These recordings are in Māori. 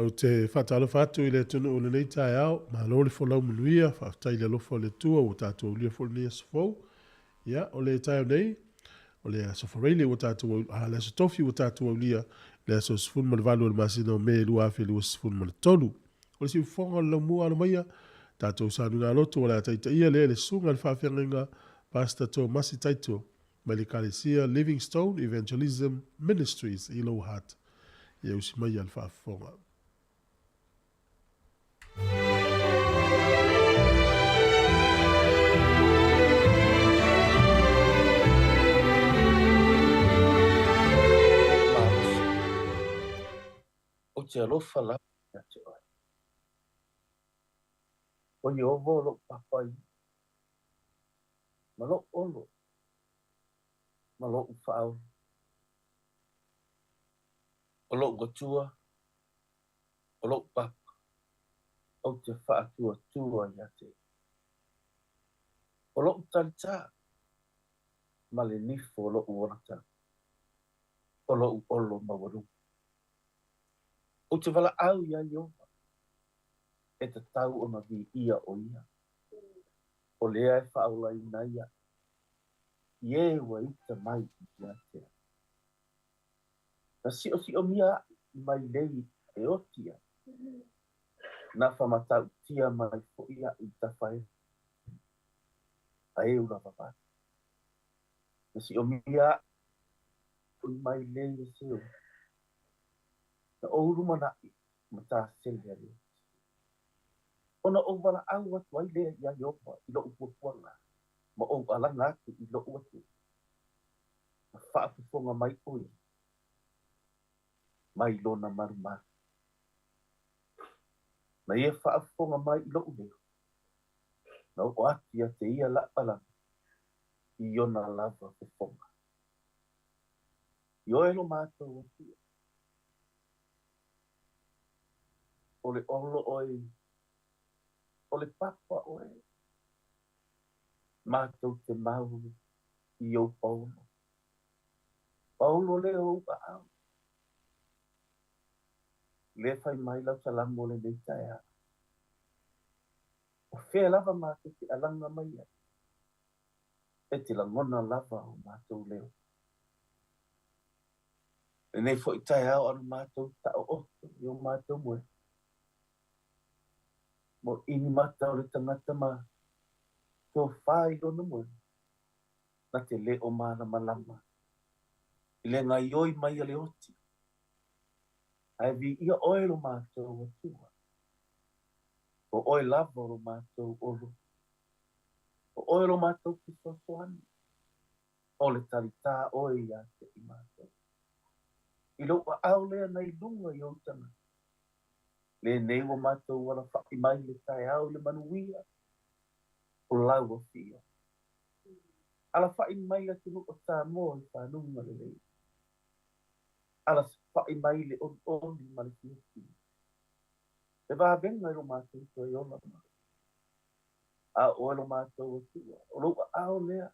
o te whatalo whatu I le tunu o le nei tae au, ma lo le wholau manuia, whaftai le lofo le tua o tātou lia fo le sofou. Ia, o le tae o nei, o le sofareile o tātou, le sotofi o tātou lia, le so sifun ma le valu le masina o me lua afe lua sifun ma le tolu. O le si ufonga le mua ala maia, tātou sanu ngā loto o le ataita ia le sunga le whawhiangenga, Pastor Tomasi Taito, Malikalesia Livingstone Evangelism Ministries, Ilo Hat, Yeusimai Alfafonga. O te alofa la na te oi. O ni ovo lo papai. Ma lo olo. Ma lo ufao. O lo gotua. O lo pap. O te whaatua tua ia te. O lo utalita. Ma le nifo o lo uorata. O lo olo ma waru. O te wala au ia iova. E te tau o na vi ia o ia. O lea e whaula i na ia. Ie wa ita mai ia te. Na si o mia mai lei e otia. Na whamatau tia mai fo ia i ta whae. A e ura papa. Na si o mia o mai lei e seo. Na o uruma na i ma ta sele a leo. Ona o wala au atu ai lea ia iopa i lo upuapuanga. Ma o alanga atu i lo uatu. Na whaapufonga mai oi. Mai lona maruma. Na ia whaapufonga mai i lo uleo. Na o ati a te ia la alanga. I ona lava te fonga. I oelo mātou atu. Ole olo oi. Ole papa oi. Mātou te mau i o Paulo. Paulo le o ka au. Le fai mai lau salamu le nei tae. O whea lava mātou te alanga mai a. E te langona lava o mātou leo. E nei fo i tae au anu mātou ta o oto i o mātou mue. Mo ini mātou le tangata ma. Tō whai lona mue. Na te le o mana malama. I le ngai oi mai a le oti. Ai vi ia oelo mātou o tua. O oi lava o mātou olo. O oelo mātou ki sosoani. O le tarita oi a te i mātou. I lo a au lea nei lunga i o tana. Le nei o mātou wala whaki mai le tae au le manuia. O lau o fia. Ala whai mai la tunu o Samoa i whanunga le lei. Ala whai mai le on ma le fiuki. E wā benga i lo mātou to i ona ma. A o lo mātou o tua. O lo a au lea.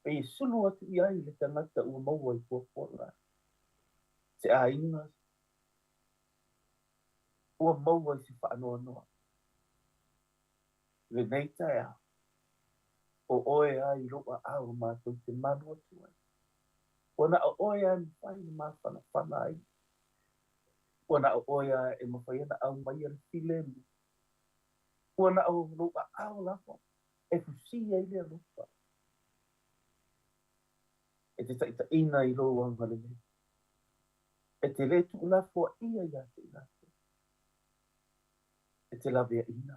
E i sulu atu i ai le tangata ua maua i kua. Se a inga. Ua maua i si whaanoa noa. Le nei tae a. O oe ai roa au mātou te manu atu ai. Wana o oe ai mwhai ni mawhana whana ai. Wana o oe ai e mawhaiana au mai ar filemu. Wana o roa au lafa. E fusi ai lea lupa. E te taita ina i roa ngalele. E te le tu la fo ia ia te ina. E te la vea ina.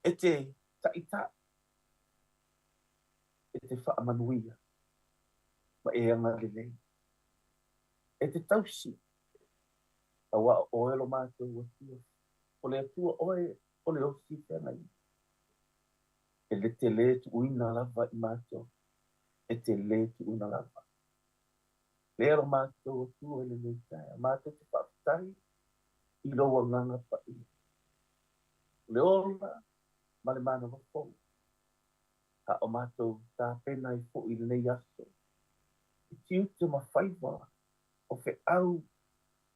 E te taita. E te wha manuia. Ma e anga lelei. E te tausi. A wa oe lo mātou o tua. O le atua oe o le osi whenai. E le te le tu uina lava i mātou. E te le tu uina lava. Le aro mātou o tua e le le tae. Mātou te whaafitai. I loa nganga pa i. Le ola. Ma le mana wafou. Ha o mātou tā pena i fo i le nei aso. I tiu te mawhaiwa. O fe au.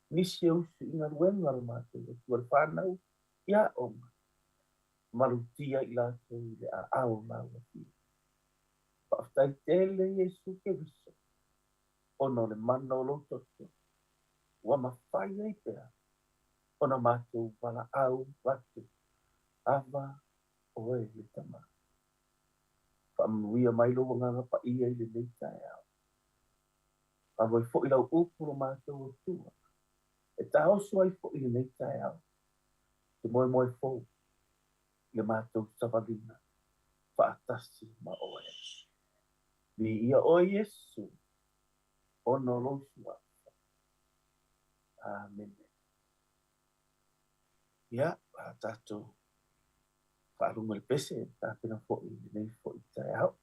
Nisi usu i ngā ruenga lo mātou. O tua le whanau. Ia onga. Marutia i lātou i le a au lau a fia. Whaafitai tele Jesu ke viso. Ono le mana o lo toto. Wa mawhai ei pēr. Ona mātou wala au watu. Ava oe le tama. ia mai lo nganga pa ia i le nei tai au. Pa voi fo i lau upu lo mātou o tua. E ta osu ai fo i le nei tai au. Te moe moe fo. Le mātou savadina. Whaatasi ma oe. Ni ia o Yesu. Ono lo sua. Amen. Ia, tātou. Whaarunga le pese. Tāpena fo i le nei fo i tai au.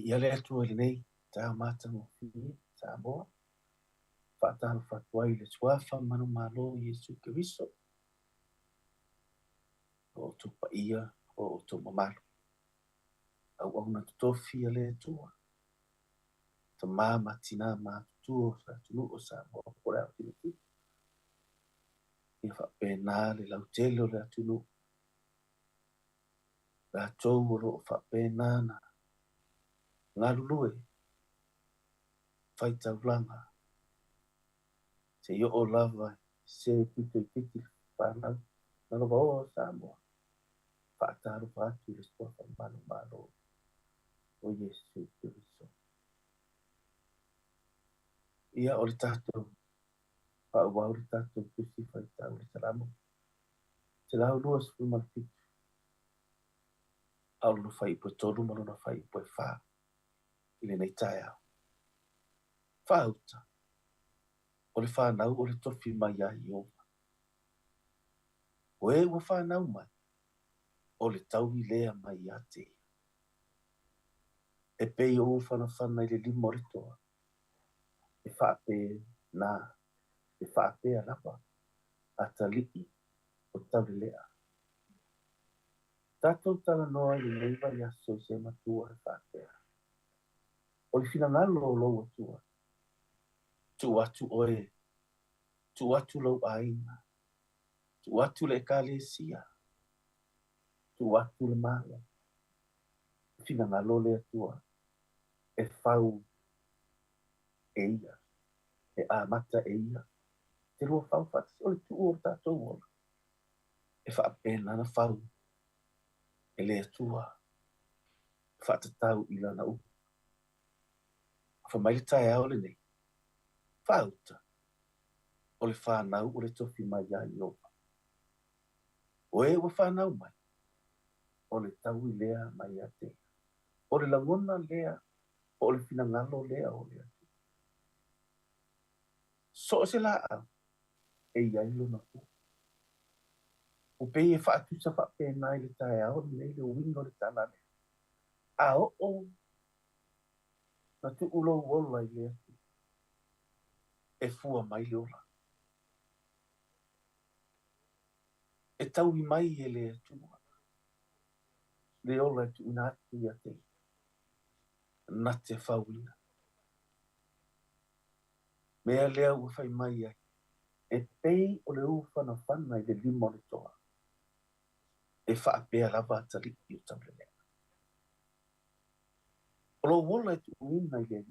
ia le atua le nei ta matanga fi Samoa whaataro whatuai le suafa manu malo Yesu Kiriso o tupa ia o tu mamalu au au na tutofi le atua ta mama tina ma tuo sa tunu o Samoa kore au tinu ia whapena le lautelo le atunu la tau o lo whapena na ngarulue whaitaulanga se yo o lava se pito i piti whanau na lova o Samoa whaataru whaatu le stofa manu malo o Yesu Kiriso. Ia o le tātou whaau le tātou kusi whaitau le salamu te lau lua sipu malpitu au luna whai po tolu maluna whai po e wha i le nei tae au. Whauta o le whanau o le tofi mai a Iova. O e ua whanau mai o le tau i lea mai a te. E pei o whana i le limo le toa. E whape nā, e whape a lapa a taliki o tau le lea. Tātou tala noa i nei vai aso se matua e whape a. O le whina ngalo o lou atua. Tu atu oe, tu atu lau aina, tu atu le ekalesia, tu atu le malo. Whina ngalo le atua. E whau e ia, e amata e ia. Te rua whau whatasi, o le tu o tātou ola. E whaapena na whau, e le atua, whaatatau i lana upu. Whamaile tae ao le nei, whauta, o le whanau o le tofi mai a Iova. O e ua whanau mai, o le tau i lea mai a te. O le langona lea, o le finangalo lea o lea. So se la a, e iai lo na ku. O pe e whaatu sa whape nai le tae ao ni nei le wingo le tanane. A o, na tu ulo wola i lea. E fua mai le ola. E tau i mai e lea tua. Le ola tu inatu i a te. Na te whauina. Mea lea ua whai mai ai. E pei o le uwhana whana i le limo le toa. E whaapea lava ataliki o tamlelea. O lo wola e tu uina i le.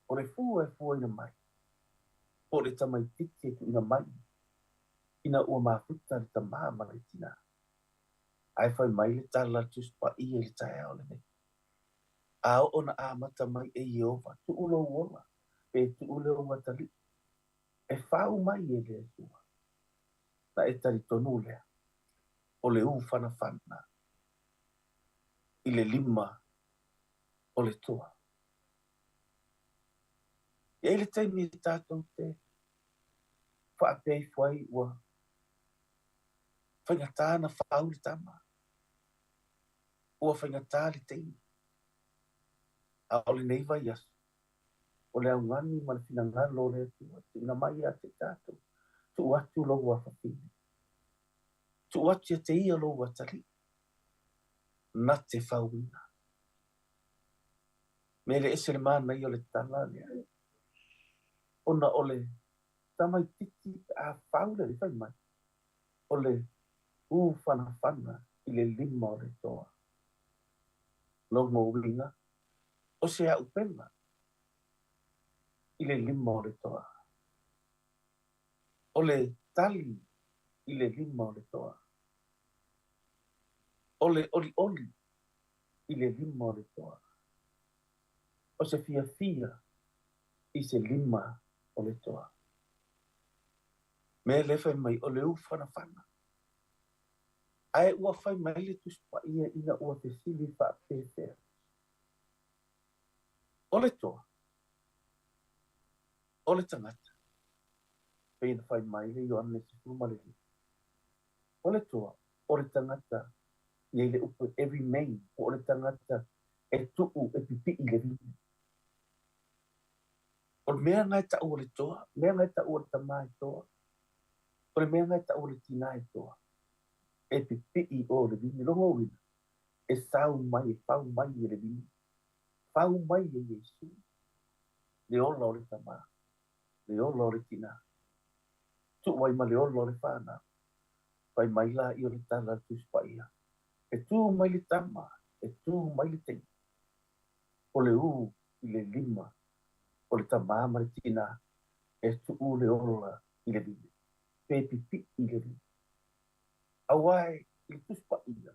O le fua e fua ina mai. O le tamai tiki e tu ina mai. Ina ua mafuta le tamama le tina. Ai whai mai le tala tuspa i e le tae o le nei. A o na amata mai e Iova. Tu ulo wola. E tu ulo watali. E whau mai e le tua. Na e tari tonu lea. O le uwhana whana. I le lima o le toa. E le taimi e tātou te whaapei whai ua whaingatā na whau le tama. Ua whaingatā le taimi. A o le nei vai asu. O le au ngani ma le finangalo le tua. Ina mai a te tātou. Tu atu lo ua whapini. Tu atu te ia lo ua tali. Na te whauina. Me le ese le mana i o le tala lea. Ona o le tamai tiki a whaule le whai mai. O le uwhana whana i le lima o le toa. Longo winga. O se a upena. I le lima o le toa. O le tali i le lima o le toa. O le oli oli i le lima o le toa. O se fia fia i se lima o le toa. Me le fai mai o le ufana fana. Ai ua fai mai le tuspa ia ina ua te sili fa pēpea. O le toa. O le tangata. Pēna fai mai le i o ane si fuma le li. O le toa. O le tangata. Ia le upo every May. O le tangata e tu'u e pipi i le vini. O le mea ngai ta'u o le toa, mea ngai ta'u o le tamai toa, o le mea ngai ta'u o le tina e toa. E pipi i o le vini, longo wina. E sau mai, e fau mai i le vini. Fau mai e Yesu. Le ola o le tamā, le ola o le tina. Tu'u ma le ola o le whāna. Pai mai la i o le tala tuspa ia. E tū mai le tama, e tū mai le tei. O le u i le lima, o le tamā ma le tina, e tu'u le ola i le vini. Pe pipi i le vini. Awai, i le tuspa ia.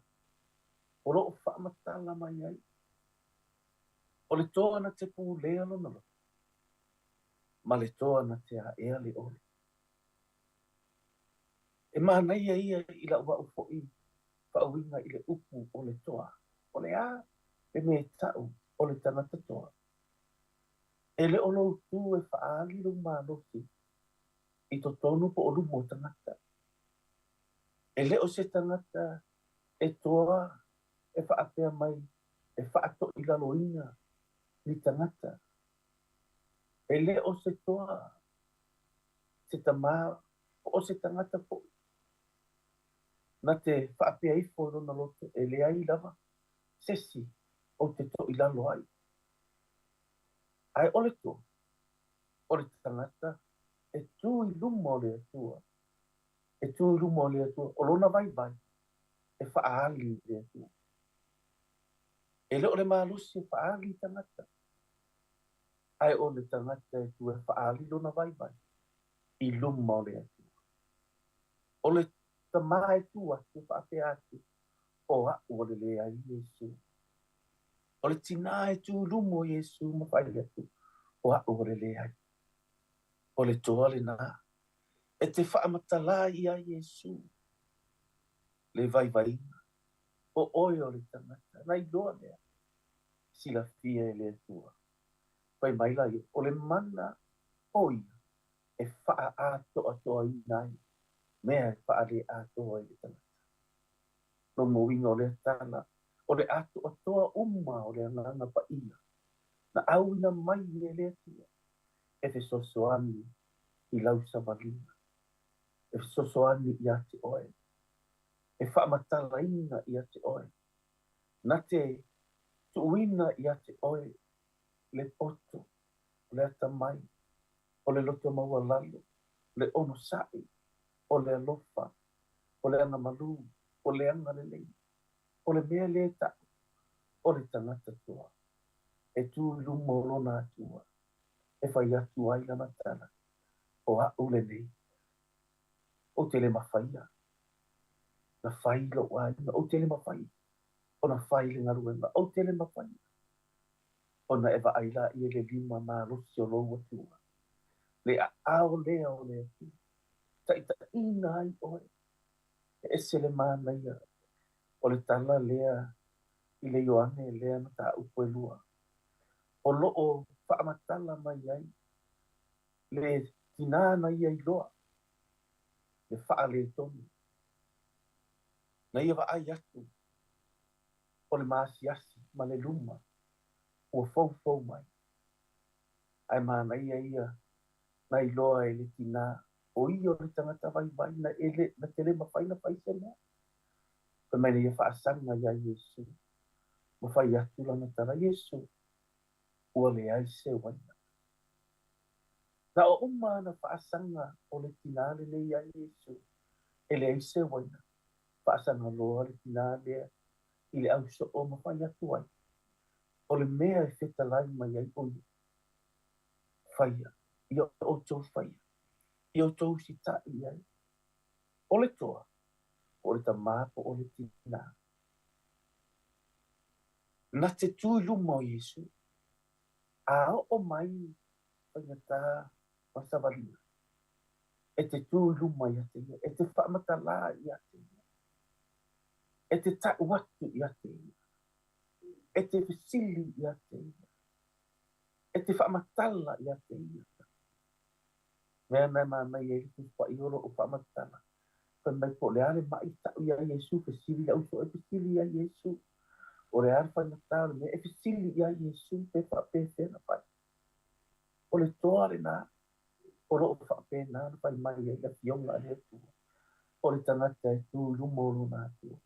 O lo o whaamatala mai ai. O le toa na te pū lea lona lo. Ma le toa na te a ea le ole. E mana ia i la ua ufo i. Whaawinga i le upu o le toa. O le a, e me tau o le tangata toa. E le olo tu e whaali lo mālosi. I to tonu po o lumo tangata. E le o se tangata e toa e whaapea mai. E whaato i laloinga ni tangata. E le o se toa. Se tamā o se tangata po. Na te whaapea i fōro na loto e le ai lava. Sesi o te to i lalo ai. Ai ole to. O le tangata e tū i luma o le atua. E tū i luma o le atua. O lona vai vai. E whaali le atua. E le o le mālusi e whaali tangata. Ai o le tangata e tū e whaali lona vai vai. I luma o le atua. O le tamā e tū atu whaapea atu. O au o le lea i Yesu. O le tina e tū lumo Yesu ma whai atu. O au o le lea i. O le toa le nā. E te whaamatala i a Yesu. Le vai vai. O oi o le tangata. Nai loa lea. Sila fia e le tua. Pai mai lai. O le mana oi. E wha ato atoa i nai. Mea e wha le atoa i le tangata. No mo winga o le tala. O le ato atoa uma o le anganga pa ina. Na auina mai le le tua. E fe sosoani i lau savalina. E fe sosoani i ate oe. E whaamatala ina i ate oe. Na te tuina i ate oe. Le poto. Le ata mai. O le loto maua lalo. Le ono sai. O le alofa. O le ana malu. O le anga le lei. O le mea le ta. O le tangata tua. E tu lumo lona atua. E whai atu ai lana tana. O a ule nei. O te le mawhaia. Na whai lo waina. O te le mawhai. O na whai le ngaruenga. O te le mawhaia. O na ewa aila i le lima ma rosi o lo atua. Le a ao lea o le atu. Ta ita ina ai oe. E ese le mana ia. O le tala lea. I le yoane lea na ta upo e lua. O loo whaamatala mai ai. Le tinana ia i loa. Le wha le tonu. Na ia wa ai atu. O le maasiasi ma le luma. Ua fau mai. Ai mana ia. Na i loa e le tina. O i o le tangata vai vai. Na ele na tele mawhai na whaise mea. Ka mai na ia whaasanga ia Yesu. Mawhai atu lana tara Yesu. Ua le ai se waina. Na o uma na whaasanga o le tina le le ia Yesu. E le ai se waina. Whaasanga loa le tina lea. I le au so o mawhai atu ai. O le mea e whetalai mai ai oi. Whaia. I o tau whaia. I o tau si ta i ai. O le toa. O le tamapo o le tina. Na te tui luma o Yesu. A o mai. Whaingata. Masavalina. E te tui luma i ate ia. E te whaamatala i ate ia. E te tau atu i ate ia. E te fesili i ate ia. E te whaamatala i ate ia. Mea nai mai e te whaiolo o whaamatala. Kai mai po le ale mai tau i a Yesu fesili au so e fesili i a Yesu. O le alfa na tau me e fisili ia Yesu pe fa pe fe na pai. O le toa le na o lo fa pe na pai mai ia ia fionga le tu. O le tangata e tu lumolo na tu.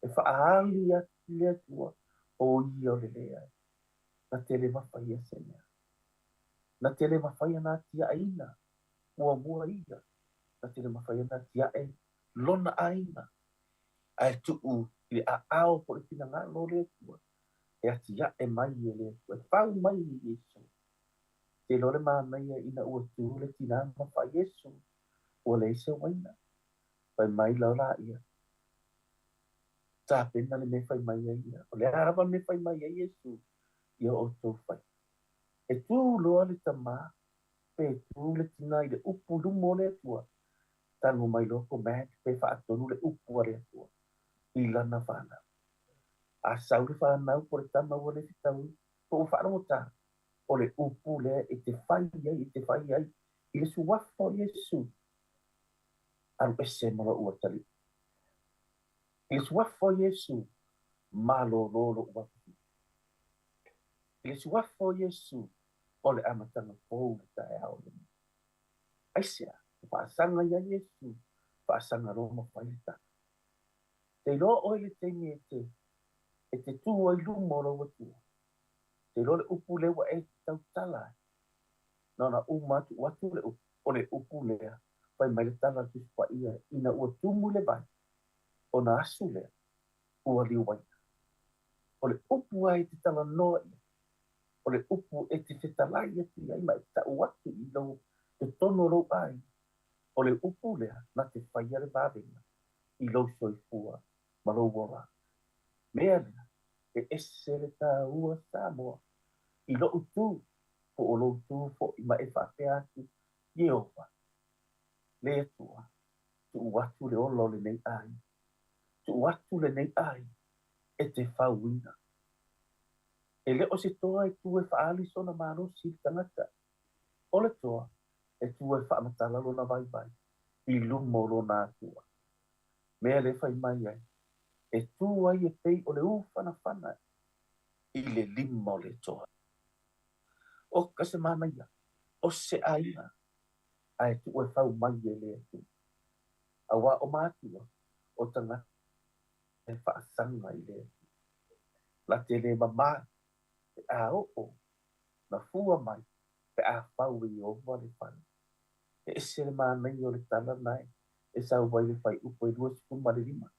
E fa ali ia le tu o ia o le lea. Na tele mawhai a senya. Na tele mawhai na tia aina. Ua mua ia. Na tele mawhai na tia e lona aina. Ai tu u i a ao po le pina ngā lo le tua. E ati ia e mai e le tua. E whau mai i Yesu. Te lore maa mai e ina ua tu le tina mawhai Yesu. Ua le se waina. Pai mai lau la ia. Tā pena le me whai mai e ia. O le arawa me whai mai e Yesu. Ia o tō whai. E tū loa le tamā. Pe tū le tina i le upu lumo le tua. Tango mai loko mea pe wha atonu le upu a le tua. I lana whana. A sau le whanau po le tama ua le fitau. Po whanau tā. O le upu le e te whai ai, i te whai ai. I le suwafo Yesu. Aru ese mara ua tali. I le suwafo Yesu. Malo lolo ua. I le suwafo Yesu. O le amatanga pou le tae ao le. Aisea. Whaasanga ia Yesu. Whaasanga roma whaita. Te lo o le teimi e te tū ai lumoro wa tua. Te lo le upu lewa e tau tala. Nona umatu watu le upu. O le upu lea. Pai mai le tala tu spa ia. Ina ua tumu le bai. O na asu lea. Ua liu waina. O le upu ai te tala noa ia. O le upu e te whetalai e tu ai mai ta watu i lau te tono rau ai. O le upu lea na te whaia le bāwenga. I lau soifua. Malo wora. Mea lea. E ese le tā ua Samoa. I lo utu. Po o lo utu fo i ma e whape atu. Yehova. Lea tua. Tu watu le olo le nei ai. Tu watu le nei ai. E te whauina. E le o se toa e tu e whaali sona maro si tangata. O le toa. E tu e whaamatala lo na vai vai. I lumo lo nā tua. Mea le whai mai ai. E tu ai e pei o le ufana whana. I le lima o le toa. O ka se mana ia. O se aina. Ai tu e whau mai e le tu. Awa o mātua. O tangata. E whaasanga i le tu. La te le mamā. Pe a o. Na fua mai. Pe a whau i o wale whana. E ese le mana i o le tala nai. E sau vai le whai upo i 2 sekuma le 5.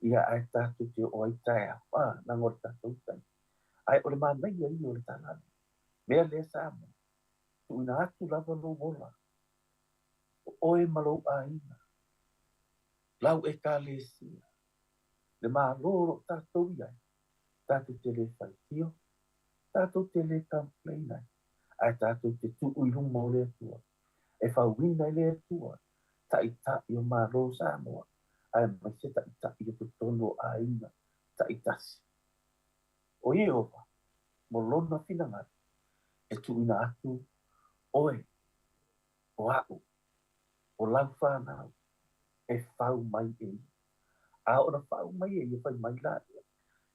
Ia ai tātou te o ai tae a wha. Nangor tātou tai. Ai o le mana i o le tala. Mea le Samoa. Tu ina atu lava lo wola. O e malo a ina. Lau e ka le sia. Le maa loro tātou iai. Tātou te le whaitio. Tātou te le kampleinai. Ai tātou te tu uiruma o le atua. E whauina le atua. Ta i ta i o maa lo Samoa. Ai mai se ta i ta i o tono a ina. Ta i tasi. O Yehova. Mo lona finangari. E tu ina atu. Oe. O au. O lau whanau. E whau mai e. A o na whau mai e. E whai mai la.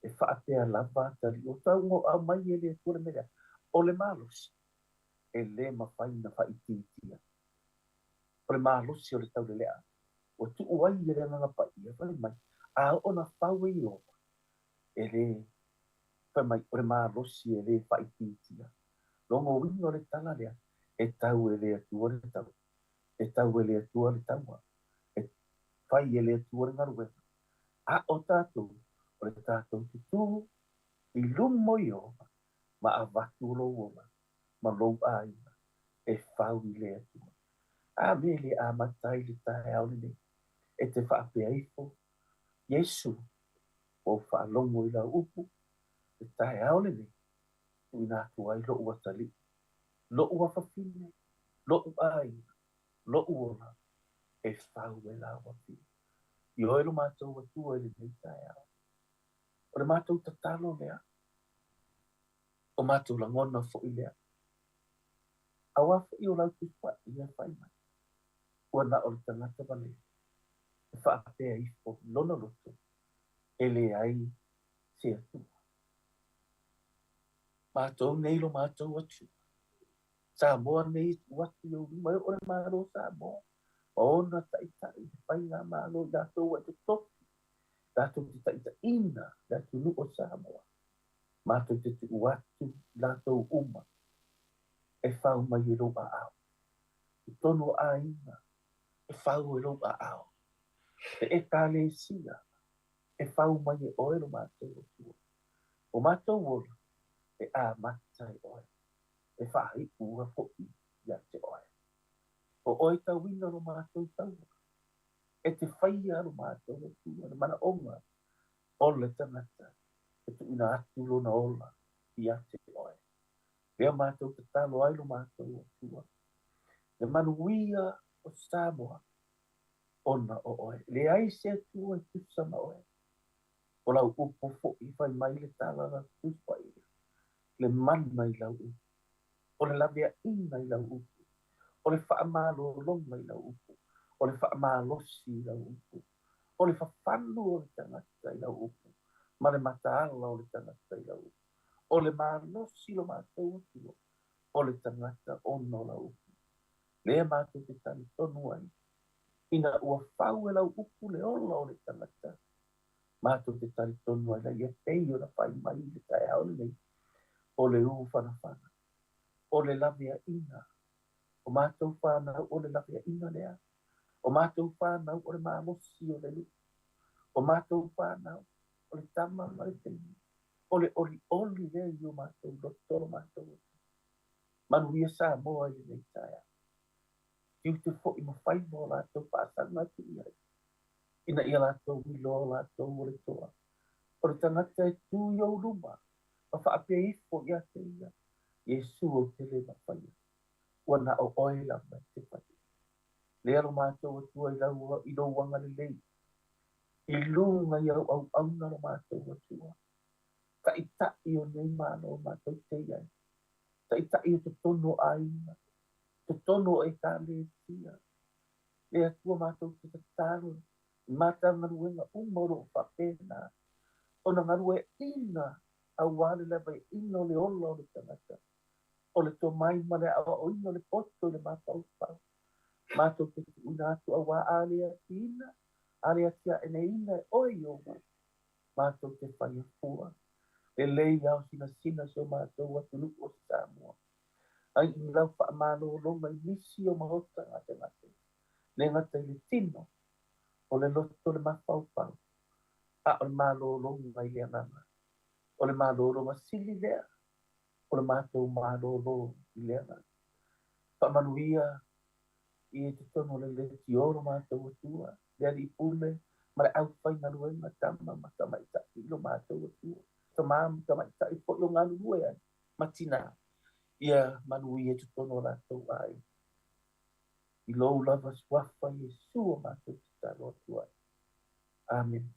E whaapea lava tari. O tau ngo au mai e le tūre mea. O le malos. E le mawhai na whaititia. O le malos o le tau le lea. O tu uai e le nganga pai. E whai mai. A o na whau e o. E le. Whai mai. O le malos e le whaititia. Longo wingo le tala lea. E tau e le atua le tau. E tau e le atua le taua. E whai e le atua le ngaruwe. A o tātou. O le tātou te tū. I lumo i o. Ma a watu lo wona. Ma lou a ina. E whau i le atua. A me le a matai le tae au le. E te whaapea ifo. Yesu. O whaalongo i la upu. E tae au le. Tu ina tua i lo ua tali. Lo ua whawhine. Lo ua ina. Lo ua. E whau e la wapi. I oelo mātou atua e le nei tae au. O le mātou tatalo lea. O mātou langona fo i lea. A wafo i o lau tuspa i a whai mai. Ua na o le tangata wale. E whaapea i fo lona loto. E le ai se atua. Mātou nei lo mātou atu. Samoa nei watu yo mai o le mālo Samoa. Ona tai whai ngā mālo dātou atu toki. Dātou te tai ina dātou nu o Samoa. Mātou te tu watu dātou uma. E whau mai e roa au. I tono a ina. E whau e roa au. E kāle sia. E whau mai e oero mātou atu. O mātou ola. E a matai oe. E whahi ua foki ia te oe. O oe tau ina no mātou tau. E te whaia no mātou e tua. Na mana onga. Ole tangata. E tu ina atu lona ola. Ia te oe. Lea mātou te talo ai no mātou e tua. Le manuia o Samoa. Ona o oe. Le aise tua e tusama oe. O lau upo foki whai mai le tala la tuspa i. Le mana i lau upo. O le lavea ina i lau upo. O le whaamalo longa i lau upo. O le whaamalosi i lau upo. O le whawhanu o le tangata i lau upo. Ma le mataala o le tangata i lau upo. O le malosi lo mātou atua. O le tangata ona o lau upo. Lea mātou te tani tonu ai. Ina ua whau e lau upo le ola o le tangata. Mātou te tani tonu ai. La ia tei o na whai mai le tae au le nei. O le u whanawhana. O le lavea ina. O mātou whanau o le lavea ina lea. O mātou whanau o le māmosi o le lu. O mātou whanau o le tama ma le teni. O le oli lea i o mātou lotoro mātou. Manuia Samoa i le nei taia. Iu te fo i mawhai mo lātou pāsanga tu i ai. Ina ia lātou wilo lātou o le toa. O le tangata e tū i au luma. Ma whaapea ifo i a te ia. Yesu o te le mawhaia. Wana o oe lama te whai. Lea ro mātou atua i lau i lo wanga le lei. I lunga i au auna ro mātou atua. Ka i tai o nei māno o mātou te iai. Ka i tai o te tono aina. Te tono e ka le tia. Lea tua mātou te tataro. Mātou ngaruenga umoro o whapena. O na ngarue ina. Au wale lewa ina o le ola o le tangata. O le tō mai male awa o ina o le poto le mātou pau. Mātou te una atu awa alea ti ina. Alea tia ene ina e oi o mai. Mātou te whai a fua. Le lei au sina so mātou atu luku o Samoa. Ai i lau wha amano o longa i nisi o mahota ngā te ngate. Le ngata i le tino. O le loto le mawhau pau. A o le malo o longa i le anana. O le malo o longa sili lea. O le mātou mālolo i lena. Whamanuia i e te tono le ti oro mātou atua. Lea li pule, ma le au whai ngā ruenga tama, ma tamaita i lo mātou atua. Tamaita i po i o ngā ruenga. Matina, ia manuia te tono lātou ai. I lo lava swafa i sua mātou te taro atua. Amen.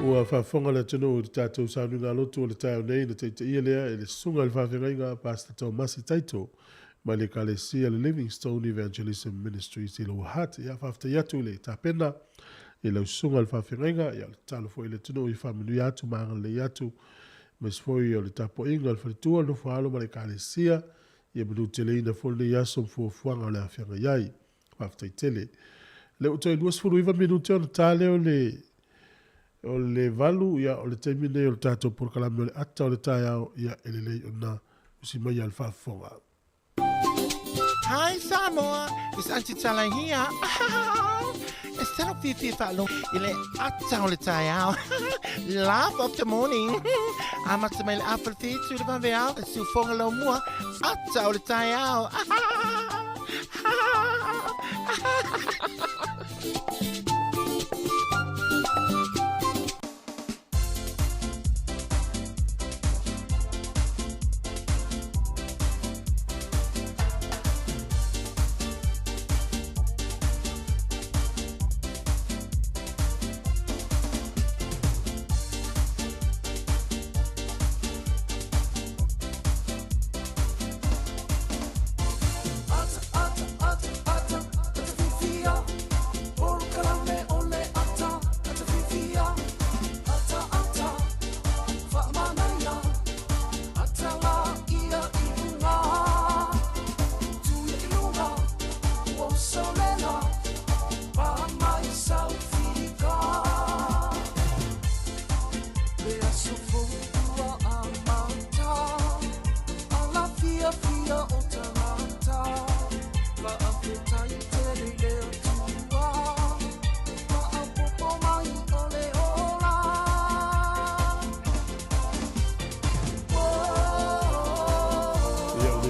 Ua whawhonga le tino o le tātou saunu ngā lotu o le tāu nei na teita ia lea e le sunga le whawhenga Pastor Tomasi Taito mai le kalesia le Livingstone Evangelism Ministries i lo hat ia whafta iatu le tāpena i lau sunga le whawhenga ia le talo fo i le tino i whaminu iatu maanga le iatu mes foi o le tapo inga le whalitua no whaalo ma le kalesia ia manu te leina fo le iasom fuafuanga o le awhenga iai whafta i tele le utoi nuas furu iwa minute o le tāle o le valu ia o le taimine o le tātou porkalame o le ata o le tai au ia ele lei o na usi mai al whaafonga. Hi Samoa, it's Auntie Tala here. Instead of fifi whaalong i le ata o le tai au. Laugh of the morning. Amata mai le apple feet to the vanve au. Su fonga lau mua ata o le tai au.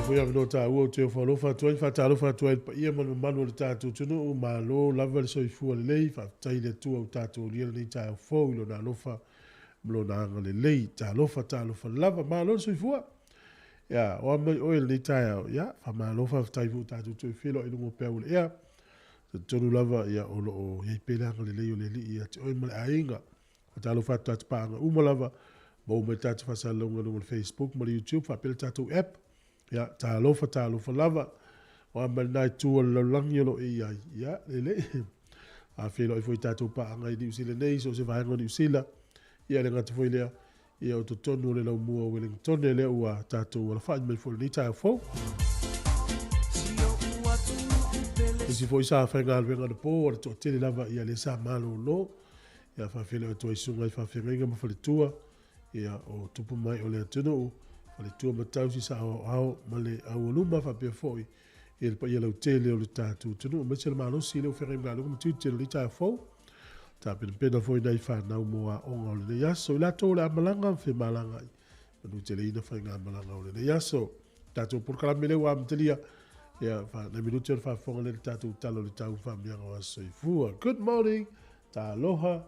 Foi a nota o te fo lo fa tu fa ta lo fa tu ia mo manu le ta tu no ma lo lava le soi fu le lei fa tai le tu o ta tu le ni ta fo lo na lo fa lo na le lei ta lo fa lava ma lo soi fu ya o me o le ta ya fa ma lo fa tai fu ta tu filo e mo pe o ya tu lava ya o lo ye pe la le lei o le li ya o me ainga ta lo fa ta pa u mo lava bo me ta fa sa lo no Facebook mo YouTube fa pe ta tu app ya ta lofa lava o ma nai tu lo langi lo ia ya le a felo i foi tatu pa ngai di usile nei so se vai ngoni usila ia le ngati foi le ia o to tonu le lo mua Wellington le ua tatu la fa me foi ni ta fo si foi sa fa ngal venga de po to tele lava ia le sa malo lo ia fa felo to isunga fa fenga mo fa le tua ia o tupu mai o le tunu le tua matau si sa au male au luma fa pe foi il pa yelo tele o le tatu tunu me se malo si le fere ngalo mo tu tele ta fo ta pe na foi dai fa na mo a on le yaso la to la malanga fe malanga no tele ina fa nga malanga o le yaso tatu por kala mele wa mtelia ya fa na minuto fa fo le tatu talo le tau fa mi ngo so fu good morning ta aloha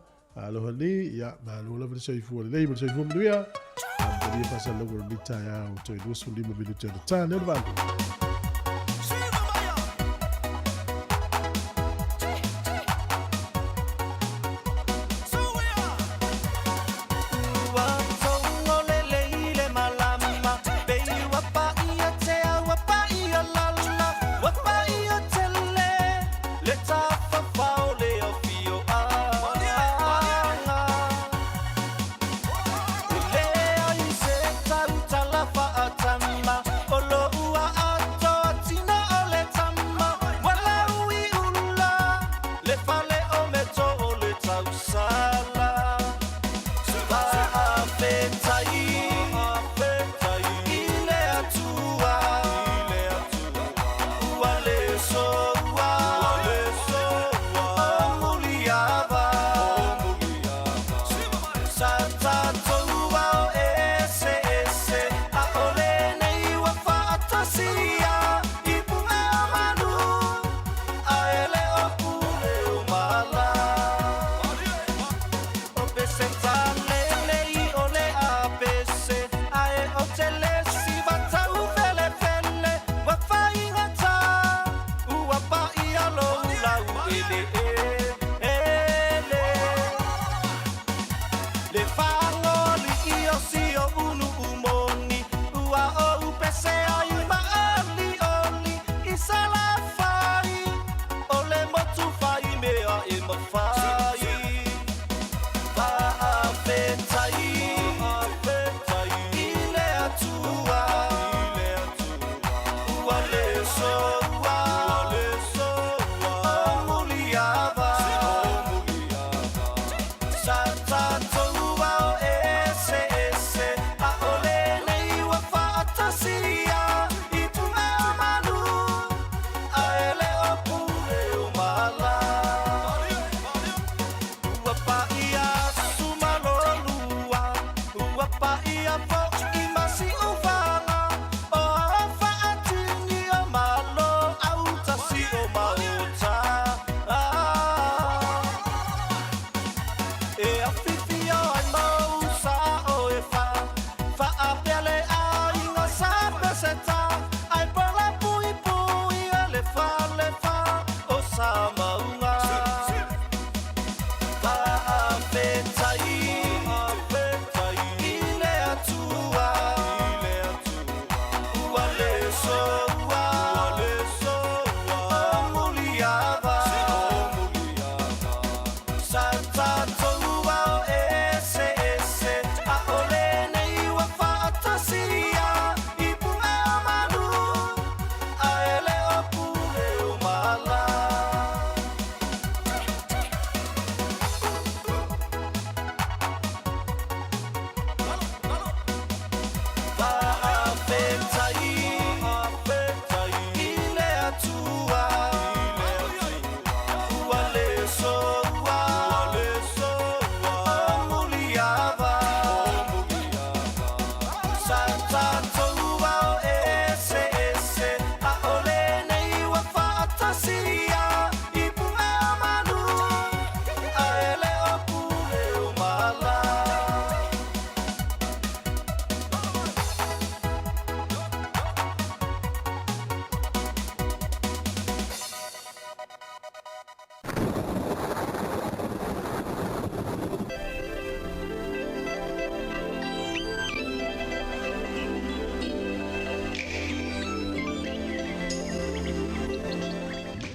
ni ya malo la so fu le mo so fu mduya Dia pasal logo ni taya o to 2 minutos de tá, né, Val? Malo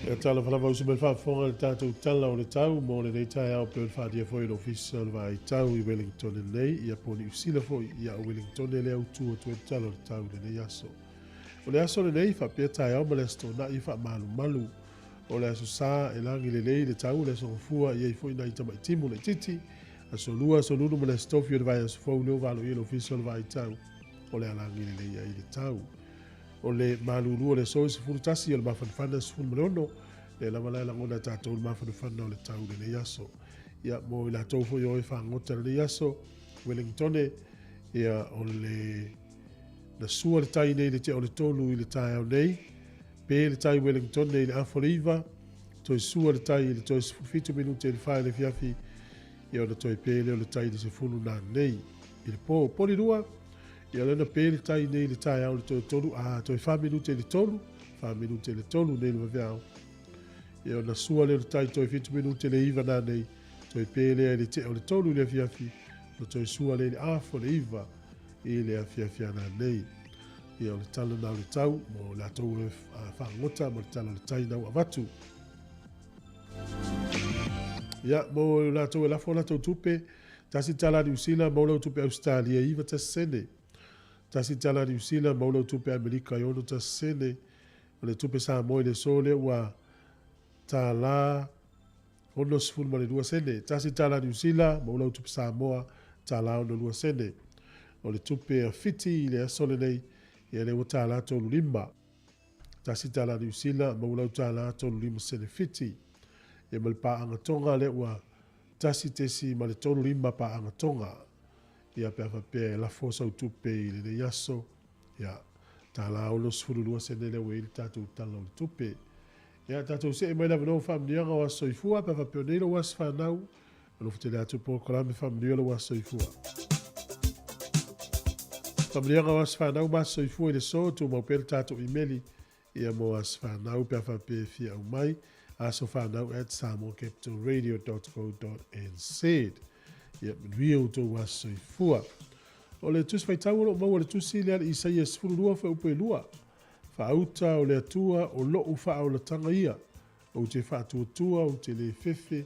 E tala whalama usi me whaafonga le tātou tala o le tau, mo le nei tai au pēr whaadia fwoi no ofisa o le vai tau I Wellington e nei, ia poni usila fwoi ia o Wellington e le au tua tue tala o le tau le nei aso. O le aso le nei, whapea tai au ma le asto na I wha malu malu, o le aso sā e langi le nei le tau le aso ngofua ia I fwoi na I tamai timu le titi, aso lua aso lunu ma le stofi o le vai aso fwou leo valo I le ofisa o le vai tau, o le alangi le nei I le tau. O le malulu o le so se fulu tasi o le mafanfana se fulu maleono le lamalai langona tātou le mafanfana o le tau le nei aso ia mo I la tau fo i whangota le nei aso Wellington ia o le na sua le tai nei le te o le tolu I le tai au nei pe le tai Wellington nei le afoliva toi sua le tai le toi se fitu minute le whae le fiafi ia o le toi pe le o le tai le se fulu na nei I le po poli rua ia lena pele tai nei le tai au le tolu toi 5 minute le tolu 5 minute le tolu nei le vaveao ia na sua le tai toi 5 minute le iva na nei toi pele le te o le tolu le fiafi no toi sua le afo le iva I le fiafi na nei ia o le tala na le tau mo la tau e whangota mo le tala le tai nau avatu ia mo la tau e lafo la tau tupe tasi tala New Zealand mo la tupe Australia iva tasene tasi tala New Zealand mo lo tupe Amerika I ono tasene o le tupe Samoa I le sole ua tala ono sifuru ma le lua sene tasi tala New Zealand mo lo tupe Samoa tala ono lua sene o le tupe Fiti I le asole nei ia le ua tala tolu lima tasi tala New Zealand mo lo tala tolu lima sene Fiti ia ma le paanga tonga le ua tasi tesi ma le tolu lima paanga tonga ia pe fa la fosa tupe I le yaso ia tala o los fululua sene le we tatu tala o tupe ia tatu se mai la no family nga wa soifua pe fa pe le was fa nau lo fitele atu po kola me family lo was soifua family nga was fa nau ma soifua le so tu mo pe tatu imeli ia mo was fa nau pe fa pe fia o mai aso fa nau at samocapitalradio.co.nz ia rio to was fua o le tus fai tau lo mo le tus ile I sai es fulu fa upe lua fa auta o le atua o lo u fa o le tanga ia o te fa tu tua o te le fefe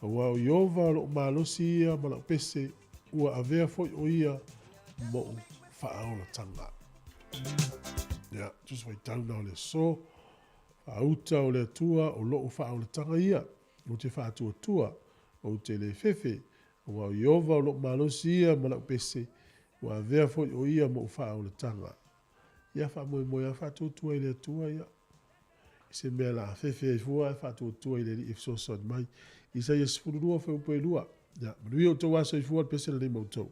o wa o yova lo malosi ia ma la pese ua avea foi o ia mo fa o le tanga ia tus fai tau na le so fa auta o le atua o lo u fa o le tanga ia o te fa tu tua o te le fefe wa Yova lo malosia ma la pese wa vea foi o ia mo fa o le tanga ia fa mo ia fa tu ile tua ia se me la fefe fua fa tu ile I so so mai I sa yes fu lua fa po lua ia lui to wa so fu pese le mo to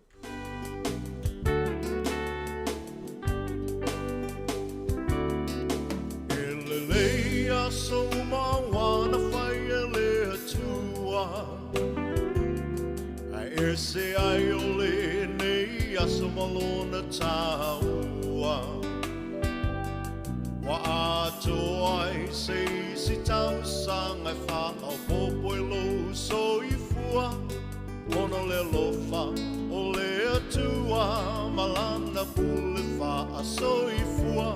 ele ia so ma wana fa ele tua se ai o le nei aso malona taua wa ato ai se si tau sanga fa o popo lo so I fua ono le lofa o le atua malana pule fa so I fua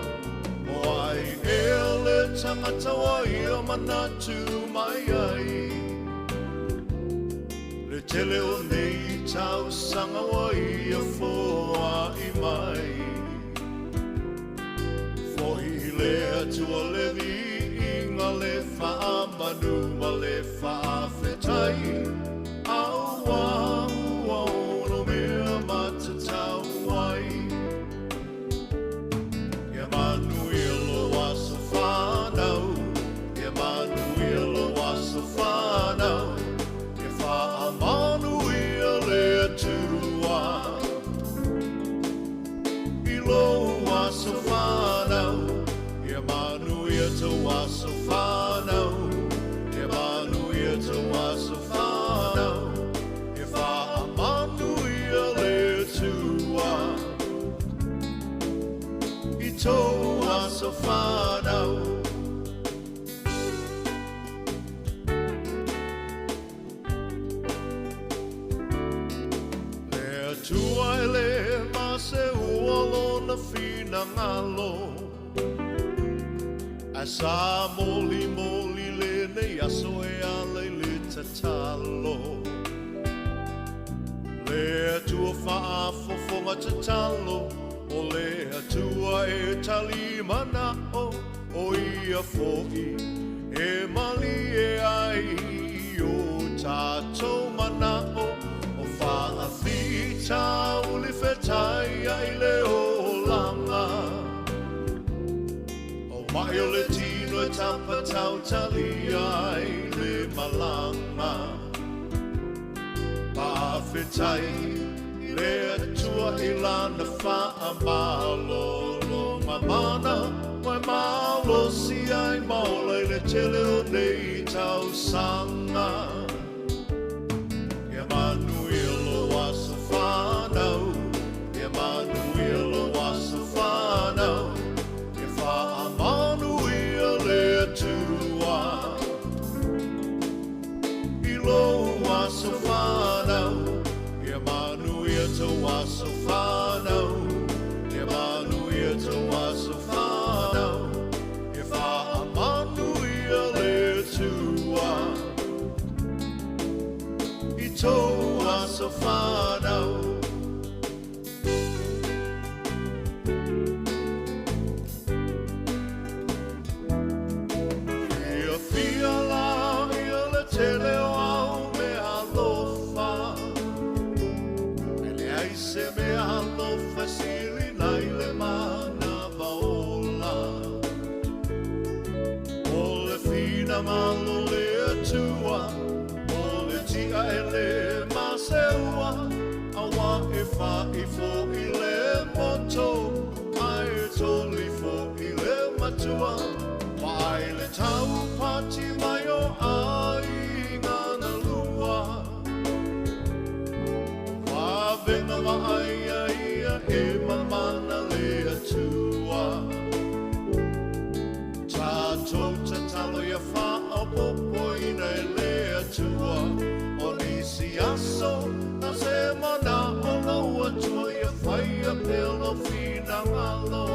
o ai ele tangata wa I manatu mai ai tele o nei tau sanga wa ia foa I mai Fohi le atua le vi inga le faa manu ma le faa fetai Aua ua ono mea matatau wai Ia manu ilo waso whanau Ia manu ilo waso whanau so whanau Ia manu ia te waso whanau Ia manu ia te waso whanau Ia wha manu ia le tua I tō waso whanau Le tua ele mase ualo fina ngalo asa moli moli aso e ala I le tatalo Le atua faa fofonga tatalo O le atua e tali manao O ia fo'i e mali e ai O tātou manao O faa fita o le fetai ai le olanga O mai o le tino e tapa tau tali ai le malanga Pa'awhitai le atua I lana wha'a malolo Mamana mai malo si ai maula I le tele o nei tau sanga Ia manuelo wasa whanau Ia manuelo wasa whanau Ia wha'a manuia le atua I lo wasa whanau Ia manuia te wasa whanau Ia manuia te wasa whanau Ia wha'a manuia le atua I tō wasa whanau Ia fia la ia le tele o au me alofa Me le aise me alofa sili nai le mana vaola O le fina malo le atua O le tia e le maseua Awa e wha I fo I le moto Ai e toli fo I le matua Mai le tau pati mai o ai ngana lua Whavenga wa ai ia e mamana le atua Tātou te talo ia wha popo ina e le atua O nisi aso na se mana o lau atua ia whai a pelo fina ngalo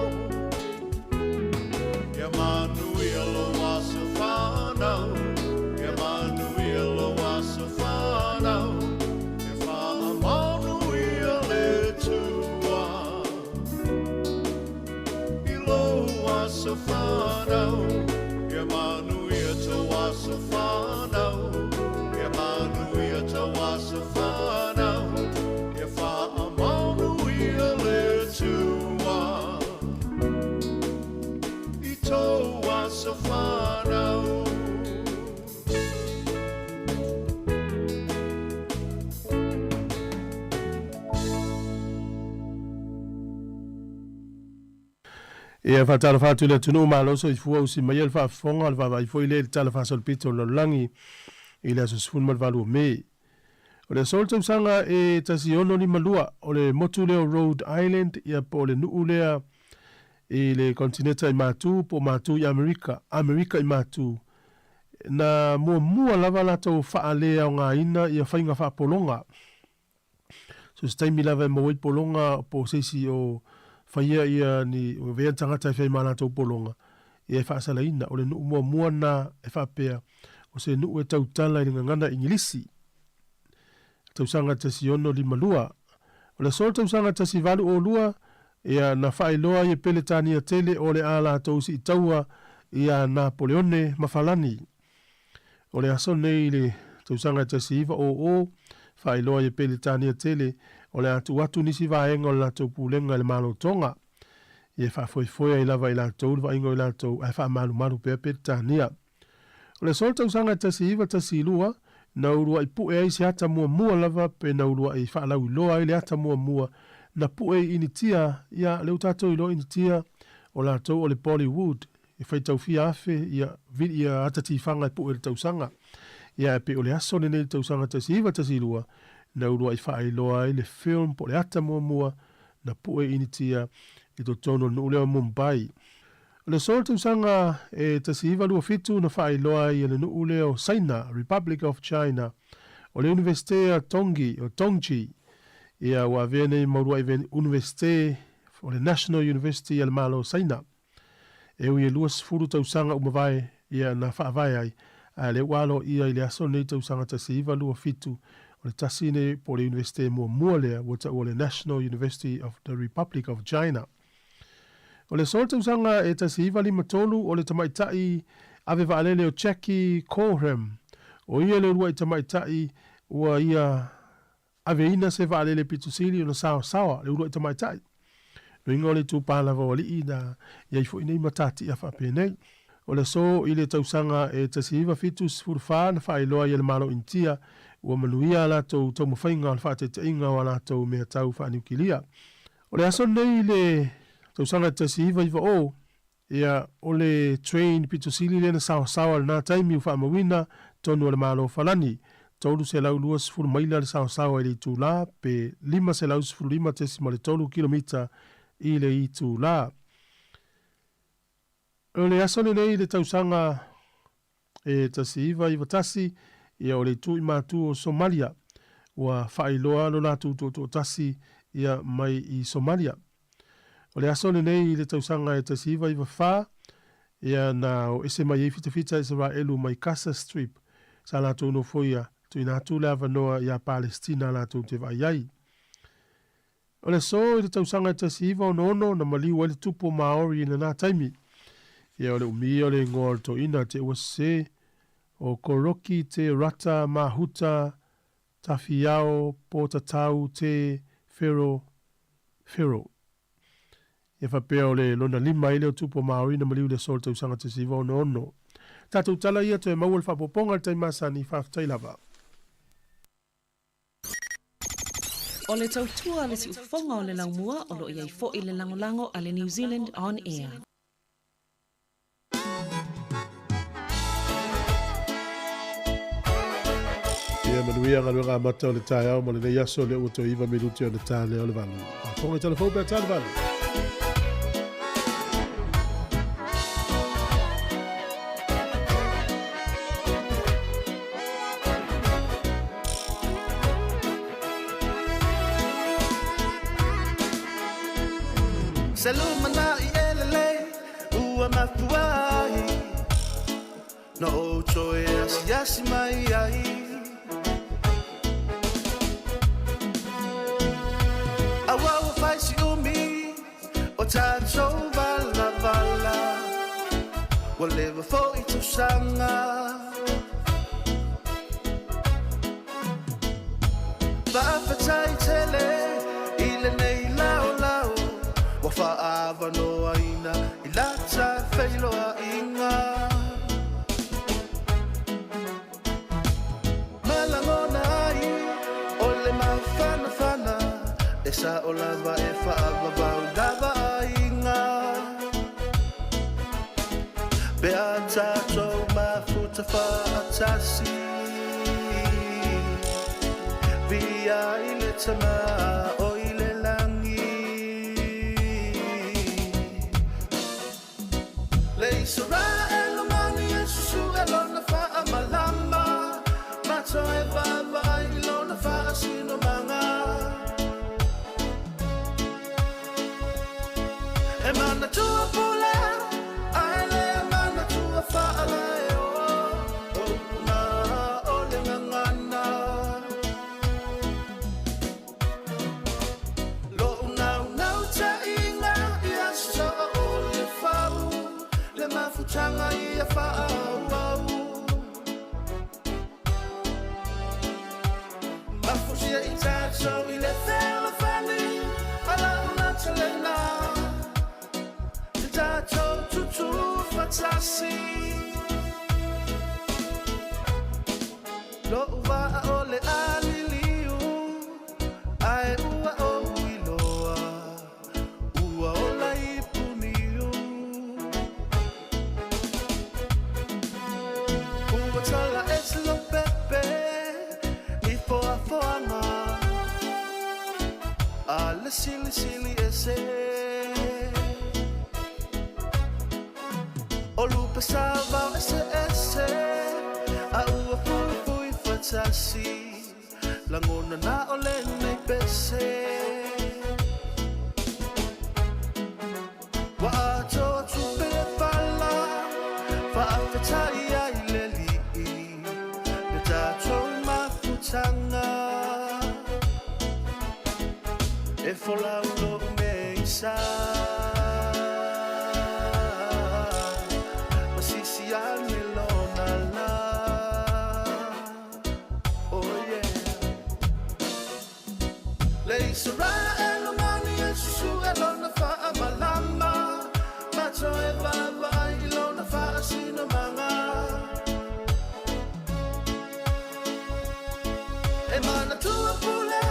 Ia manuelo wasa whanau Ia manuelo wasa whanau Ia wha'a manuia le tua I lo wasa whanau Ia manuia te wasa whanau Ia manuia te wasa whanau Ia wha'a manuia le tua I tō wasa whanau Ia whatara whātu le tunu maloso I fua usi mai al whaafonga al whawai fo I le tala whasol pito lo langi I le aso sifun malvalu me. O le sol tau sanga e tasi ono ni malua o le motu leo Rhode Island ia po le nuu lea I le kontinenta I mātu po mātu I Amerika I mātu. Na mua lava la tau wha lea o ngā ina ia whainga wha polonga. So staimi lava mawai polonga po seisi o whaia ia ni vea tangata I whai mana tau polonga. Ia wha asala ina o le nuu mua na e wha pea o se nuu e tau tala I ngana ingilisi. Tau sanga tasi ono li malua. O le sol tau sanga tasi valu o lua ia na whailoa ia pele tania tele o le ala tausi I taua ia Napoleone mawhalani. O le aso nei le tausanga tasi iwa o whailoa ia pele tania tele o le atu nisi vaenga o le lato pulenga le malo tonga. Ia whaifoia I lava I lato ulwa ingo I lato ai wha malu pea pele tania. O le sol tausanga tasi iwa tasi lua na urua I pu e se hata mua lava pe na urua I whaalau loa I le hata mua na pu e initia ia leu tatou ilo initia o latou o le Bollywood e whai tau fia afe ia atati whanga I pu e le tausanga ia pe o le aso ne le tausanga tasi iwa tasi lua na urua I whaai loa I le film po le hata mua na pu e initia I to tono no uleo Mumbai. O le sol tausanga e tasi iwa lua fitu na whaai loa I le no uleo China, Republic of China o le Universite a Tongji ia wa vene maurua I vene Universite o le National University al malo China. E ui e luas furu tausanga umawai ia na whaavai ai le walo ia i le aso nei tausanga tasiva lua fitu o le tasi nei po le University mua lea wata o le National University of the Republic of China. O le sol tausanga e tasiva lima tolu o le tamaitai ave vaalele o Jackie Coram. O ia le rua i tamaitai ua ia ave ina se vaalele pitusili o na sawa le rua i tamaitai. No ingo le tupala wali i na ia ifo inei matati a whapenei. O le so i le tausanga e tasiva fitus furfa na whaeloa i le malo intia ua manuia la tau mawhainga al whaate inga wa la tau mea tau whaaniukilia. O le aso nei le tausanga tasiva iwa o ia o le train pitusili le na sawa na taimi u whaamawina tonu o le malo falani. Tolu se lau lua sifuru maila le sawa i le itu la pe 5 se lau sifuru 5 tesima le tolu kilomita i le itu la. O le aso nei le tausanga e tasiva i watasi ia o le tu i matu o Somalia ua whaailoa lo natu to tasi ia mai i Somalia. O le aso nei le tausanga e tasiva i wawha ia na o ese mai e fita Israelu mai Gaza Strip sa natu no foia tu i natu le avanoa ia Palestina natu te vaiai. O le so i le tausanga e tasiva o nono na maliu le tupo Maori ina na taimi. Ia o le umi o le ngor to ina te uase o koroki te rata mahuta tafiao po tatau te fero. Ia whapea o le lona 5 ile o tupo Maori na maliu le sol tau sanga te siva o no. Tatou tala ia to e mau le whapoponga le taimasa ni whaftai lava. O le tautua le si ufonga o le laumua o lo iai fo i le langolango a le New Zealand On Air. Ia manuia ngā luenga amata o le tae au mo le nei aso le uto iwa minuti o le tale o le valu. Ponga i telefon pia tale valu. Salumana i elele ua matuai no ocho e asiasi mai ai awa ua faisi umi o tatou vala ua lewa fo i tausanga whaafatai tele i le nei lao wa fa'ava no aina I lata whailoa inga malangona ai o le mawhana e sa o lava e fa'ava vau lava inga bea tatou mafuta fa'atasi via I le tama o I le Israel mani Yesu elona fa amalama mato e baba ilona fa asino manga e mana tua pula ale mana tua fa ale o na ole ngana lo na ta inga Yesu ole fa le mafutanga ia whaau mafusia I tātou I le whela whani ala una talena te tātou tutu whatasi lo ua o le aliliu ai ua o iloa ua o la ipuniu Tala es lo pepe I foanga Alle sili ese O lupe salva ese A ua fui fatasi Langona na ole nei pese Wa ato tupe pala Fa afetai ai leli folau lo me isa masisi ane lona la oh yeah leisa ra elomani esu elona fa amalama macho eva vai lona fa asina manga e mana tua pule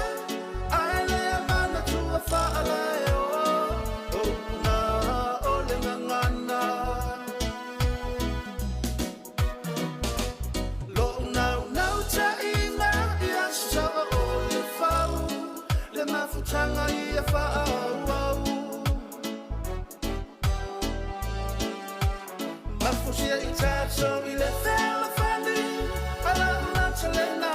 ale mana tua fa ala o na ole ngana lo na ta ina ia so ole fa le mafutanga ia fa mafusia ita so ile fela fandi ala na chalena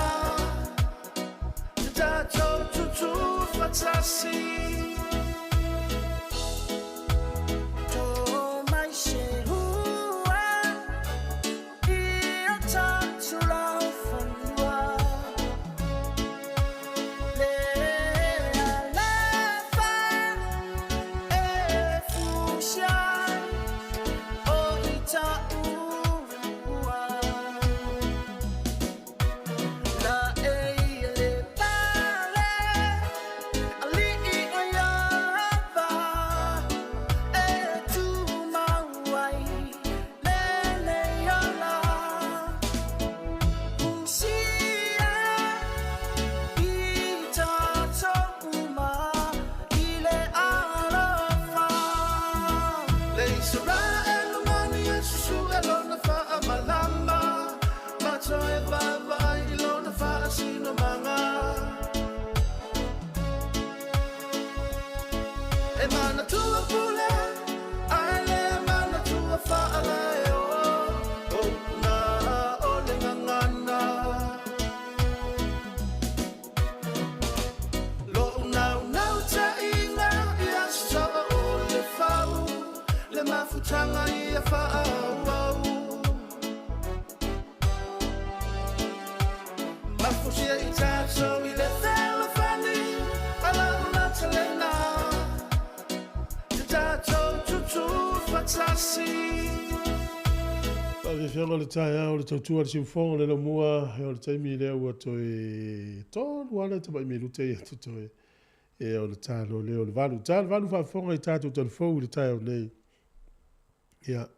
tu fatasi to my shehua ia tatu la fanua le la fa e fusia o ita ua la Fianga le tai au le tautua le siufonga le lamua e o le taimi lea ua toe tolu ana te mai milu te atu toe e o le talo leo le valu whaafonga i tātou telefou le tai au nei ia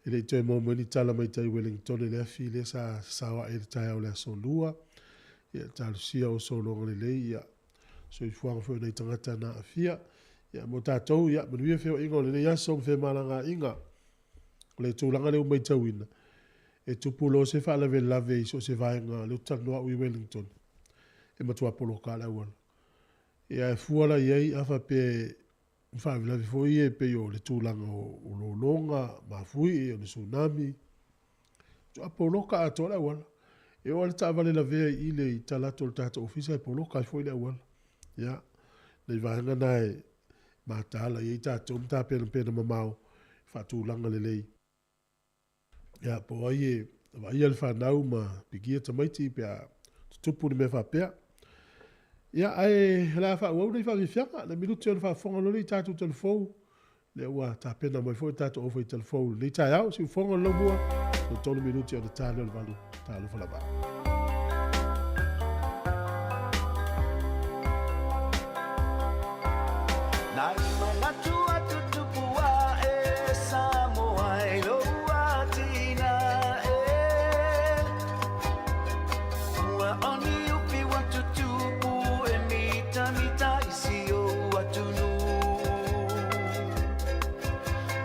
e le toe momo ni tala mai tai Wellington le afi le sa sawa e le tai au le asolua ia talo sia o solonga le lei ia so i fuanga fwoi nei tangata na afia ia mo tātou ia manuia feo inga o le nei aso mfe malanga inga le tūlanga leo mai tauina. E tupulo se wha lave so se vaenga leo tanua ui Wellington. E matua polo ka la wana. E a fuala iei afa pe whaavila fwoi e pe o le tūlanga o lolonga, mafui e o le tsunami. Tua polo ka ato la wana. E o le taavale la vea i le talato le tata ofisa e polo ka fwoi la wana. Ya. Le vaenga nae matala iei tato mta pena mamao. Whatūlanga le lei. Ia, po ai le whanau ma pigia tamaiti pe a tupu ni me whapea. Ia, ai la whauau nei whawifianga, na minuti o whafonga lori tātou telefou. Le ua tā pena mai fwoi tātou ofai telefou. Nei tai au, si ufonga lomua, no tonu minuti o le tāle o le valu, tālu whalaba. Nai mga tua tutupua e Samoa e loa tina e Ua oni upi wa tutupu e mita isi o atunu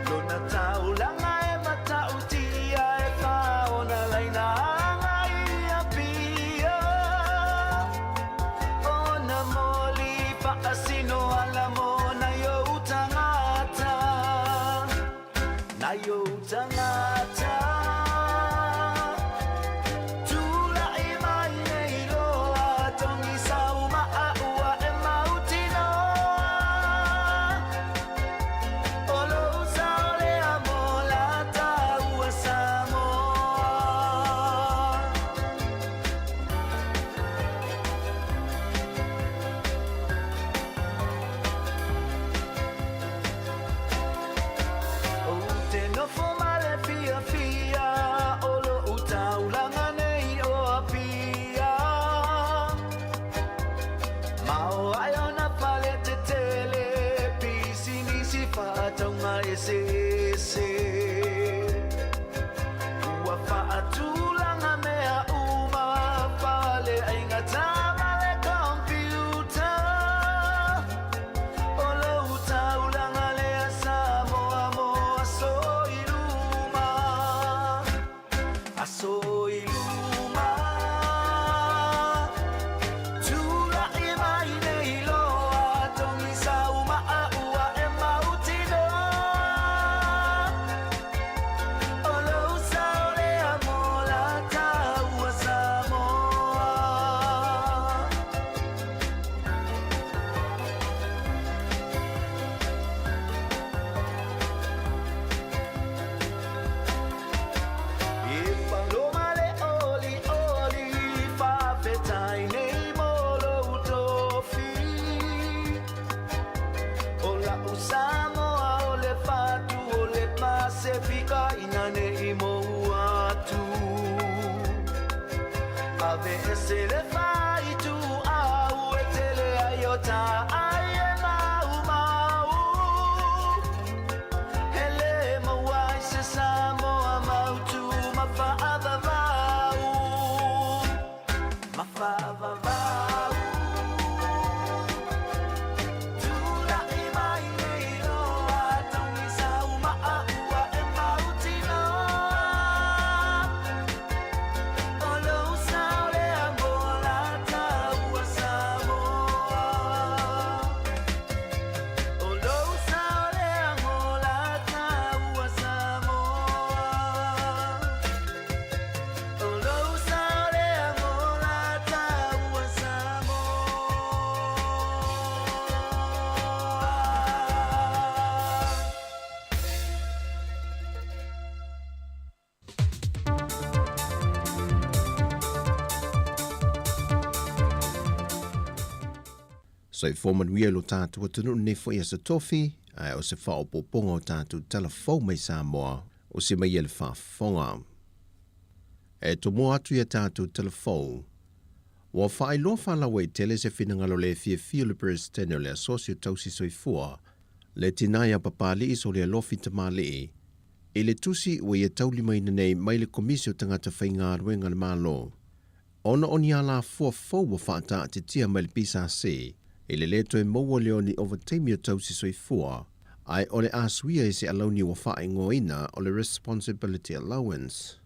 Lona tau langa e matau tia e whaona laina anga i apia Ona moli pa asino alamo Ayo tangata Tula imai nei loa Tongi sau maaua e mautino Olo sao le amola taua Samoa se se ua whaatulanga mea uma pale ainga tama le computer o lau taulanga lea Samoa mo aso iluma tula ima ine iloa tongi sa uma a ua e mautino o lau sao lea mo la taua Samoa e paloma le oli oli fa fetai nei molo tofi o la Samoa o le fatu o le Pacifica inane i moatu ave ese le fai tu au e tele aiota ai e mau hele mawai se Samoa mautu mafa'avavau tula ima ine iloa tongi sa uma a ua e mautino o lou sao lea mo la taua Samoa o lou sao lea mo la taua Samoa o lou sao lea mo la taua Samoa So i fōmanuia lo tātua tunu ne fo ia sa tofi, ai o se whao poponga o tātua telefou mai Samoa, o se mai ele whaafonga. E to mo atu ia tātua telefou, wa whaai loa whalawa i tele se whinangalo le fia le presidente le asosio tausi soifua, le tinai a papali iso le alofi tamali, e le tusi wa ia tauli mai nei mai le komisio tangata whainga ruenga le malo. Ona oni ala fua fau wa whaata te tia mai le pisa se, e le leto e maua leoni over teimio tausi soifua, ai o le asuia e se alauni wa whae ngoina o le responsibility allowance.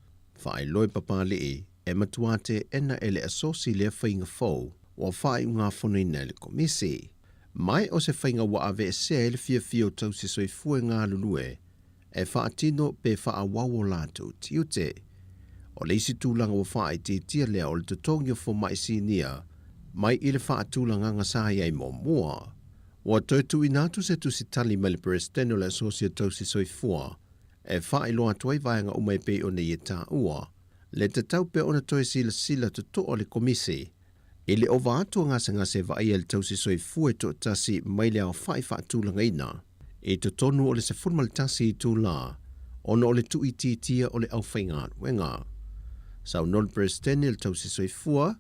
Whae loi papali e matuate ena e le asosi le whainga fau wa whae ngā whonoina le komisi. Mai o se whainga wa ave se e le fia tausi soifua ngā lulue, e whaatino pe wha wawo lātou tiute. O le isi tūlanga wa whae te tia lea o le tutongi o fo mai sinia, mai i le whaatūlanga ngasai ai mo mua. Wa tautu i nātu se tu si tali mai le presidente o le asosia tausi soifua, e whae loa tuai vaenga umai pe o ne i tā ua, le te tau pe ona toi sila te to o le komisi, i le ova atua ngase vai e le tausi soifua e to tasi mai le au whae whaatūlanga ina, e to tonu o le se formal tasi i tū la, ona o le tu i tia o le au whainga wenga. Sau nol presidente le tausi soifua,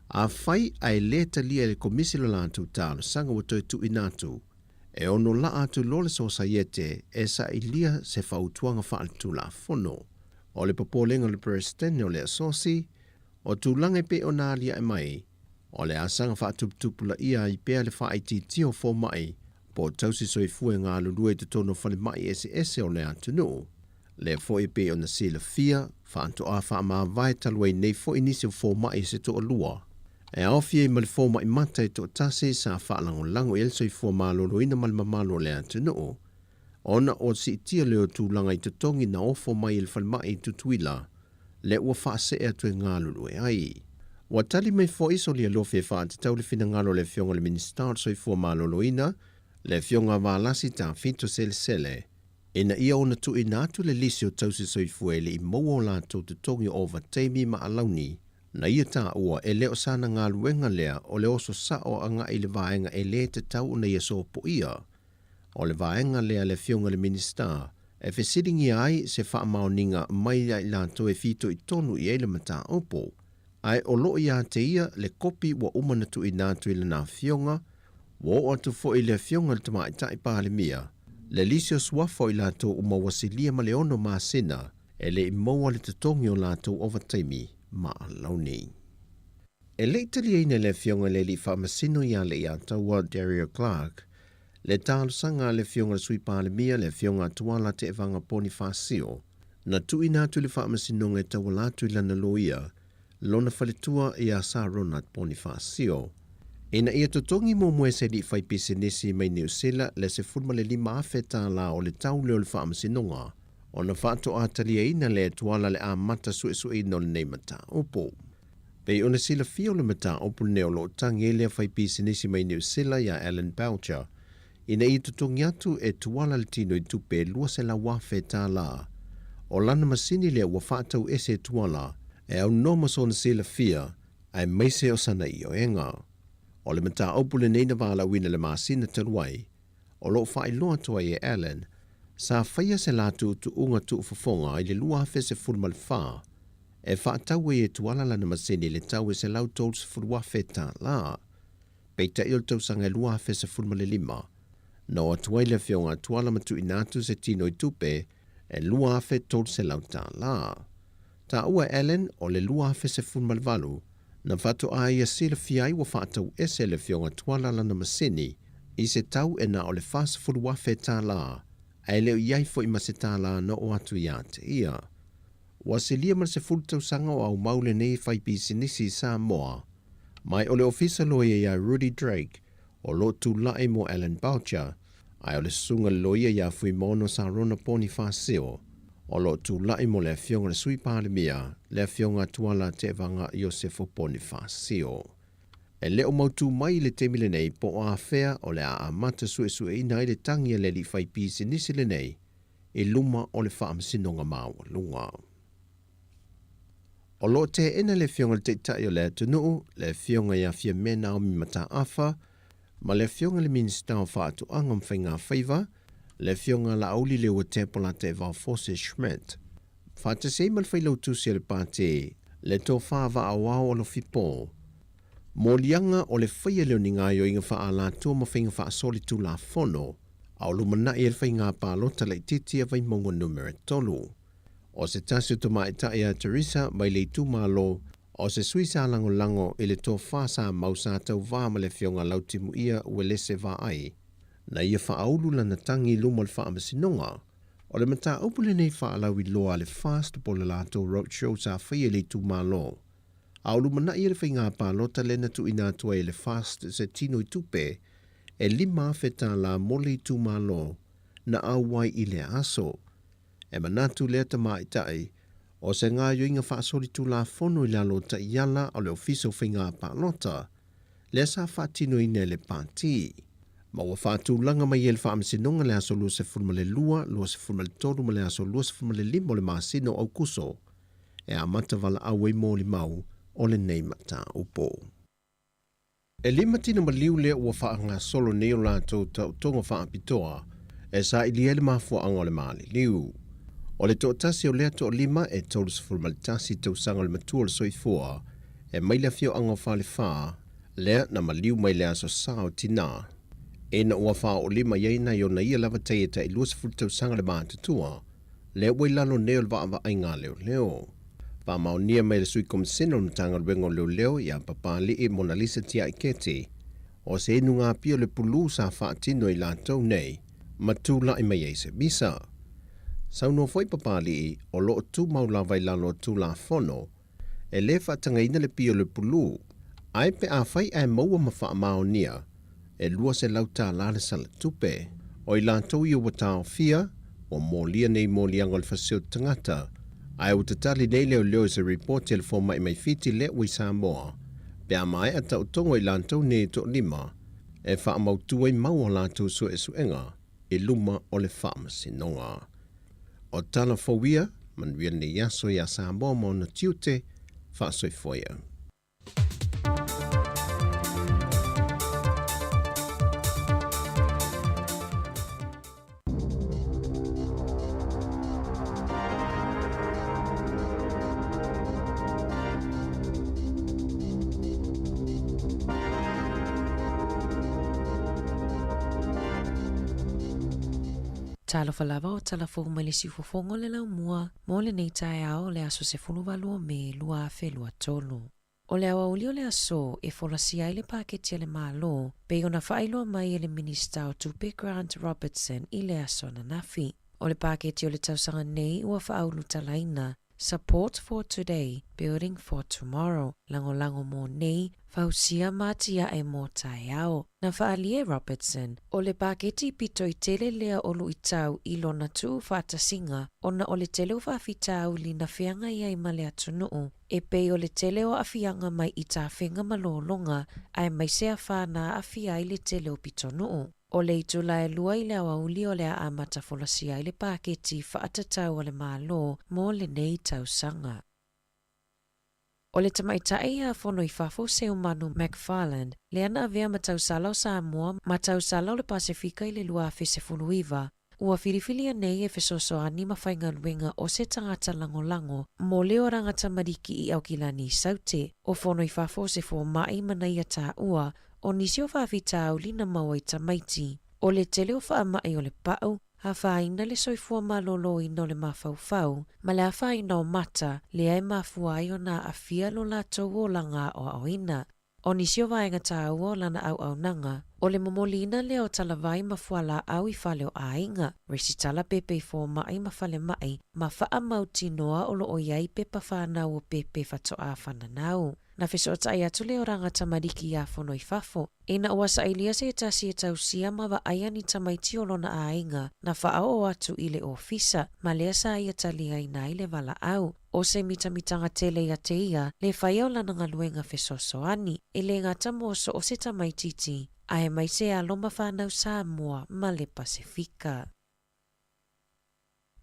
a whai ai leta lia le komisi la lātou tāna sanga wa toi tu inatu, e ono la atu lole so sayete e sa i lia se whautuanga whaatu la fono. O le papolenga le presidente o le asosi, o tūlanga pe o nā lia e mai, o le asanga whaatuputupula ia i pēr le whaiti tio fo mai, po tausi soifua ngā lulue te tono whale mai ese o le atu no. Le fo i pe o na sila fia, whaanto a wha maa vai talwei nei fo inisi o fo mai se to o lua. E awhia i malifoma i mata i to tase sa whaalango el soifua malolo ina malimamalo le atu no. Ona o si tia leo tūlanga i tutongi na ofo mai il whalmai tutuila, le ua whaase e atu e ngālulu e ai. Wa tali mai fo iso li alofi e whaate tau le fina ngalo le fionga le ministar soifua malolo ina, le fionga waalasi ta fito sele, ina ia ona tu inatu le lisi o tausi soifua e le i maua o lato tutongi o vateimi ma alauni, na ia tā ua e leo sana ngā luenga lea o le oso sao anga i le vaenga e le te tau na ia so po ia. O le vaenga lea le fionga le minister, e whesiringi ai se wha maoninga mai i lato e fito i tonu i eile mata opo. Ai o lo ia te ia le kopi wa umanatu i nātu i le nā fionga, wa o atu fo i le fionga le tama i tai pāle mia, Le lisio swafo I lato umawasilia ma leono maasina e le imoa le tatongi o lato overtime ma alauni. E le itali ina le fionga le li whaamasino ia le ia taua Dario Clark, le tālu sanga le fionga le sui pālemia le fionga tuala te evanga poni whaasio, na tui nātu le whaamasino ngai taua latu I lana loia, lona whaletua ia sa ronat poni whaasio. Ina ia totongi mo mwese li whai pisenesi mai New Zealand le se fulma le 5 awheta la o le tau leo le whaamasinonga, o na whaato atalia ina le tuala le a mata sue no le nei mata opo. Pei ona sila fio le mata opo neo lo tangi e lea whai pisenesi mai New Zealand ya Alan Boucher, ina ia totongi atu e tuala le tino I tupe lua se la wawheta la, o lana masini le ua whaatau ese tuala, e au noma sona sila fia, ai meise o sana I o enga. O le mata opu le neina wala wina le maasina taluai, o lo whai loa toa e Alan, sa whaia se latu tu unga tu ufafonga I le lua hafe se fulma le wha, e whaatau e tuala lana masini le tau e se lau tol se fulwa feta la, peita il tau sanga e lua hafe se fulma le 5, no atuai le fionga tuala matu inatu se tino I tupe, e lua hafe tol se lau ta la. Ta ua Alan o le lua hafe se fulma le valu, na whato a ia sila fiai wa whaatau ese le fionga tuala lana masini, I se tau e na o le fasa fulu wafe tā la, ai leo iai fo I mase tā la no o atu ia te ia. Wa se lia man se fulu tau sanga o au maule nei whai pisinisi Samoa, mai o le ofisa loia ia Rudy Drake, o lo tu lae mo Alan Boucher, ai o le sunga loia ia fui mono sa rona poni whaseo, o lo tu lai mo le fionga le sui pālemia, le fionga tuala te vanga Iosefo Bonifasio. E leo mautu mai le temile nei po a fea o le a amata sue ina I le tangia le li whai pisi nisi le nei, I luma o le whaamsinonga maua lunga. O lo te ena le fionga le te tai o le tunuu, le fionga ia fia mena o mi mata afa, ma le fionga le minista o whaatu angam whainga whaiva, le fionga la auli le ua tempola te vau Fose Schmidt. Whata se mal whailau tusi le pāte, le tō whāwa awao o lo fipo. Mō lianga o le whaia leo ni ngāio inga wha la tō ma whainga wha soli tū la whono, au lumana I le whainga pālota le titi a vai mongo numere tolu. O se tasu to mai taia Teresa mai le tū malo, o se suisa lango I le tō whasa mausa tau wā ma le fionga lautimu ia ue lese wā ai. Na ia whaaulu lana tangi luma le whaamasinonga, o le mata upule nei whaalau I loa le fast po le lato roadshow sa whaia le tū malo. Aulu mana ia le whainga pālota lena tu ina tua e le fast se tino I tupe, e 5 feta la mole I tū malo, na awai I le aso. E manatu lea ta mai tai, o se ngā yoinga whaasori tū la fono I lalo ta iala o le ofiso whainga pālota, lea sa whaatino ina le pāti. Ma ua whaatūlanga mai e le whaamsinonga le aso lua se fulma le lua, lua se fulma le tolu ma le aso lua se fulma le 5 o le maasino au kuso, e a mata wala awe mo li mau o le nei mata upo. E 5 tino ma liu lea ua whaanga solo neo lātou tau tonga whaapitoa, e sa ili ele mafua anga o le maali liu. O le tō tasi o lea tō 5 e tolu se fulma le tasi tau sanga le matua le soifua, e mai le fio anga o whale wha, lea na ma liu mai le aso sao tina. E na ua wha o 5 iaina I o na ia lava teieta I luas fultau sanga le mātutua, lea wai lalo neo le waa ai ngā leo. Wha maunia mai le sui komisino na tanga wengo leo ia papali I Mona Lisa tia I kete, o se inu ngā pio le pulu sa wha atino I lātou nei, matula I mai eise bisa. Sau no foi papali o loo tu maula vai lalo tu la fono, e le wha tanga ina le pio le pulu, ai pe a whai ai maua ma wha maunia, e lua se lauta la le sala tupe, o I lātou I o watao fia, o mōlia nei mōlianga le whasio tangata, ai o tatali nei leo se report le fō mai fiti le ui Samoa, pe a mai a tau tongo I lātou nei to 5, e wha mautua I mau o lātou suenga, I luma o le whaamasinonga. O tala fōwia, manuia ni yaso ya Samoa mo na tiute, whaasoi foia. Talofa lava o talafou mai le siufofongo le lau mua, mo le nei tae ao le aso se fuluvalo me lua afe lua tolu. O le awa uli o le aso e folasi ai le paketi le malo, pe ona whailo mai le minista o tupe Grant Robertson i le aso na nafi. O le paketi o le tausanga nei ua whaulu talaina, Support for Today, Building for Tomorrow, lango mo nei, fausia matia e mo tae ao. Na whaalie Robertson, o le paketi pito i tele lea olu i tau i lona tuu whaatasinga, ona o le tele o whaafitau li na whianga ia i male atunuu, e pei o le tele o awhianga mai i tā whenga malolonga, ai mai sea whana awhia i le tele o pito nuu. O le itula e lua i le awa uli o le a amata folasia i le paketi whaatatau o le malo mo le nei tausanga. O le tamaitai a whono i whafo se umanu McFarland, le ana avea matausala o Samoa, matausala o le Pacifica i le lua a se funuiva, ua whiriwhilia nei e whesosoani mawhainga luenga o se tangata lango mo leo rangata mariki i aukilani i saute, o whono i whafo se fo mai mana ia tā ua, o nisi o whawhitau li na maua i tamaiti. O le tele o whaamai o le pau, ha whaina le soifua malolo i no le mawhauwhau, ma le a whaina o mata le ai mafuai o na a fia lo la tau o langa o aoina. O nisi o vaenga tā ua o lana au nanga, o le momolina le o talavai mafuala au I whale o ainga, resi tala pepe I fo mai mawhale mai, ma wha mauti noa o lo o iai pepa whanau o pepe whatoa whananau. Na wheso tai atu leo ranga tamariki a whono I whafo. E na ua sa ilia se tasi e tausia ma wa aia ni tamaiti o lona ainga, na whaao o atu I le ofisa, ma lea sa ia talia I nai le wala au. O se mitamitanga tele ia te ia, le whaia o lana ngaluenga wheso soani, e le ngata moso o se tamaititi, a e mai se aloma whanau Samoa ma le Pacifica.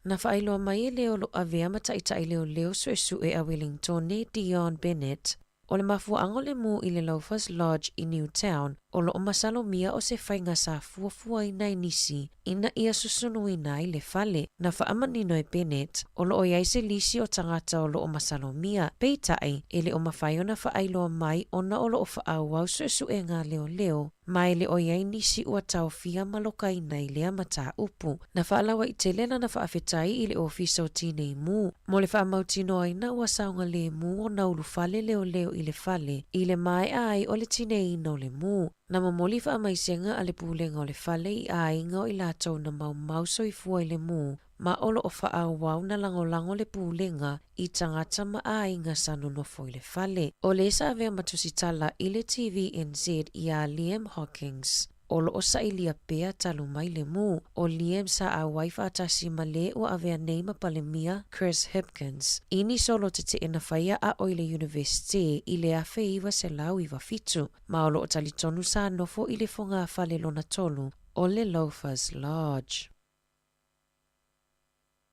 Na whailoa mai e leo lo avea mataitai leo suesu e a Wellington ne Dion Bennett, o le mafuaanga le mu I le Loafers Lodge I Newtown, o lo o masalomia o se whainga sa fuafua I nai nisi, ina ia susunu I nai le fale. Na whaamanino e Bennett, o lo o iai se lisi o tangata o lo o masalomia, peitai, e le o mawhaiona whaailoa mai ona o lo o whaawau suesu e ngā leo, mai le o iai nisi ua tau fia maloka I nai lea mata upu. Na whaalawa I te lela na whaafetai I le ofisa o tinei mu. Mo le whaamautino aina ua saunga le mu o naulu fale leo I le fale, I le mai ai o le tinei ino le mu. Na mamoli whaamaisenga a le pulenga o le fale I ainga o I lātou na mau soifua I le mu, ma olo o whaawau na lango le pulenga I tangata ma ainga sanunofo I le fale. O le sa avea matusitala I le TVNZ I a Liam Hawkins. O lo o sa ilia pea talu mai le mu, o Liam sa a waifa atasi male o avea neima palemia Chris Hipkins. Ini solo te ena whaia a Oile University I le afe iwa se lau iwa fitu, ma o lo o talitonu sa nofo I le fonga a fale lona tolu, o le Loafers Lodge.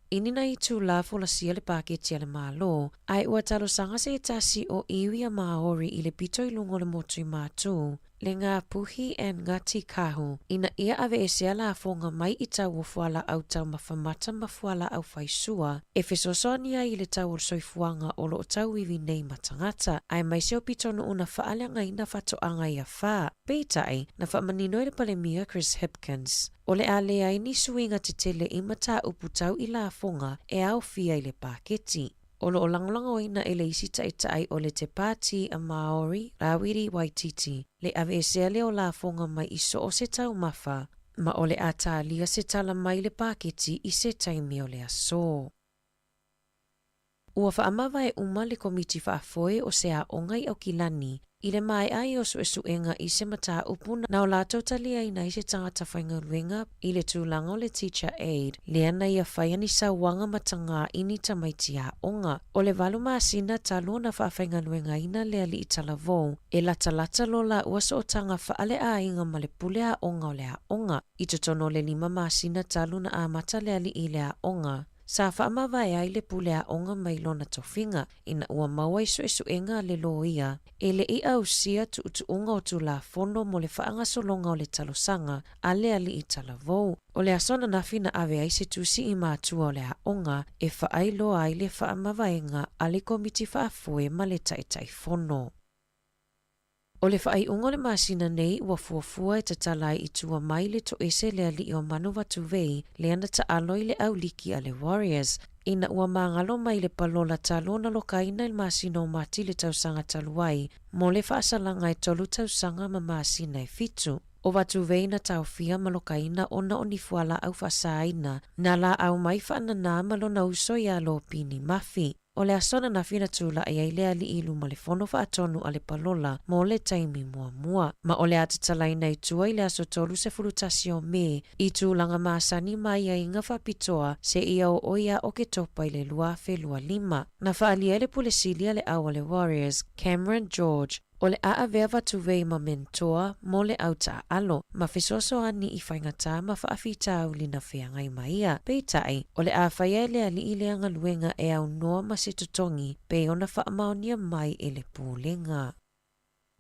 Ini na I tū la folasia le paketi le malo, ai ua talo sanga se tasi o iwi a Maori I le pito I lungo le motu I mātū, le ngā puhi en ngā tikahu, ina ia ave e sea la fonga mai I tau o fuala au tau mawhamata mafuala au whaisua, e whesosonia I le tau o soifuanga o lo o tau iwi nei matangata, ai mai seo pitonu una whaaleanga ina whatoanga I a wha. Peitai, na whamanino I le palemia Chris Hipkins. O le alea I ni suinga te tele I mata upu tau I la fonga e au fia I le paketi. O lo o langolango ina e le isi tai o le te pāti a Maori, Rawiri Waititi, le ave e sea leo la fonga mai I so o se tau mawha, ma o le atalia se tala mai le paketi I se taimi o le aso. Ua whaamawa e uma le komiti whaafoe o se a ongai au kilani, I le mai ai o suesuenga I se mata upuna na o lato talia I nai se tangata whainga ruenga I le tūlanga o le teacher aid, le ana ia whaia ni sa wanga matanga ini tamaiti a onga. O le walu maasina talo na whaafhainga ruenga ina le ali I talavou, e lata lo la uaso o tanga whaale a inga ma le pule a onga o le a onga. I totono le 5 maasina talo na a mata le ali I le a onga. Sa whaamawa e ai le pule a onga mai lona tofinga, ina ua maua I suesuenga le loia, e le I au sia tu unga o tu la fono mo le whaanga solonga o le talosanga, a le ali I talavou. O le asona na fina ave ai se tusi I mātua o le a onga, e whaai loa ai le whaamawaenga a le komiti whaafoe ma le taitai fono. O le whaaiunga le masina nei ua fuafua e tatalai I tua mai le to ese le ali o manu watu vei le ana ta aloi le au liki a le Warriors. Ina ua mangalo mai le palola talo na lokaina il masina o mati le tausanga taluai mo le whaasalanga e tolu tausanga ma masina e fitu. O watu vei na taufia malokaina ona o nifuala au whasaaina na la au mai whaanana malo na uso ia lo pini mafi. O le asona na fina tula e aile ali ilu ma le fono whaatonu a le palola mo le taimi mua mua. Ma o le atatalaina I tua I le aso tolu se fulutasi o me I tūlanga maasani mai a inga whapitoa se ia o oia o ke topa I le lua fe lua lima. Na whaalia le pulesilia le awa le Warriors, Cameron George, o le aavea watuvei ma mentoa mo le auta alo, ma fisoso ani I whaingata ma whaafitau lina whiangai maia. Peitai, o le awhaia le ali I le anga luenga e au noa ma se tutongi, pe ona whaamaonia mai e le pūlenga.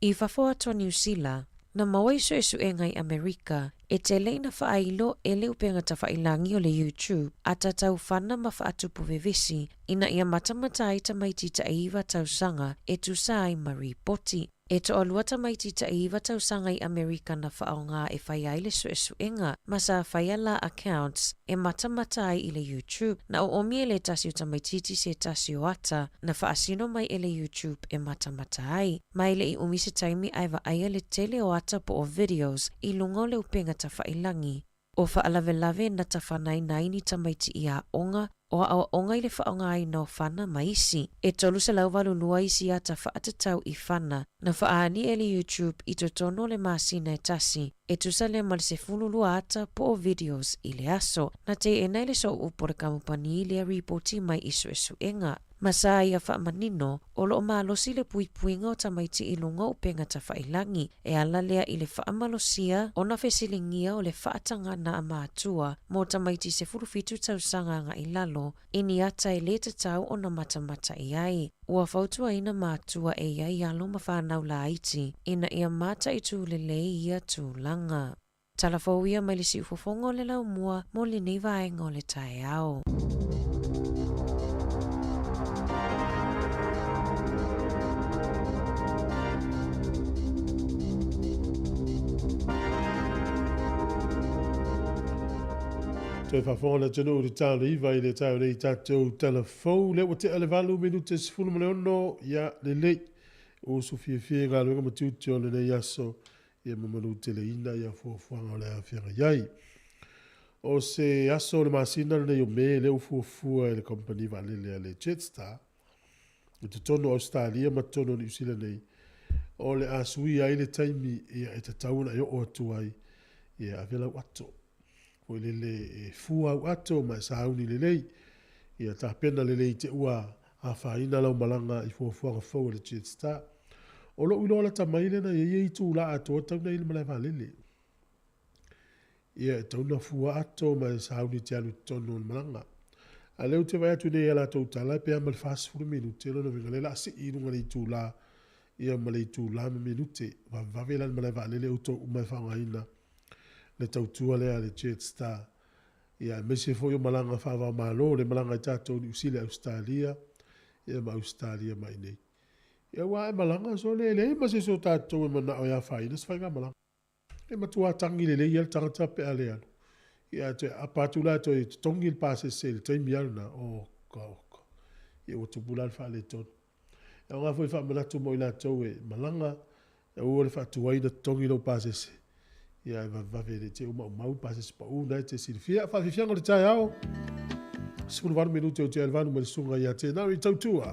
I whafoa to New Zealand, na mawaiso e suengai Amerika, e te leina whaailo e le upenga ta whailangi o le YouTube, a tatau whana ma whaatupu vevesi, ina ia matamata ta maiti ta iwa tausanga e tusai ma ripoti. E to alua ta maiti ta iwa tausanga I Amerika na whaonga e whaiai le suenga, ma sa whaiala accounts e matamata I le YouTube, na o omi e le tasi o ta maititi se tasi o ata, na whaasino mai e le YouTube e matamata ai. Mai le I umi se taimi aiva aia le tele o ata po o videos I lungo le upenga ta whailangi. O whaalave na ta whanai naini ta maiti I a onga, o awa onga I le whaonga ai no whana maisi. E tolu se lau walulua isi a ta whaatatau I whana, na whaani e le YouTube I to tono le masina e tasi, e tusa le mal se fululua ata po o videos I le aso, na te enai le so upore kamupani le reporti mai isu e suenga. Masa ia whaamanino, o loo maalosi le puipuinga o tamaiti I lunga upenga ta whailangi, e ala lea I le whaamalosia o na whesilingia o le whaatanga na amaatua, mo tamaiti se furufitu tausanga nga I lalo, ini ata e le tatau o na matamata I ai. Ua fautua ina maatua e iai alo ma whanau la aiti, ina ia mata I tūlele ia tūlanga. Talafau ia mai le si ufofongo le lau mua, mo le nei vaenga o le tae au. Toi whawhonga na tino uri tāna iwa I le tāu nei tātou telefou. Le o te ale walu minute sifunu mane ono ia le lei. O so fie ngā luenga matuti o le nei aso. Ia mamanu te le ina ia fuafuanga o le a whianga iai. O se aso le masina le nei o me le ufuafua e le company vale le le Jetstar. O te tono Australia ma tono New Zealand nei. O le asui ai le taimi ia e te tauna i o atuai. Ia avela wato. O le fua au ato ma sauni le lei. Ia ta pena le lei te ua a whaina lau malanga I fuafuanga fau le Jetstar. O lo ulola ta maile na ia I tu la ato tau na ili malai valele. Ia tauna fua ato ma sauni te alu tono malanga. A leu te vai atu nei ala tau tala pe amal fast food minute no vinga le la si irunga le tu la ia malai tu la minute va vavela malai valele uto umai whangaina. Le tautua lea le Jetstar. Ia mese fo yo malanga whawa malo, le malanga I tātou New Zealand Australia, ia ma Australia mai nei. Ia wa e malanga so le ma se so tātou e mana o ia whaina, se whainga malanga. E matua tangi le ia le tangata pe ale anu. Ia te apatula to e tongi il pase se le taimi alna, o ka. Ia o tupula le wha le ton. Ia ngā fo I wha manatu mo I la tau e malanga, ia ua le wha tuaina tongi lo pase se. Ia va vere te uma mau pase spa una te silfia fa fianga le tai ao. Sulu 1 minuto o te alvanu ma sunga ia te na I tautua.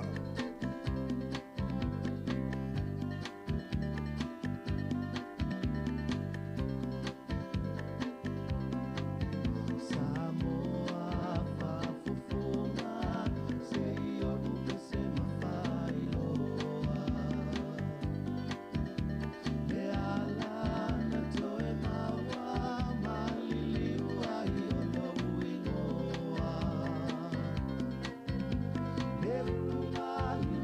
Never mind.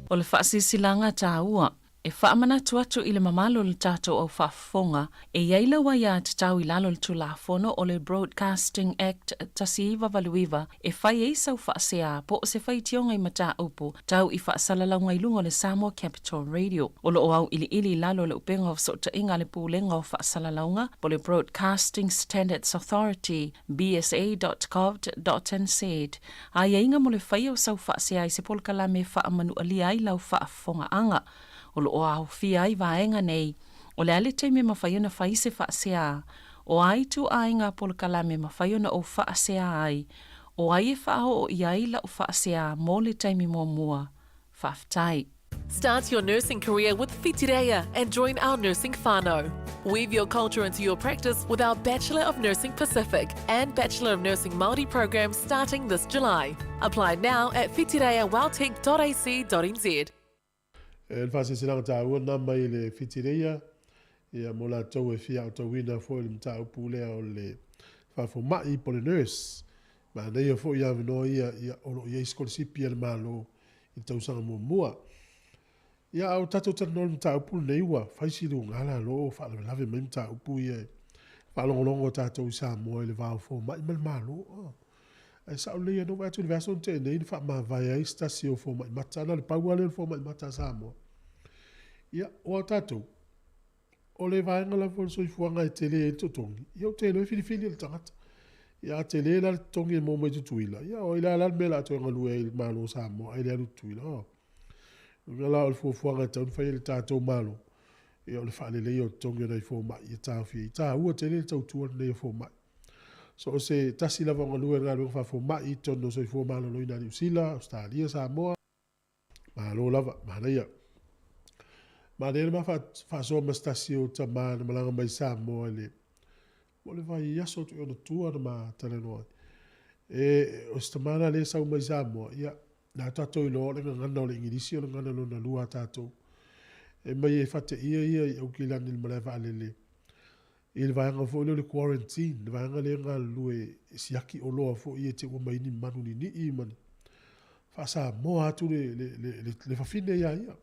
O le whaasilanga tāua, e whaamana tuatu i le mamalo le tātou au whaafonga, e iaila wa ia te tau i lalo le tulafono o le Broadcasting Act tasiiva valuiva, e whai e sau whaasea po o se whai tionga i mata upu, tau i whaasalalaunga i lunga le Samoa Capital Radio. O lo au ili lalo le upenga o sota inga le pūlenga o whaasalalaunga, po le Broadcasting Standards Authority, bsa.gov.nz. A inga mo le whai o sau whaasea i se polkala me whaamanu alia i lau whaafonga anga. O lo au fia i vaenga nei, o le ale te me mawhaiona whaise whaasea, o ai tu ainga polkala me mawhaiona o whaasea ai, o ai e whao o iai la o whaasea mō le taimi mō mua, whaftai. Start your nursing career with Whitireia and join our nursing whānau. Weave your culture into your practice with our Bachelor of Nursing Pacific and Bachelor of Nursing Māori programs starting this July. Apply now at whitireiawelltech.ac.nz. E fase sinanga tāua nā mai le Whitireia, ia mo la tau e fia o tau wina fo le mta upu lea o le whafo mai po le nurse. Ma nei o fo ia vino ia olo ia iskolisipi ia le malo i tau sanga mua. Ia au tato tano le mta upu nei ua, whaisiru ngala lo, whaala lave mai mta upu ia. Whaalongolongo tato i Samoa i le vau fo mai mal malo. Ai sa le no va tu le verso te nei fa ma vai ai stasi o fo mai mata na le paua le fo mai mata Samoa. Ia o tato. O le vai ngala fo so fu nga tele to tongi. Ia te le fili le tangata. Ia te le la tongi mo mai tuila. Ia o ila la mela to ngalu e malo Samoa ai le tuila. Ngala o fo nga ton fa le tato malo. Ia o le fa le o tongi na fo mai ia ta fi ta u te le tau tu le fo mai. So se tasi la vonga lua ngā runga whafo mai tono so i fō mālo loi nā New Zealand, Australia, Samoa. Mālo lava, māna ia. Māna ia ma whasoa ma stasi o ta māna malanga mai Samoa le. Mo le vai iaso tu ona tua na mā tala noa. E o sta māna le sau mai Samoa, ia nā tato i loa lenga ngana o le ingirisi o le ngana lo na lua tato. E mai e whate ia i au ki lani le malai whaalele. Il va nga fo le quarantine, le va nga le nga lue siaki o loa fo i te o mai ni manu ni i mani. Fa sa mo atu le fafine ia ia.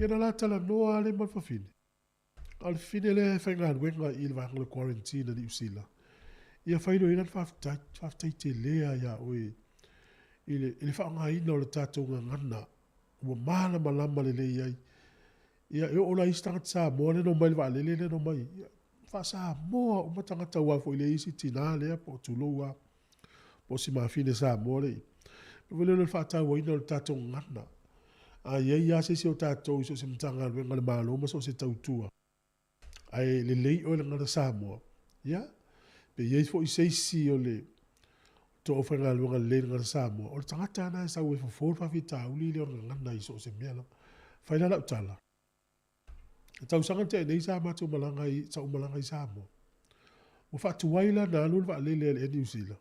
Ia na la tala noa le mal fafine. Al fine le fa nga luenga il va nga le quarantine ni usila. Ia fa ino ina faftai te lea ia oe. Il fa nga ina o le tato nga ngana. Ua mahala malama le le ia. Ia e o la istangat sa mo le no mai va le no mai. Sa moa o matangata ua fo ile isi tina lea po tuloa po si mafine sa moa lei. Wele le whata ua ina o tatou ngana. A ia se o tatou iso se mtanga luenga le maloma so se tautua. Ai le lei o le ngana sa moa. Ia? Pe ia fo i seisi o le to o whenga luenga le ngana sa moa. O le tangata ana e sa ue fo fōrfa fita uli le o ngana iso se mea la. Whaila la utala. Tau sanga te nei sa matu malanga i Samoa. O fatu waila na alu wa lele e New Zealand.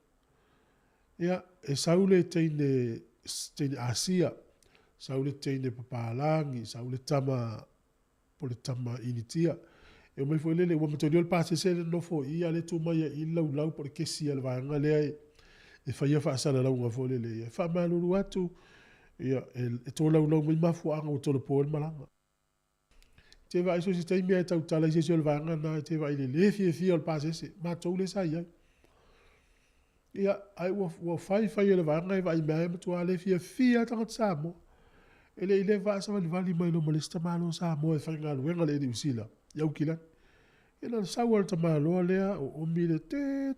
Ia e saule teine Asia, saule teine papalangi, saule tama pole tama initia. E o mai foi lele wa matoni ol pase se no fo ia le tu mai i lau por kesi al vanga le e faia fa sala lau nga fo lele. E fa malu atu ia e to lau mai mafu anga o tolo po malanga. Te vai so se te mea tau tala se o vanga na te vai le fie o pase se ma tau le sai ai. Ia ai wo fai o vanga vai mea ma tu ale fie tanga Samoa. Ele va sa vali mai no molesta malo Samoa e fai ngalo wenga le New Zealand. Iau kila. Ela sa wal ta malo le o mile te.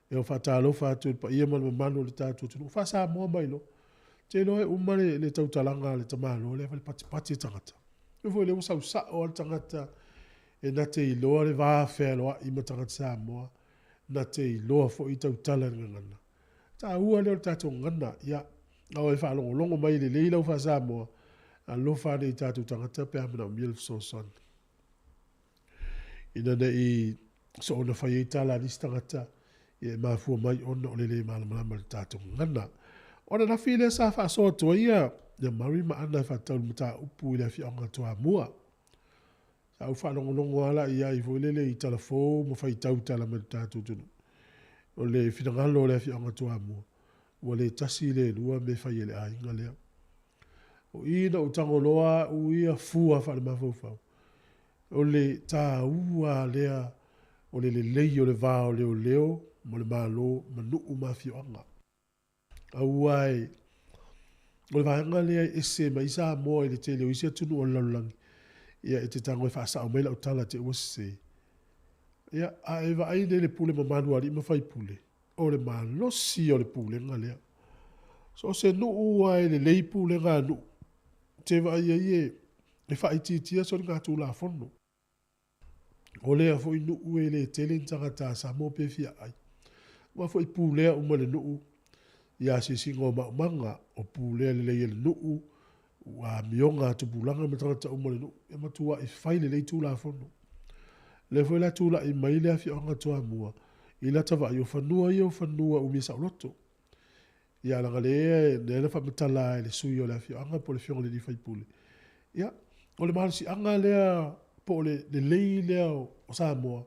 E o fatalo fatu pa ia mal mano le tatu tu fa Samoa mai lo. Te no e umale le tau talanga le tamalo le pati tangata. E foi le usa o tangata e na te iloa le va felo i matangata Samoa na te iloa fo i tau tala ngana. Ta ua le o tatu ngana ia au e wha longo mai le leila u fa Samoa a lo fa nei tatu tangata pe amina miel so son. Ina ne i so ona fa i tala nis tangata e mafua mai ona o le le malama le tatu ngana. Ona na file sa fa so to ia ya mari ma ana fa tau mata upu ile fi anga to amua. Sa u fa longo ala ia i volele i telefon mo fa i tau tala me tatu tunu. O le finangalo le fi anga to amua. O le tasi le lua me fa ile a inga lea. O ina o tangoloa o ia fua wha le mawhauwhau. O le tā ua lea o le lei o le vāo leo leo mo le mālo manuu mawhio anga. Auai o le vāhanga lea ese ma isa moa i le te leo isia tunu o laulangi. Ia e te tango e whaasa o meila o tala te uase. Ia a eva aine le pule ma manu ali ma whai pule. O le malosi o le pule nga lea. So se nuu ai le lei pule nga nuu. Te wa ia ie e whai titia so ngā tū la fono. O lea fo i nuu e le tele ntangata Samoa pe fia ai. Wa fo i pulea uma le nuu. Ia se singo ma manga o pulea le lei le nuu. Wa mionga tu pulanga me tangata uma le nuu. E matua i whai le lei tū la fono. Le fo i la tū la i maile a fia anga toa mua. I la tawa i o whanua umi sa loto. Ia langa le ne le whamatala e le sui o le fia anga po le fionga le li whai pule. Ia, o le marasi anga lea po le lei lea o Samoa.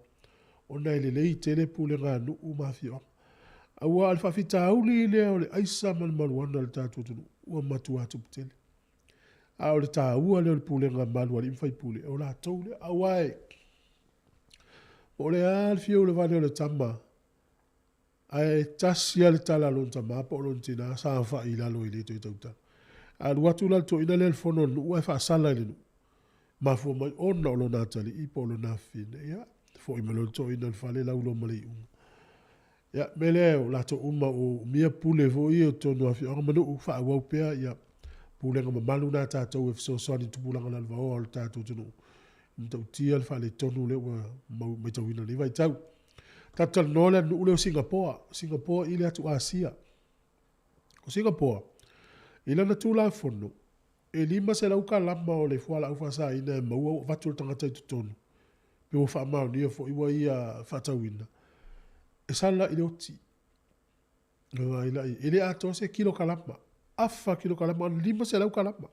O nei le lei tele pule ngā nuu ma fia anga. Aua al whawhita auli lea o le aisa man maluana le tātua tunu. Ua matua atu putele. A o le tā ua lea o le pule ngā malua li mwhai pule. O la tau lea awai. O le al fia o le vane o le tama. Ai tasi ale tala lon tama po lon tina sa fa i la lo i le to tauta. A watu la to ina le fono nu e fa sala le nu. Ma fo mai ona lo natali i po lo na fine ya. Fo i malo to ina fa le la ulo mali un. Ya mele o la to uma o mia pule vo i o to no afi o manu u fa wa pe ya. Pule ngam malu na ta to if so so ni tu pula ngala va o ta to no. Nto tiel fa le tonu le wa me to ina le vai tau. Tatal nola nu ule o Singapore. Singapore ile atu Asia. O Singapore. Ila na tula fono. E lima se la uka lama o le fuala ufa sa ina e maua o vatul tangata i tutonu. Pe o wha mao ni fo iwa ia whatawina. E sala ile oti. Ile ato se kilo kalama. Afa kilo kalama. Lima se la uka lama.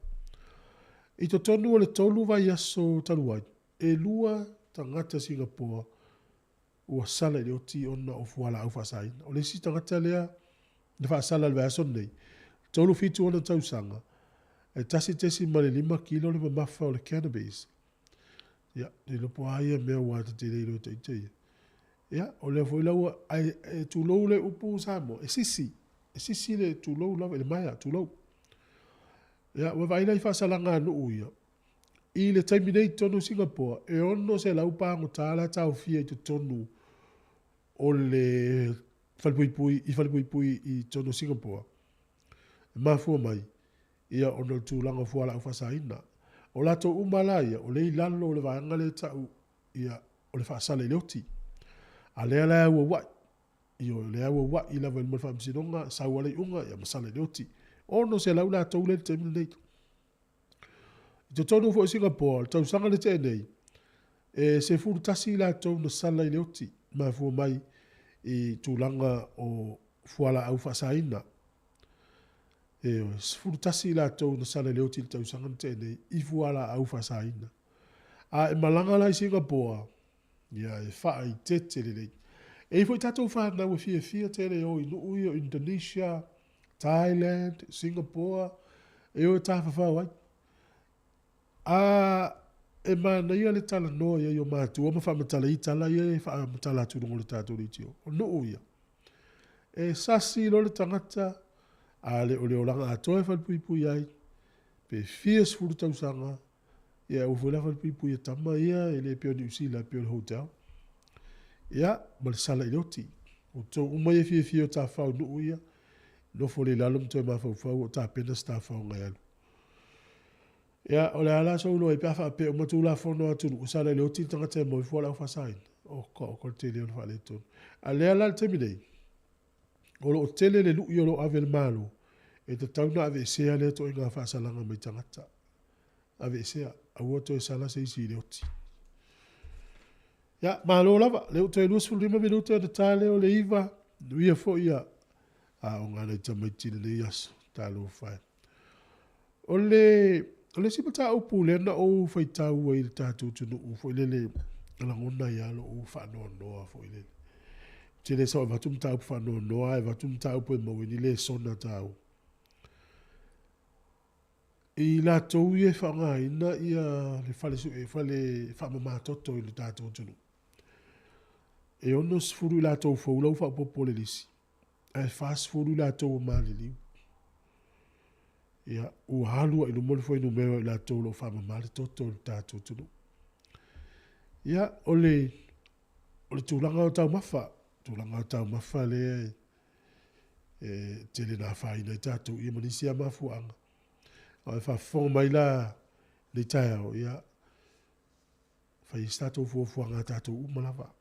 I tutonu o le tolu vai aso taluai. E lua tangata Singapore. Ua sala i oti ona o fuala au whasaina. O le si tangata lea, le wha sala le vason nei. Tolu fitu ona tausanga. E tasi tesi ma le 5 kilo le mamafa o le cannabis. Ia, ni lopo aia mea wata te leilo te iteia. Ia, o le foi lau e tulou le upu Samoa. E sisi le tulou lau, le maia, tulou. Ia, wa vaina i whasalanga anu uia. I le taimi nei tonu Singapore, e ono se lau pango tāla tau fia i te tonu o le whalipuipui i tonu Singapore. Mafua mai, ia ono tūlanga fuala au whasaina. O lato umalaia, o lei lalo o le vaanga le tau, ia o le whaasale leoti. A lea lea ua wai, i o lea ua wai i lawa i mwalfa msidonga, sauale unga, ia masale leoti. Ono se lau la tau le taimi nei. Te tonu fo i Singapore, tau sanga le te nei, e se furu tasi la tau na sala i leoti, ma fua mai i tūlanga o fuala au whasaina. E se furu tasi la tau na sala i leoti i tau sanga le te nei, i fuala au whasaina. A e malanga la i Singapore, ia e wha i tete le nei. E i fo i tatou whana ua fia tele o i nui o Indonesia, Thailand, Singapore, e o e tawhawhau ai. A e mana ia le tala noa ia o mātua ma whamatala i tala ia e whamatala atu rongo le tātou i tio. O nuu ia. E sasi lo le tangata a le o langa atoa e whalpuipui ai. Pe fies furu tausanga ia o fuela whalpuipui e tama ia e le pio New Zealand pio le hotel. Ia, ma le sala i loti. O tō umai e fie o tā whau nuu ia. No fo le lalum toi ma whau o tā pena sta whau ngai alu. Ia, o le ala so ulo e piafa pe o matula fono atu o sala le oti tangata e mo i fuala au whasain. O ko te leo na whale tonu. A le ala le temi nei. O lo o tele le luk i o lo ave le malo. E te tauna ave e sea le to i ngā whasalanga mai tangata. Ave e sea, a ua to e sala se isi le oti. Ia, malo lava, le o te luas fulrima minuta na tale o le iwa. Nuia fo ia. A o ngana i tamaiti le iaso, talo whae. O le sipa tā upu le na o whai tau ai le tātou tunu u fo ilele langona i alo o whanoa noa fo ilele. Te le sao e vatum tā upu whanoa noa e vatum tā upu e mawini le sona tāu. I la tau e whangaina ia le whale su e whale whamamatoto i le tātou tunu. E ono sifuru i la tau whaulau whapopo le lisi. E whasifuru i la tau maali liu. Ia ua halua i lumole fwai numero i la tau lo whamamale toto i le tātou tunu. Ia ole tūlanga o tau mafa. Tūlanga o tau mafa le tele nā whaina i tātou i manisia mafuanga. Ai fa fo mai la le tau ia fa stato fu nga tato malava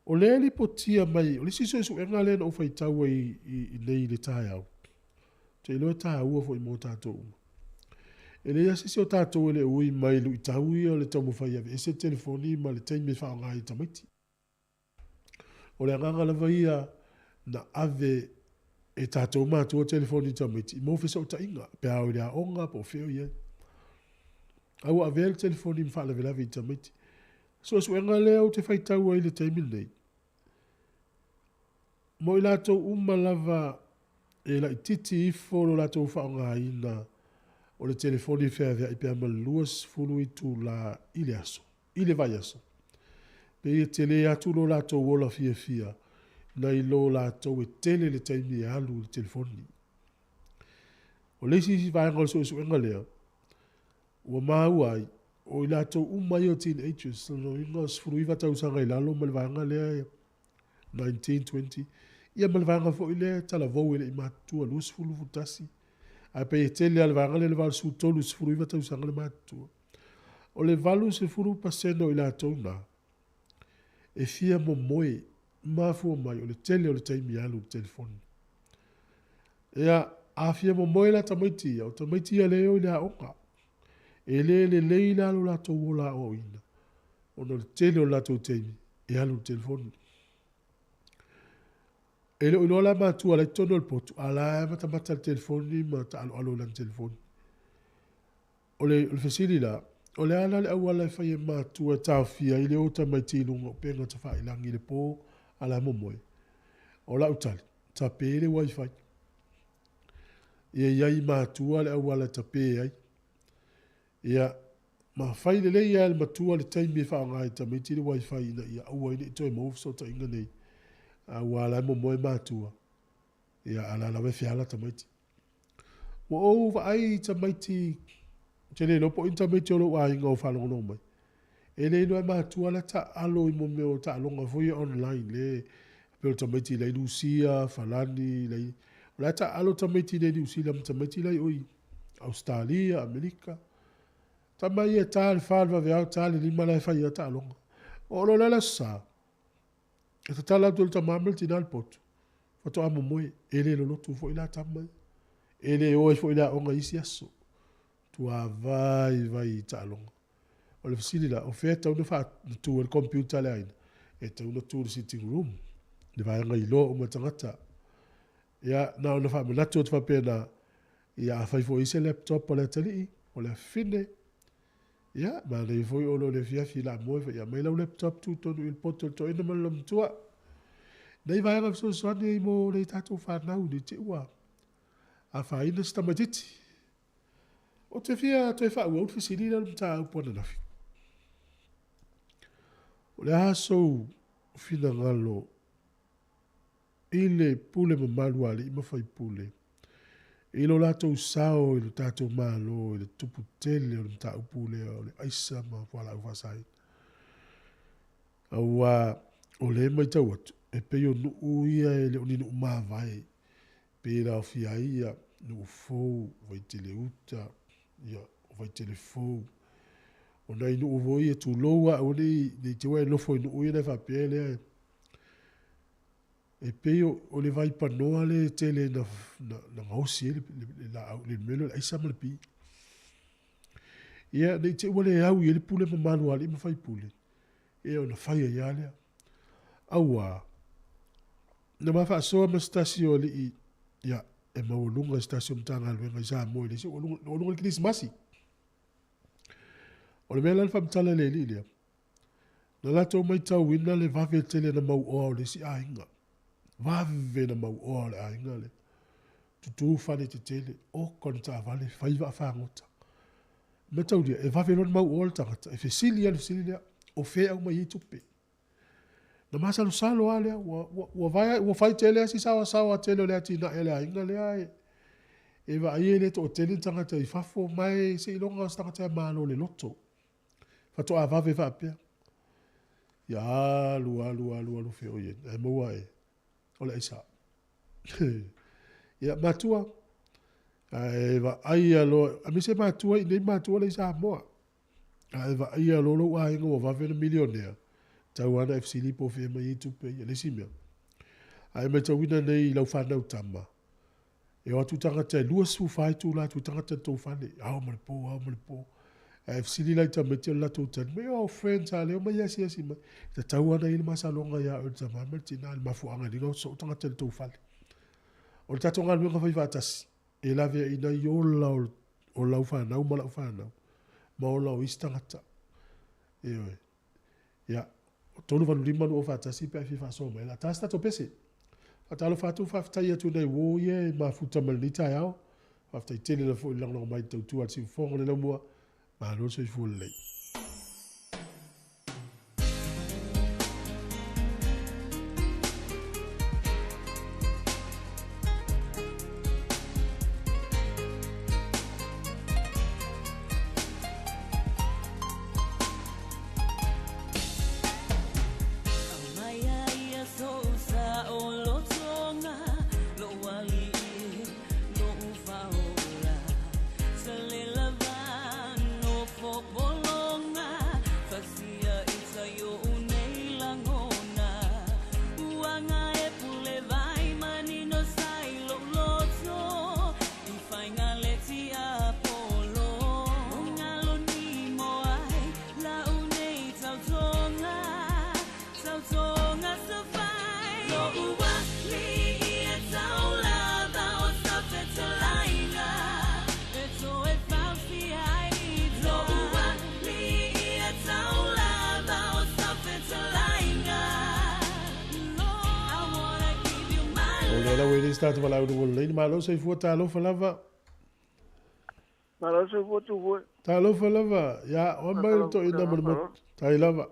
o le li potia mai o le siso su enga le no fa tau i nei le tau te lo tau fo i mo tato e le siso tato le ui mai lu tau i le tau mo fa ia ese telefoni ma le time fa nga i tamiti o le nga la vaia na ave e tātou mātua telefoni tamiti. Mo fesa o tainga. Pe au rea onga po feo ia. Au a vele telefoni mwhala velavi i tamiti. So su enga leo te whaitau ai le teimin nei. Mo i lātou lava e la i titi i folo lātou whaonga ina o le telefoni whea vea i pia maluas fulu i tū la i le aso. I le vai aso. Pe i te le atu lo lātou wola fia fia. Na i lo lātou e tele le taimi e alu le telefoni. O leisi si vaenga o so enga lea. Ua mau ai, o i lātou umai o teenagers, no inga sfuru iwa tau sanga i lalo malvaanga lea 1920. Ia malvaanga fo i lea tala vau ele i mātua lus fulu futasi. A pe e tele alvaanga le val su tolu sfuru iwa tau sanga le mātua. O le valu se furu paseno i lātou na. E fia mo moe mafu mai o le tele o le taimi alu le telefoni. Ea, a fia mo moe la tamaitia, o tamaitia leo i le aonga. E le leila alu la tau o la o ina. O no le tele o la tau taimi, e alu le telefoni. E le ilo la matua le tono le potu, ala e matamata le telefoni, ma ta alu la telefoni. O le fesili la, o le ala le awala e fai e matua tau fia, i le o tamaiti lunga, o penga ta fai langi le po, ala momoe. O la utali, tape le wifi. Ia iai mātua le awala tape ai. Ia ma fai le lei le matua le taimi e whaongai tamiti le wifi ina ia aua ina i toi maufso ta inga nei. Awala momoe mātua. Ia ala lawe fiala tamiti. Wa o wa ai tamiti tele lopo in tamiti o lo wa inga o whalongono mai. E le ino e mātua la ta alo i momeo ta alonga foi online le pero tamiti le Lucia, Falani, le la ta alo tamiti le Lucia, tamiti le oi Australia, Amerika. Tamai e tal falva ve au tal lima la fai ta alonga. O lo la sa. E ta tala tu ta mamel tinal pot. Foto amo moe ele lo tu foi la tamai. Ele o foi la onga isi aso. Tu vai ta alonga. O le fasili la oferta una fa tu el computer line. E te una tu sitting room. Le vai nga ilo o matangata. Ya na una fa na tu fa pena. Ya fa fo ise laptop o le tele o le fine. Ya ma le foi o le fia fila mo ya mai la laptop tu to il poto to ina malom tua. Dai vai nga so so ni mo le tatu fa na u te wa. A fa ina sta matiti. O te fia to fa o fasili la mta po na fi. O le aso fina ngalo ile pule mamalu ali ima fai pule. Ilo lato sao ilo tato malo ilo tupu tele o mta upule o le aisa ma wala ufasai. Awa o le mai tau atu. E peyo nu uia e le uninu umawai. Pera o fia ia nu ufou vai tele uta. Ia vai tele fou. O na inu uvoi e tu loa o ne te wai lofo inu uia ne whapele e peyo o le vai panoa le tele na ngausi le melo le aisa malapi. Ia ne te wale au i le pule ma manuali ima fai pule. E o na fai a ialea. Aua. Na mafa soa ma stasio li i ia e maulunga stasio mtanga alwenga isa mo le si o lunga le kinisi masi. O le mea lalfa mtala le li lea. Na lato mai tau wina le vave tele na mau oa o le si a inga. Vave na mau oa le a inga le. tutu fale te tele o kon ta vale faiva whangota. Me tau dia, e whawheron mau o tangata, e whesili o whea au mai i tupe. Na masalo salo alea, wa whai tele asi sawa tele lea tina ele a inga lea e. E wa ai ele to o tele tangata i whafo mai se ilonga o tangata e malo le loto. Fato a whawe whapea. Ia alu wheo ien, e maua e. Ole isa. Ia matua. E wa ai alo, a mi se matua, i nei matua le isa moa. E wa ai alo lo wa inga wa whawe na milionea. Tau ana FC Lipo whea mai i tupe, ia lesi mea. Ai me tau wina nei lau whanau tama. E o atu tangata e lua su whai tu la tu tangata tau whane. Ao malipo. FC Li lai tamete la tu tan. Me o friends a leo mai asi mai. Ta tau ana ili masalonga ya o tama. Me tina ili mafuanga li so tangata tau whane. O tato ngā luenga whai whatasi. E la vea ina i o lau whanau, ma lau whanau. Ma o lau istangata. E oi. Ia. Tonu vanu lima o whatasi pe fi whaso mai. La tasta to pese. Atalo fatu whaftai atu nei wo ye ma futa malita yao. Whaftai tele na fo ilang mai tau tu ati fonga le la mua. Ma no se fu lei. Start wala u le malo se fu ta lo falava malo se fu tu fu ta lo falava ya o mai to ina mo ta lava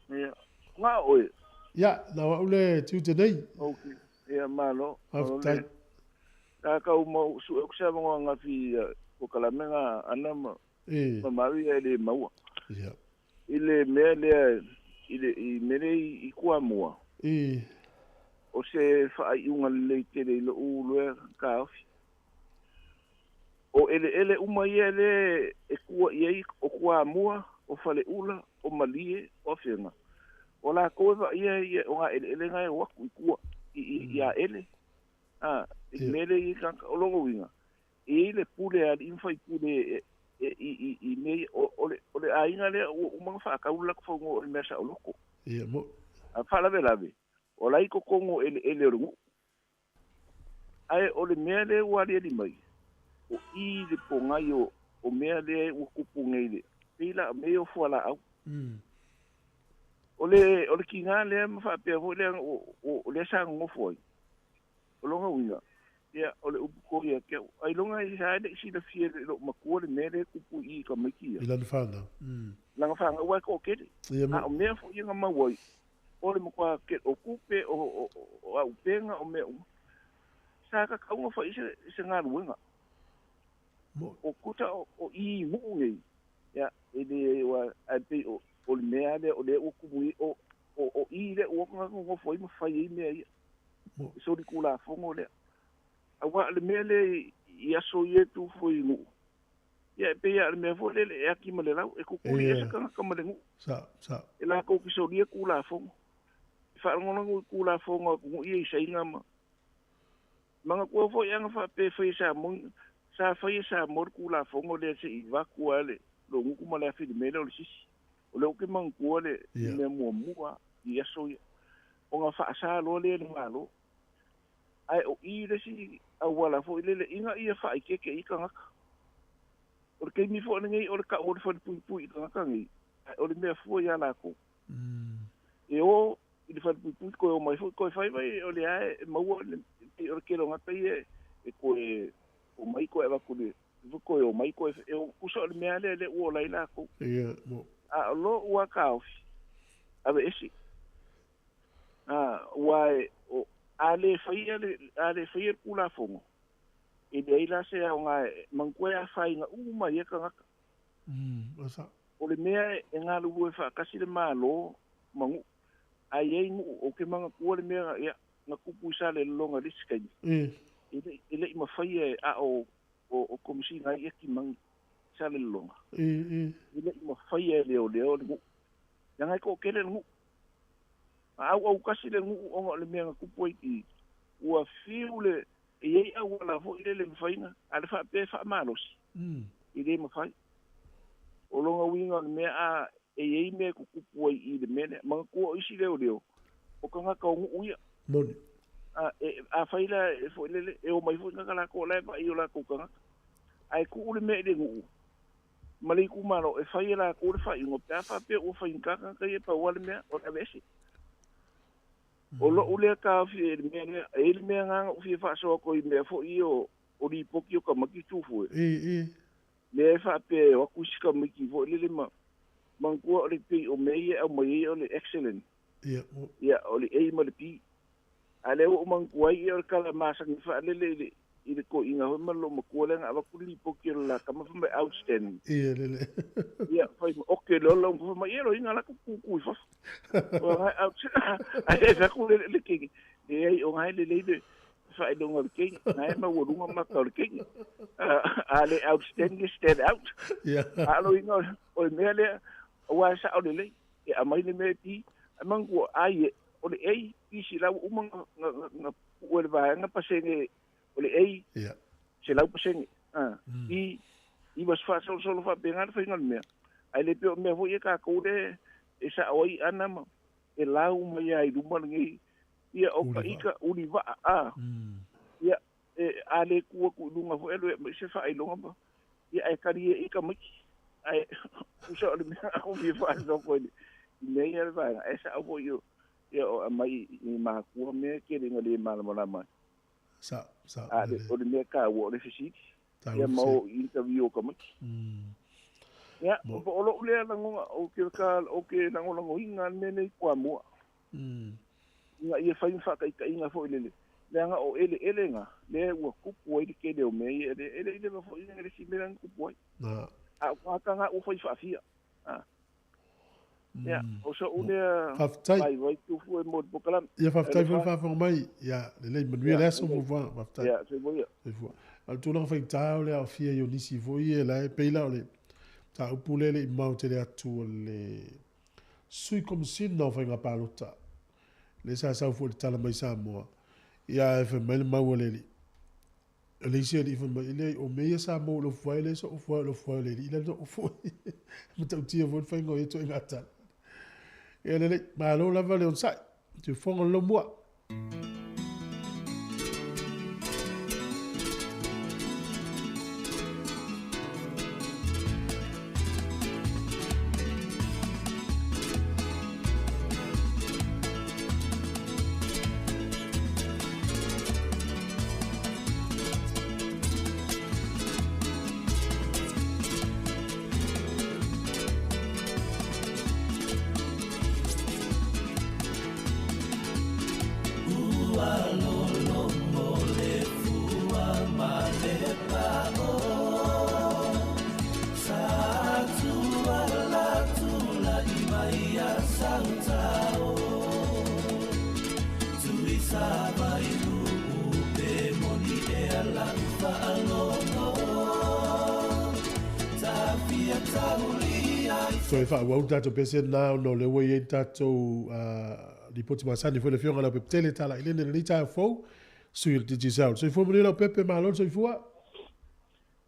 ya nga oi ya na wa ule tu te dei okay ya malo after ta ka mo su ku sa mo nga fi ko kala menga anam ma mari ele mau ya ile mele ile i mele i kwa mo o se fai unga le tele lo ulwe kafi o ele uma ele e kua ye o kwa mua o fale ula o malie o fenga o la ko va ye o nga ele nga wa kua ya ele mele i ka o lo winga ele pule a infai pule i me o le ainga le o ma fa ka ula ko ngo o mesa o loko mo a fala velabe o lai ko kongo ele rungu ai o le mele wali di mai o i de ponga yo o mele o kupungeile pila me o fola au o le kinga le ma pe vo le o le sang ngo foi o longa winga ya o le uko ya ke ai longa i sa de si de fie lo ma ko le mele kupu i ka maki ila fanga la fanga wa ko ke a o me fo yanga ma woi o le mokwa ke o kupe o au penga o me sa ka kaunga fa se ngā ruenga o kuta o i muungi ya ele wa ape o le mea le o le o kumui o i le o ngo foi ma fai i mea so di kula fongo le awa le mea le i aso ye tu foi ngu ya pe ya le mea fo le e aki ma le lau e kukuri e se ka ma le ngu sa e la ko ki so lia kula fongo fa ngona ngu kula fongo ngu i se inga ma manga ko fo yang fa pe fa sa mon sa fa sa mor kula fongo le se i va kuale lo ngu ma le fi de mele o sisi o le ke mang kuale me mo mua i aso o nga fa sa lo le ngalo ai o i le si a wala fo le inga i fa i ke i ka ngaka o ke mi fo ngai o ka o fo pui ka ngaka ngai o le me fo ya la ko e o i fa pui ko o mai fo ko fa vai o le ai mau o ke lo ngata i mea le ua lai la ko. Ia, mo. A lo ua kaofi. Ave esi. Wai, ale whaia kula fongo. I de ila se au ngai, mangkue a whainga uma ia ka ngaka. Asa. O le mea e ngā lugu e whakasi le mālo, mangu. Ai ei ngu, o ke manga kua le mea ia, ngā kupu isa le longa risikaini. Ile i mawhaia a o komisi ngai e ki mangi isa le longa. Ile i mawhaia leo le ngu. Ngai ko kele ngu. Au kasi le ngu onga le mea ngā kupu e ki. Ua fiu le, e ei au ala fo ile le mwhainga, ale wha pe wha mālosi. Ile i mawhai. O longa winga le mea a e ei mea kukupu ai i le mene. Mga kua isi leo. O ka ngaka o ngu uia. Moni. A whaila e fo ilele, e o mai fo ngaka la ko lai pa i o la ko ka ngaka. Ai ku ule mea le ngu. Mali ku maro, e whaila ko le whai ingo pia wha pia o whai ngaka ka i pa wale mea o ka vesi. O lo ule ka fi e le mea, e le mea nganga ufi e wha soa ko i mea fo i o li poki o ka maki tufu e. Le e wha pia o akusika miki fo ilele ma. Mangkua o le pi o mei au mai o le excellent. Ia, o le ei ma le pi. A leo o mangkua i o le kala masangi wha lele i le ko inga hoi malo makua lenga awa kuli poki o la kama wha mai outstanding. Ia, lele. Ia, whai ma oke lolo wha mai ero inga laka kukui wha. O ngai outstanding. A e whaku le kingi. Le ei o ngai le whai longa le kingi. Ngai ma warunga maka o le kingi. A le outstanding stand out. Ia. A lo inga o le mea lea. Wa sa o le e a mai le me ti a mangu ai o le ei isi la uma nga o le va nga pasenge o le ei se la pasenge i was fa so fa bengar fa ngal me ai le pe me vo e ka ko de e sa oi anama e la uma ia i duma ngi ia o ka ika uni va ia e ale ku lunga vo e se fa ai longa ba ia ai kari e ka miki ai usa le mea o mi fa no ko nei era vai esa o yo mai ni ma ku me ke ringa le mal mala mai sa o le me ka o le fisiti ya mo interview ko maki ya o lo le na ngo o ke na ngo inga me nei kwa mo nga ia fa ka inga fo ile le nga o ele nga le wa ku po i ke le o me ele fo inga le si me nga ku po a kanga u foi fafia ya o so une vai tu fu mo pokala ya faftai fa mai ya le manuia le so vo va faftai ya se voia al tu no fa tao le afia yo nisi voi la peila le ta upulele i maute le atu le sui comme si no fa nga palota le sa fu le tala mai Samoa ya fa mai mawaleli le sia di fa ile o me sa mo lo foi le so foi lo foi le ile lo foi mutta utia vo fa ngo to ngata ele ma lo la vale on sai tu fongo lo moi so e fa wa dato pese na no le we tato di poti masani fo le fionga la peptele tala ile ne lita fo sur digital so fo mo le pepe malon so fo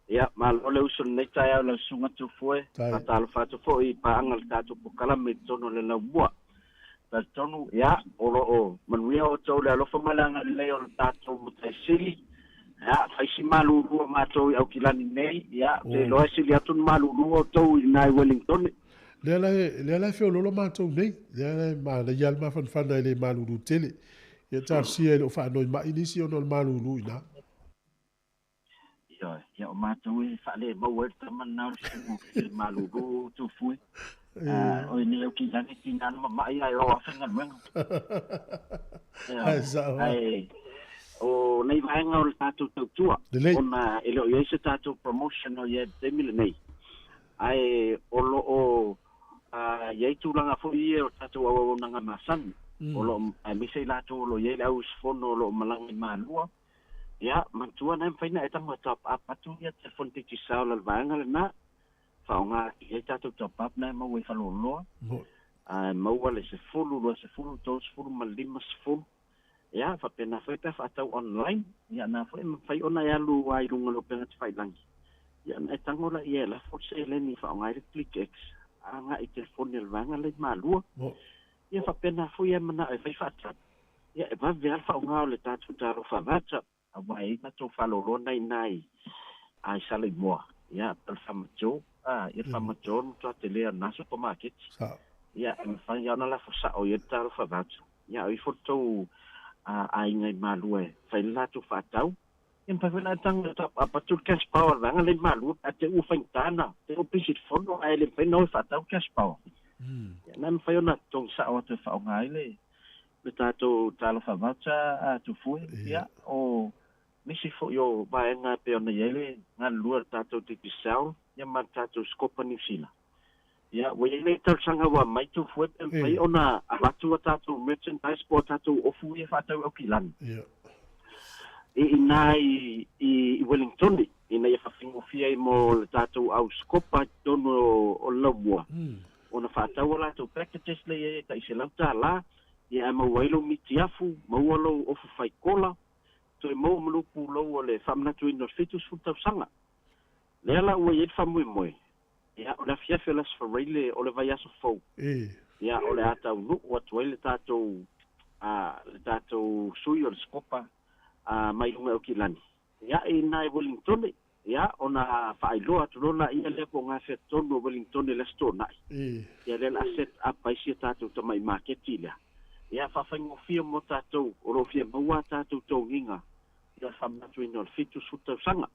ya malo le usul ne taya la sunga tu fo tal fa tu fo I pa angal tato po kala me tono le la bua ta tono ya o man wi o to le lo fo malanga le o tato mo tesi ya fai si malu ru ma to au kilani nei ya te lo si le atun malu ru to na Wellington le la fe lo ma to nei le ma le yal ma fan le malu ru tele ya ta si e lo fa no ma inisi no malu ru ina ia o mātou e whale mau e tamanau se maluru tu fui. O ne o ki lani ki nana mai ai o awhenga nuenga. Ai, o nei vaenga o le tātou tautua. Ona e leo iei se tātou promotion o ia temile nei. Ai, o lo o iei tūlanga fui e o tātou au nanga masani. O lo mise i lātou o lo iei au sfono o lo malangi mālua. Ia, mantua nei mwhaina e tango top up atu ia te fonti ki sao la vaenga le nā. Whaonga iei tātou top up nei mau e whaloloa. Maua le se fulu, loa se fulu, tau se fulu, ma lima se fulu. Ia, whapena whaita whatau online. Ia, nā whai ona e alu ai runga lo penga te whailangi. Ia, e tango la ia la fort se leni whaonga i le click X. Anga i telefoni le vaenga le mālua. Ia, whapena whui e mana e whai whatap. Ia, e wawe al whaonga o le tātou tāro whawatap. Awa e tātou whalolo nei ai sale moa. Ia, pal whamatou. Ia whamatou nutua te lea na supermarket. Ia, e mwhai ana la whasao i tāro whawatap. Ia, i whotou ai ngai malua e whai lātou whatau. Ia, mwhai tanga apatu cash power vanga le malua a te uwhaintana. Te opisit fono ai le whai nau whatau cash power. Ia, nai mwhai ona tong sao atu whaonga ai le tātou tālo whawata tu fui. Ia, o misi fo yo vaenga pe ona yele nga lua tātou te pisau. Ia, ma tātou skopa New Zealand. Ia, wa yele tau sanga wa mai tu fui pe mwhai ona abatu a tātou merchandise po tātou ofu e whatau au kilani. Ia. Ina i Wellington, ina i whawhingofia i mo le tātou au skopa tono o laumua. Ona whatau o lātou packages le e ta ise lau tā la, ia e mauailo miti afu, maualo ofu whaikola, to e mau malupu lau o le whamnatu ino fitus futau sanga. Lea la ua ied whamui moe. Ia, o le fiafe las whareile o le vai aso fau. Ia, o le atau nuku atu le tātou sui o le skopa, mai runga o kilani. Ia, e nai Wellington, ia, ona whaailoa tulona ia lea po ngā whetonu o Wellington le sto nai. Ia, lea la set up ai sia tātou ta mai marketi lea. Ia, whawhaingofia mo tātou, o rofia maua tātou tau nginga. Ia, whamnatu ino le fitu sutau sanga.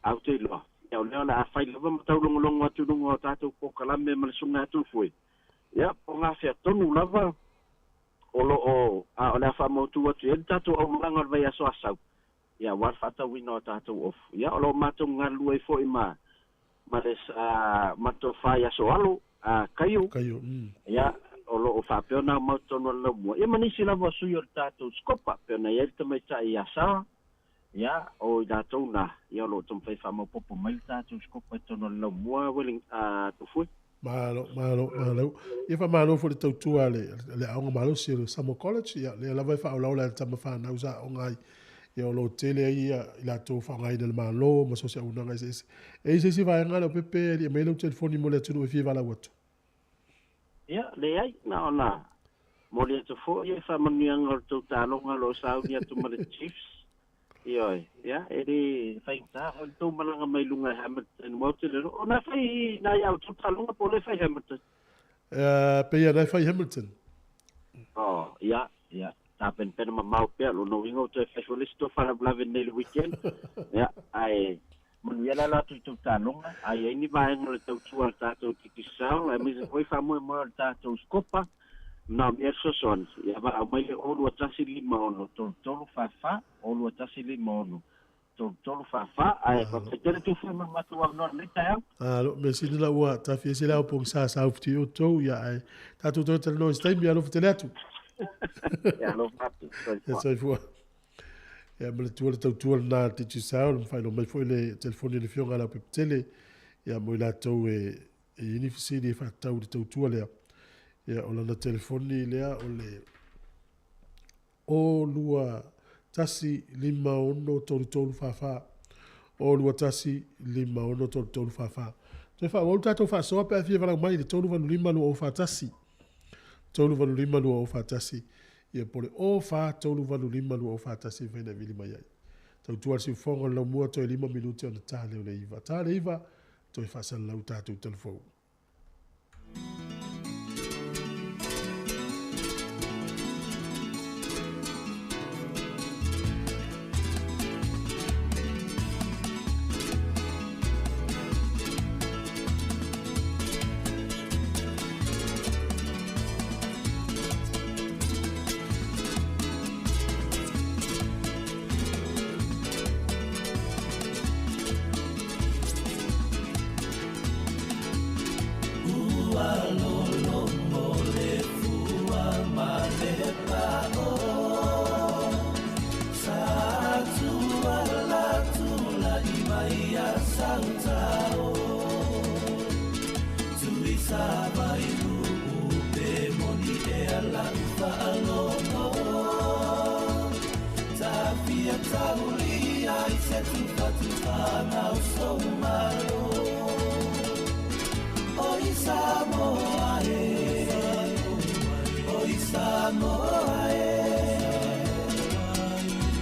Au te iloa. Ia, o lea la a whailawa ma tau longolongo atu runga o tātou pokalame ma le sunga atu fui. Ia, po ngā whetonu lava, o le a whamautu atu, ia, tātou au maranga vai aso asau. Ia, war whata wina o tātou ofu. Ia, o lo mātou ngā lua i fo i ma to whai aso alo, kaio. Ia, o lo o whapeona o mautono la mua. Ia, manisi lava sui o tātou skopa, peona ia ta mai ta i asawa. Ia, o i tātou na, ia lo tom whai whamau popo mai tātou skopa i tono la mua, tu fui. Malo. Ia wha malo fo le tautua le aonga malo si le Samoa College, ia le lava i wha au la tama whanau sa o ngai. Ia o lo tele ia i la tō whangai le malo, ma so se au nanga ese. E ise si vai ngale o pepe, ia me lau telefoni mo le tunu e fie wala watu. Ia, le ai, na ona. Mo le to fo, ia wha manuanga o tau tālonga lo sau ia tu ma le Chiefs. Ia, e re whaingta, o tau malanga mai lunga Hamilton, mo te lero. O na whai, na iau tau tālonga po le whai Hamilton. Pe ia na whai Hamilton. Ia. Tapen pena ma mau pea, lo no wingo te whai listo whana blave nei le weekend. Ia, ai, manuela la tu tau tālonga, ai ni vaenga le tau tua tātou tikisau, ai misa hoi whamue moa le tātou skopa, na mea sosons, ia va au mai le olu atasi lima ono, tolu whawha, olu atasi lima ono, tolu whawha, ai, whakatele tu whama matu au nora le tai au. Me sini la ua, ta fie se lao pong sa ufuti o tau, ia ai, tātou tau tala nois taimi, alo futele atu. Ia, alo matu, ia sai fua. Ia, ma le tua le tau tua na te tisao, le mwhaino mai fo le telefoni le fionga la peptele, ia mo i la tau e inifisiri e whatau le tau tua lea. Ia, o lana telefoni lea o le o lua tasi lima ono tolu whawha. O lua tasi lima ono tolu whawha. Toi wha, o tatou wha soa pe a fia walang mai le tolu vanu lima lua o whatasi. Tolu vanu lima lua o whatasi. Ia pole o wha tolu vanu lima lua o whatasi vena vili mai ai. Tau tuar si whonga lau mua toi 5 minuti o na tāle o le iwa. Tāle iwa, toi whasan lau tātou telefou. ai se tupatupana o sou malo. Oi Samoa e, oi Samoa e.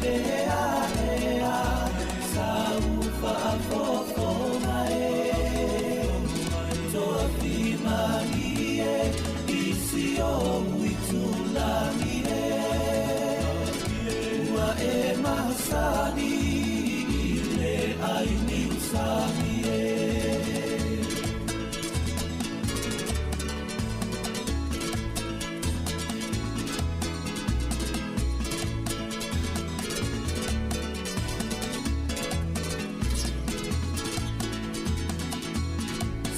Ea, saufa a fofona e. Toa fimani e, isi o uitulani e. Ua e masani, ile ai ni usami e.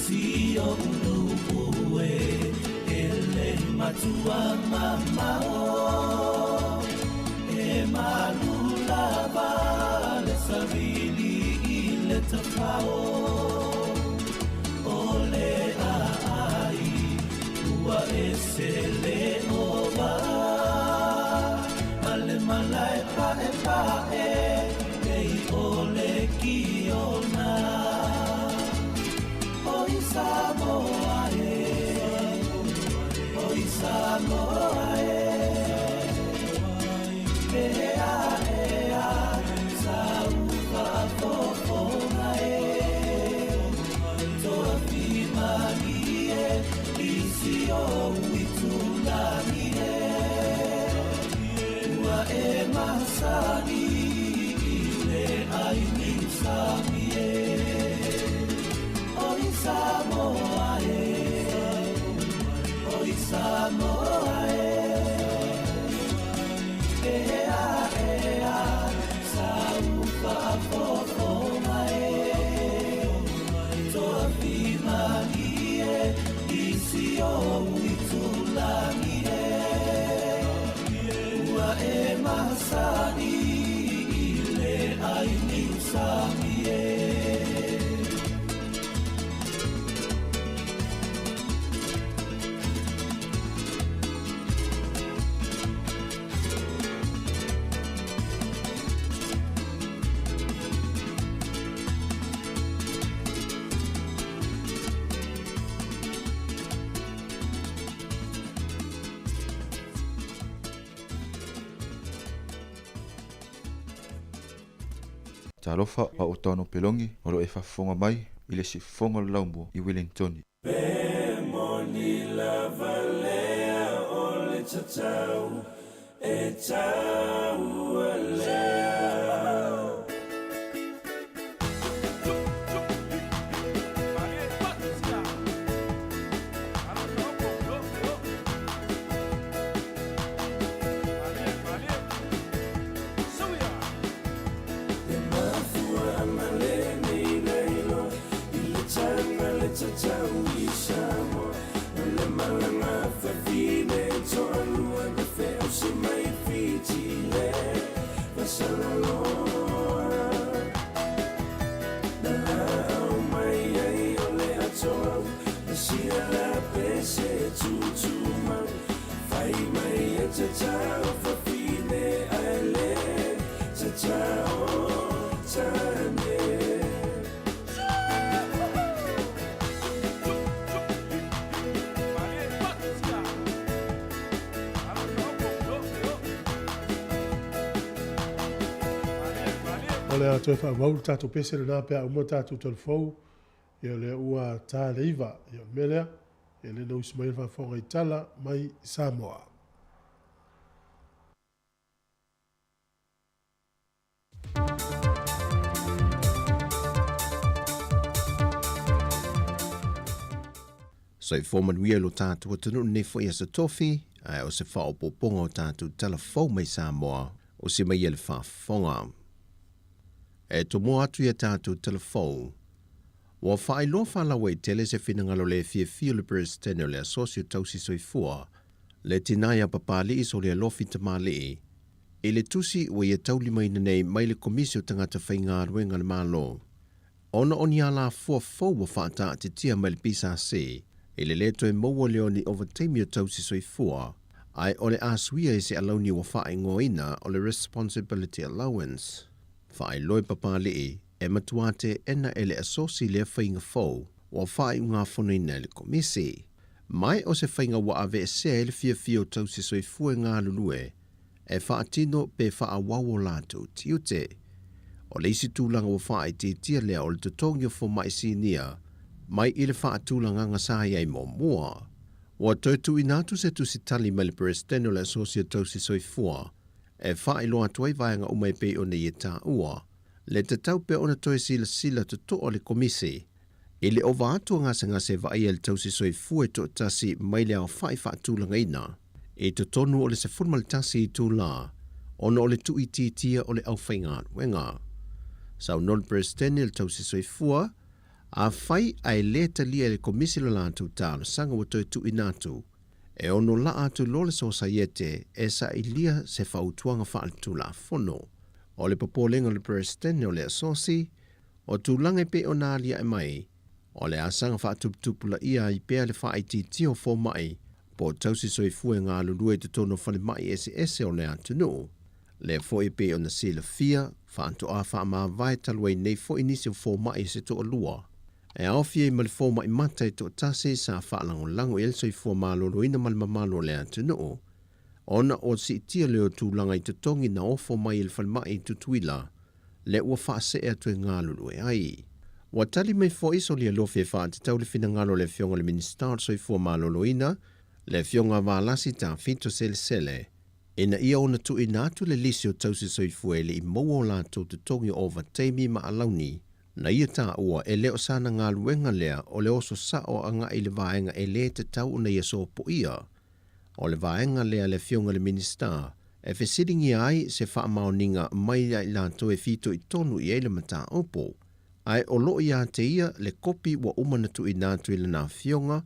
Sio uluue, ele matua mamao. E malulava le savili ile tafao. Ole ai, ua esele ova. Male malai pae, ei ole kiona. Oi Samoa e, oi Samoa e. Ea, saufa a fofona e. Toa fimani e, isi o uitulani e. Ua e masani, ile ai ni usami e. Oi Samoa e, oi Samoa e. Ea, saufa a fofona e. Toa fimani e, isi o uitulani e. Ua e masani, ile ai ni usami e. Talofa pa o tono pelongi o lo e whafonga mai i le si fonga laumbo i Wellington. Moni la valea o le tatau e tau alea. O le atoe whaamauru tātou pese le nā pēr umua tātou telefou. Ia le ua tā leiva. Ia melea. Ia le no Ismail whawhonga i tala mai Samoa. So i whomanuia lo tātou atunu ne fo ia sa tofi, o se whao poponga o tātou telefou mai Samoa, o se mai ele whawhonga. E to mo atu ia tātou telefou, wa whai loa whalawa i tele se whinangalo le fia le presidente le asosio tausi soifua, le tinaya papali iso le alofi tamali, e le tusi wa ia taulima ina nei mai le komisio tangata whainga ruenga le malo. Ona oni ala fua fau wa whaata te tia mai le pisa se, e le leto e maua leoni overtime o tausi soifua, ai ole asuia e se alauni wa whae ngoina o le responsibility allowance. Whae loe papali e matuate ena ele asosi le whainga fau o whae unga whonoina le komisi. Mai o se whainga wa ave se ele fia tau se soi fue ngā lulue e whaatino pe whaawawo lātou tiute. O le isi tūlanga o whae te tia lea o le tutongi o fo mai sinia mai ile whaatūlanga ngasai ai mo mua. Wa toitu inatu se tu si tali mai le Presidente o le asosia tau se soi fua e whae loa tuai vaenga umai pe o ne ye tā ua. Le te tau pe ona toi sila te to o le komisi. Ile o vātua ngase vai el tau si soi fue to tasi mai le au whae whaatūlanga ina. E to tonu o le se formal tasi i tū la, ono o le tu i tia o le au whainga wenga. Sau non Presidente el tau si soi fua, a whai ai le talia le komisi la lātou tālo sanga wa toi tu inatu, e ono la atu lole so sayete e sa ilia se whautuanga whaatu la fono. O le papolenga le Presidente o le asosi, o tūlanga pe o nālia e mai, o le asanga whaatuputupula ia i pēr le whaititio fo mai, po tausi soi fue ngā lulue te tono whale mai ese o le atunu. Le fo i pe o na sila fia, whaanto a wha maa vai talwai nei fo inisi o fo mai se to alua. E awhia i mali fo mai matai to tase sa whaalango lango el soi fo maa lolo ina mali mamalo le atunu. Ona o si tia leo tūlanga i te tongi na ofo mai il whale mai tutuila, le ua whaase ea tue ngā lulue ai. Wa tali mai fo iso lia lofi e wha te tau le fina ngalo le fionga le ministar soi fo maa lolo ina, le fionga wālasi tā fito sele, ina ia ona tu inatu le lisi o tausi soifuele i maua o lātou te tongi o Teimi ma alauni, na ia tā ua e leo sana ngā luenga lea o le oso sa o anga i le vaenga e le te tau una ia so po ia. O le vaenga lea le fionga le minister, e whesiringi ai se wha maoninga mai ai lātou e fito i tonu i eile mata opo. Ai o lo ia te ia le kopi wa umana tu inatu i le nā fionga,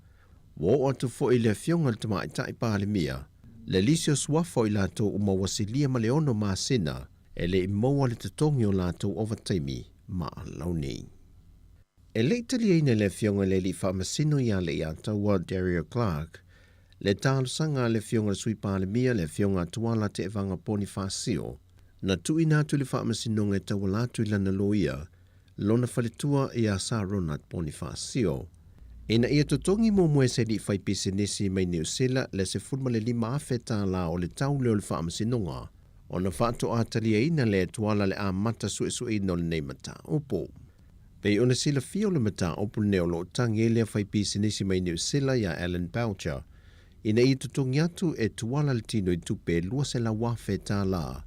wo o tu fo i le fionga le tama i tai pāle mia, le lisio swafo i lato uma wasilia ma leono ma sina, e le i maua le tatongi o lato o Teimi ma alauni. E le italiaina le fionga le li whamasino ia le ia taua Dario Clark, le tālu sanga le fionga le sui pāle mia le fionga tuala te evanga Bonifacio, na tu inatu le whamasino ngai taua lato i lana loia, lona whaletua i a Sir Ronald Bonifacio. Ina ia totongi mo mwe se li whai pisenesi mai New Zealand le se fulma le 5 awheta la o le tau leo le whaamasinonga. O na whaato atalia ina le tuala le a mata sue ino le nei mata opo. Pei ona sila fio le mata opo neo lo tangi e le whai pisenesi mai New Zealand ya Alan Boucher. Ina ia totongi atu e tuala le tino i tupe lua se la wawheta la.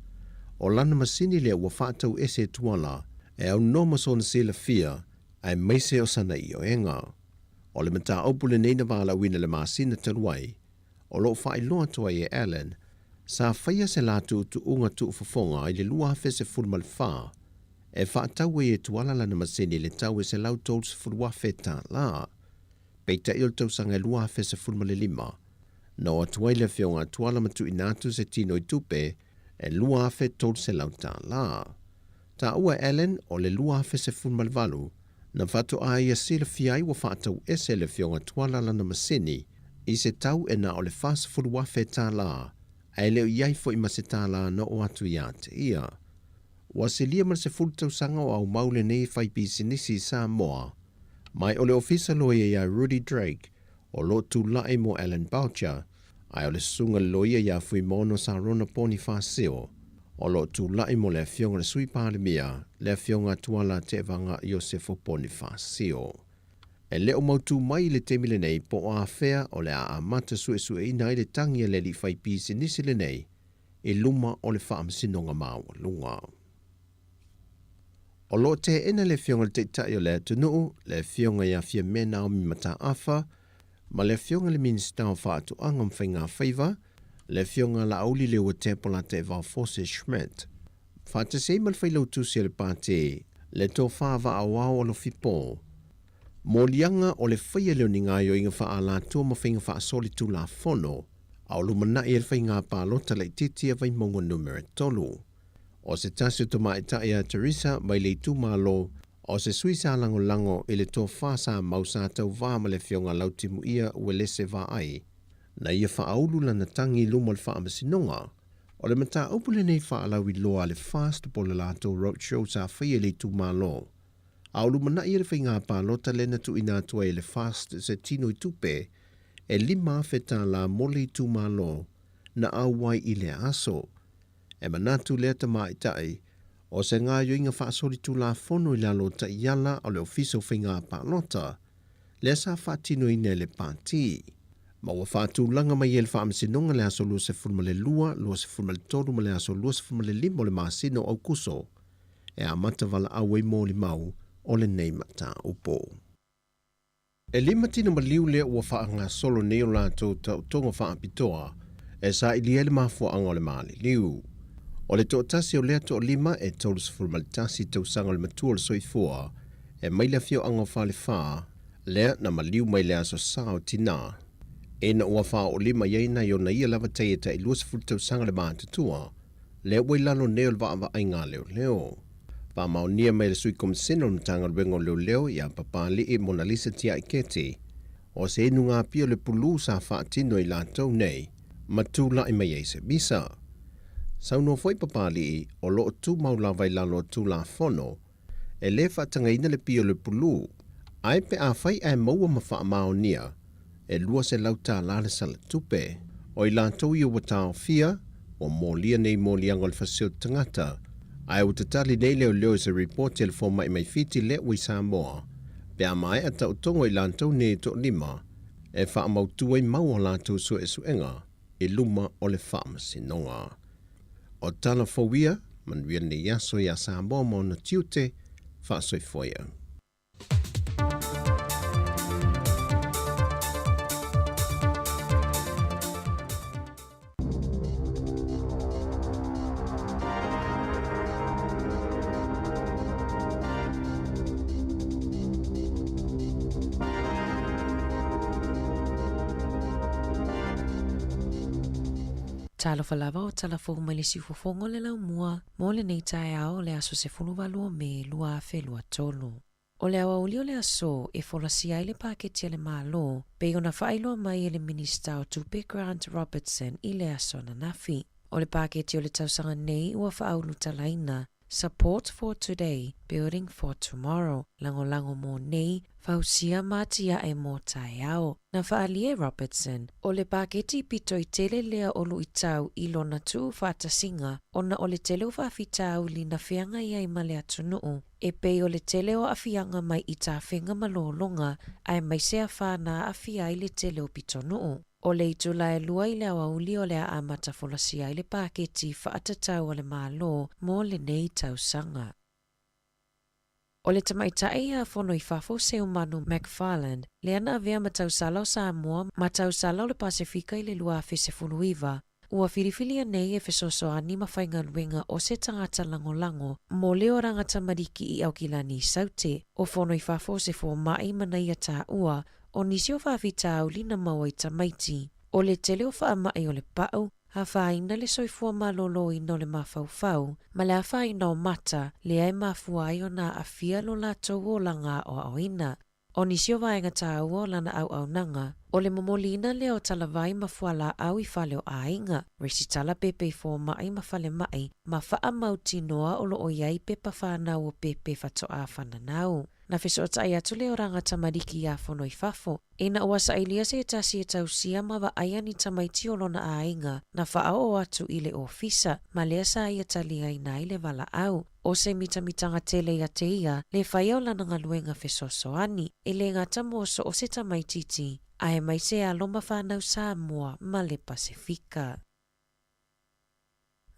O lana masini le ua whaatau ese tuala e au noma so na sila fia ai meise o sana i o enga. O le mata opule neina wala wina le masina taluai, o lo whai loa toa e Alan, sa whaia se latu tu unga tu ufafonga i le lua hafe se fulmal wha, e whaatau e tuala lana masini le tau e se lau tol se fulwa feta la, peita il tau sanga lua hafe se fulmal 5, no atuai le fionga tuala matu inatu se tino i tupe, e lua hafe tol se lau ta la. Ta ua Alan o le lua hafe se fulmal valu, na whatu a ia sila fiai wa whaatau ese le fionga tuala lana masini, i se tau e na o le whasa furu wafe tā la, a leo iai fo i mase tā la no o atu ia te ia. Wa se lia man se furu tau sanga o au maule nei whai pisinisi Samoa, mai o le ofisa loia ia Rudy Drake, o lo tu lae mo Alan Boucher, ai o le sunga loia ia fui mono sa rona Bonifacio, o lo tu lai mo le fionga le sui pāle mia, le fionga tuala te vanga Iosefo Bonifacio. E leo mautu mai le temile nei po a fea o le a mata sue ina i le tangia le li whai pisi nisi le nei, e luma o le whaamsinonga maua lunga. O lo te ena le fionga le te tai o le tunu, le fionga ia fia mena o mi mata afa, ma le fionga le minista o whaatu angam whainga whaiva, le fionga la auli le ua tempola te vau Fose Schmidt. Whate se imal whailau tusi le pāte, le tō whāwa a wau o lo fipo. Mō lianga o le whaia leo ni ngāio inga wha a la tua ma whainga wha soli tu la fono, au lumana i el whainga pālota le titia vai mongo numere tolu. O se tasio to mai taia Teresa mai le tu malo, o se suisa lango i le tō whasa mausa tau vāma le fionga lautimu ia ue lese vā ai. Na ia whaaulu lana tangi luma le whaamasinonga, O le mata upu le nei whaalau I loa le fast po le lato roadshow sa whaia le tu malo. A ulu mana I le whainga pālota lena tu ina atua le fast se tino I tupe e 5 feta la mole tu malo na awai I le aso. E manatu lea ta maitai o se ngā yoinga whaasori tu la fono I la lota iala o le ofiso whainga pālota lea sa whaatino I ne le pāti. Ma ua whaatūlanga mai ele whaamasinonga le aso lua se fulma le lua se fulma le toru ma le aso lua se fulma le limo le maasino au kuso e a mata wala awe mo li mau o le nei mata upo. E 5 tino maliu lea ua whaanga solo neo lātou tonga whaapitoa e sa ili ele mafua anga o le maali liu. O le tōtasi o lea to 5 e tolu se fulma le tasi tausanga le matua le soifua e maila fio anga o whale wha lea na maliu mai le aso sao tina. E na ua wha o 5 yeina i o na ia lava teieta I lua se fultau sanga le mātutua, lea ua lalo neo le waa ai ngā leo leo. Pa mao nia mai le sui komisena o mtanga ruengo leo leo I a papali I Mona Lisa tia I kete, o se enu ngā pia le pulu sa whaatino I lātou nei, matula I mai eise bisa. Sauno foi papali I o loo tu maulawai lalo tu la fono, e le whaatanga ina le pia le pulu, ai pe a whai ai maua mawha mao nia, e lua se lauta la le sala tupe, o I lātou I o watao fia, o mōlia nei mōlianga le whaseo tangata, ai o tatali nei leo leo se report telefoma I mai fiti le ui Samoa, pe a mai ata utongo I lātou nei to 5, e wha mautua I mau o lātou sue suenga, I luma o le wha sinonga. O tala fawia, manuia ne yaso ya Samoa mo na tiute, wha soifoia. Talo falava o tala fōu mai le siufofongo le lau mua, mo le nei tae ao le aso se fulua me lua afe lua tolu. O le awa uli o le aso e folasi ai le paketi le malo, pe ona whaailoa mai le minista o tupe Grant Robertson I le aso na nafi. O le paketi o le tausanga nei ua whaaulu talaina, Support for Today, Building for Tomorrow, lango mo nei, fausia matia e mo tae ao. Na whaalie Robertson, o le paketi pito I tele lea olu I tau I lona tuu whaatasinga, ona o le tele o whaafitau li na whianga ia I male atunuu, e pei o le tele o awhianga mai I tā whenga malolonga, ai mai sea whana awhia I le tele o pito nuu. O le itula e lua I le awauli o le a amata folasi ai le paketi whaatatau o le malo mo le nei tausanga. O le tamaitai a whono I whafo se umanu McFarland, le ana avea matausala o Samoa, matausala o le Pacifica I le lua afe se funuiva, ua whirifilia nei e fesosoani mawhainga luenga o se tangata lango mo leo rangata mariki I aukilani I saute, o whono I whafo se fo mai manai a tā ua, o nisi o whawhitau li na maua I tamaiti. O le tele o whaamai o le pau, ha whaina le soifua malolo I no le mawhauwhau, ma le a whaina o mata le ai mafua ai o na a fia lo la tau o langa o aoina. O nisi o vaenga tā ua o lana au nanga, o le momolina le o talavai mafua la au I whale o ainga, resi tala pepe fo mai ma whale mai, ma wha mauti noa o lo o iai pepa whanau o pepe whato a whananau. Na wheso tai atu leo rangata mariki a whono I whafo. E na ua sa ilia se tasi e tausia ma wa aia ni tamaiti o lona ainga, na whaao o atu I le ofisa, ma lea sa ia tali ai nai le wala au. O se mitamitanga tele ia te ia, le whaia o lana ngaluenga wheso soani, e le ngata moso o se tamaititi, a e mai se a loma whanau Samoa ma le Pacifica.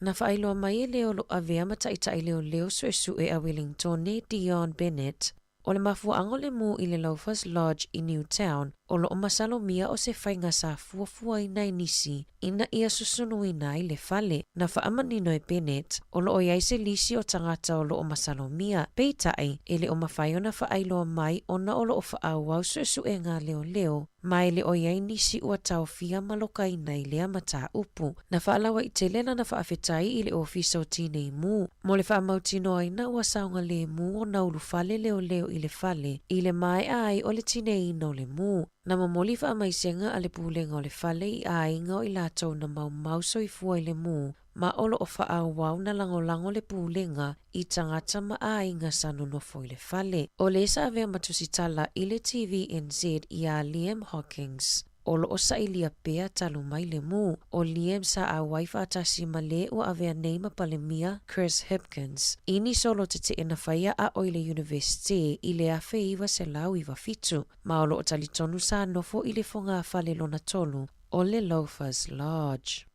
Na whaailoa mai e leo lo avea mataitai leo suesu e a Wellington ne Dion Bennett, o le mafuaanga le mu I le Loafers Lodge I Newtown, o lo o masalo mia o se whainga sa fuafua I nai nisi, ina ia susunu I nai le fale. Na whaamanino e Bennett, o lo o iai se lisi o tangata o lo o masalo mia, peitai, e le o mawhaiona whaailoa mai ona o lo o whaawau suesu e ngā leo, mai le o iai nisi ua tau fia maloka I nai lea mata upu. Na whaalawa I te lena na whaafetai I le ofisa o tinei mu, mo le whaamautino aina ua saunga le mu o naulu fale leo I le fale, I le mai ai o le tinei no le mu. Na mamoli wha amaisenga ale pulenga o le fale I a inga o I lātou na mau soifua I le mū, ma olo o wha awau na lango le pulenga I tangata ma a inga sanonofo I le fale. O le sa avea matusitala I le TVNZ I a Liam Hawkins. Olo o sa ilia pea talu mai le mū, o Liam sa a waifa atasi ma le o avea neima palemia Chris Hipkins. Ini solo te ena whaia a oile university I le afe iwa se lau iwa fitu, ma olo o talitonu sa nofo I le fonga a fale lona tolu, o le Loafers Lodge.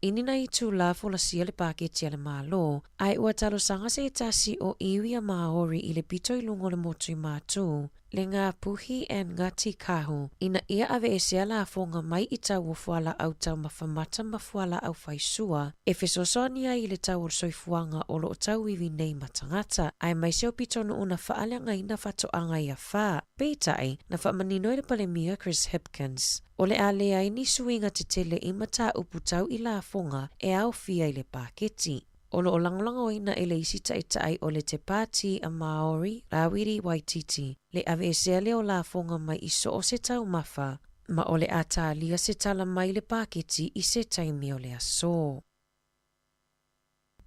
Ini na I tū la fola sia le paketi ale malo, ai ua talo sanga se tasi o iwi a Maori I le pito I lungo le motu I mātū, le ngā puhi and ngati kahu, ina ia ave e sea la fonga mai I tau o fuala au tau mawhamata ma fuala au whaisua, e fesosonia I le tau o soifuanga o lo o tau iwi nei matangata, ai mai seo pitonu una whaalenga ina whatoanga I a wha, peitai na whamanino I le palemia Chris Hipkins. O le alea I ni suinga te tele I mata upu tau I la fonga e au fia I le paketi. O lo o langolango ina e le isi tai o le te pāti a Maori, Rawiri Waititi, le ave e sele o la fonga mai I so o se tau mawha, ma o le atalia se tala mai le paketi I se taimi o le aso.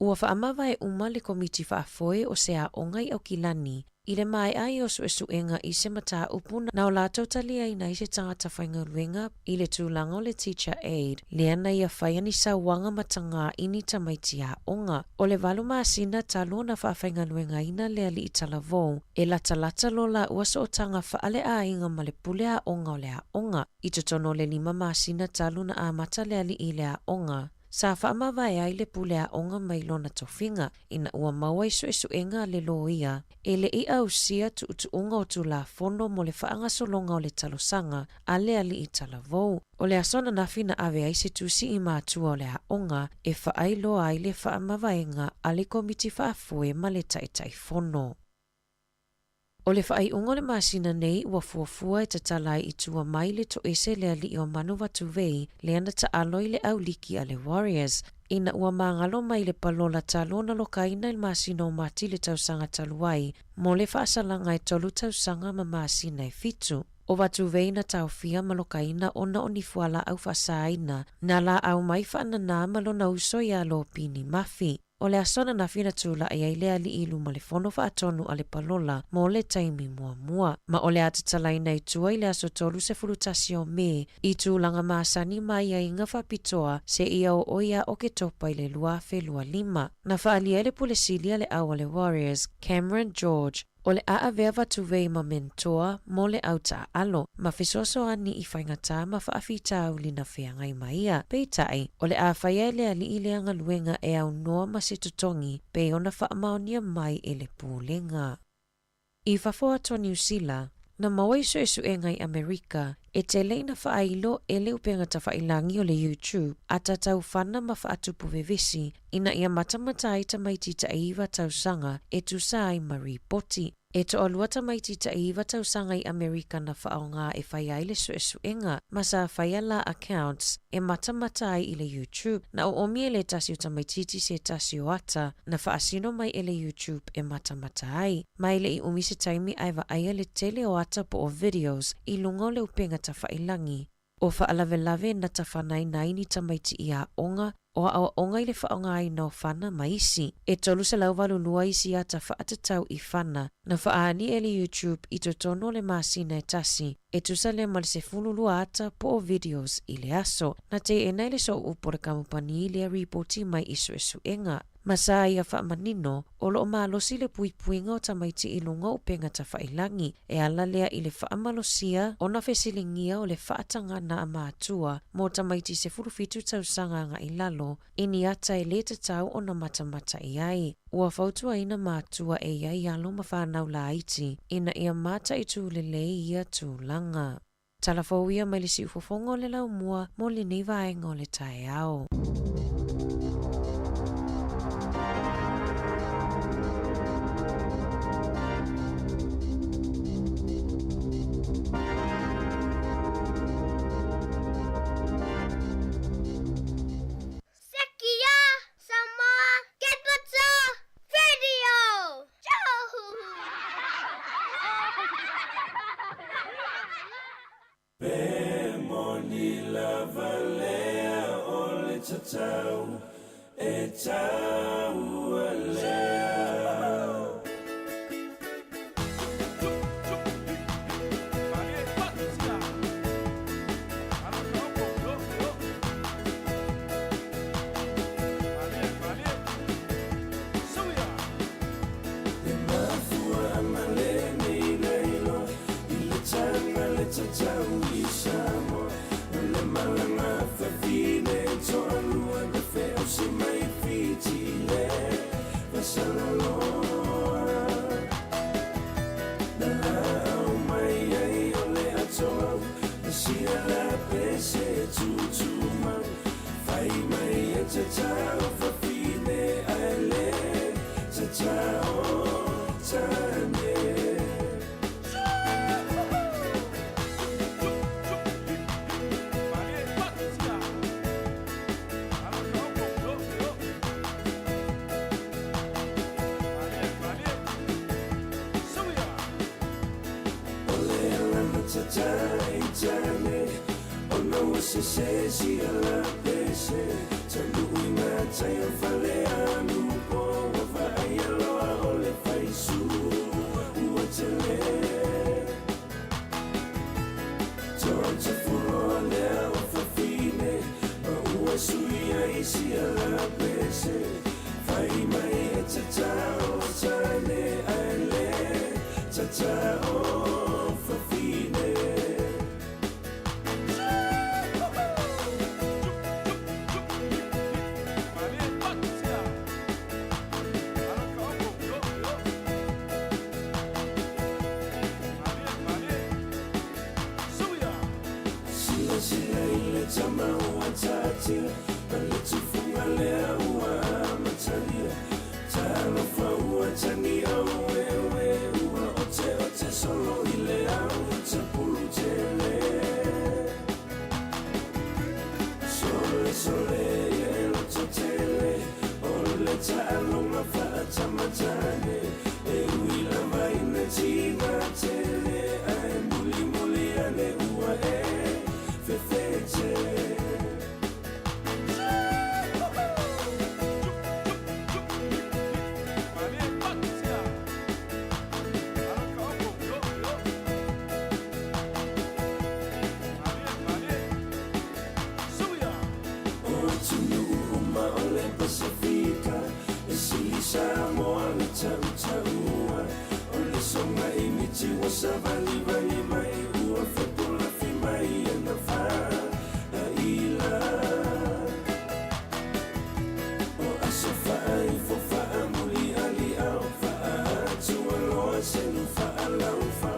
Ua whaamawa e uma le komiti whaafoe o se a ongai au kilani, I le mai ai o suenga I se mata upuna na o lātou talia I nei se tangata whaingaruenga I le tūlanga o le teacher aid, le ana ia whaia ni sa wanga matanga ini tamaiti a onga. O le walu maasina talo na whaingaruenga ina le ali I talavou, e lata lo la uaso o tanga whaale a inga ma le pule a onga o le a onga. I totono le 5 maasina talo na a mata le ali I le a onga. Sa whaamawa e ai le pule a onga mai lona tofinga, ina ua maua I suenga le loia, e le I au sia tu unga o tu la fono mo le whaanga solonga o le talosanga, a le ali I talavou. O le asona na fina ave ai se tusi I mātua o le a onga, e whaai loa ai le whaamawaenga a le komiti whaafue ma le taitai fono. O le whaai ungo le masina nei ua fuafua e tatalai I tua mai le to ese le ali o manu watu vei le ana ta aloi le au liki a le Warriors. Ina ua mangalo mai le palola talona lokaina il masina o mati le tausanga taluai, mo le whaasalanga e tolu tausanga ma masina e fitu. O watu vei na taufia malokaina ona o nifuala au whasaina, na la au mai whaanana malona uso I a lo pini mafi. O le asona na fina tula e ai lea li ilu ma le fono whaatonu a le palola mo le taimi mua. Ma o le atatalaina I tua I le aso tolu se fulutasi o me, I tūlanga maasani mai a inga whapitoa se ia o oia o ke topa I le lua fe lua 5. Na whaalia le pulesilia le awa le Warriors, Cameron George, o le aavea watu vei ma mentoa mo le auta alo, ma fisoso ani I whaingata ma whaafita au lina whiangai maia. Peitai, o le awhaia le ali I le anga luenga e au noa ma se tutongi, pe ona whaamaonia mai e le pūlenga. I whafoa to New Zealand, na mawai suenga I Amerika, e te leina whaailo e le upenga ta whailangi o le YouTube, a tatau whana ma whaatupu vevesi, ina ia matamata ai tamaiti ta iwa tausanga e tusai ma ripoti. E to alua tamaiti ta iwa tausanga I Amerika na whaonga e whaiai le suenga, ma sa whaia la accounts e matamata ai I le YouTube, na o omi e le tasi o tamaititi se tasi o ata, na whaasino mai e le YouTube e matamata ai. Mai le I umi se taimi aiwa aia le tele o ata po o videos I lungo le upenga ta whailangi. O whaalave na ta whanai naini tamaiti I a onga, o a onga I le whaonga ai no whana maisi. E tolu se lau walu lua isi ata whaatatau I whana, na whaani e le YouTube I to tono le masina e tasi, e tusa le mali se fulu lua ata po o videos I le aso, na te e nei le so upore kamupani I le reporti mai I suenga. Masa ia whaamanino, o loo maalosi le puipuinga o tamaiti I lunga upenga ta whailangi, e ala lea I le whaamalosia o na whesilingia o le whaatanga na amaatua, mo tamaiti se furufitu tausanga nga I lalo, ini ata e le tatau o na matamata I ai. Ua fautua ina maatua e iai alo ma whanau la iti, ina ia mata I tūlele ia tūlanga. Talafou ia mai le si ufofongo le lau mua, mo le nei vaenga o le tae ao. tau, e tau alea. Tau I Samoa, le malanga whawhine tōlua na wheo si mai whitile, wasala loa. Na au mai ai o le atoa, na sia la pese tutuma, whai mai e te tau whawhine ai le, te tau tane. Tane, ono se se si ala pese, tanu ina tayo fale anu po, wa ai aloa ole faisu, uatele. Tonte fulo lea o fafine, ma ua sui ai si ala pese, fai mai e tatao tane ale, tatao fafine. Tama ua tatia, ale tufunga lea ua matalia. Talofa ua tani au ewe ua ote solo ile au te pulu tele. Sole yelo totele, ole talonga faa tamatane. E uila maina tina tele, ai muli ane ua fefete. Pacifica, esi Samoa le tau ole songa imiti wa savali vali mai ua fetola fi mai na fa ila o asofa ai fo fa muli ali au fa tu aloa se no fa lau fa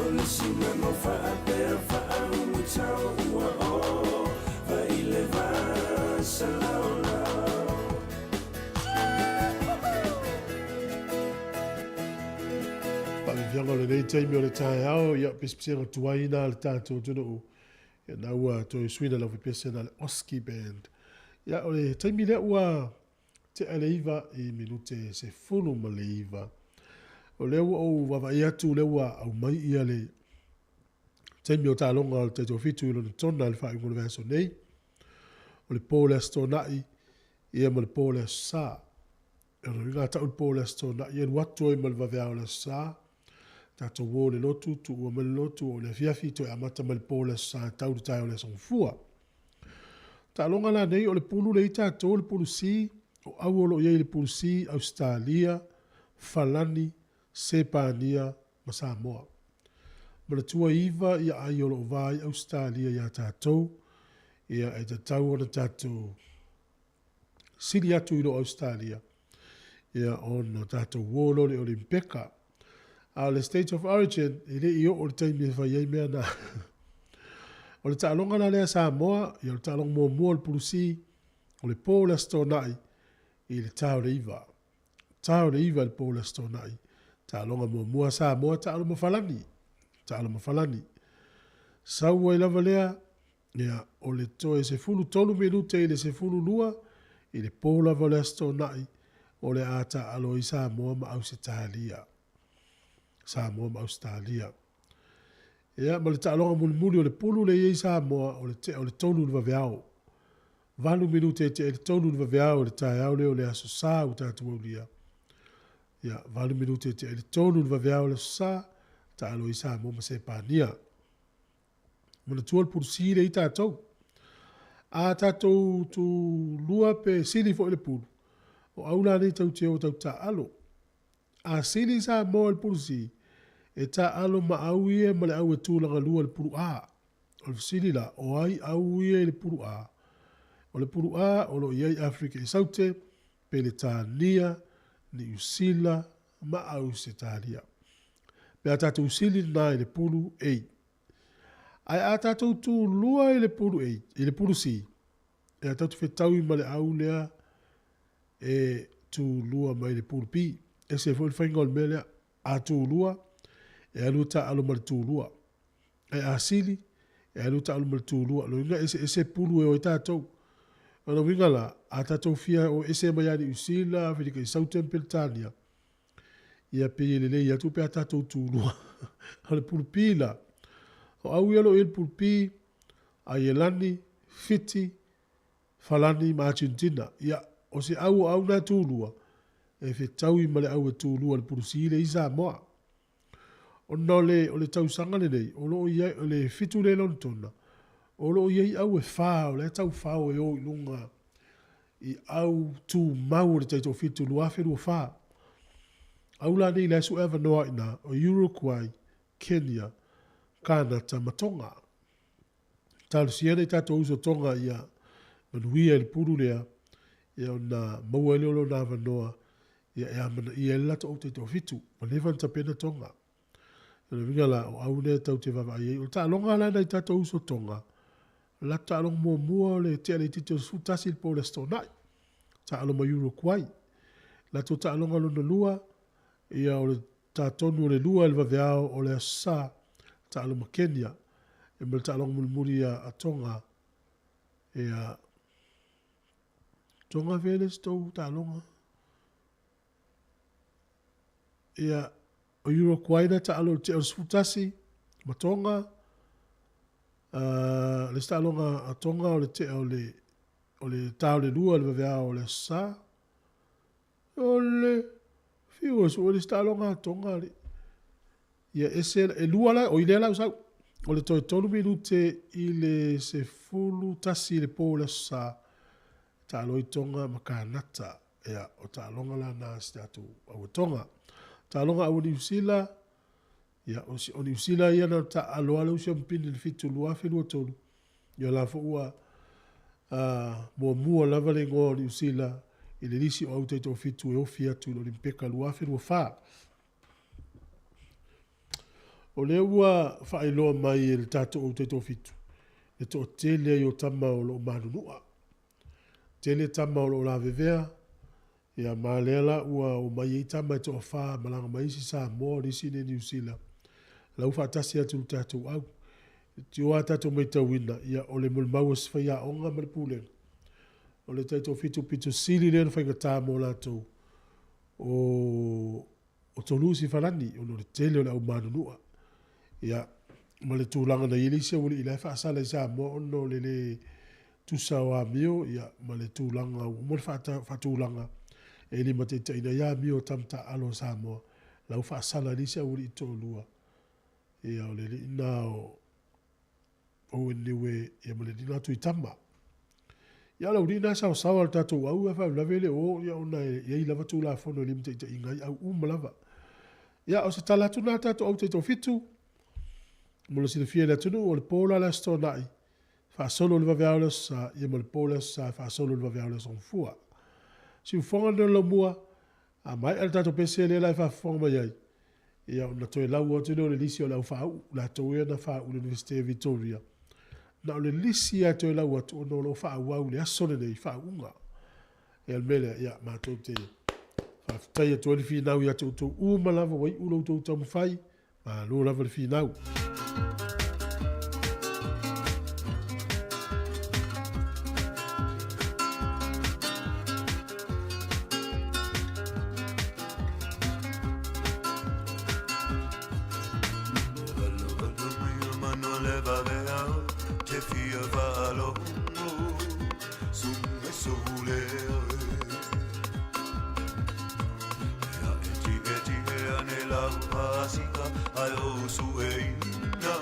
ole sina no fa pe fa mu tau ua o va ile va salaula. Vianga le nei taimi o le tae ao, ia pesipisenga tuaina le tātou tunu u. Ia na ua toi suina lau pipese na le Oski Band. Ia o le taimi le ua te ale iwa I minute se funu ma le iwa. O le ua o wawa I atu le ua au mai ia le taimi o tālonga o le taito fitu ilo na tona le wha ingone vēso nei. O le pōle asto nai, ia ma le pōle asto sā. E o ringa tau le pōle asto nai, ia watu oi ma le wawea o le sā. Tato wo le lotu tu o me lotu o le fiafi to amata mal pole sa tau de tai o le son fua. Ta longa la nei o le pulu le tato le pulu si o au lo ye le pulu si Australia, Falani, Sepania, ma Samoa. Ma le tua iva ia ai o lo vai Australia ia tato ia e tau o tato siri atu I lo Australia ia on tato wo lo le Olimpeka. Le State of Origin, I le o le taimi e whai ei mea na. O le tālonga na lea Samoa, I o le tālonga mua le pulusi, o le pōle asto nai, I le tāo le iwa. Tāo le iwa le pōle asto nai. Tālonga mua Samoa, tālo mawhalani. Tālo mawhalani. Sau ai lava lea, ia o le toe se fulu tolu minute I le se fulu lua, I le pōla vale asto nai, o le ata alo I Samoa ma au se tālia. Samoa ma Australia. Ia, ma le tālonga muli o le pulu le iei Samoa o le tonu le waweao. valu minute te ele tonu le vaveao le tae au leo le aso sa u tātou aulia. Ia, valu minute te ele tonu le vaveao le aso sa, ta alo i Samoa ma se pānia. Mana tuol purusi le i tātou. A tātou tu lua pe sili fo ele puru. O aula nei tau te o tau ta alo. A sili Samoa le purusi. E ta alo ma au ie ma le au e tūlanga lua le puru a. O le sili la, o ai au ie le puru a. O le puru a, o lo iai Afrika i saute, pe le tānia, ni usila, ma au se tālia. Pe a tātou usili na i le puru ei. Ai a tātou tū lua i le puru ei, i le puru si. E a tātou whetau i ma le au lea, e tū lua mai le puru pi. E se fo il whaingol me lea, a tū lua, e alu ta alo ma le tū lua. Ai a sili, e alu ta alo ma le tū lua. Lo inga ese puru e o i tātou. Ana winga la, a tātou fia o ese mai ani usila, whirika i sauten peltania. Ia pe le le, ia tu pe a tātou tū lua. Ale puru pi la. O au ialo il puru pi, a ielani, fiti, falani ma Argentina. Ia, o se au na tū lua. E fe tau i male au e tū lua le puru si le i Samoa. O no le, o le tau sanga le nei, o lo ia, o le fitu le lontona. O lo ia i au e whao, le tau whao e o i lunga i au tū mau le taito fitu lua whiru o wha. Au la nei lesu ewa noa ina o Uruguay, Kenya, Kanata, ma Tonga. Talu siene tato uso Tonga ia manuia il puru lea, ia o na maua ele olo na wanoa, ia e amana ia e lato o taito fitu, ma levan tapena Tonga. Ia vinga la o au ne tau te wawa ia, o ta longa la nei tato uso Tonga, la ta along mua le te ale tito futasi il po le stonai. Ta along ma Uruguay. La to ta along alo na lua, ia o le ta tonu le lua il vaveao o le asa, ta along ma Kenya. E me ta along mulmuri a Tonga. Ia Tonga vele stou ta alonga. Ia o Uruguay na ta along te futasi, ma Tonga. Le sta longa a Tonga o le te o le tau le lua le vavea o le sa o le fiu o le sta longa a Tonga le ia ese e lua la o ile la usau o le toi tonu minute i le se fulu tasi le po le sa ta loi Tonga makanata ia o ta longa la na statu o Tonga ta longa o New Zealand. Ia, o New Zealand ia na ta aloa usia mpini le fitu lua whenua tonu. Ia la fo ua mua lava le ngoa o New Zealand i le lisi o au teito fitu e ofi atu lo limpeka lua whenua wha. O le ua whaeloa mai e le tato o teito fitu. Le to tele i o tama o lo manunua. Tele tama o lo la vevea. Ia maalela ua o mai e tama e to wha malanga maisi Samoa nisi ne New Zealand. Lau whaatasi atu tātou au. Ti oa tātou mai tauina, ia o le mulmau as whaia onga maripuleng. O le tātou fitu pitu sili lena whainga tā mō lātou. O tolusi whanani, o no le tele o le au manunua. Ia, ma le tūlanga na ilisia uli ila whaasala i sā mō ono le tusa o a mio, ia, ma le tūlanga, mo le whaatūlanga. E li ma te taina ia mio tamta alo sā mō. Lau whaasala ilisia uli i tōlua. Ia o le ina o niwe ia mo le dina tu i tama. Ia lau rina sao sao al tatou au e whau lavele o ia ona ia i lava tu la fono lim te ingai au umalava. Ia o se talatu na tatou au te to fitu. Mo le sinifia le tunu o le pola la stonai. Fa solo le vaveao le sa ia mo le pola sa fa solo le vaveao le son fua. Si ufonga no lo mua a mai al tatou pese le la fa fonga mai ai. Ia ona toe lau o tino le lisi o lau whau, la toe na whau University of Victoria. Na o le lisi a toe lau atu ono lo whau au le asone nei whau unga. E almele, ia, mātou te whaftai atu ali whinau i atu utou umalawa wai ulo utou tamu whai, ma lo lava le whinau. lau pasika ai o sueina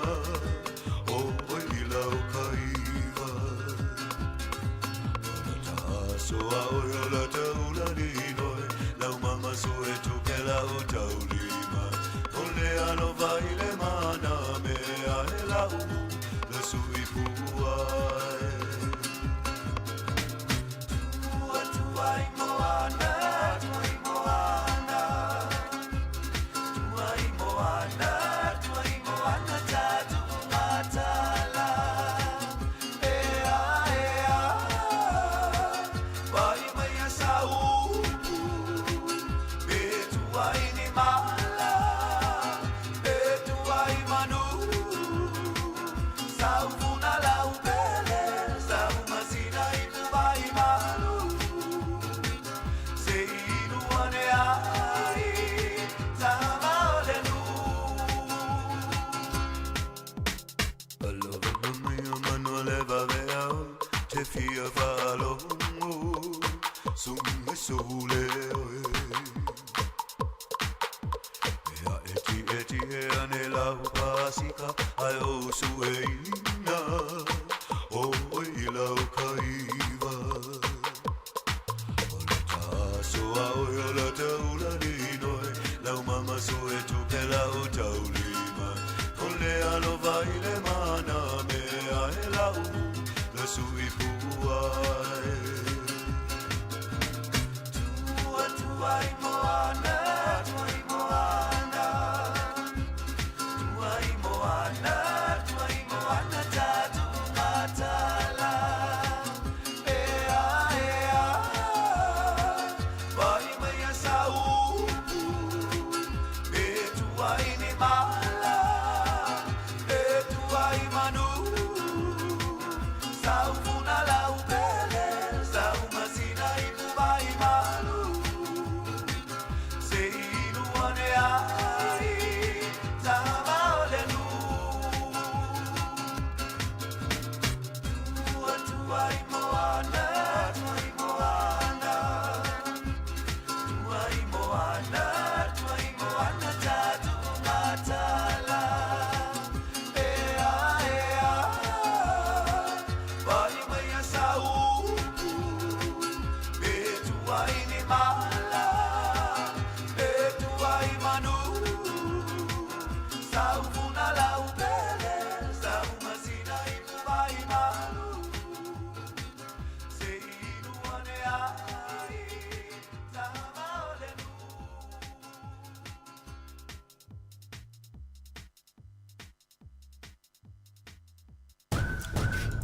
o i lau kaiva ona so o la taula ni noi lau mama so e tu ke lau taulima ole ano vai le mana me ai lau la sui puai tu ai moana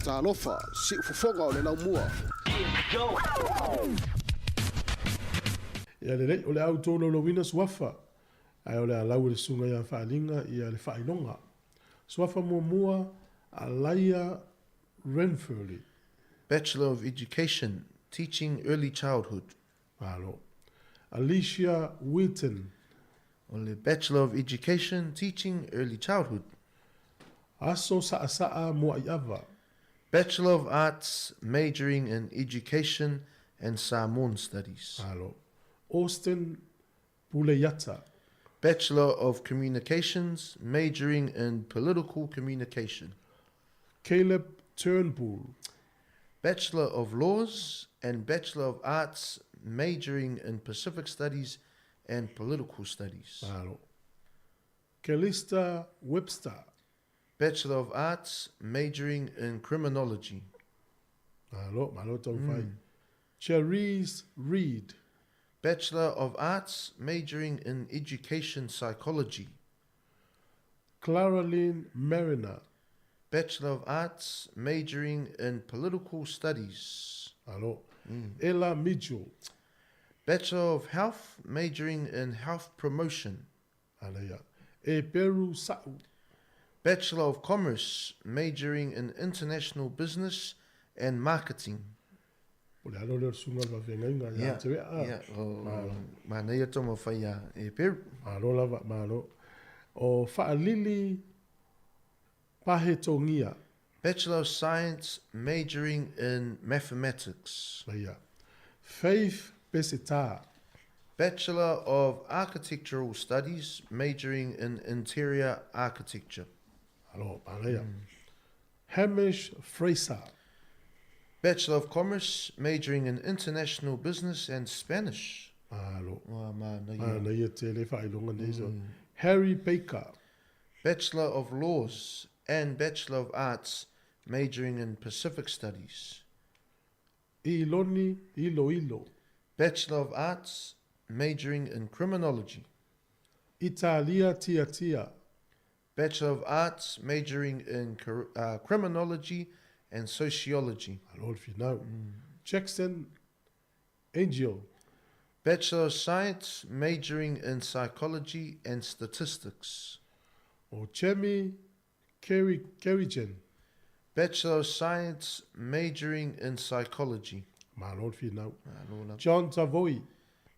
Talofa, si ufofonga o le lau mua. Ia le rei, o le au tōna lo wina suafa. Ai o le alau le sunga ia whaalinga ia le whainonga. Suafa mua a Laia Renfurley. Bachelor of Education, Teaching Early Childhood. Alo. Alicia Wheaton. O le Bachelor of Education, Teaching Early Childhood. Aso saa mua iava. Bachelor of Arts, majoring in Education and Samoan Studies. Alo. Austin Puleyata. Bachelor of Communications, majoring in Political Communication. Caleb Turnbull. Bachelor of Laws and Bachelor of Arts, majoring in Pacific Studies and Political Studies. Alo. Calista Webster. Bachelor of Arts, majoring in Criminology. Alo, malo tau fai. Cherise Reed. Bachelor of Arts, majoring in Education Psychology. Clara Lynn Mariner. Bachelor of Arts, majoring in Political Studies. Alo. Ella Mitchell. Bachelor of Health, majoring in Health Promotion. Alea. E Peru Sa'u. Bachelor of Commerce, majoring in International Business and Marketing. Ole alo le sunga va venga inga ya te ya ma nei to mo fa ya e per alo lava malo o fa lili pahetongia. Bachelor of Science, majoring in Mathematics. Ya. Faith Peseta. Bachelor of Architectural Studies, majoring in Interior Architecture. Alo, pangaya. Hamish Fraser. Bachelor of Commerce, majoring in International Business and Spanish. Alo. Na ia tele whailonga neso. Harry Baker. Bachelor of Laws and Bachelor of Arts, majoring in Pacific Studies. Iloni Iloilo. Bachelor of Arts, majoring in Criminology. Italia Tia. Bachelor of Arts, majoring in Criminology and Sociology. Lord, if you know. Jackson Angel. Bachelor of Science, majoring in Psychology and Statistics. Or Chemi Kerrigan. Bachelor of Science, majoring in Psychology. My Lord, if you know. John Savoy.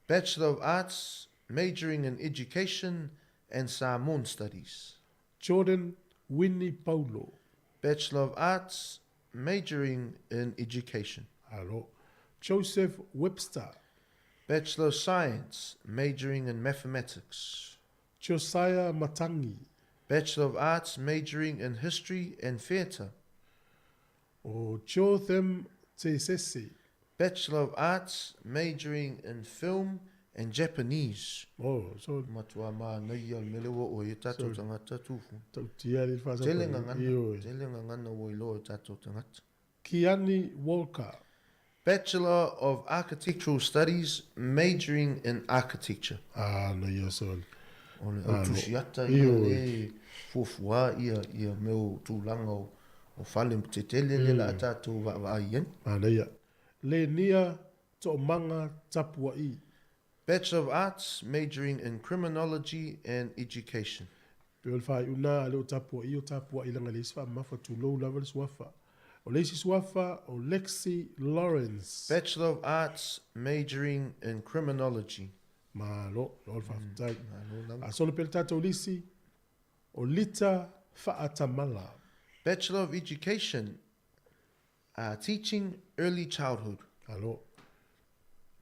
Bachelor of Arts, majoring in Education and Samoan Studies. Jordan Winnie Paulo. Bachelor of Arts, majoring in Education. Hello. Joseph Webster. Bachelor of Science, majoring in Mathematics. Josiah Matangi. Bachelor of Arts, majoring in History and Theatre. Or Jotham Tsese. Bachelor of Arts, majoring in Film and Japanese. Oh, so matua ma nei al melewa o e tatou tangata tufu. Tau tia li whasa. Telenga ngana o i loa tatou tangata. Kiani Walker. Bachelor of Architectural Studies, majoring in Architecture. No ia so. Ole tusiata ia fufua ia meu tulanga o fale mtetele le la tatou va ien. No ia. Le nia to manga tapua I. Bachelor of Arts, majoring in Criminology and Education. Peol fai una le tapua I langa le swa mafa tu low level swafa. O Lacey Swafa o Lexi Lawrence. Bachelor of Arts, majoring in Criminology. Malo, lol fa tai. A solo pel tato lisi o Lita Fa'atamala. Bachelor of Education, teaching early childhood. Hello.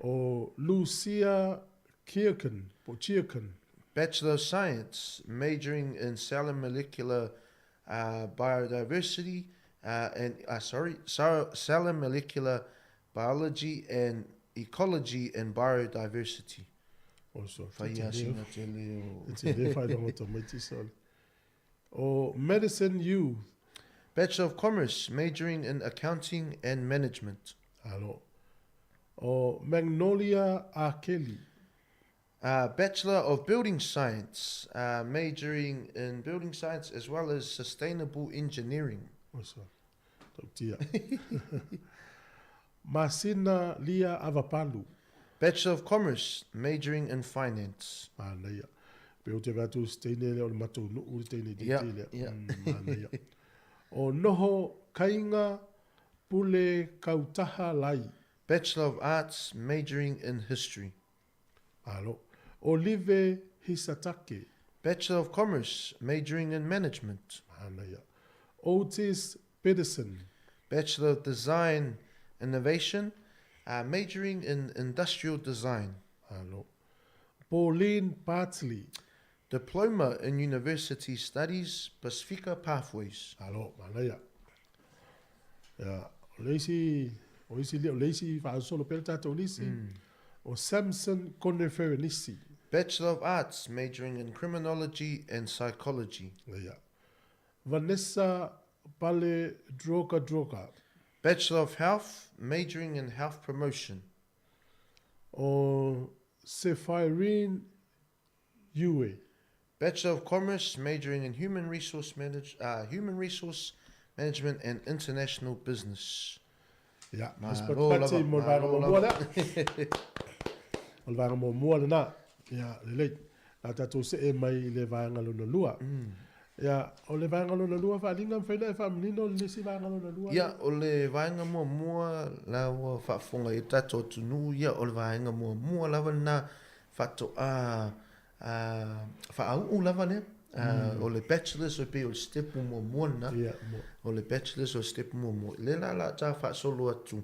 O Lucia Kierken. Bachelor of Science, majoring in cell and molecular biodiversity cell and molecular biology and ecology and biodiversity. Also, o Medicine U. Bachelor of Commerce, majoring in accounting and management. Hello. O Magnolia R. Kelly. Bachelor of Building Science, majoring in building science as well as sustainable engineering. Also, Masina Lia Avapalu. Bachelor of Commerce, majoring in finance. O Noho Kainga Pule Kautaha Lai. Bachelor of Arts, majoring in history. Alo. Olive Hisatake. Bachelor of Commerce, majoring in management. Otis Pedersen. Bachelor of Design Innovation, majoring in industrial design. Alo. Pauline Bartley. Diploma in University Studies, Pacifica Pathways. Alo, malaya. Ya, Lacey fa solo per tato lisi. O Samson Conneferenisi. Bachelor of Arts, majoring in Criminology and Psychology. Yeah. Vanessa Pale Droga. Bachelor of Health, majoring in Health Promotion. O Sephirine Yue. Bachelor of Commerce, majoring in Human Resource Management and International Business. Ja, respectpati mo vanga mo mua na. Ja, le la tato se e mai le vanga lona lua. Ja, o le vanga lona lua fa linga fela fa menino le si vanga lona lua. Ja, o le vanga mo mua la wa fa fonga e tato tunu ja o le vanga mo mua la na fa to fa au la va le. O le bachelors o pe o step mo na. O le bachelors o step mo le la ta fa solo atu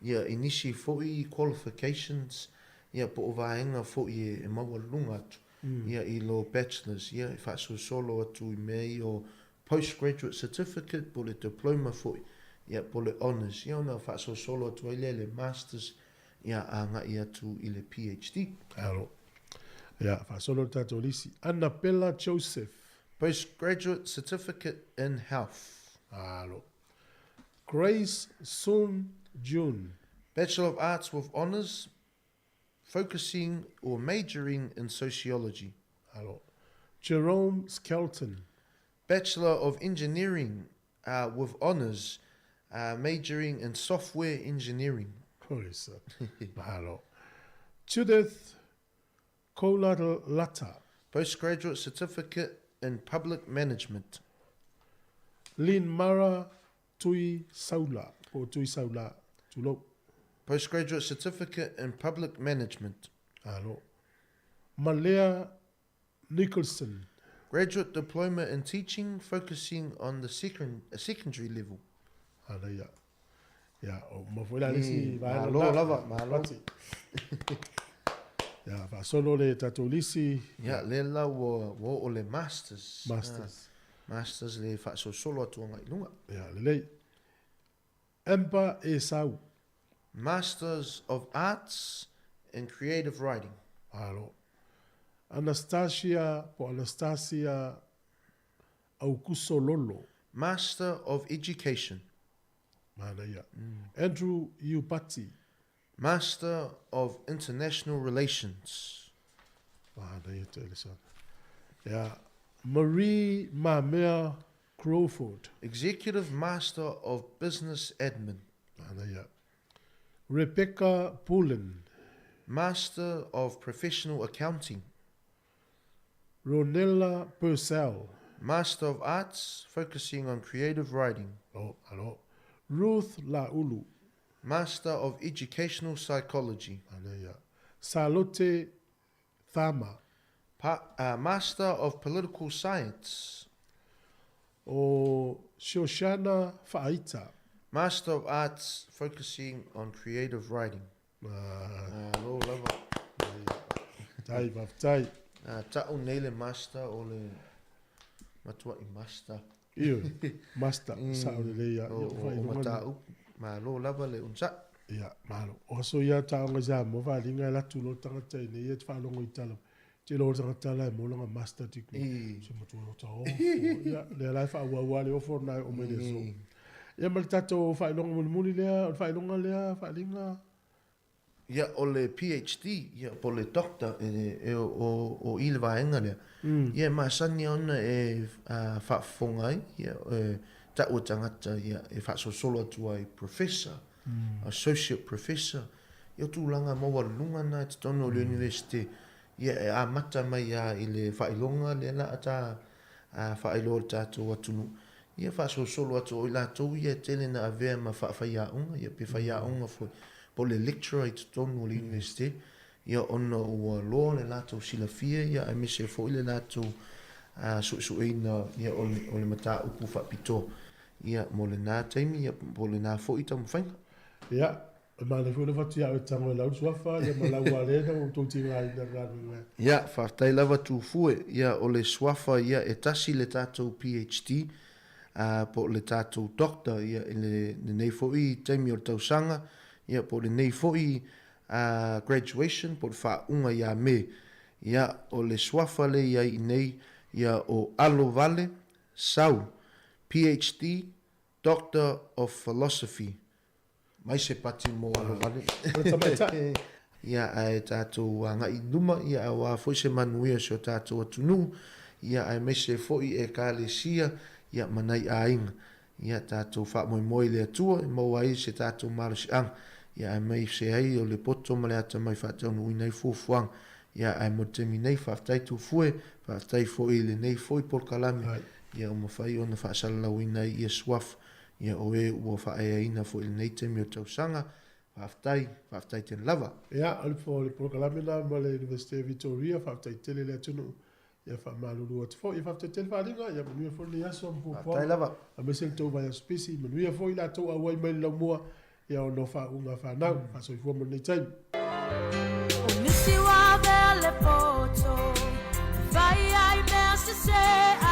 ia initiate foi qualifications ia po o vaenga fo i e maua lunga atu. Ia i lo bachelors, ia i whaaso solo atu I mei o postgraduate certificate, po le diploma fo ia po le honours. Ia ona whaaso solo atu ai le masters, ia a ngai atu I le PhD. Alo. Ia, whaasolo tātou lisi. Annabella Joseph. Postgraduate certificate in health. Alo. Grace Sun June. Bachelor of Arts with honours, focusing or majoring in sociology. Alo. Jerome Skelton. Bachelor of Engineering with honours, majoring in software engineering. Korisa. Mahalo. Judith Kolalata. Postgraduate certificate in public management. Lynn Mara Tui Saula. O Tui Saula. Tulo. Postgraduate certificate in public management. Alo. Malea Nicholson. Graduate diploma in teaching, focusing on the secondary level. Ala ya. Ya, o mafuela lisi. Malo lava, malo. Ya, fa solo le tatolisi. Ya, le la wo o le masters. Masters. Masters le fa so solo atu ngai lunga. Ya, le. Empa Esau. Masters of Arts in Creative Writing. Alo. Anastasia Aukusololo. Master of Education. Mana ya. Andrew Yupati. Master of International Relations. Mana ya telesa. Ya. Marie Mamea Crawford. Executive Master of Business Admin. Mana ya. Rebecca Pullen. Master of Professional Accounting. Ronella Purcell. Master of Arts, focusing on creative writing. Oh, hello. Ruth Laulu. Master of Educational Psychology. Salote Thama. Master of Political Science. O Shoshana Faita. Master of Arts, focusing on creative writing. Tai baftai. Ta'u nele master o le matua I master. Iyo, master. Sa'o le ya. O mata'u. Ma lo lava le unsa. Ia, malo. O so ia ta'onga za mo va linga la tulo tangata ne ia whalongo I tala. Te lo tangata la mo longa master tiku. Se mo tulo ta'o. Ia, le lai wha le ofo na o mele so. Ia mal tato whailonga muli lea, o whailonga lea, whalinga. Ia o le PhD, ia po le doctor o ilwa enga lea. Ia masani ona e whaafongai, ia ta o tangata ia e whaasosolo atua I professor, associate professor. Ia tūlanga maua lunga na te tono o le universite. Ia e a mata mai a I le whailonga le la ata whailo o tātou atunu. Ia whaasosolo atua o I lātou ia tele na avea ma whaafaia-unga, ia pe whaia-unga foi. Po le lecturer I tonu o le universite, ia ona ua loa le lātou silafia, ia a mese fo I le lātou sueina ia o le mata upu whapito. Ia mo le nā taimi, ia po le nā fo I tamu whainga. Ia, ma le fo le whati au tango e lau suafa, ia ma lau alena o tō tinga I na rānunga. Ia, whaftai lava tū fue, ia o le suafa, ia e tasi le tātou PhD, po le tātou doctor, ia le nei fo I taimi o le tausanga, ia po le nei foi graduation po le whaunga ia me. Ia o le swafa le ia I nei ia o Alo Vale, Sau, PhD, Doctor of Philosophy. Mai se pati mo Alo Vale. Ia ai tātou ngai luma, ia a foi se manuia so tātou atunu, ia ai me se foi e kālesia, ia manai a inga. Ia tātou wha moi le atua, mo ai se tātou marasiang. Ia ai mai se ai o le poto ma le ata mai whatau nui nei fuafuang. Ia ai mo temi nei whaftai tu fue, whaftai foi le nei foi por kalami. Ia o mawhai o na whaasalau i nei ia swaf. Ia o e ua whaea ina foi le nei temi o tausanga. Whaftai ten lava. Ia, alipo le por kalami na ma le University of Victoria, whaftai tele le atunu. Ia whamalulu atu fo, ia whaftai tele whalinga, ia manuia fo le aso mpupoa. Whaftai lava. A mesel tau vai a spesi, manuia fo I la tau awai mai lau mua. Ia o no whaunga whanau, whasoi fua mo nei taimi. siwa vele poto vai ai mea se se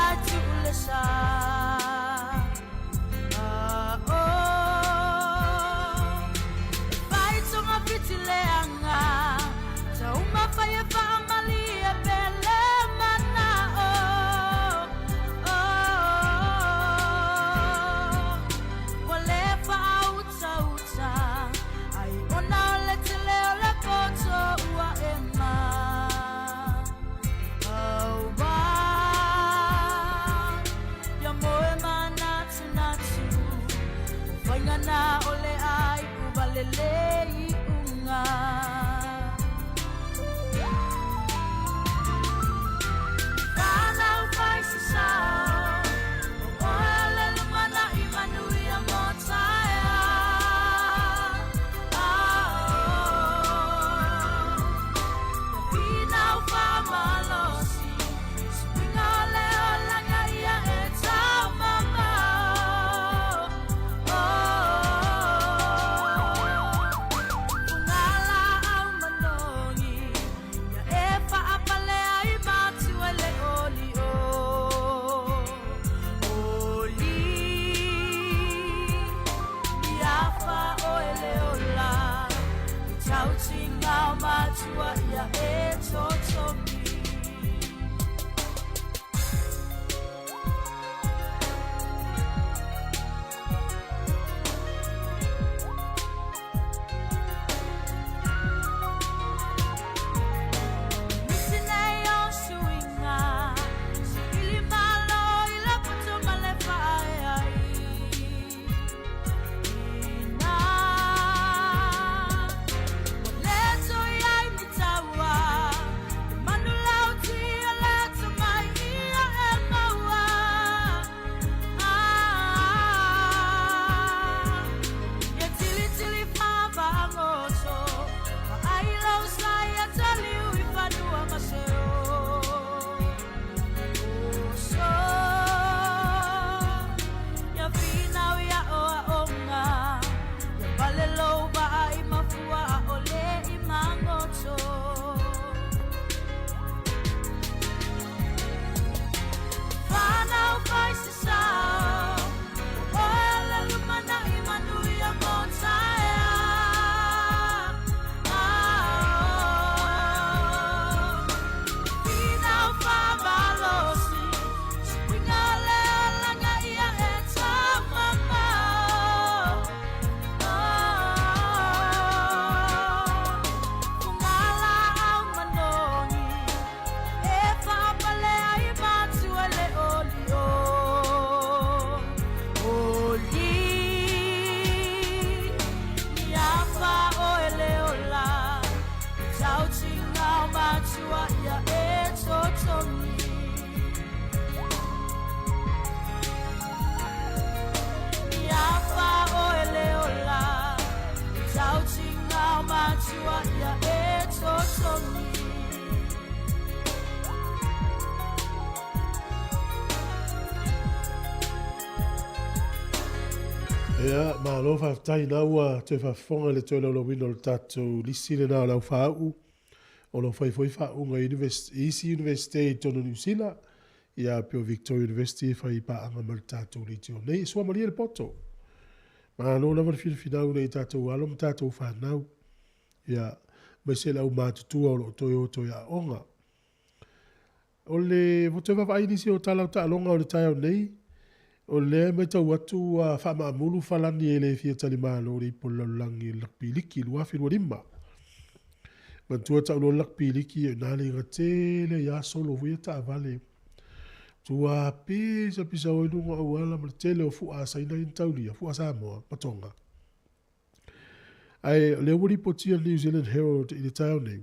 atu le sa vai tonga piti leanga tauma fai fa amalia bele mana wale fa uta uta ai ona le tele le poto ua ema ya moe mana tunatu vaingana ole ai uvalele unga kana ufai sisao ole lumana imanu ya motaya pina ufama losi spingale olanga ia eta mama ungala au manongi ya efa apale ai matu ele oli oli yafa ole ola chauchinga matua ya etotomi Ea, malo whaftai na ua te whafonga le tōna lo wino le tātou lisi le nā lau whaau. O lo whaifoi whaau ngā Easy University tōna New Zealand. Ia pio Victoria University whai paanga ma le tātou li tio. Nei, sua maria le poto. Malo na wale whiwhinau nei tātou alom tātou whanau. Ia, mai se lau mātutua o lo toi o toi a onga. O le, vo te wawai nisi o talau ta alonga o le tai au nei. O le mai tau atu a whama amulu whalani e le fia tali malo ri po laulangi lakpiliki lua whirua rima. Mantua tau lo lakpiliki e nāle ngā tele ia solo vuia ta avale. Tua pisa pisa o inunga au ala ma tele o fua saina in taulia, fua Samoa, patonga. Ai le wuri po tia New Zealand Herald i le tau nei.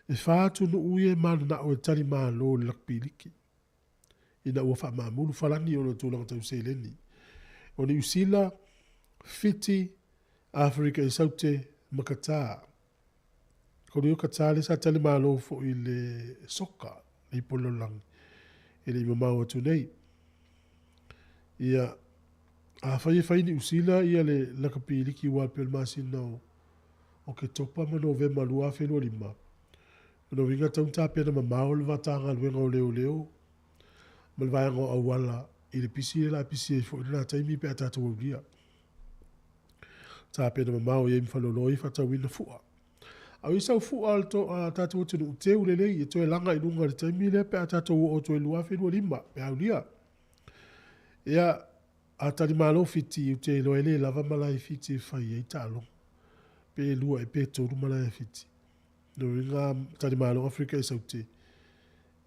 E whātu no uie mana na o e tali malo lakpiliki. Ina ua wha mamulu whalani o na tūlanga tau seileni. O ni usila, Fiti, Afrika i saute, makatā. Ko ni o katā le sa tali malo fo i le soka, i polo lang, i le imamau atu nei. Ia, a whai ni usila ia le lakapiliki wapel masina o ke topa ma novema lua whenua lima. No winga tau tape na mamao le vatanga le wenga o leo. Mal vai ngo awala i le pisi la pisi fo na taimi pe atatu o dia. Tape na mamao ye mfaloloi fata wina fua. Au isa fua alto atatu o tunu te ulele i to langa i lunga le taimi le pe atatu o to lua fe no lima pe au dia. Ia atari malo fiti te lo ele lava malai fiti fai e talo. Pe lua e pe toru malai fiti. No ringa tari malo Afrika e sauti.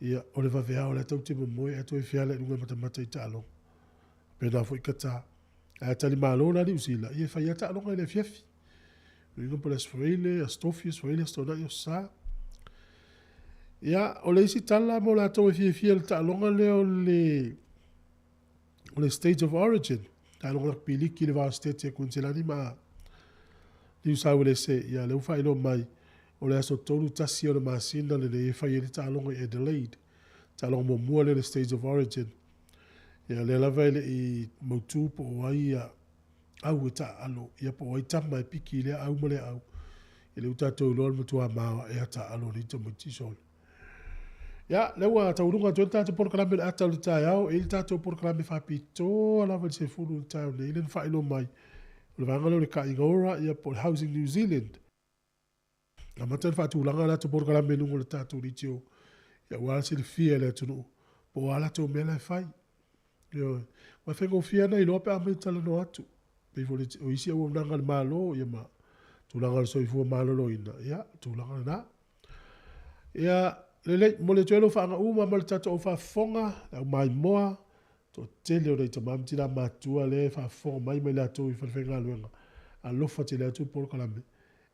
Ia o le vavea o le tau te mamoe e toi fiala e lunga matamata i talo. Pe na fo i kata. A tari malo na li usila. Ia fai a talo ngai le fiafi. Ringa po le sfoile, a stofi, sfoile, stona i o sa. Ia o le isi tala mo la tau e fia le talonga leo le state of origin. Talonga piliki le vao state e kunselani ma. Li usau le se, ia le ufa ilo mai. O le aso tolu tasi o le masina le e fai e talonga e Adelaide. Talonga mo mua le state of origin. Ia le lava ele i mautu po o ai au e ta alo. Ia po o ai tama e piki le au male au. Ia le utato i lor mutua maa e ta alo ni to mutisol. Ia le ua taurunga tuan tato por kalame le ata o le tai au. E le tato por kalame whapito lava se funu le tai au le ilen wha ilo mai. O le vangalo le ka ingora ia po Housing New Zealand. Na matan fatu langa la to por kalame nungo le tato ritio. Ia wala se le fia le tunu. Po wala to mela e fai. Ia wa fengo fia na ilo pe ame tala no atu. Pe fo le o isi o nanga le malo ia ma. Tu langa le soifu malo lo ina. Ia tu langa na. Ia le mo le tuelo fa uma mal tato o fa fonga au mai moa to tele o le tamam tira matua le fa fonga mai la to i fa fenga luenga. A lofa te le tu por kalame.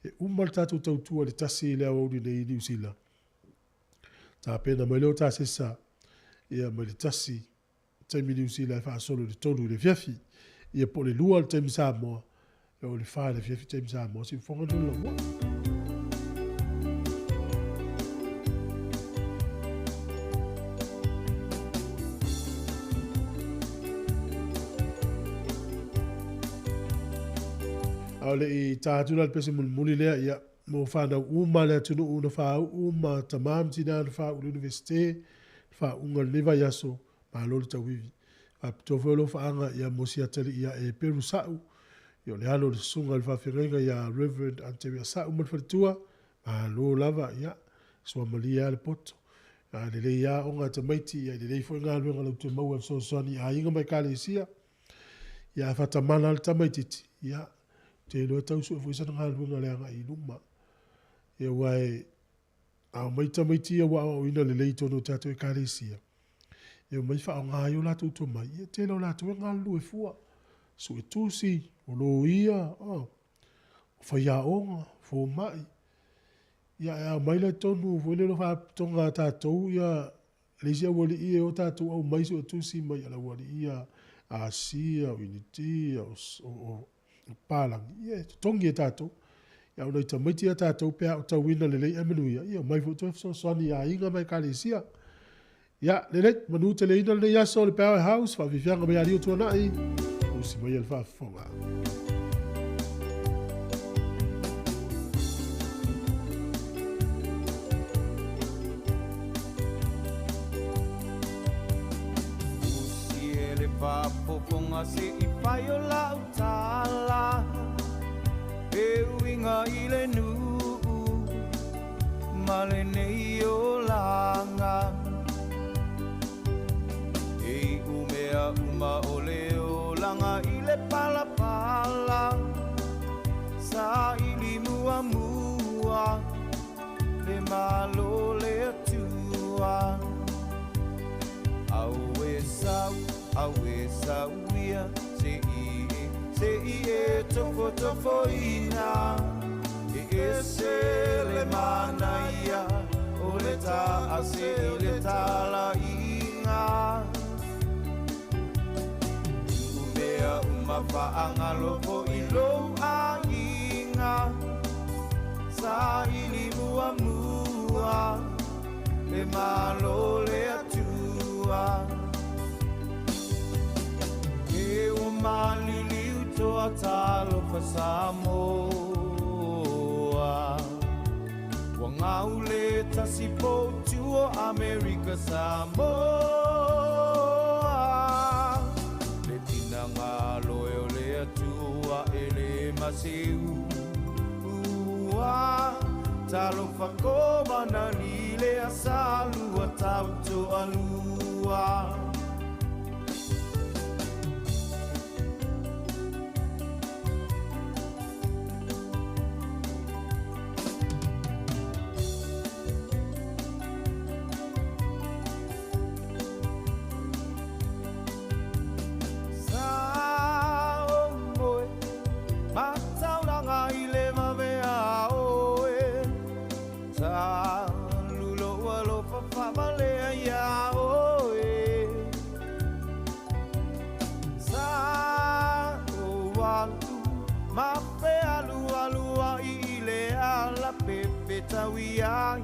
E umal tatu tautua le tasi le au ni nei New Zealand. Ta pena mai leo ta sesa ia mai le tasi taimi New Zealand fa solo le tonu le fiafi ia po le lua le taimi Samoa e o le fa le fiafi taimi Samoa si fonga no la mo. Ale i tātuna le pese muli lea ia mo whanau uma lea tunu una whau uma tamam tina na whau universite whau unga lewa yaso ma lori tawivi. A tofelo whaanga ia mosia tali ia e peru sau i o le halo le sunga le whawhirenga ia Reverend Anteria sau manwharitua ma lo lava ia sua malia le poto. A le le ia onga tamaiti ia le le fo inga luenga lau te mau so soni a inga mai kale isia ia whatamana le tamaititi ia te loa tau sua fo isana ngā luenga leanga i luma. Ia wai a maita maiti ia wa o ina le leito no tato e karesia. Ia mai wha o ngā i o lato uto mai. Ia te lau lato e ngā lu e fua. Su e tusi, o lo ia, o whaia onga, fo mai. Ia a mai la tonu, fo ele lo wha tonga tatou, ia leisia wali ia o tatou au mai su e tusi mai ala wali ia a sia, o initi, o palangi. Ia tongi e tatou. Ia o leita maiti a tatou pea o tauina le lei amenuia. Ia mai fo tof so soni a inga mai kalesia. Ia le lei manu te leina le yaso le powerhouse fa vifianga mai ali o tuana i. O si mai alfa fonga. Fonga se i pai o la utala e uinga i le nu ma le nei o langa e umea uma o le o langa i le pala pala sa i li mua mua le malo le atua au e sau awe sauia se i e tofo ina e se le manaia o le ta a se le tala inga umea uma faanga lofo i lo a inga sa i li mua le malo le atua e o malili utoa talo fa Samoa wa ngaule ta masipo tuo America Samoa le tinanga loe ole atua ele maseu talo fakoma na nile asalu atauto alua Tawiai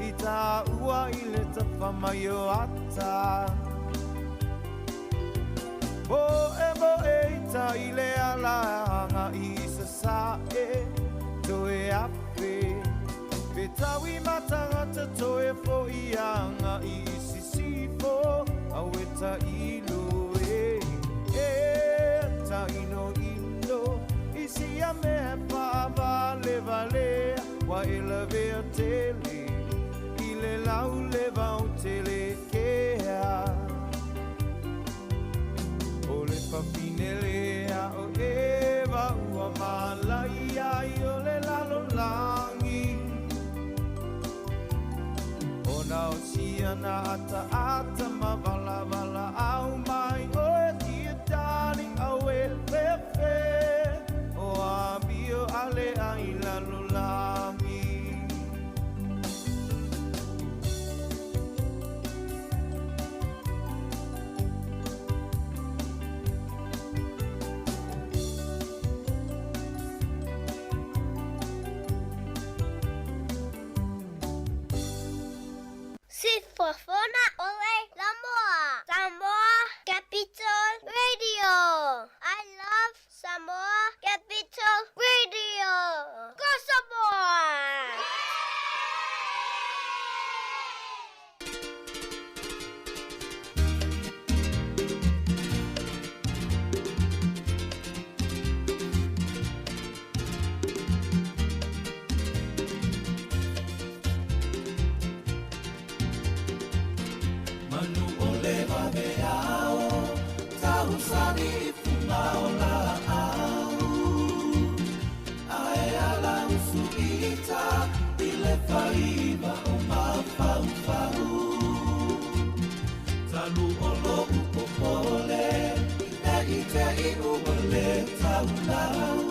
ita ua ile tafamayo ata bo ita ile ala isa sae toe ape betawi matanga toe fo ianga isi sifo aweta ilo ta ino isi ame pa vale wa elevea tele ile lau leva tele kea ole papinelea o eva ua malaya ole lalo langi ona osiana ata mavala au mai o tia tali au elfefe o abio ale ai lalo langi Sifofona ole Samoa. Samoa Capital Radio. I love Samoa Capital Radio. Go Samoa! Sani fumaola au aela usuita ile faiba umafau talu olo upopole ite iubole taulau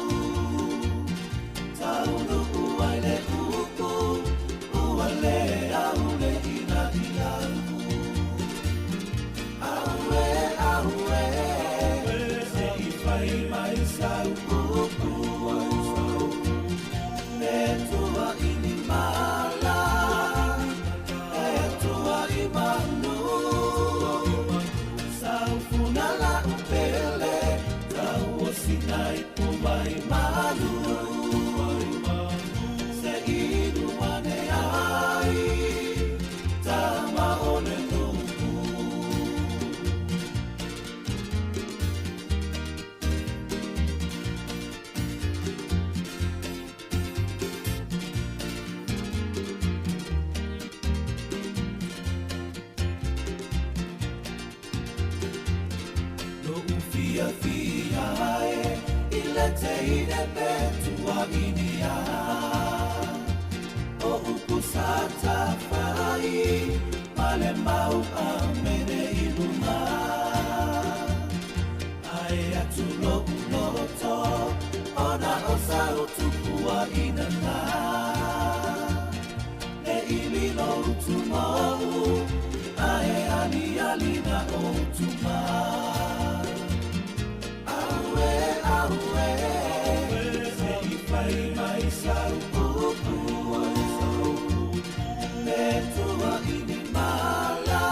taulu uaile uku uale aule inadiau aue mai sau kuku etua ini mala etua imanu sau funala upele tau sinai pumai malu se idu ane ai tama one Teine betua inia o upusata fai male mau amene iluma ai atulo uloto ona osa utukua inana e ililo utumau ai ali na otuma mai sau kuku netua ini mala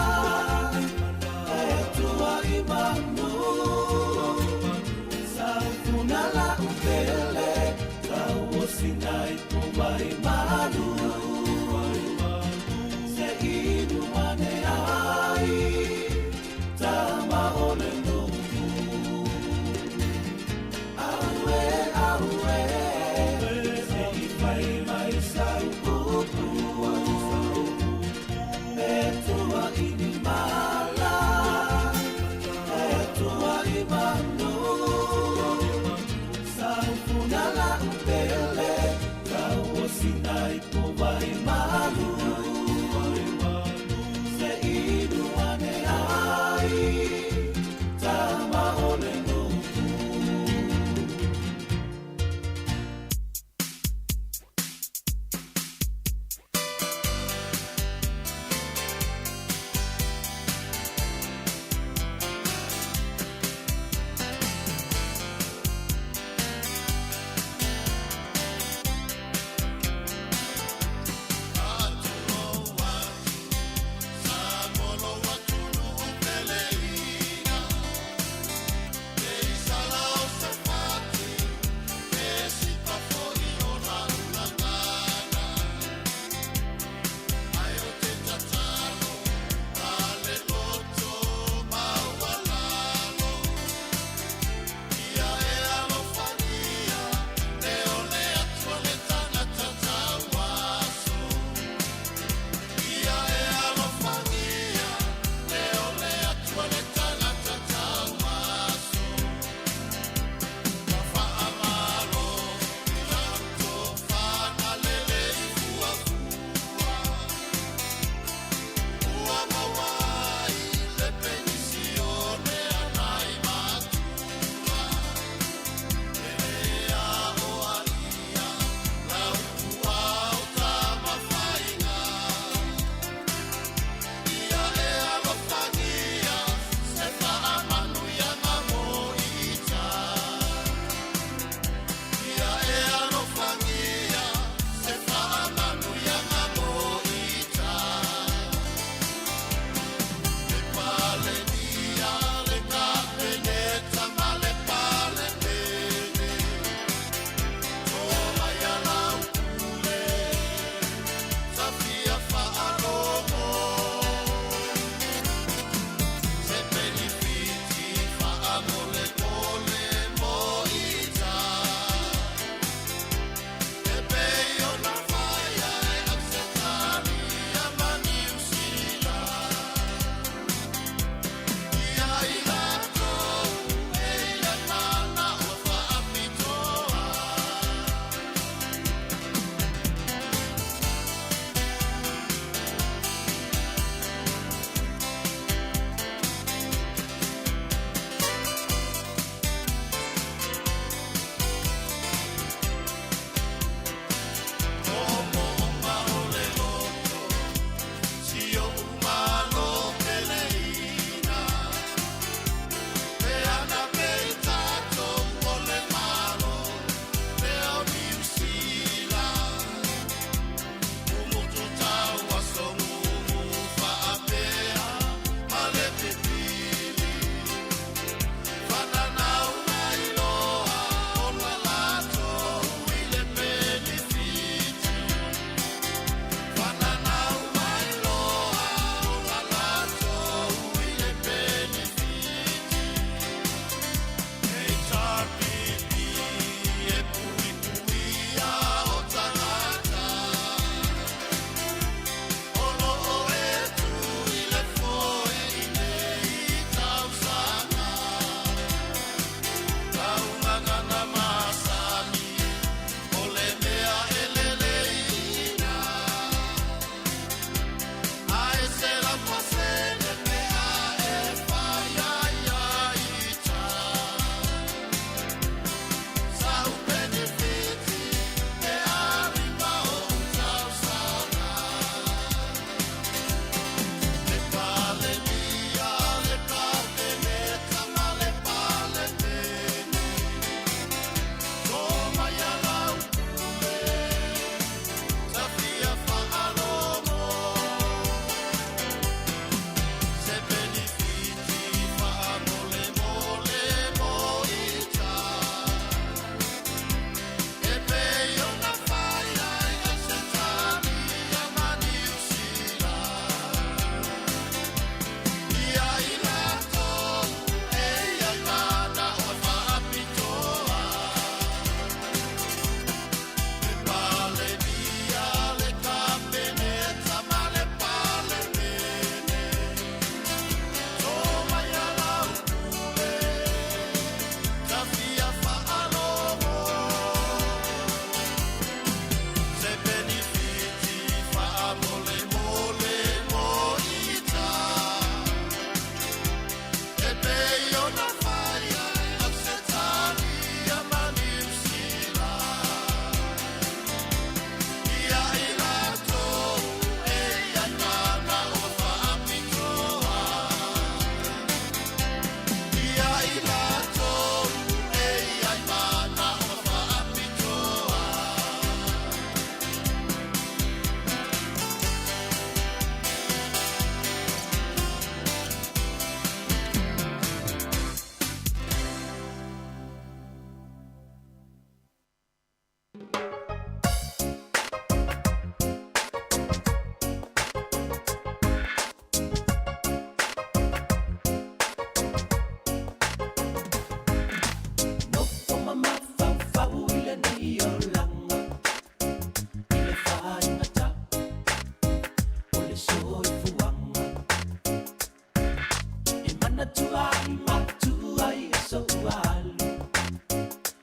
mana tua I matua I so alu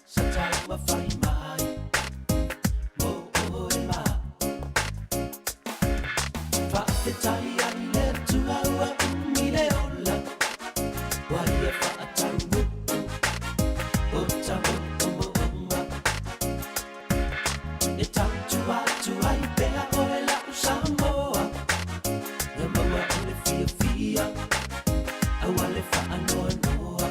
sa taua fai mai mo o e ma fa te tai ai le tua ua umi le ola wai e fa atangu o tamu o moa e tatu atu ai pea o e la Samoa e maua o le fia fia aua le fa anoa noa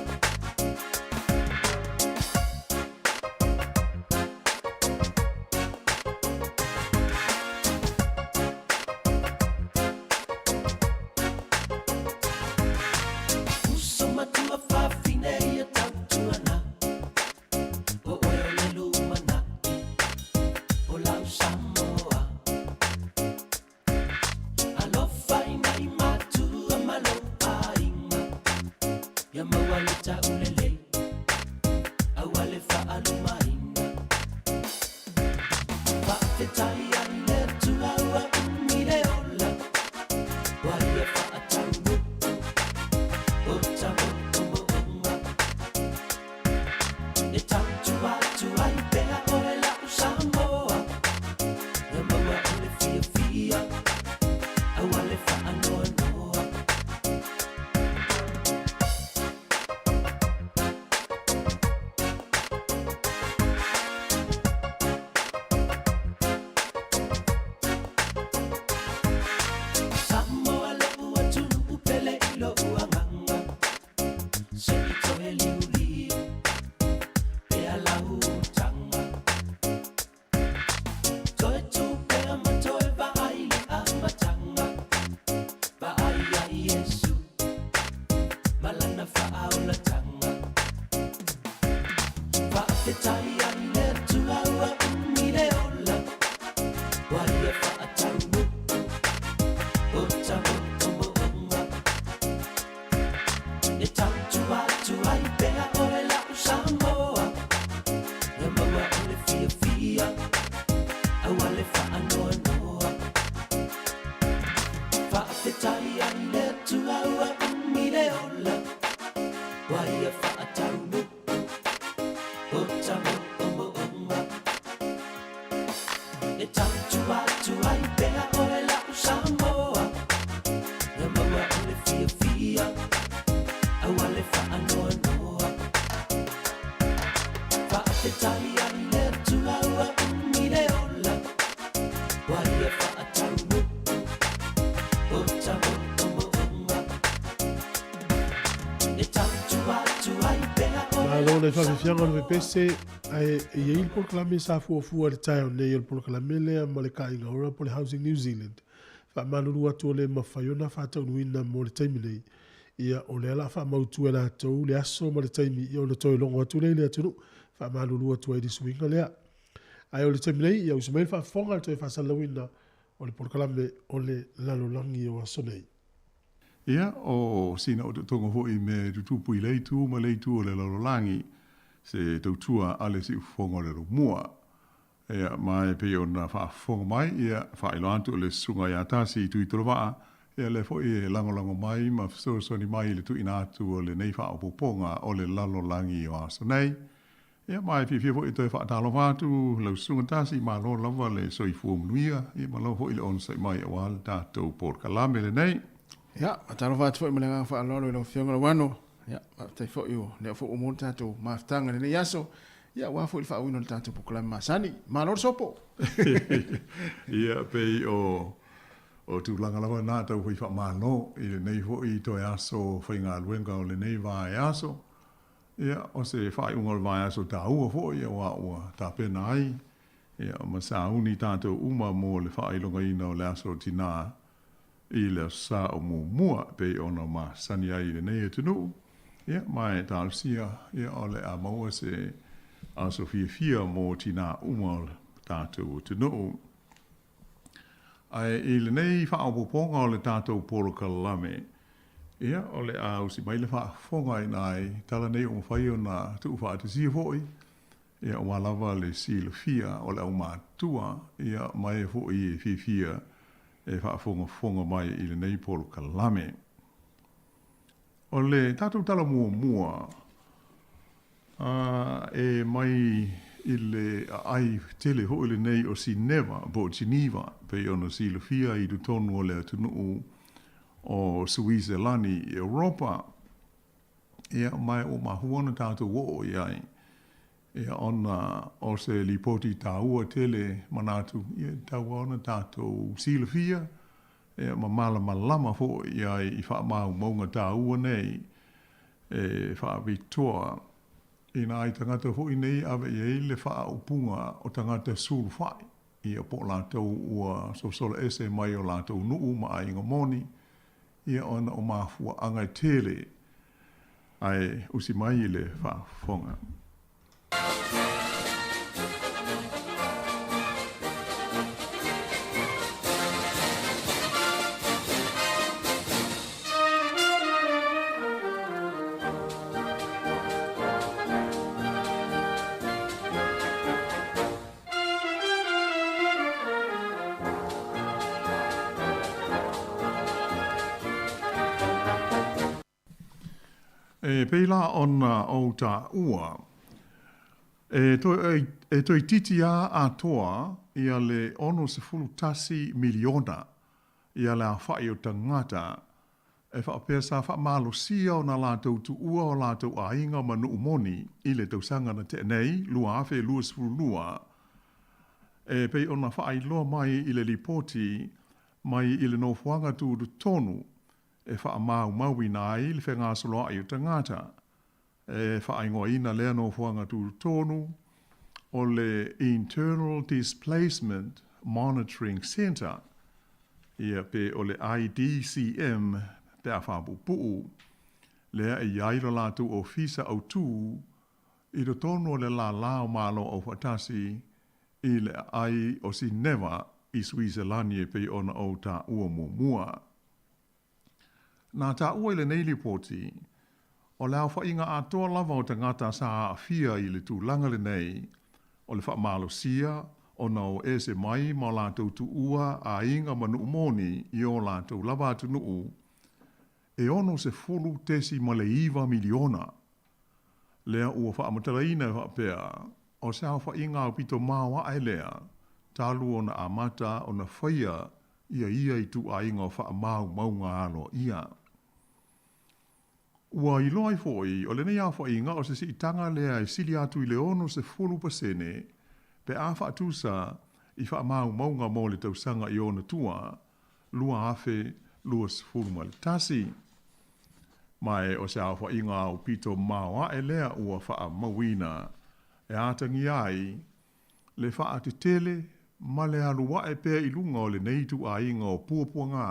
uso matua fa fine ia tatu ana o oe o le lumana o lau Samoa alofa ina I matua malo ainga ia maua le tau lelei aua le fa alumaina fa te tai ai le tua ua umi le ola wai e fa atangu o tamu o moonga e tatu atu ai pea o e lau Samoa ia maua o le fia fia aua le fa anoa noa Samoa le ua tunu upele I lo uanganga se I toe liuliu pea lau tanga toe tu pea ma toe vaai le amatanga vaai ai Yesu malana faaula tanga va te tai ai le tua ua umi le ola wai e faatangu o tamu o moonga e tatu atu ai pea o e lau Samoa ia maua o le fia fia aua le fa anoa noa fa te tai ai le tua ua umi le ola wai e faatangu o tamu o moonga e tatu atu ai pea o e lau Samoa ia maua o le fia fia aua le fa anoa noa fa te tai ai le tua ua umi le ola wai e faatangu o tamu o moonga e tatu atu ai pea o Ma lo le whawhiwhianga le pese ai i il polkalame sa fuafua le tae o nei il polkalame lea ma le ka inga ora po le Housing New Zealand. Wha manuru atu o le mawhaiona whatau nuina mo le taimi nei. Ia o le ala wha mautu e la tau le aso ma le taimi i o le toi longo atu nei le atunu. Wha manuru atu ai di swinga lea. Ai o le taimi nei ia usimail wha whonga le toi whasalawina o le polkalame o le lalolangi o aso nei. Ia, o sina o te tonga hoi me tutupu I leitu, ma leitu o le lalolangi, se tautua ale si ufonga le rumua. Ia, mai pe o na whaafonga mai, ia, whailo antu o le sunga ia tasi tui torawaa, ia le fo I langolango mai, ma fsosoni mai le tu inatu o le nei whaapoponga o le lalolangi o aso nei. Ia, mai fo I toi whaatalo watu, lau sunga tasi, ma lo lava le soifua mnuia, ia, ma lo fo I le onsai mai o al tātou por kalame le nei. Ja, atalo va tfo mele nga fa alolo lo fionga wano. Ja, tai fo yo, le fo umon tato ma ftanga le yaso. Ja, wa fo il fa wino tato pukla masani. Ma lor sopo. Ia pe o tu langa lava na tau hui fa mano I le nei fo I to yaso fa inga luenga o le nei va yaso. Ia o se fa unga va yaso ta u fo ia wa ta pe nai. Ia ma sa uni tato uma mo le fa ilonga ina o le aso tina. I le sa o mua pe ona ma sani ai le nei tunu. Ia mai talsia ia ole a maua se a Sofia mo tina uma tātou tunu. Ai I le nei whaapoponga o le tātou polo kalame. Ia ole a usi mai le whaafonga I nai tala nei o mwhai o na tu whaatisia foi. Ia o malawa le silo fia o le au mātua. Ia mai foi e fia e whaafonga mai I le nei polo kalame. O le tātou tala mua, e mai i le ai tele ho le nei o si neva, bo Geneva, pe ona si le fia i du tonu o le atunu o Suizelani, Europa. Ia mai o mahuana tātou wo iai. Ia ona o se lipoti tāua tele manatu, ia tāua tātou si le fia, ia mamala malama fo iai i wha mau maunga tāua nei, e wha Victoria, ina ai tangata fo i nei awe iei le wha upunga o tangata sulu whai, ia po lātou ua sosola ese mai o lātou nuu ma ai ngamoni, ia ona o mafua angai tele, ai usi mai i le wha fonga. E peila ona o ta ua. E toi titia a toa ia le ono se fulu tasi miliona ia le a whai o tangata e wha sa wha malo sia o na lātou tu ua o lātou a inga manu umoni i le tausanga na te nei lua awhe lua sifuru lua. E pei ona wha loa mai i le lipoti mai i le nofuanga tu du tonu e wha mau i nai le whenga soloa i o tangata. E wha ingoa ina lea no fuanga tu tonu o le Internal Displacement Monitoring Center ia pe o le IDCM pe a whapupu lea e iaira lātu o fisa au tū i do tonu o le la lao malo o whatasi i le ai o si newa i Switzerland pe ona o ta ua mua. Nā tā ua i le nei lipoti, o le awha inga atoa lava o tangata sa a fia i le tūlanga le nei, o le wha malo sia, o nau e se mai ma lātou tu ua a inga manu umoni i o lātou lava atu nuu, e ono se fulu tesi ma le iwa miliona. Lea ua wha amataraina wha pea, o se awha inga au pito mawa ai lea, talu o na amata o na whaia ia i tu a inga o wha maunga alo ia. Ua i loa i foi, o le nei a foi inga o se si itanga lea i sili atu i le ono se fulu pasene, pe a wha atusa i wha maunga mo le tausanga i ona tua, lua afe, lua se fulu ma le tasi. Mai o se a foi inga o pito mawa e lea ua wha mawina, e atangi ai, le wha atu tele, ma le alua e pea i lunga o le neitu a inga o puapua ngā,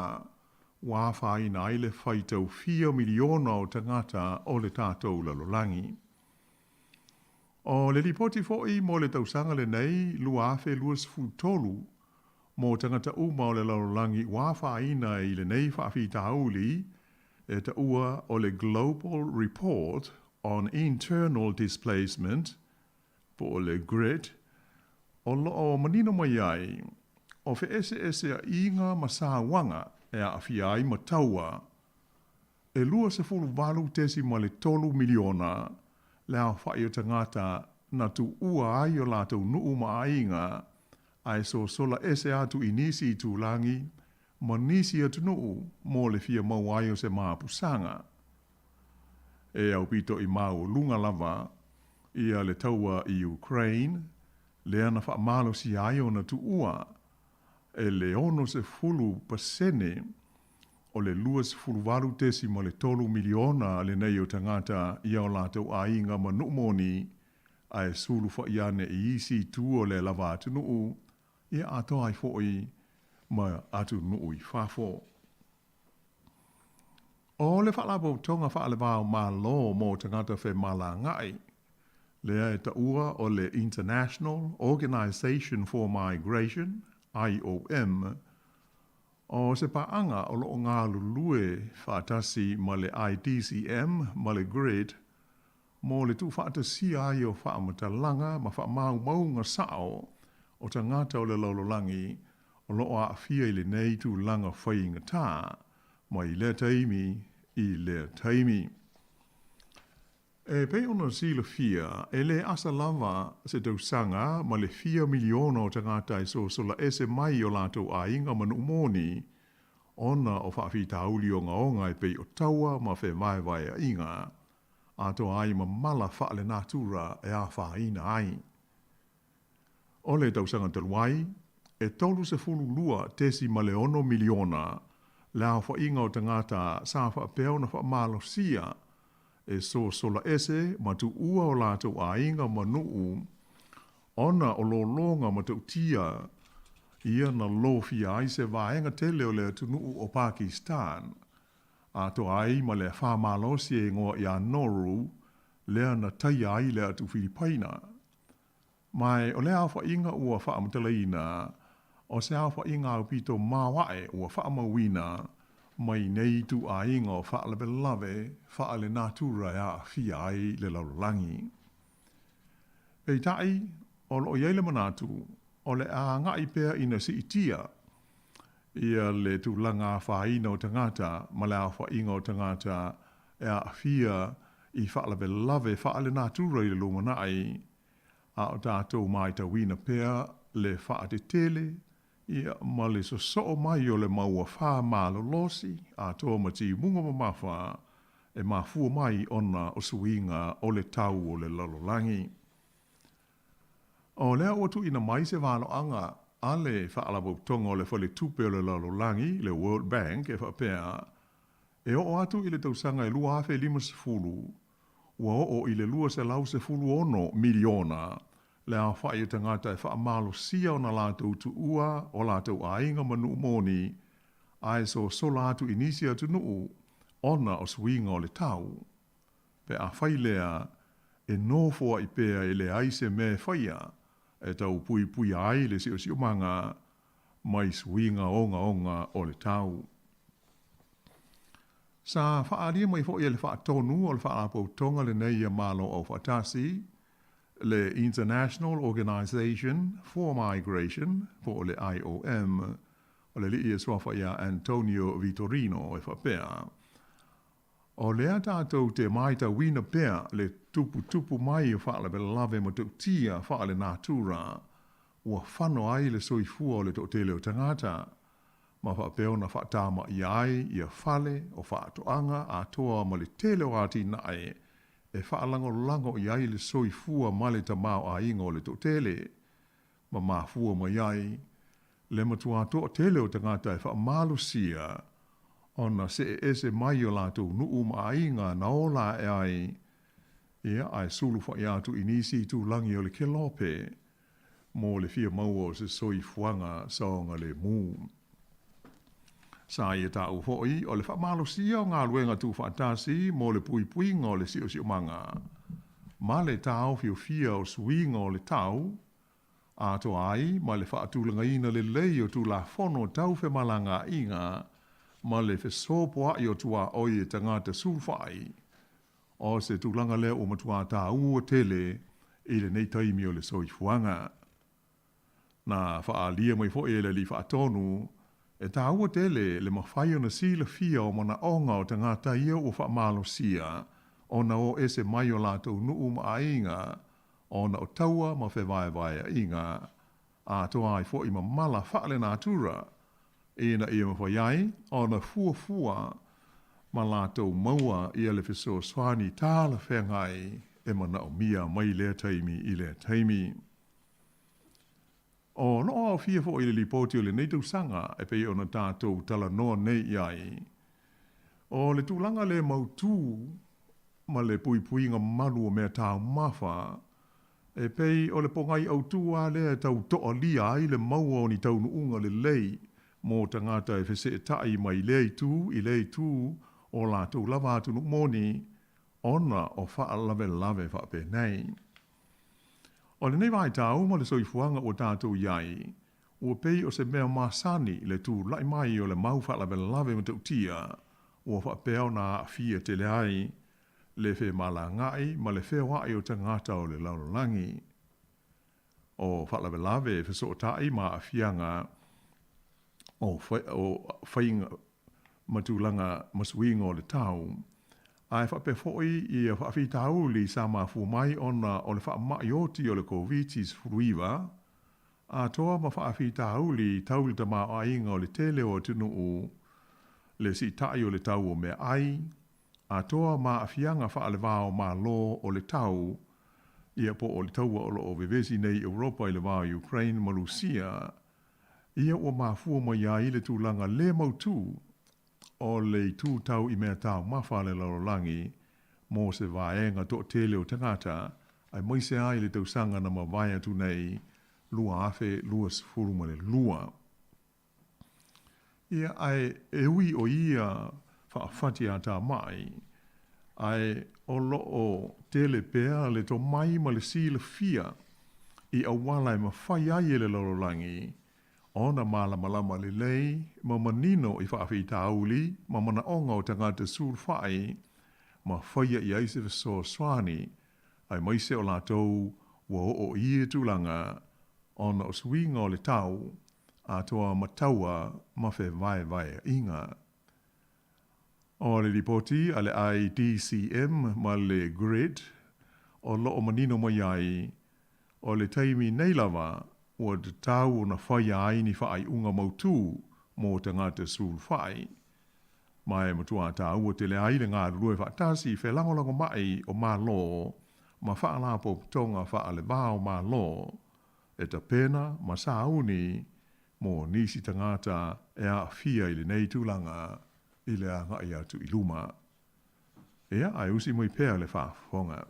wa whai na ile whaitau 4 miliona o tangata o le tātou lalolangi. O le ripoti foi mo le tausanga le nei, lua awhe lua sifu tolu, mo tangata uma o le lalolangi wa whai na i le nei whawhi tauli, e ta ua o le Global Report on Internal Displacement, po o le GRID, o lo manino mai ai, o fe ese a inga masawanga, e a awhiai ma taua, e lua se fulu walu tesi ma le 3 miliona, le a whai o tangata na tu ua ai o lātou nuu ma ainga, ai so sola ese atu inisi i tūlangi, ma nisi atu nuu mo le fia mau ai o se maapusanga. E au pito i mau lunga lava, ia le taua i Ukraine, le ana wha malo si ai o na tu ua, e le ono se fulu pasene o le lua se fulu walu tesi ma le 3 miliona le nei o tangata i au lātou a inga ma nuumoni a e sulu wha iane i isi tu o le lava atu nuu i ato ai foi ma atu nuu i whafo. O le whalapo tonga whaalewao ma lo mo tangata whe mala ngai, lea e ta ua o le International Organization for Migration, IOM, o se paanga o loo ngā lulue whaatasi ma le IDCM, ma le GRID, mo le tu whaatasi ai o whaamatalanga ma whaamau ngā sao o tangata o le laulolangi o loo a awhia i le nei tu langa whainga tā, ma i le taimi i le taimi. E pei ono silo fia, e le asa lava se tausanga ma le 4 miliona o tangata e so la ese mai o lato a inga manu moni, ona o whaafitauli o ngaonga e pei o taua ma whe vai a inga, a to ai ma mala whaale natura e a whaina ai. O le tausanga taluai, e tolu se fulu lua tesi ma le 1 miliona, le a whainga o tangata sa whaapeo na whaamalo sia, e so la ese ma tu ua o lato a inga manuu, ona o lo longa ma tu tia, ia na lofi ai se vaenga tele o le tunuu o Pakistan, a to ai ma le whaamalosi e ngoa ia Noru, lea na tai ai le atu Filipaina. Mai o le awha inga ua whaamutalaina, o se awha inga au pito mawae ua whaamawina, mai nei tu a inga o whaale lave, whaale natura a fia ai le laulangi. Pei tai, o lo iele manatu, o le a ngai pēr ina si itia, ia le tu langa whaina o tangata, ma le awha inga o tangata, e a fia i whaale lave, whaale natura i le lumanai, a o tātou mai ta wina pēr le whaate tele, ia ma le so mai o le maua wha malo losi, a toa mati munga mawha, e mafua mai ona o suinga o le tau o le lalolangi. O lea watu ina mai se wano anga, a le whaalabo tonga o le whale tupe o le lalolangi, le World Bank, e whapea, e o atu i le tausanga e lua afe 5 ua o i le lua se lau se fulu ono miliona, le a whae tangata e wha malo sia o na lātou tu ua o lātou a inga manu moni, ai so lātou inisia tu nuu, ona o swinga o le tau. Pe a whai lea, e nōfua i pēa e le aise me whaia, e tau pui ai le si o manga, mai swinga onga o le tau. Sa whaaria mai fo i le whaatonu o le whaapo tonga le neia malo o whaatasi, le International Organization for Migration, po le IOM, o le li swafa ia Antonio Vitorino e whapea. O lea tātou te maita wina pea le tupu mai o whaale lave ma tia whaale natura, ua whano ai le soifua o le tōtele o tangata, ma whapeo na whaatama i ai, ia whale o whaatoanga a toa ma le tele o ati nae, e whaalango i ai le soifua ma le tamao a ingo le tōtele, ma mafua ma iai, le matua tōtele o tangata e whaamalu sia, ona se ese mai o lātou nuu ma inga na ola e ai, ia ai sulu whai atu inisi tu langi o le kelope, mo le fia maua o se soifuanga saonga le mū. Sa ia tā uhoi, o le whamalo sia o ngā luenga tū whaatasi, mo le puinga o le sio manga. Ma le tāo fia o suinga o le tau, a to ai, ma le whaatulanga ina le lei o tū la whono tau malanga inga, ma le whesopo ai o tua oi e tangata sulfai, o se tūlanga lea o matua tā ua tele, i le nei taimi o le soifuanga. Na whaalia mai fo e le li whaatonu, e tā ua tele le mawhai o na sila fia o mana onga o tangata ia o whaamalo sia, o na o ese mai o lātou nuu ma inga, o na o taua ma whewai inga, a toa ai fo i ma mala whaale natura, e na ia mawhaiai, o na fua ma lātou maua ia le whiso swani tāla whengai, e mana o mia mai lea taimi i lea taimi. O no o fia fo i le lipoti o le nei tausanga e pei o na tātou tala noa nei iai. O le tūlanga le mautū ma le puinga manu o mea tāu mawha, e pei o le pongai au tūa le tau toa lia ai le maua o ni tau nuunga le lei, mō tangata e whese e tai mai lei tū o la tau lava atu nuk moni, ona o wha lave whape nei. O le nei vai tau ma le soifuanga o tātou iai, ua pei o se mea masani le tū lai mai o le mau wha lave ma tau tia, ua wha peo na fia te le ai, le whe mala ngai ma le whea wai o tangata o le laulangi. O wha lave wheso o tai ma a fianga, o whainga matulanga maswinga o le tau. Ai whape foi i a whaafi tau li sa mafu mai ona o le wha mai oti o le COVID-19 fruiva. A toa ma whaafi tau li tau li tama o inga o le tele o tunu u le si tai o le tau o mea ai. A toa ma afianga wha le vao ma lo o le tau ia po o le tau o vevesi nei Europa i le vao Ukraine ma Lucia. Ia o mafua ma ia i le tūlanga le mautu o le tū tau i mea tau mawhale laulangi mō se vaenga to tele o tangata ai moise ai le tausanga na mawaya tu nei lua afe lua sifuru ma le lua. Ia ai ewi o ia whaafati a tā mai ai o loo tele pea le to mai ma le sila fia i awala i mawhai ai e le laulangi ona malama le lei, ma manino i whaafi tauli, ma mana onga o tangata sulfai, ma whaia i aise so swani, ai maise o lātou wa o ie tūlanga, ona o swinga o le tau, a toa mataua ma whe vai inga. O le ripoti ale IDCM ma le grid, o loo manino mai ai, o le taimi nei lava, o te tau o na whaia aini whaai unga mautu mō te ngata sulfai. Mai matua tau o te le aile ngā rue whaatasi whelangolango mai o mā lo, ma whaalapo tonga whaale vāo mā lo, e ta pena ma sāuni mō nisi tangata e a fia i le nei tūlanga i le a ngai atu i luma. Ea ai usi mui pēr le whaafonga.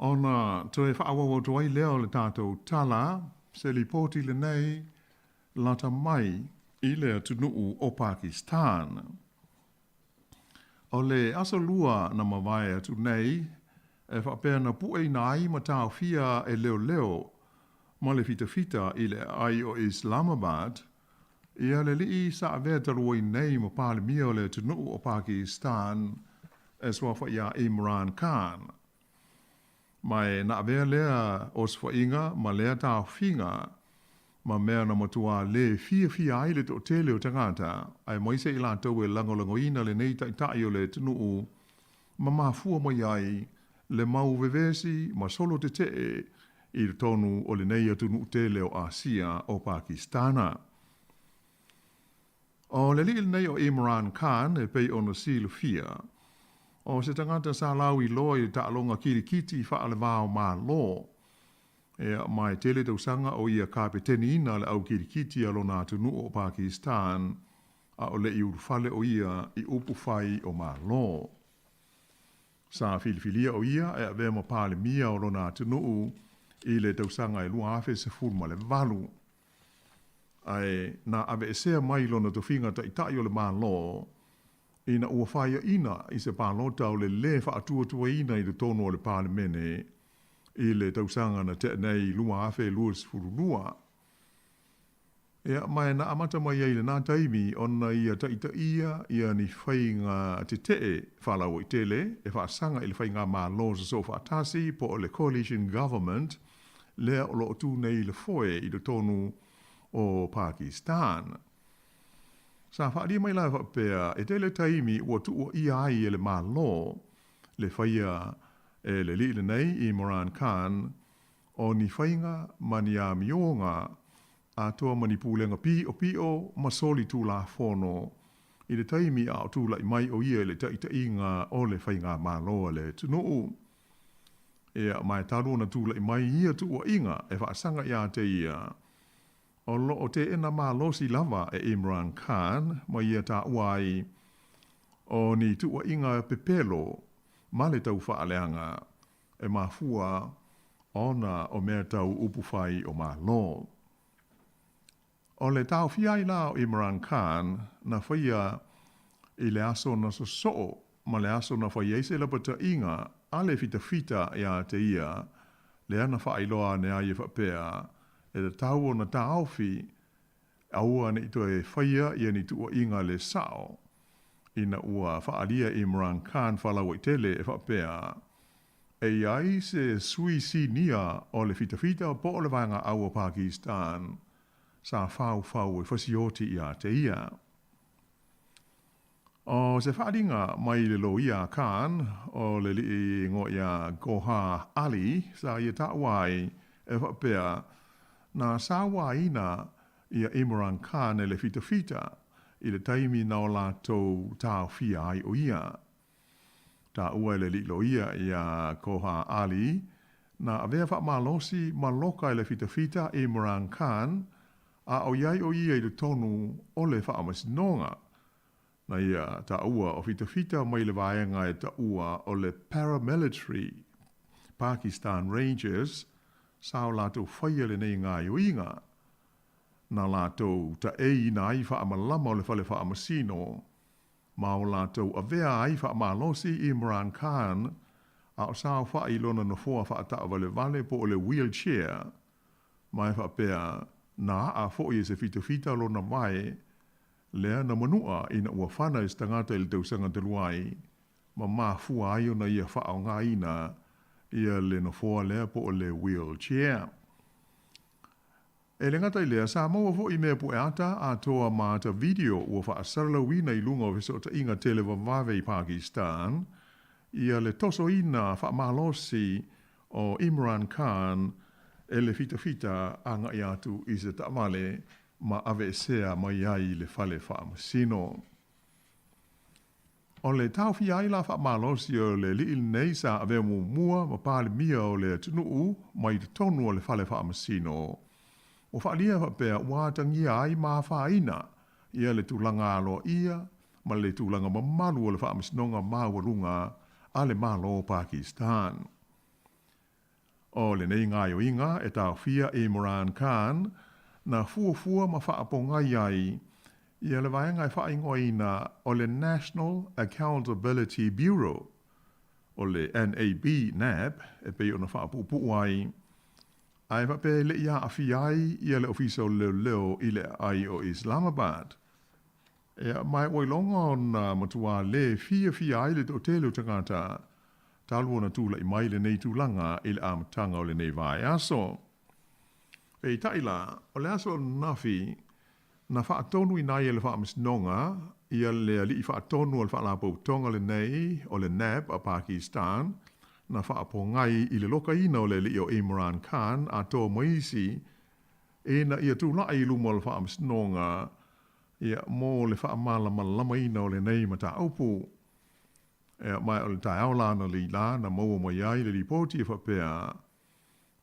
Ona to e whaawawa toai leo le tātou tala, se li pōti le nei, lata mai i le tunuu o Pakistan. O le asa lua na mawai atu nei, e whapea na puei na ai ma tāu fia e leo, ma le fita i le ai o Islamabad, ia le li sa avea taroi nei ma pāle mia o le tunuu o Pakistan, e swafa ia Imran Khan. Mai na avea lea o swainga ma lea tāu finga, ma mea na matua le fia ai le to tele o tangata, ai moise i la tau e langolangoina le nei tai o le tunuu, ma mafua mai ai le mau vevesi ma solo te i tonu o le nei atunu tele o Asia o Pakistana. O le li nei o Imran Khan e pei ono silu fia, o se tangata sa lawi loi ta alonga kirikiti whaale vāo mā lo. E mai tele tausanga o ia kapeteni ina le au kirikiti alona atunu o Pakistan, a o le i urufale o ia i upu whai o mā lo. Sa filifilia o ia e avea ma pāle mia o lona atunu i le tausanga e lua afe se furma le valu. Ai na ave esea mai lona tofinga ta itai o le mā lo, ina ua whaia ina i se pālota o le wha atua ina i le tono o le pālemene i le tausanga na te nei lua afe lua sifurulua. Ea mai na amata mai ai le nā taimi ona ia taita ia ni whainga te whalau i tele e whaasanga i le whainga mā loza so whaatasi po o le coalition government lea o lo tu nei le foe i le tonu o Pakistan. Sa whaari mai lai whapea, e te le taimi ua tua ia ai e le mā lo, le whaia e le li le nei i Imran Khan, o ni whainga mani a mionga, a toa mani pūlenga pio ma soli tū la whono, i le taimi a o tū lai mai o ia le taita inga o le whainga mā loa le tunuu. E mai taru na tū lai mai ia tua inga, e whaasanga ia te ia, O lo o te ena malosi lava e Imran Khan, ma ia ta uai o ni tua inga pepelo, ma le tau whaaleanga e mafua ona o mea tau upufai o malo. O le tau fiai la o Imran Khan na whaia i le aso na so ma le aso na whaia se la pata inga a le fita ia te ia le ana whailoa ne aie whapea e le tau o na taofi aua ni to e whaia ia ni tua inga le sao ina ua whaalia Imran Khan whalawa i tele e whapea e iai se sui si nia o le fita o po o le vanga aua Pakistan sa fau e whasioti ia te ia. O se whaadinga mai le lo ia Khan o le li ngo ia Goha Ali sa ia tawai e whapea na sa waina ia Imran Khan e le fita i le taimi na o lātou tāo fia ai o ia. Ta ua le li lo ia Goha Ali na avea whaamalosi maloka e le fita Imran Khan a o iai o ia i le tonu o le whaamasnonga. Na ia ta ua o fita mai le vaenga e ta ua o le paramilitary Pakistan Rangers sao lātou whaia le nei ngā iuinga. Na lātou ta na ai whaamalama o le whale whaamasino ma o lātou avea ai whaamalosi Imran Khan a o sao whailona na fua whaatava le vale po o le wheelchair mai whapea na a fo i se fita lo na mai lea na manua ina ua whana i stangata i le tausanga te luai ma mafua ai o na ia wha o ngā ina ia le na fua lea po o le wheelchair. E le ngata i lea Samoa fo i mea pu ata a toa maata video ua wha asarala wina i lunga o viso ta inga televa vave i Pakistan ia le toso ina wha malosi o Imran Khan e le fita anga i atu i se tamale ma ave sea mai ai le fale whaamasino. O le tau fi ai la whaamalosi o le li nei sa ave mua ma pāle mia o le tunuu mai te tonu o le fale whaamasino. O whaalia whapea wātangi ai ma whaina ia le tūlanga alo ia ma le tūlanga mamalu o le whaamasinonga māwarunga a le malo Pakistan. O le nei ngā inga e tau fia Imran Khan na fuafua ma whaaponga iai ia le vaenga e whaingoina o le National Accountability Bureau o le NAB e pei o na whaapupu ai ai whape le ia awhiai ia le ofisa o leo i le ai o Islamabad. Ea mai oilonga o na matua le fia ai le totelo tangata talu na tula i mai le nei tūlanga i le amatanga o le nei vai aso. E taila, o le aso nafi, na whaatonu i nai e le whaamisnonga, ia le ali i whaatonu o le whaalapautonga le nei o le NAB a Pakistan, na whaapongai i le loka ina o le li o Imran Khan a tō maisi, e na ia tūla i lumo o le whaamisnonga, ia mō le whaamalama ina o le nei mata aupu. E mai o le tai aulana li la na maua mai ai le ripoti e whapea.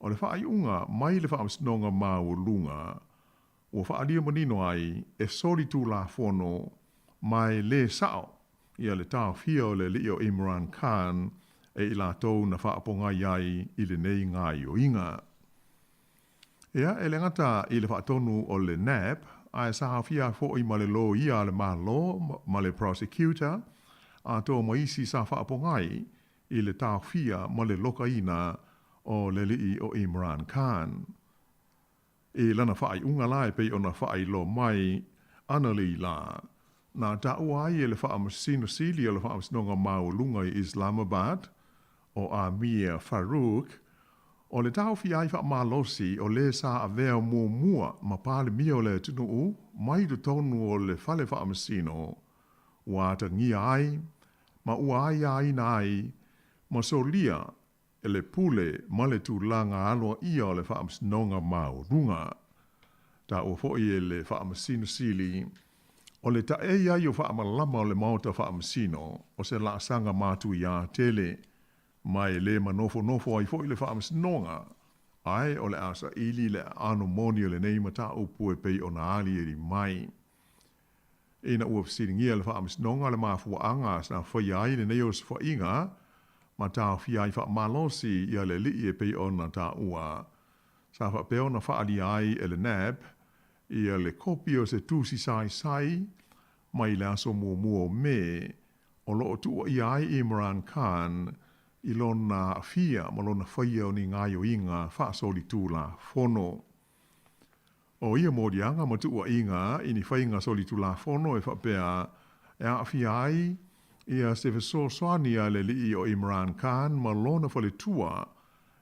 O le whaaiunga mai le whaamisnonga mau lunga, o whaalia manino ai e sori tū la whono mai le sao ia le tau fia o le li o Imran Khan e i la tau na whaaponga iai i le nei ngā ioinga. Ea e le ngata i le whaatonu o le NAB, ai sa fia fo i ma le lo ia le malo ma le prosecutor, a tō maisi sa whaapongai i le tau fia ma le lokaina o le lii o Imran Khan. E lana whaai unga lai pei o na whaai lo mai ana li la. Na tau ai e le whaamasino sili o le whaamasinonga maulunga i Islamabad o Amir Farouk, o le tau fi ai whaamalosi o le sa avea mua ma pāle mia o le tunuu mai tu tonu o le whale whaamasino wata ngia ai, ma ua ai nai, ma solia e le pule ma le tūlanga aloa ia o le whaamsinonga maurunga. Ta ua fo i e le whaamasino sili, o le ta e ai o whaamalama o le mauta whaamasino, o se la sanga mātu ia tele, mai le manofo ai fo i le whaamasinonga, Ai o le asa ili le ano moni o le nei mata upu e pei o na ali e li mai. Ina ua fasiringia le wha amisnonga le mafua anga na whai ai le nei o se wha inga, ma tā whi ai wha malosi ia le li e pei o na tā ua. Sa wha peo na wha ali ai e le nab, ia le kopi o se tūsi sai, mai le aso mua me, o loo tua i ai Imran Khan, i lona fia ma lona whaia o ni ngaio inga wha soli tūla fono. O ia mōrianga ma tua inga i ni whainga soli tūla fono e whapea e a fia ai ia se feso soania le li o Imran Khan ma lona whale tua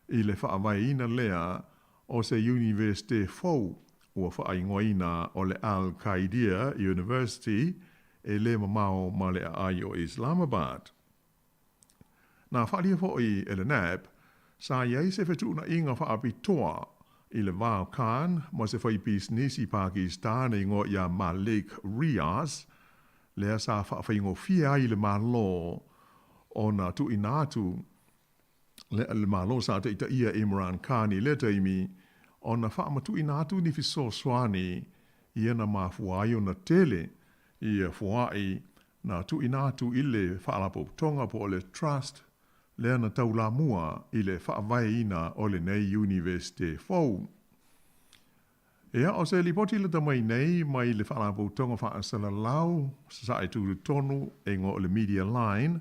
i le whaawai ina lea o se University Fou ua whaingoina o le Al-Qaeda University e le mamao ma le ai o Islamabad. Nā whaalia fōi e le NAB, sa iei se whetuna inga whaapitoa i le Vau Khan ma se whai business i Pakistan i ngō ia Malik Riaz, lea sa whaawhaingo fia i le malo o na tu inatu, le malo sa te ita ia Imran Khan i le taimi, o na whaamatu inatu ni fiso swani, ia na mafuai o na tele, ia fuai na tu inatu i le whaalapo tonga po le trust, lea na taula mua i le whaavai ina o le nei University Fou. Ea o se lipoti le tamai nei mai le whaalapo tonga whaasala lau, sa e tūru tonu e ngō le media line,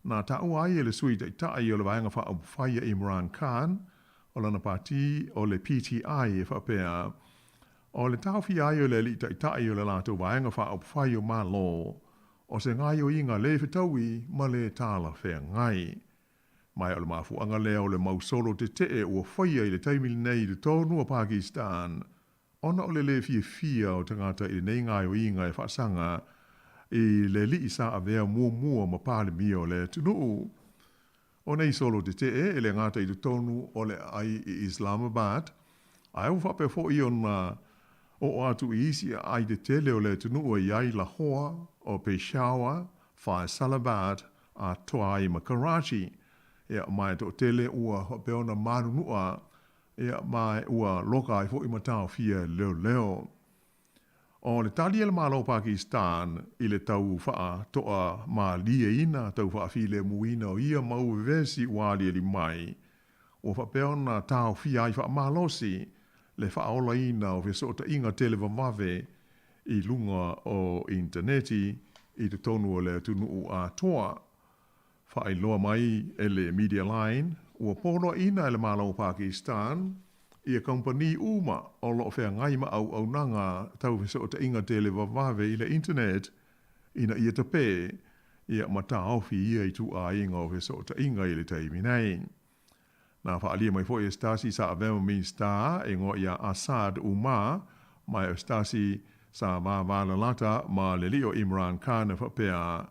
na tau ai e le sui tai o le vaenga whaia Imran Khan, o lana pati o le PTI e whapea, o le tauwhi ai o le li tai o le lato vaenga whaia o malo, o se ngai o inga le whitaui ma le tāla whea ngai. Mai o le mafuanga lea o le mausolo te te ua whaia i le taimili nei le tonu o Pakistan, ona o le fia o tangata i le nei ngai o inga e whaasanga i le li isa a vea mua ma pāle mia o le tunuu. O nei solo te e le ngata i le tonu o le ai i Islamabad, ai u whape fo i ona o atu i isi ai te tele o le tunuu e iai Lahore o Peshawar, Faisalabad a toa i ma Karachi, ea mai to tele ua hope ona marunua, ea mai ua loka i fo i matao fia leo. O le tali ele malo Pakistan i le tau wha toa ma lia ina tau wha file muina o ia mau vesi wali e li mai. O wha peona tau fia i wha malosi le wha ola ina o vesota inga telewa mave i lunga o interneti i te tonu o le tunu a toa. Wha i loa mai e le media line ua polo ina ele malo Pakistan ia company uma o lo fea ngai ma au nanga tau viso te inga tele vavave i le internet ina ia te pē ia mata awhi ia i tu a inga o viso te inga i le teimi nei. Nā whaalia mai fo e stasi sa avema min sta e ngo ia Assad uma mai o stasi sa vāvala lata ma le lio Imran Khan e whapea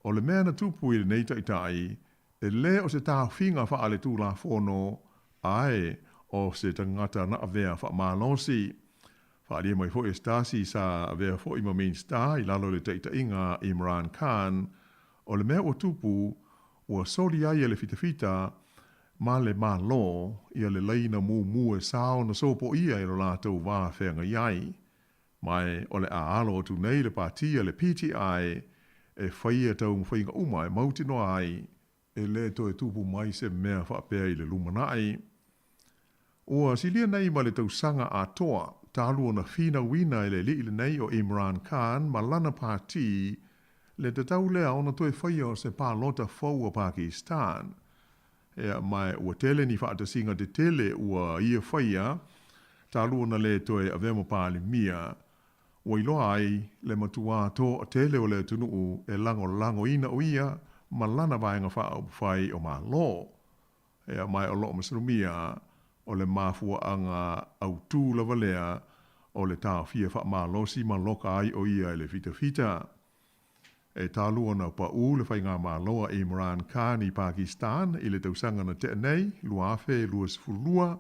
o le mea na tupu i le neita itai e le o se tā whinga whaale tū la whono ai o se tangata na avea wha malosi. Whaalia mai fo e stasi sa avea fo i mamin sta i lalo le teita inga Imran Khan o le mea o tupu ua soli ai le fitafita ma le malo ia le leina mu e sao na sopo ia i lo lātou wā whenga iai. Mai o le aalo o tu nei le pātia le PTI e whaia tau mwhainga uma e mautino ai e le to e tupu mai se mea whapea i le lumanai. Ua silia nei ma le tausanga a toa, tālua na whina wina i le li nei o Imran Khan ma lana pāti le te tau lea ona toi whaia o se pālota fau o Pakistan. Ea mai ua tele ni whaata singa te tele ua ia whaia, tālua na le toi a vema pāli mia. Ua iloa ai le matua tō a tele o le tunuu e lango ina o ia ma lana vaenga wha whai o ma lo. Ea mai o lo masalumia o le mafua anga au tū lava lea o le tā fia wha ma losi ma loka ai o ia le fita. E tālua na pa u le whainga ma loa Imran Khan i Pakistan i le tausanga na te nei, lua afe, lua sifulua,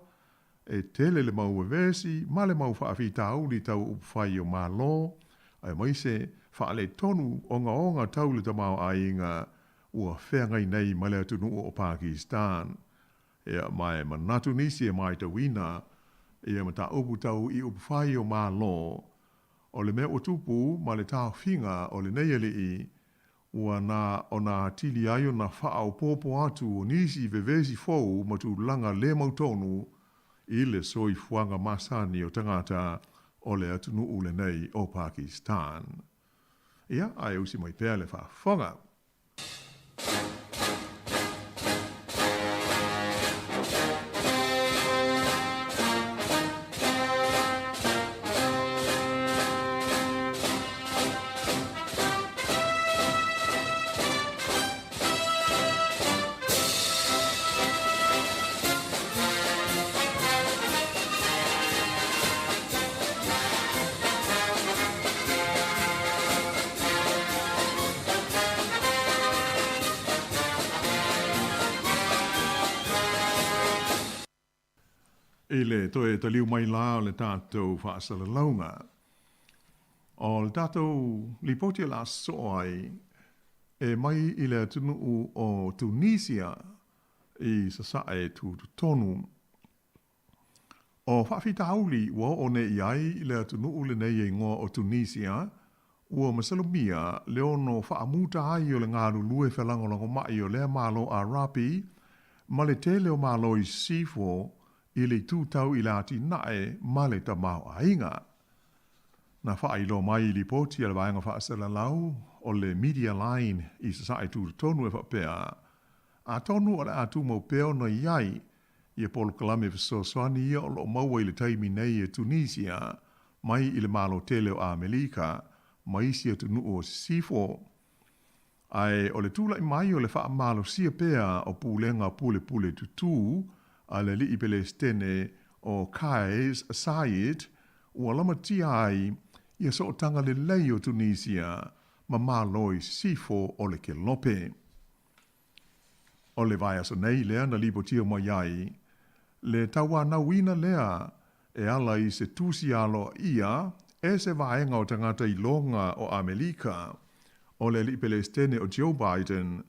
e tele le mau vesi, ma le mau whaafi tau li tau upwhai o ma lo, ai maise whaale tonu onga tau le tamau a inga ua whengai nei ma le atunu o Pakistan. Ia mai ma Tunisia mai te wina, ia ma ta upu tau I upu whai o mā lo, o le mea o tupu ma le tau whinga o le neiele I, ua na o na tili aio na wha o popo atu o nisi vevesi fou ma tu langa le mautonu I le soi fuanga masani o tangata o le atunu ule nei o Pakistan. Ia, ai usi mai pēr le whaafonga. Le toe te liu mai la le tātou whaasala launga. O le tātou li poti la soai e mai I le tunu o Tunisia I sasae tu tonu. O whawhita hauli ua o ne iai le tunu le nei e ngoa o Tunisia ua masalumia le ono whaamuta ai o le ngāru lue whelangolongo mai o le malo a rapi ma le tele o malo I sifo I le tūtau I lāti nae ma le tamau a inga. Na whailo mai li poti ala vaenga whaasala lau o le media line I sasai tūru tonu e whapea. A tonu o le atu mau peo na iai I polo kalame whasoaswani ia o lo maua I le taimi nei e Tunisia mai I le malo tele o Amerika mai si atu nuu o sifo. Ai o le tūla I mai o le wha malo sia pea o pūlenga pule tutu a le li I Palestine o Kais Sayed ua lama tia ai ia so o tanga le lei o Tunisia ma māloi sifo o le ke lope. O le vai aso nei lea na lipo tia mai ai, le taua na wina lea e ala I se tusi alo ia e se vaenga o tangata I longa o Amerika o le li Palestine o Joe Biden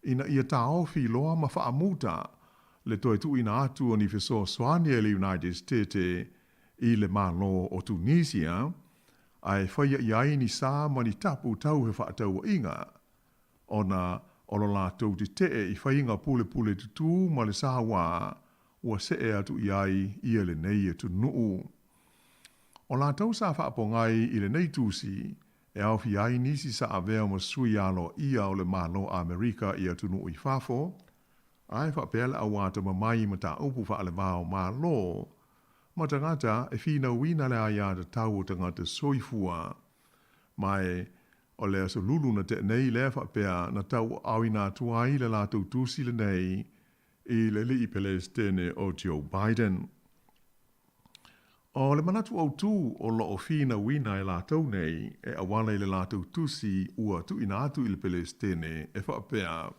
ina ia taofi loa ma whaamuta le toe tu ina atu o ni feso swani e le United States I le malo o Tunisia, ai whaia iai ni sā mani tapu tau he whaatau inga. Ona olo la tau te te I whainga pule tutu ma le sā wā, ua se e atu iai ia le nei e tu nuu. O la tau sā whaapongai I le nei tusi, e au fi ai nisi sa avea ma sui alo ia o le malo Amerika I atu nuu I whafo, ai whapele a wata mamai ma ta upu wha ale vāo mā lo, ma tangata e whina wina le aia ta tau o tangata soifua. Mai o le aso lulu na te nei le whapea na tau awina tuai le lātou tūsi le nei I le li I Palestine o Joe Biden. O le manatu au tū o lo o whina wina e lātou nei e awale le lātou tūsi ua tu ina atu I le Palestine e whapea.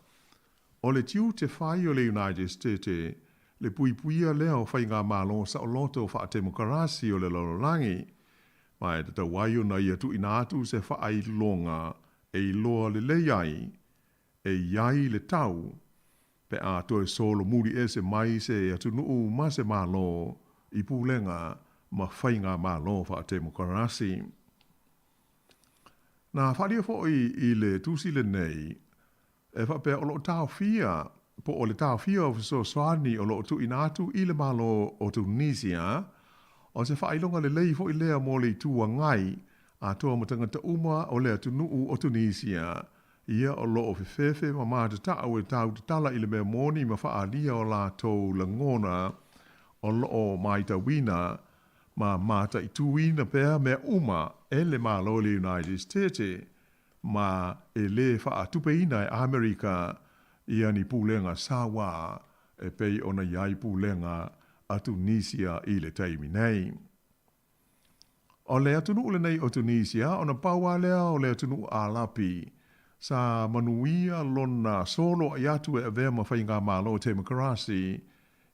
O le tiu te whai o le United States, le puipuia lea o whai ngā mālo sa o loto wha temokarasi o le lololangi, mai te tawai o na ia tu ina atu se whaai longa e loa le leiai, e iai le tau, pe a toe solo muri e se mai se atu nuu ma se mālo I pūlenga ma whai ngā mālo wha temokarasi. Nā whalia fōi I le tusi le nei, e whapea o lo tau fia, po o le tau fia o so swani o lo tu inatu I le malo o Tunisia, o se whailonga le lei fo I lea mo le tua ngai, a toa matangata uma o lea tunuu o Tunisia, ia o lo o fefefe ma maa te tau e tau te tala I le mea moni ma whaalia o la tau langona, o lo o maita wina, ma mata I tuina pēr mea uma e le malo le United States, ma e le wha tupeina E Amerika ia ni pūlenga Samoa e pei ona iai pūlenga a Tunisia I le taimi nei. O le atunu ule nei o Tunisia, ona paua lea o le atunu a lapi, sa manuia lona solo I atu e avea ma whainga malo temokarasi,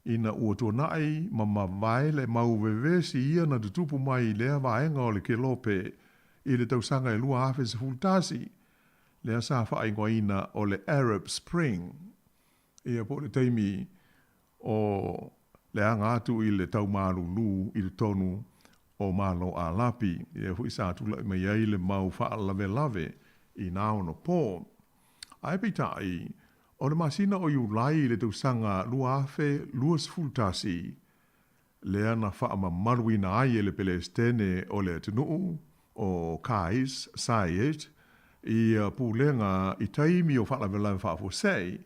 ina ua tuanai ma mawai le mauvevesi ia na tutupu mai lea vaenga o le kelope, I le tausanga e lua hafe se fultasi, le asa whaingoina o le Arab Spring. Ia po le teimi o le anga atu i le tau marulu i le tonu o malo a lapi. Ia hui sa tula i mai ai le mau wha lave lave i nao no pō. Ai pita i, o le masina o iulai le tau sanga lua afe luas fultasi, lea na wha ama maruina ai e le Pelestene o le atunuu o Kais, Sayet, i pūlenga i taimi o wha lave lave wha fosei,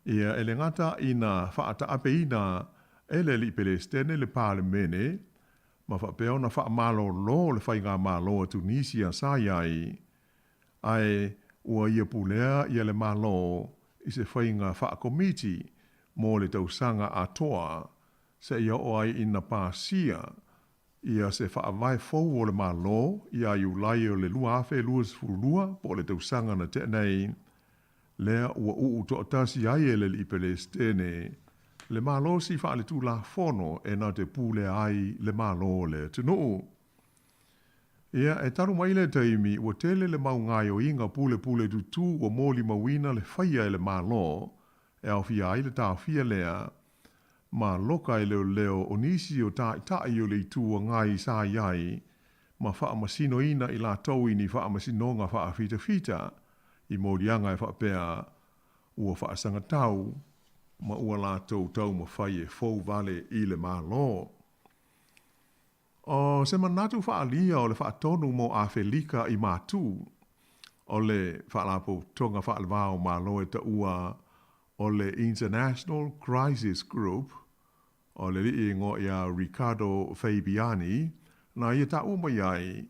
ia ele ngata ina whaata ape ina ele li Pelestene le Parlemene, ma whapeo na wha malo lo le whainga malo a Tunisia Sayai, ai ua ia pulea ia le malo i se whainga wha komiti mo le tausanga atoa, se ia o ai ina pāsia, ia se wha vai fau o le malo, ia iu lai o le lua afe luas furulua, po le tausanga na tenei, lea ua uu to atasi ai ele li Pelestene, le malo si wha le tu la fono e na te pule ai le malo le tunuu. Ia e taru mai le taimi ua tele le mau ngai o inga pule tutu o moli mawina le whaia e le malo, e au fia ai le tā fia lea, ma loka e leo o nisi o tai o le itu o ngai sa iai, ma wha masino ina i la tau ini wha masino ngā wha fita, i morianga e wha pea ua wha sanga tau, ma ua la tau ma whai e fau vale i le malo. O se manatu wha alia o le wha tonu mo a Felika i mātū, o le wha lapo tonga wha alvao malo e ta ua o le International Crisis Group, o le li ingo ia Ricardo Fabiani, na ia ta uma iai,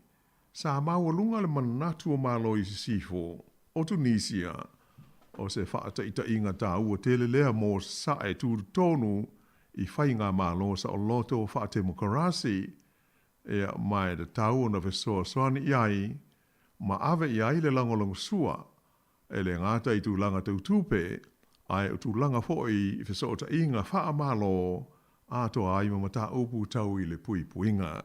sa maua lunga le manatu o malo i sifo, o Tunisia, o se whaata ita inga tā ua tele lea mō sa e tūru tonu i whainga malo sa o loto o whaate mokarasi, e mai de tau na vesoa soani iai, ma ave iai le langolong sua, e le ngata i tūlanga tautupe, ai o tūlanga foi i vesoa ta inga wha malo, ato ai ma mata upu tau i le pui puinga.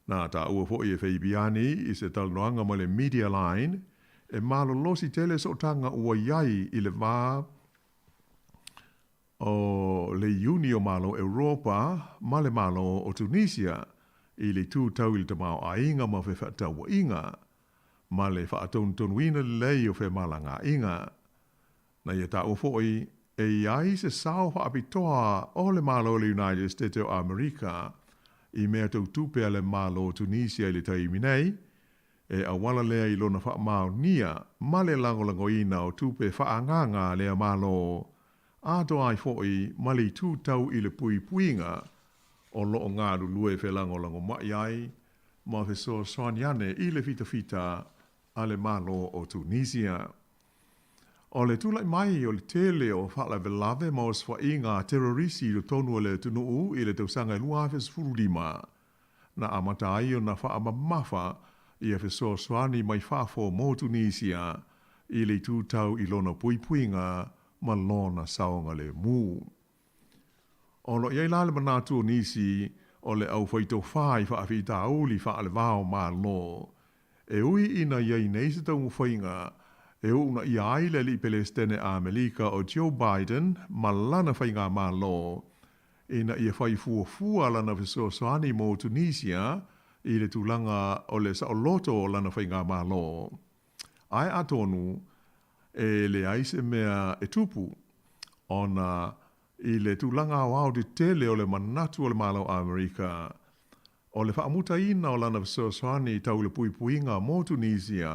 Nā tā ua foi e Fabiani i se talnoanga ma le Media Line, e malo losi tele so tanga ua iai i le vā o le Unio malo Europa, ma le malo o Tunisia, i le tū tau i le tamau a inga ma whewha tau inga, ma le whaatonu le lei o whe malanga inga. Na ia tā ufoi, e iai se sao whaapitoa o le malo le United States of America, i mea tau tupe le malo Tunisia i le taimi nei, e awala lea i lona wha mao nia, ma le langolango ina o tupe whaanganga lea malo, ato ai foi, ma le tū tau i le pui puinga, o loo ngāru lue whelangolango mai ai, ma whesoa soaniane i le fita a le malo o Tunisia. O le tūlai mai o le tele o whala velave ma o swa inga terrorisi o tonu o le tunuu i le tausanga lua whes furulima, na amata ai o na wha amamafa i a whesoa soani mai whafo mo Tunisia i le tūtau i lona puipuinga ma lona saonga le mū. O lo iei lale manatu o nisi o le au whaito whai whaafita auli whaale wao maa lo. E ui ina iei neise tau mwhainga e una i aile li Pelestene a Melika o Joe Biden ma lana whainga maa lo. Ina ia whai fua lana visoa soani mo Tunisia i le tūlanga o le sa o loto lana whainga maa lo. Ai atonu e le aise mea e tupu ona i le tūlanga o au de tele o le manatu o le malo a Amerika. O le whaamuta ina o lana visoa soani tau le puipuinga mo Tunisia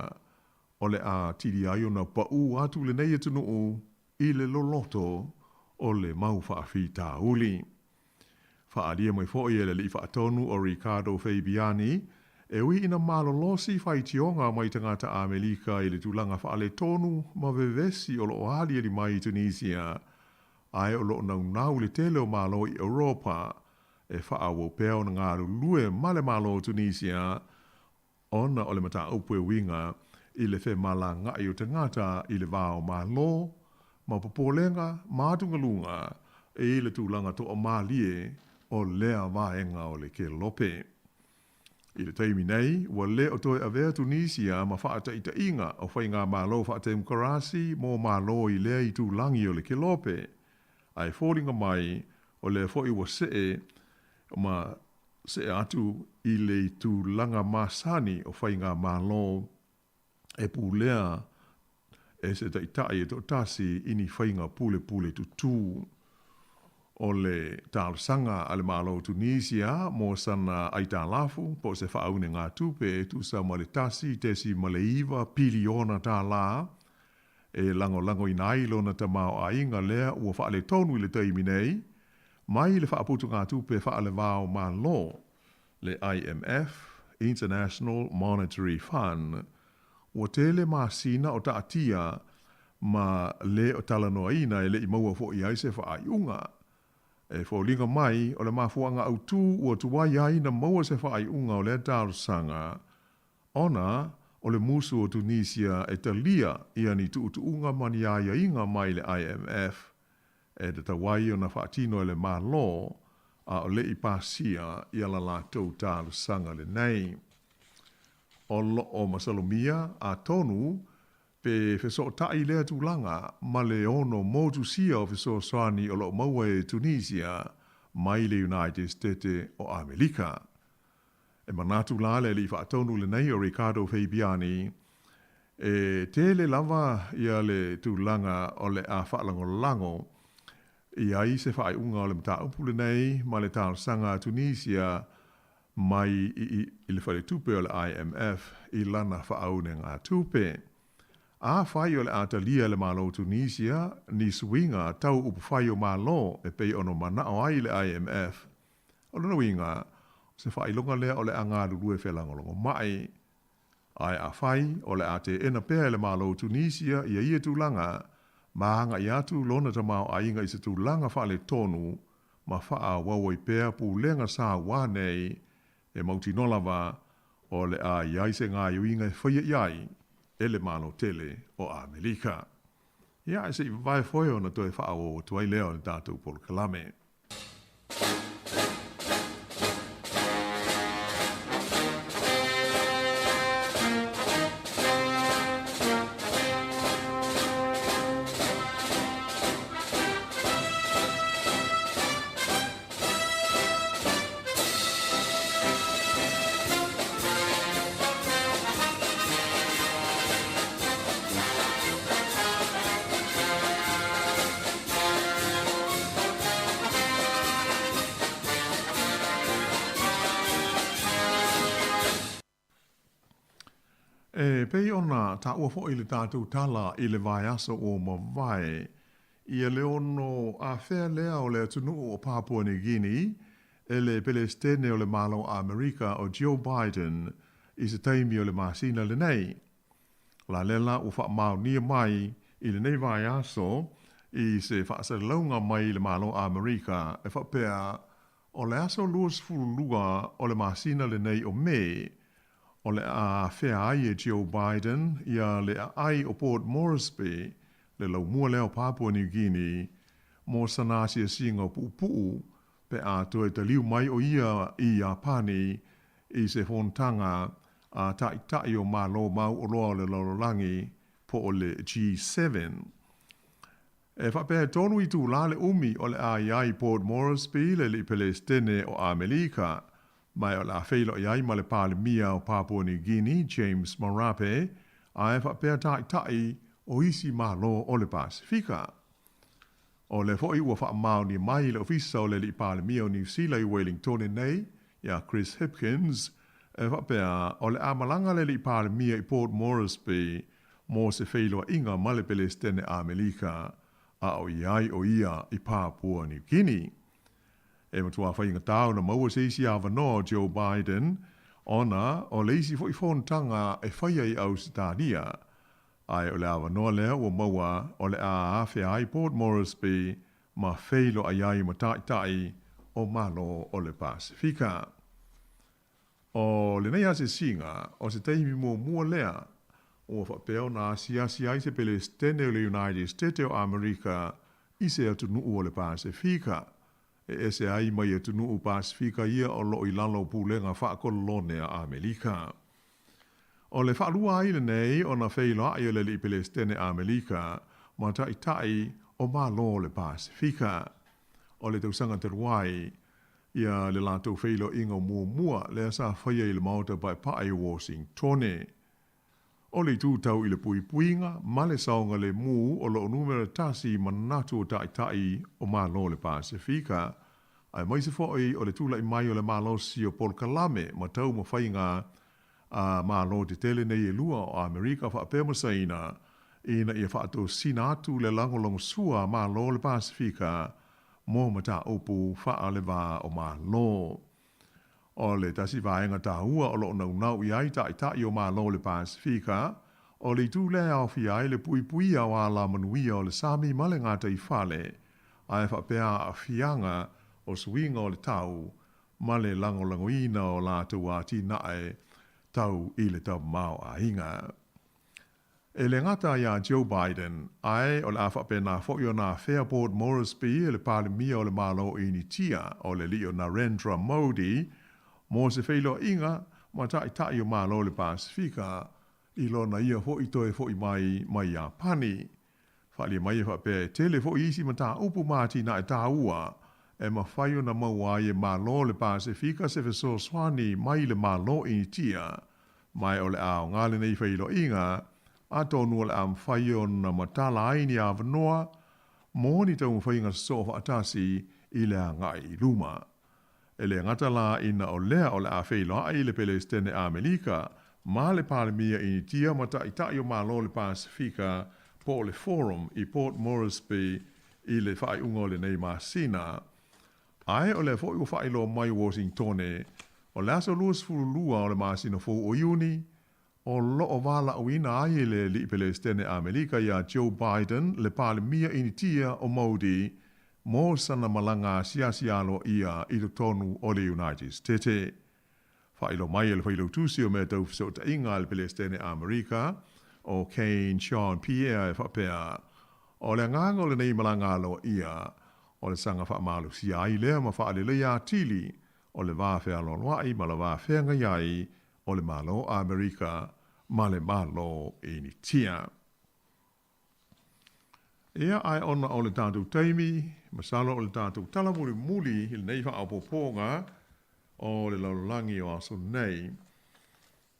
o le a tiri ai ona pa'u atu le nei atunuu i le loloto o le mau whaafi uli. Whaalia mai fo'i e le li whaatonu o Ricardo Fabiani e ui ina malolosi whaitionga mai tangata a Melika i le tūlanga whaale tonu ma vevesi o lo oali li mai Tunisia ai o lo nau le tele o malo i Europa e whaawo peo na ngāru lue male malo Tunisia ona o le mata upu e winga i le whe malanga i o tangata i le vāo malo, ma popolenga, mātungalunga, e i le tūlanga to o mālie o lea vaenga o le ke lope. I le taimi nei, wa le o toi avea Tunisia ma whaata ita inga o whainga malo whaate mkarasi mo malo i lea i tūlangi o le ke lope. ai fōringa mai o le fo i wa se atu i le tu langa masani o whainga malo e pūlea e se taitai e to tasi ini whainga pule tu tū o le tālsanga ale malo Tunisia mo sana ai tālafu po se whaaune ngā tupe e tu sa ma le tasi tesi ma le iwa piliona tā la e lango i nailo na tamao a inga lea ua wha le tonu i le taimi nei mai le whaaputu ngā tupe wha le vāo malo le IMF, International Monetary Fund, ua tele masina o taatia ma le o talanoaina e le i maua fo i aise wha ai unga. E fo linga mai o le mafuanga au tū ua tuwai ai na maua se wha ai unga o le tārsanga. Ona o le musu o Tunisia e talia ia ni tuutuunga mani aia inga mai le IMF e te tawai o na whaatino e le malo a o le i pasia ia la lātou tārsanga le nei. O masalomia a tonu pe feso tai lea tūlanga ma le ono motu sia o feso soani o lo maua e Tunisia mai le United States o Amerika. E manatu la le li whaatonu le nei o Ricardo Fabiani e tele lava ia le tūlanga o le a whaalango i ai se whaai unga o le mta upule nei ma le tārsanga Tunisia mai i le whare tupe o le IMF i lana whaaune ngā tupe. A whai o le atalia le malo Tunisia ni suinga tau upu whai o malo e pei ono mana o ai le IMF. O luna winga se whai longa lea o le angaru rue whelangolongo mai. Ai a whai o le ate ena pea le malo Tunisia ia ia tūlanga maanga i atu lona tamau a inga i se tūlanga whale tonu ma wha wawai pea pūlenga sā wānei e mauti nolava o le a iaise ngā iuinga e whaia iai e le malo tele o Amerika. Ia e se i vai whoi o na toi wha o tuai leo ni tātou polo kalame. E pei ona ta ua fo i le tātou tala i le vai aso o mawai. Ia le ono a whea lea o le atunu o Papua New Guinea e le Palestine o le malo Amerika o Joe Biden i se taimi o le masina le nei. La lela o wha mau nia mai i le nei vai aso i se whaasa launga mai i le malo Amerika e wha pea o le aso luas fululua o le masina le nei o me o le a whea ai e Joe Biden ia le a ai o Port Moresby le lau mua leo Papua New Guinea mo sanasi e singa o puupuu pe a toe te liu mai o ia i a pani i se fontanga a tai o malo mau o loa le lorolangi po o le G7. E whapea tonu i tū la le umi o le a iai Port Moresby le li Palestine o Amerika mai o la whailo iai ma le pāle mia o Papua New Guinea, James Marape, a e whapea tai o isi malo o le Pacifica. O le fo i ua wha mau ni mai le ofisa o le li pāle mia o New Zealand i Wellington nei, ia Chris Hipkins, e whapea o le amalanga le li pāle mia i Port Moresby, mo se whailo inga ma le Palestine Amerika, a o iai o ia i Papua New Guinea. E matua whainga tau na maua se isi awa no Joe Biden, ona o le isi fo i whontanga e whaia i Australia. Ai o le awa noa lea o maua o le a awhia ai Port Moresby ma whailo a iai ma tai o malo o le Pacifica. O le nei ase singa o se teimi mua lea o whapeo na asiasi ai se Palestine o le United States o Amerika i se atunu o le Pacifica. E se ai mai atunu o Pacifica ia o lo i lalo pulenga whaakolone a Amerika. O le whaalua ai le nei o na whailo ai o le li Palestine Amerika ma tai o malo le Pacifica. O le tausanga te ruai ia le lātou whailo inga mua le sa whaia i le mauta pai pae Washington. O le tūtau i le puipuinga, ma le saonga le o lo numera tasi manatu o tai o malo le Pacifica. Ai mai se foi o le tula i mai o le malo si o Pol Kalame, ma tau ma whainga a malo te tele nei e lua o Amerika wha pēma saina, ina ia wha ato sina atu le langolong sua malo le Pacifica, mo mata opu wha le wā o malo. O le tasi vaenga tahua o lo nau i ai tai o malo le Pacifica, o le tu le au fi ai le pui au ala manuia o le sami male ngata i fale, ai wha pēa a fianga o swinga o le tau, ma le langolangoina o la tuati nae tau i le tau mau a hinga. E le ngata ia Joe Biden, ai o le awha pēna fōio na Fairport Moresby e le palemia o le malo initia o le lio Narendra Modi, mo se whailo inga ma tai o malo le Pacifica, i lo na ia fo i toe fo i mai a pani. Whali mai e whape tele fo isi ma ta upu mati na e ta ua, e ma whaio na maua e malo le Pacifica se feso swani mai le malo initia, mai o le ao ngale nei whailo inga, a tonu le am whaio na matala aini a vanoa, mo ni tau whainga sofa atasi i le ngai luma. E le ngata la ina o lea o le a whailo ai le Palestine a Amerika, ma le palemia initia ma tai o malo le Pacifica po le forum i Port Moresby i le whai ungo le nei masina. Ai o le fo i whailo mai Washington o le aso luas fululua o le masina fo o iuni, o lo o wala o ina ai le li Palestine a Amerika ia Joe Biden le palemia initia o Modi, mo sana malanga siasialo ia i tonu o le United States. Whailo mai le whailo tusi o mea tau fiso ta inga le Palestine a Amerika, o Kane Sean Pierre e whapea. O le nganga o le nei malanga alo ia, o le sanga whaamalu si ai lea ma whaale lea tili, o le wāwhea lonoai ma le wāwhea ngaiai, o le malo a Amerika, ma le malo e ni tia. Ia ai ona o le tātou taimi, masalo o le tātou talamuri muli, il nei wha apoponga, o le laulangi o aso nei,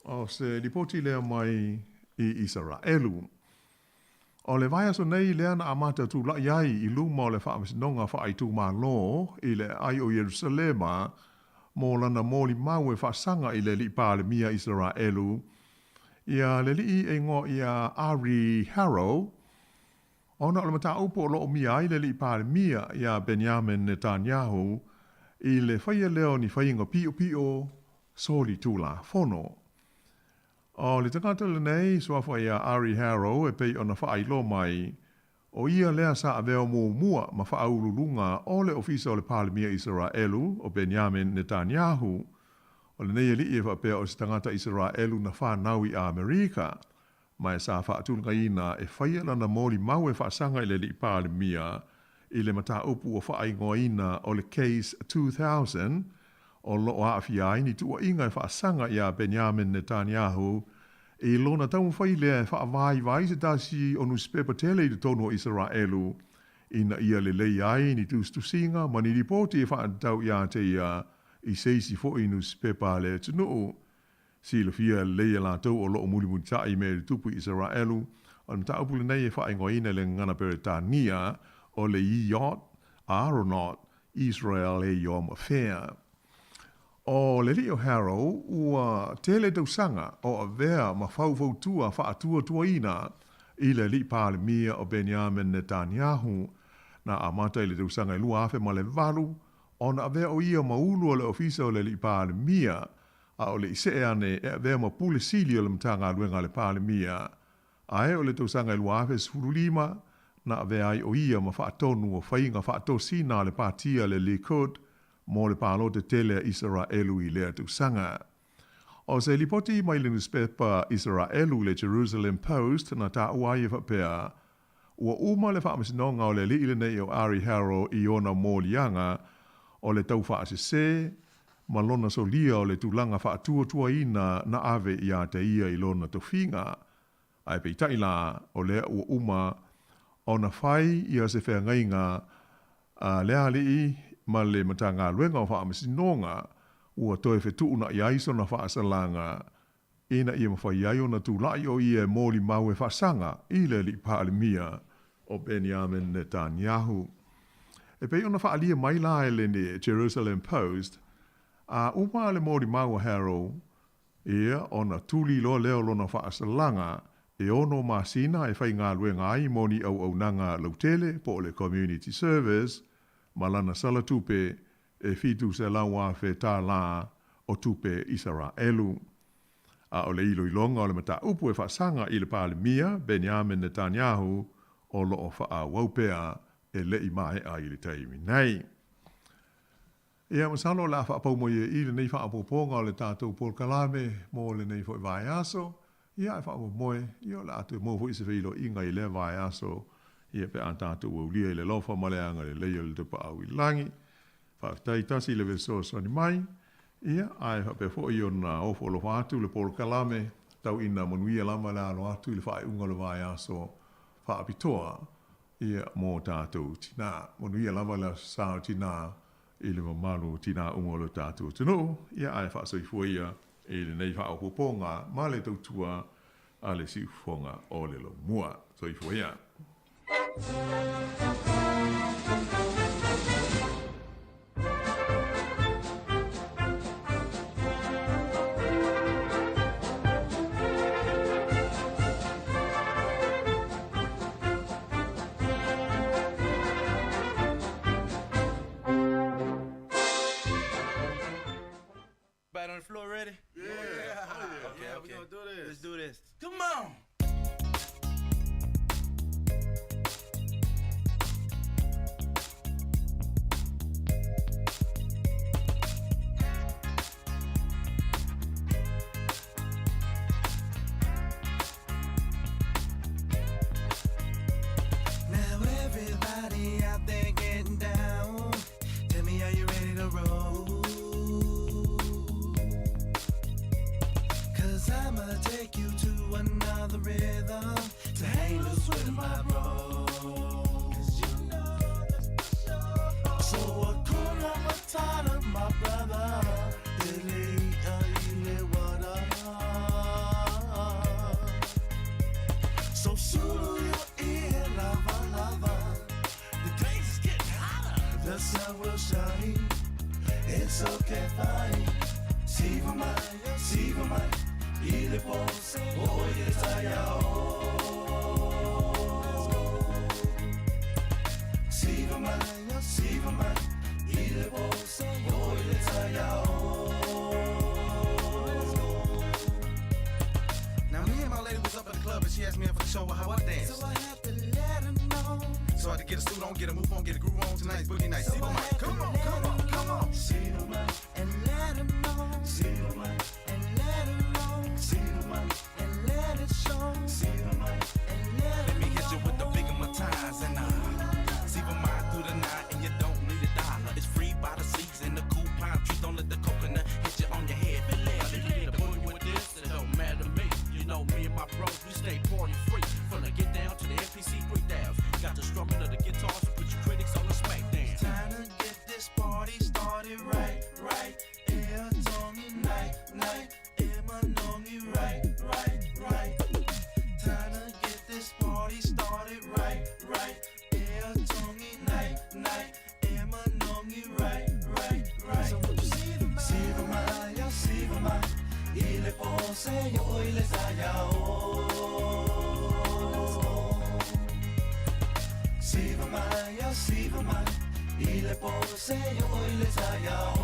o se lipoti lea mai i Israelu. O le vai aso nei lea na amata tu la iai i luma o le wha amasinonga wha ai tu ma lo, i le ai o Jerusalema, mo lana moli mau e wha sanga i le li pāle mia Israelu, ia le li e ngo ia Ari Harrow, ona o le mata upo lo o mia i le li pāle mia ia Benjamin Netanyahu, i le whaia leo ni whainga pio soli tūla fono. O le tangata le nei, sua whaia Ari Harrow e pei ona whaai lo mai, o ia lea sa aveo mua ma whaaululunga o le ofisa o le palemia Israelu o Benjamin Netanyahu, o le nei li e whapea o se tangata Israelu na whanau i Amerika, mai sa whaatulunga ina e whaia lana moli mau e whaasanga i le li palemia, i le mata upu o whaingoa ina o le Case 2000, o loo haafiai ni tua inga e whaasanga ia Benjamin Netanyahu, i lona tau whailea e whaavai se tasi o nuspepa tele i tono o Israelu, ina ia le lei ai ni tustusinga, ma ni ripoti e whaantau ia te ia i seisi fo i nuspepa le tunuu. Si le fia leia la tau o loo muli tai me le tupu Israelu, o mta upu le nei e whaingoa ina le ngana Peretania, o le yacht aeronaut Israel e Yom Affair. O le Leo Harrow ua tele tausanga o a vea ma whautua whaatua ina i le li palemia o Benjamin Netanyahu na amata i le tausanga i lua afe ma le valu o na a vea o ia maulu o le ofisa o le li palemia a o le iseane e a vea ma pule sili o le mtanga luenga le palemia a e o le tausanga i lua afe sfurulima na ave ai o ia ma whaatonu o whainga whaatosina le pātia le Likud mo le pālo te tele Israelu i lea tausanga. O se lipoti mai le newspaper Israelu le Jerusalem Post na ta uai e whapea, ua uma le whaamasinonga o le li ile nei o Ari Harrow i ona mōlianga o le tau whaasese, ma lona solia o le tūlanga whaatua ina na ave i a te ia i lona tofinga. Ai pei taila o lea ua uma ona fai ia se whea ngai ngā lea li ma le mata ngā luenga o wha amasinonga ua toe whetu una i aiso na wha asalanga ina ia mawhai ai o na tūlai o ia mōli mau e whasanga i le li pālimia o Benjamin Netanyahu. E pei ona wha alia mai la e le ne Jerusalem Post a uma le mōli mau a Harrow ia ona tūli lo leo lona wha asalanga e ono masina e whai ngā luenga ai moni au nanga lautele po le community service malana sala tupe e fitu se lawa fe tā la o tupe Israelu. A o le ilo ilonga o le mata upu e whaasanga i le pālimia Benjamin Netanyahu o lo o wha waupea e le i mai a i le taimi nei. Ia masalo la wha apau mo i le nei wha apoponga o le tātou Paul Kalame mo le nei fo i vai aso. Ia e wha apau moe, ia la atu mo fo i se whilo inga i le vai aso. Ia pe an tātou au lia i le lofa maleanga le leia le tupa au i langi. Wha taitasi le veso sani mai. Ia, ai hape fo i ona ofo lo atu le Paul Kalame, tau ina manuia lama le alo atu i le whae unga le vai aso wha apitoa, ia mō tātou tina. Manuia lama le sao tina i le mamalu tina unga le tātou tino, ia ai wha soi fuia i le nei wha opoponga, ma le tautua a le siufonga o le lo mua. Soi fuia. Floor ready? Yeah. Okay. We're gonna do this. Let's do this. Come on. Now everybody out there getting down. Tell me, are you ready to roll? I'ma take you to another rhythm to hang loose with my bro. Cause you know that's for sure. So Hakuna Matata, my brother. Dili ile wada. So solo your ear, lava. The days is getting hotter. The sun will shine. It's okay, fine. See for mine. Il est pensé, oh il est ailleurs. Siva man, il est pensé, oh il est ailleurs. Now me and my lady was up at the club and she asked me if I could show her how I dance. So I had to let her know. So I had to get a suit on, get a move on, get a groove on. Tonight's boogie night. Siva man, come on. Siva man, and let her know. Siva man, and let her know. Siva man, and let it show. Siva man, and let me hit you with the big of my ties and Siva man through the night and you don't need a dollar. It's free by the seats and the cool pine tree. Don't let the coconut hit you on your head. If you need a boogie with this, it don't matter to me. You know me and my bros, we stay party free. From the get down to the MPC 3000. Got the strumming of the guitars to put your critics on the smackdown. Time to get this party started right. Yeah, Tony, night. Right. Time to get this party started right. Yeah, Tony, night. Emma, right. So what you Siva man, il est pensé, yo, il est ailleurs. Siva man, il est pensé, yo, il est ailleurs.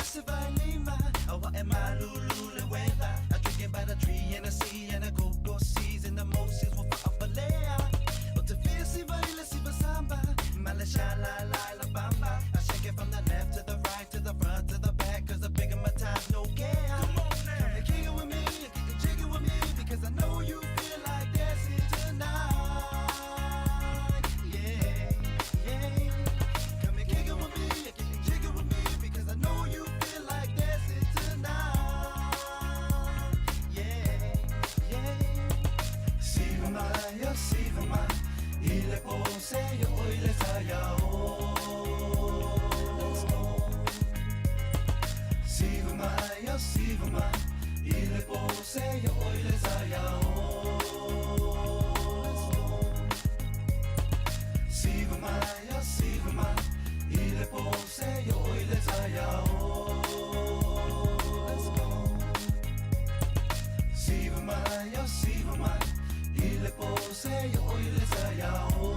Se vai lima, awa e malulu le weather. I drinking by the tree and a sea and a go seas and the Moses will fall up a layer. But the fear si baila si basamba, malasha la bamba. I shake it from the left to the right, to the front, to the back, cause the bigger my time, no care. Come and kick it with me, you can jig it with me, because I know you feel like dancing tonight. Yeah. Siva mai, ile pose yo ile sayao. Siva mai, ile pose yo ile sayao. Siva mai, ile pose yo ile sayao.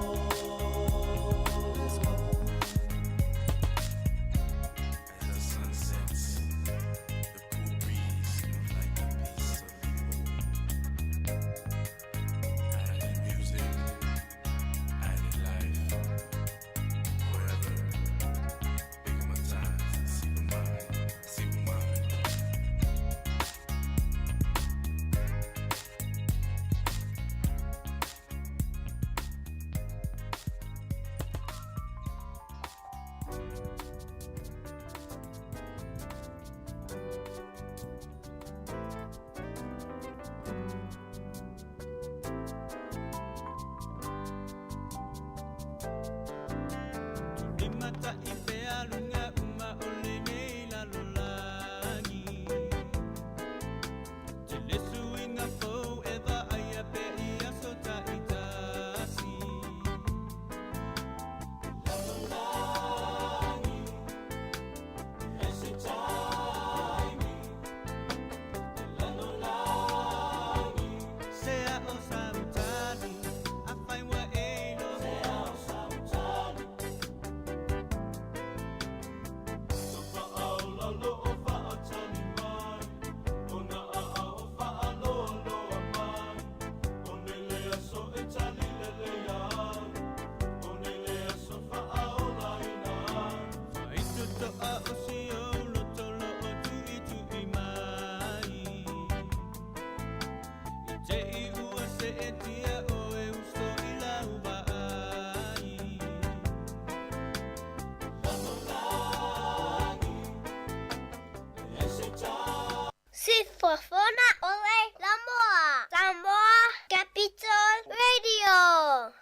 Fofona ole Samoa. Samoa Capital Radio.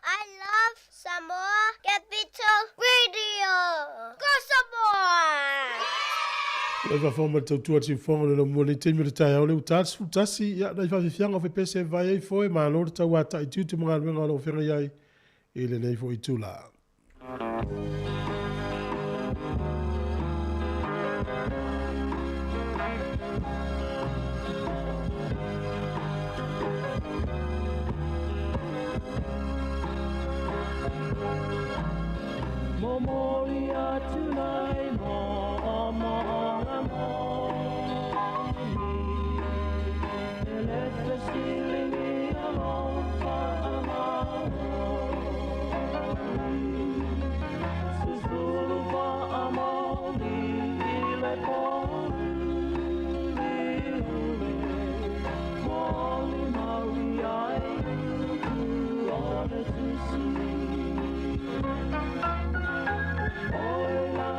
I love Samoa Capital Radio. Go Samoa! Le va forma tau tua ti fonga le mo ni temi tai au le utats futasi ya dai fa fianga fe pese vai ai foi ma lo tau ata i tu mga luenga lo fenga ai ele nei foi tula. Momoria tonight, let's just leave me alone for a moment. Susuru for a moment, let Molly Maria, you ought to see. Hola,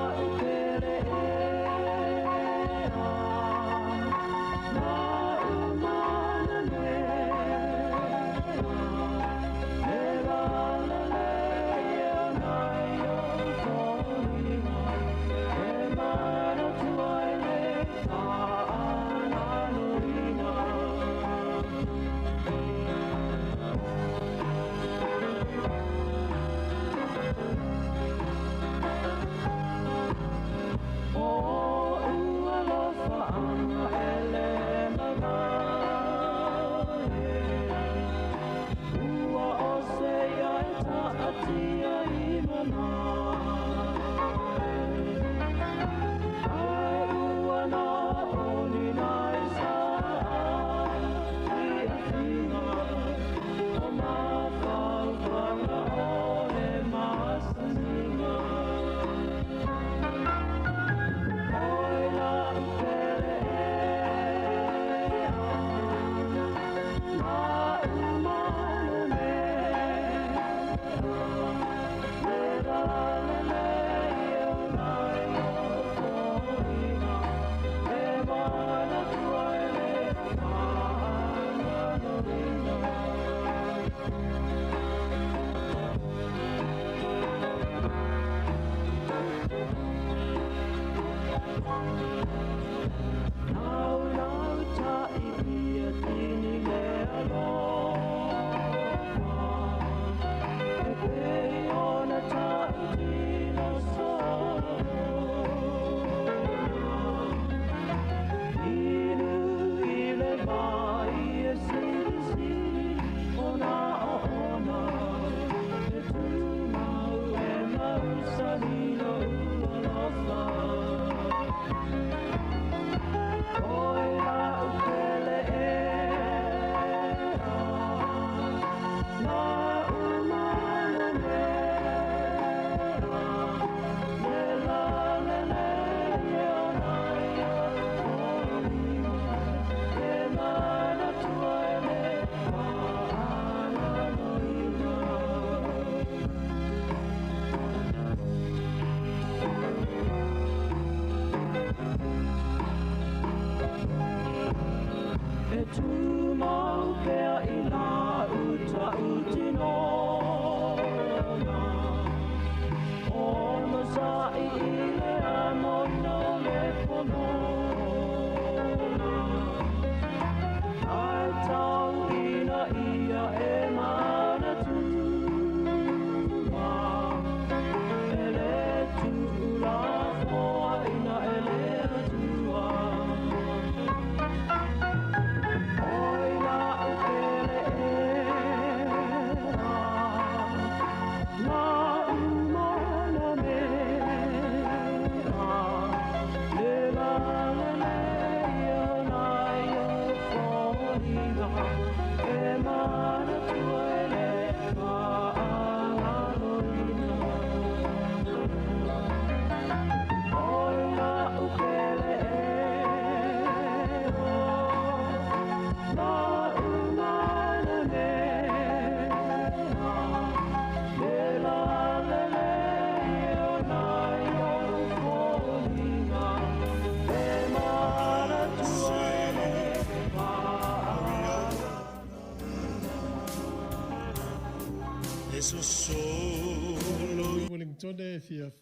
Wellington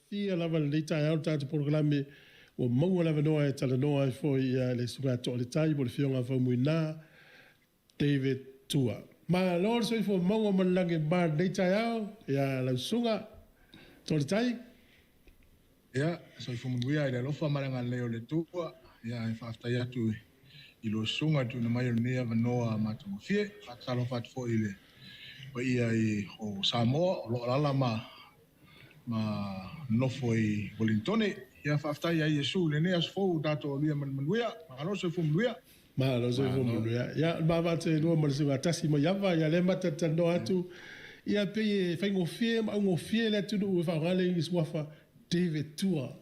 fia lava le tai au tatu programe o maua lava noa e tala noa e foi le sunga to le tai po le fionga fa muina David Tua. Ma lor so fo maua malange ba le tai au ya la sunga to le tai. Ya, so fo muia le lofa maranga leo le tua ya e fa ya tu i lo sunga tu na mai ne va noa ma to fie fa talo fa fo ile. Pa ia i o Samoa lo ala ma nofo i Wellington ia whaftai a Iesu le nea sfou dato lia manuia ma alo se fumuia ma alo se fumuia ia ma te no ma se tasi ma yava ia le mata tano atu ia pe faingo fie ma ngo fie le tu no fa ngale i swafa David Tua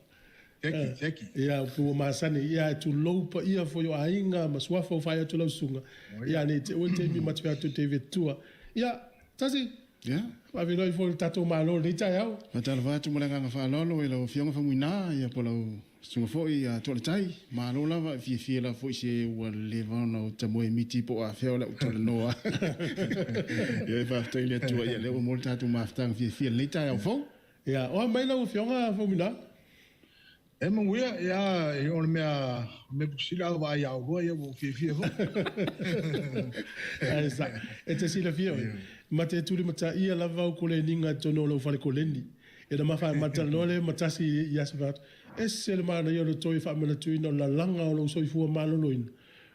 Teki ia pu ma sani ia tu lopa ia fo yo ainga ma swafa fa ia tu lo sunga ia ni te o te mi ma tu David Tua ia tasi ya ma vi noi fo tato malo le tai au ma tala va tu mo nga fa lolo e lo fionga fa muina ia po lo sunga fo ia to le tai ma lo lava fi la fo se wa le va no te mo miti po a fe la to le noa ia fa to ile tu ia le mo tato ma ftang fi le tai au fo ia o mai lo fionga fo muina e mo ia e on me pusila va ia o ia mo fi fo esa e te sila fio ma te turi mata ia lava o kole ninga tono lo fale koleni e na mafa mata nole matasi yasvat e sel mana yo lo toi fa mana tui no la langa o lo soi fu malo loin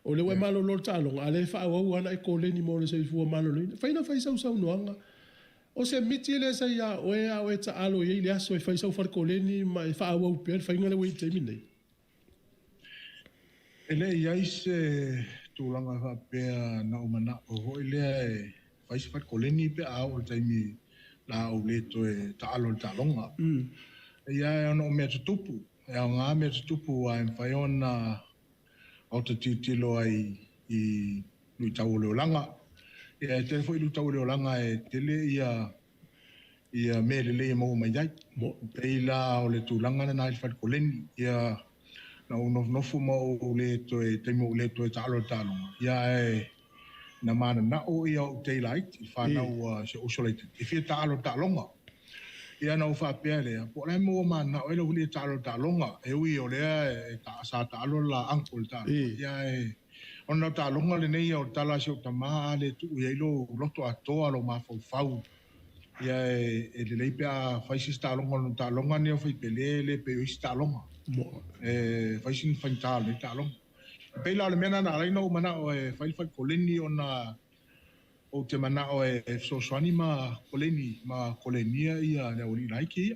o le we malo lo talo ale fa o ana e koleni mo le soi fu malo loin fa ina fa sau no anga o se miti le sa ya o e a ta alo ye le aso fa sau fale koleni ma fa o pe fa inga le we te mine ele ia se tu langa fa pe na o mana o ile fai se koleni pe a o taimi la o le to e talo talonga ia no me tupu ia nga me tupu a fai ona o te titilo ai i lui tau le langa ia te foi lui tau le langa e tele ia me le mo mai dai pe la o le tu langa na fai koleni ia na no fu mo le to e taimi le to e talo talonga ia na mana na o ia o daylight i whanau se osolated. I whia tālo tālonga. Ia nau whapea po lai mo mana o ilo huli tālo tālonga. E ui o lea e sa tālo la angkol tālo. Ia e ona tālonga le nei o tala se o tamaa le tu ia ilo loto atoa lo mawhau. Ia e le leipea whaisis tālonga ne o whaipele le pe ois tālonga. Whaisin whaintalo le tālonga. Pei la le mena na lai no mana o e fai koleni ona o te mana o e so swani ma kolenia ia le ori laiki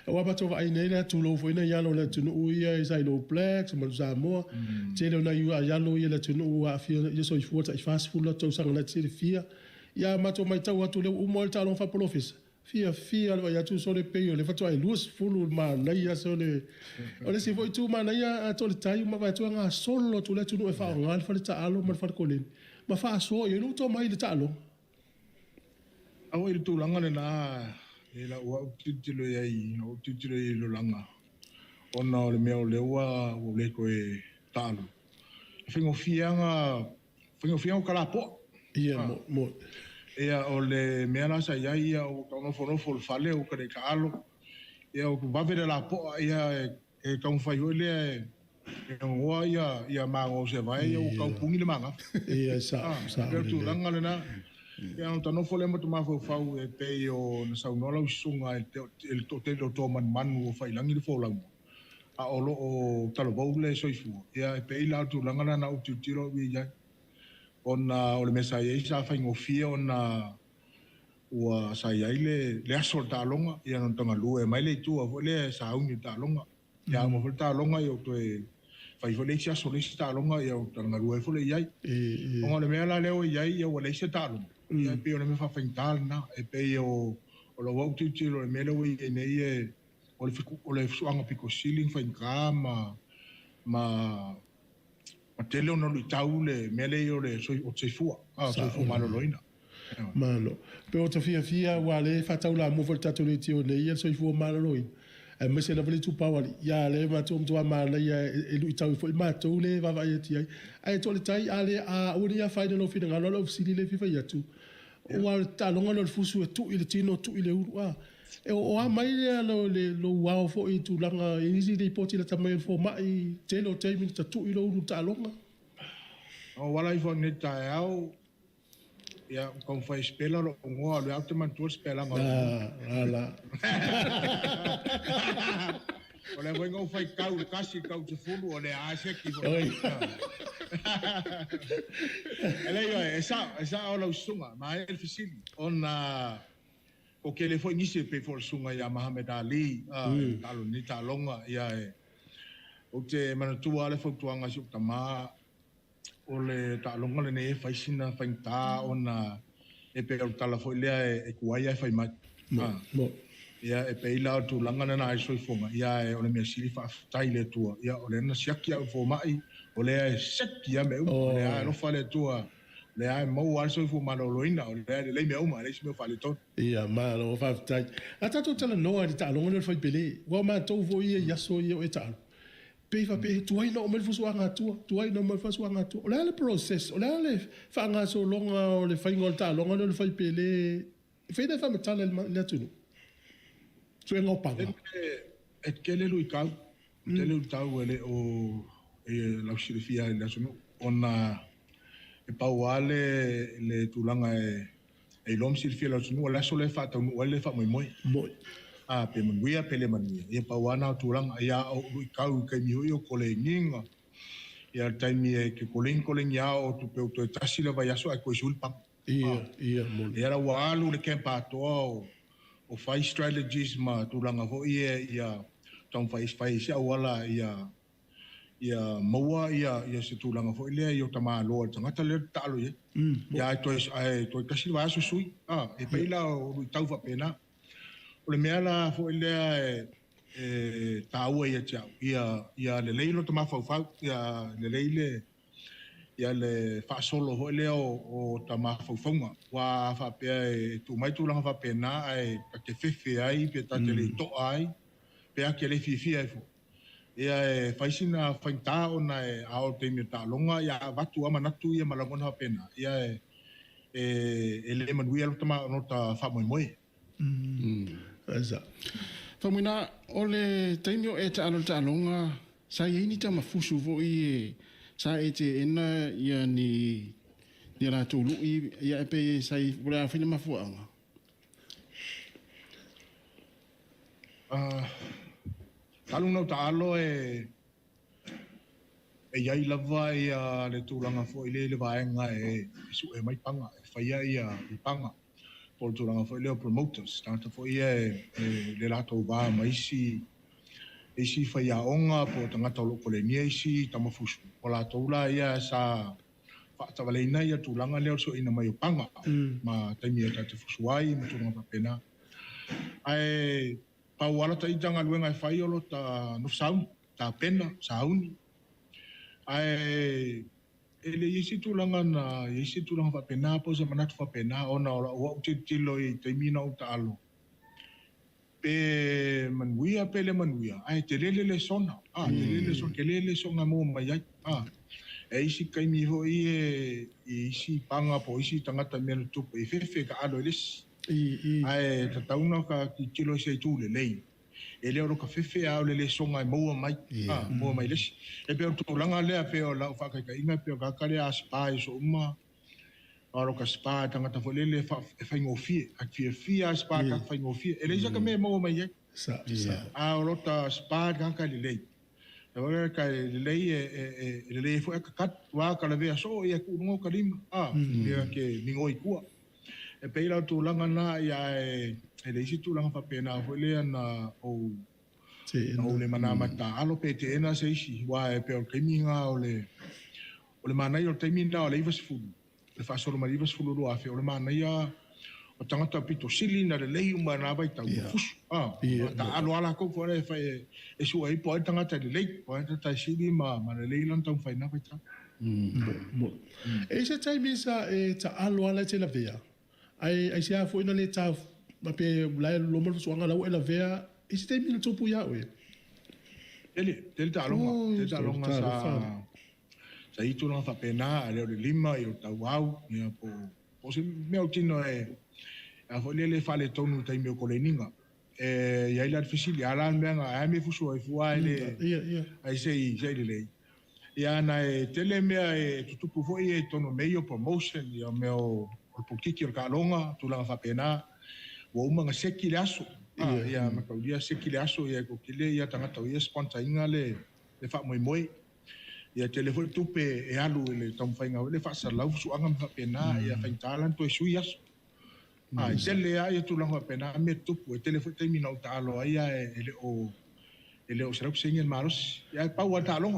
wa ba to vai nei le tu lo foi na ya lo le tu no ia is ai lo plex ma Samoa te lo na ia ya lo ia le tu no a fi ia so i fuata i fast food lo to sang na te fia ia ma to mai tau atu le u mo ta lo fa por office fia lo ya tu so le peo le fatwa luz fulu ma na ia so le ole si voi tu ma na ia to le tai ma va tu nga solo tu le tu no e fa nga fa le ta alo ma fa kolin ma fa so yo no to mai le ta alo au il tu langa na e la wa titilo ia i no titilo i lo langa ona le meo le wa o le ko e talo whingofianga o kalapo. Ia, mo. Ia o le mea nasa ia o kaunofo le fale o kare ka alo. Ia o wawere la po ia e kaunwhai hoi lea e ngoa ia mango se vai o kaupungi le manga. Ia, sa. Pero tu langa le na. Ia no tanofo le matu mawhau e pei o na saunola usunga e te to manu o whailangi le fōlau. A olo o talabou le soifua. Ia e pei la tu langa na o tiro i ia. Ona o le mesa ia sa whaingofia ona ua sa ia le aso talonga ia no tanga lue mai le tua le sa uni talonga. Ia mo talonga i o te fai fo le sia so le talonga ia o tanga lue fo le ia. O le mea la leo ia ia o le sia talonga. Ia pe o le me fa na e pe o lo wa tiro le mele o i nei e o le suanga pico ceiling fa ma tele o no lu taule mele o le o tsefua so malo loina malo pe o tafia wale fa taula mo volta to le tio le ia so fu malo loina e me se la vale tu pawali ya le ma tu mala ya e lu tau fo ma to le va va ti ai to le tai ale a o ia fa no fina ngalo lo sili le fifa ya tu o al talonga lo fusu tu ile tino tu ile wa e o a mai le lo wa fo i tu langa i si de poti la tamai fo mai telo temi tu ile u talonga o wala i fo ne tai au ya con fai spela lo ngo le auto man tu spela ngo ala o le vengo fai kau te fulu o le a se ki ele esa o lo sunga ma el fisili ona o ke le foi nisi pe for sunga ya Muhammad Ali talo ni talonga ya o te manatua le fo tuanga su tama o le talonga le ne fai sina fai ta ona e pe o tala foi le e kuaia fai mai mo ia e pe ila tu langa na ai soi fonga ia e o le me sili fa tai le tua ia o le na siaki au fo mai o le ai seki ia me o le ai no fale tua le ai mo al soi fo malo loina o le me o ma le me fale ton ia malo fa tai ata to tala no ai ta longa le fai pele wa ma to vo ia so ia e ta pe fa pe tu ai no me fo suanga tu ai no me fo suanga tu o le process o le fa nga so longa o le fai ngol ta longa le fai pele fe de fa me tala le tu so en opanga et kele lui kau tele tau ele o la xirifia le aso ona e pauale le tulanga e lom xirifia la aso la so le fa tau le fa moi a pe manuia pele manuia e pauana tulanga ia o lui kau ke mi o kole ninga ia taimi e ke kolen ia o tu pe to tasi le vai aso a ko sulpa ia mo era walu le kempa to o fai strategies ma tulanga fo ia tong fai sia wala ia maua ia se tulanga fo ile ia tama lo tanga tale talo ia to kasi va su sui e peila o tau fa pena o le mea fo ile e tau ia tau ia le leilo tama fa ia le leile ia le fa solo ho le o tama fonga wa fa pe tu mai tu langa fa pena ai ke fefe ai pe ta le to ai pe a ke le fifi ai fo ia fa sina fa ta ona a o te mi ta longa ia va tu ama natu ia malangona pena ia ele manuia lo tama no ta fa moi esa fa mina ole taimio e ta longa sa ini ta mafusu vo i sa ete ena ia ni la tulu ia pe sai pula fina mafuanga talunga talo ia i lava ia le tulanga fo ile le vaenga su e mai panga faia ia i panga por tulanga fo ile promoters tanto fo ia le lato va mai si faia onga po tanga tolo ko le niesi tamafusu o la toula ia sa fa tavaleina ia tulanga le so ina mai panga ma taimi ta te fusuai ma tulanga pena ai pa wala ta itanga luenga fai olo ta no saun ta pena sauni ai ele isi tulanga fa pena po se manat fa pena ona o tilo i taimi na uta alo pe manuia pele manuia ai te lele le sona te lele sona mo mai ai isi kaimi ho i isi panga po isi tangata mena tupu i fefe ka alo elis. Ai tatauna ka ki kilo se tu le lei. E leo ka fefe a le songa i moa mai. Moa mai les. E peo tu langa lea peo la ufa ka inga peo ka kare a spa so uma. Aro ka spa tangata fo lele fa ngofie. A fie a spa ka fa ngofie. E leisa ka me moa mai e. A rota spa ka le lei. Agora ka lei lei foi kat wa ka le so ia ku ngo ka lima ia ke ningoi ku e peila tu langa na ia e lei si tu langa fa pena foi le na o le mana mata alo pete ena se si wa e pe o keminga o le mana yo temina o le vas fu le fa solo mari vas fu lo afi o le mana ia o tangata pito silina le lei uma na vai tau fusu ta alo ala ko fo le fa e su ai po tangata le lei po ta sili ma le lei lan tau fa na vai ta e se tai misa e ta alo ala te la vea ai se fo ina le ta ma pe la lo mo so nga la o la vea e se tai mina topu ya o ele ta longa sa itu na fa pena le lima i o tau au ia po se me o tino a folele fale tonu tai me ko leninga ia ila fisili ala menga a me fuso ai fuai le ai sei le ia na tele me tutupu foi tono meio promotion ia me o pokiki o kalonga tu la fa pena wo uma seki le aso ia ma ka dia seki le aso ia ko kile ia tanga tau ia spontainga le fa moi ia telefone tupe e alu le tom fainga le fa sa lau su anga fa pena ia fa talan to su ia tele ai tu la pena me tupu e telefone te mina o talo ai ele o será singa maros ia pa wa talo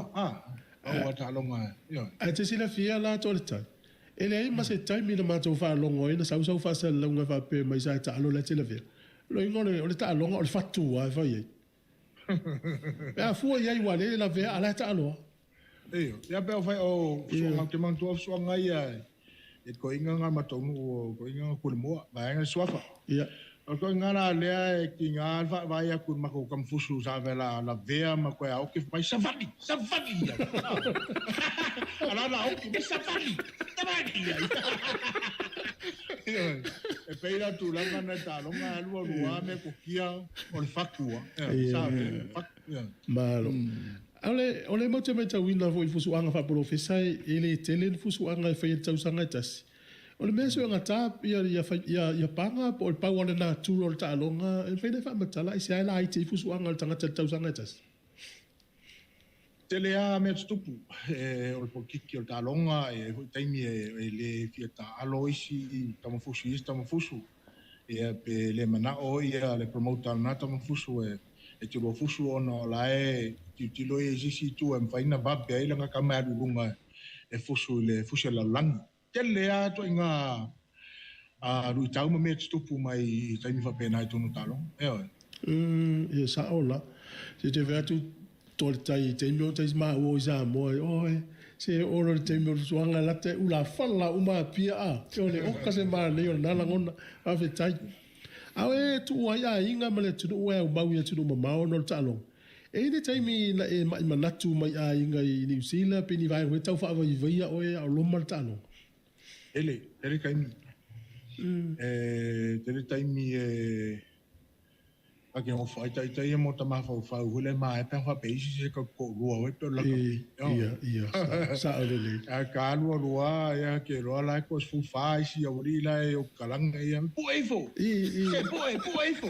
wa talo ia a te sila fia la to le tai ele ai ma se tai mina ma to fa longo ina sa fa sa longa fa pe mai sa talo la tele via lo ingone o le talo o le fatu wa fa ye ya fu ia i wale la via ala talo ia pe fai o so ke man tu so ngai e ko inga nga matonu ko inga ko le moa ba nga swafa ia ko inga la le ki nga va vai a kun ma ko kam fusu sa vela la vea ma ko au ke mai safari ala la au ke safari e peira tu la nga ta lo nga lu me ko kia o le fakua sa malo ole mo te meta wina fo fusu anga fa profesai ele telen fusu anga fa ye tau sanga tas ole me so nga tap ya panga po pa wana na tu ro ta longa e fa fa matala isi ala ai te fusu anga tanga tau sanga tas tele a me stupu o po kiki o ta longa e taimi le fieta alo isi tamo fusu e pe le mana o ia le promoter na tamo fusu e te lo fusu ona la ti lo si tu em faina ba pe ila nga kamaru lunga e fusu la lang tele a to inga a ru tau me stupu mai taimi fa pena i tonu talo e sa ola se te vetu tol tai te mo te ma o za mo se oro te mo suanga la te ula fala uma pia te ole o ka se ma le na la ngona a fe tai awe tu ya inga male tu o ba wi tu ma o no talo e ni taimi na e ma natu mai a inga i New Zealand pe ni vai ho tau fa vai o a lo mal talo ele kaimi tele taimi a ke o fai tai mo ta ma fa hule ma e pe fa pe si ko ro o pe la ia sa ole a ka lu ya ke ro la ko fu fa si o ri la o kalanga ia puefo puefo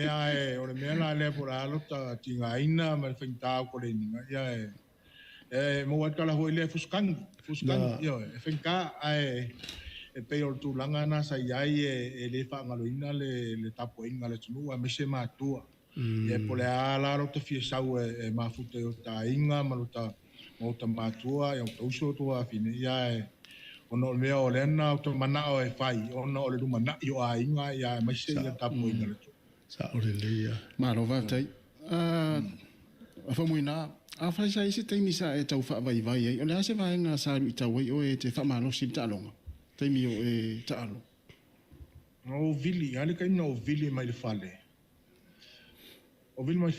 ya o le mena le por a lo ta tinga ina ma fenta ko le ni ya mo wa kala ho le fuskan yo fenka e pe o tu langa na sa iai le fa ngaloina le tapo inga le tunu a mese matua e pole ala ro te fie sau e mafute o ta inga maluta mo ta matua e o to so to a fine ia ono me o lena o to mana o e fai ono o le du mana yo a inga ia mese le tapo inga le sa o le ia ma ro va tai a fa muina a fa sai se te misa e tau fa vai vai o le ase vai nga sa ru tau o e te fa malo sin ta longa te mi o e ta alo o vili ale kai no vili mai le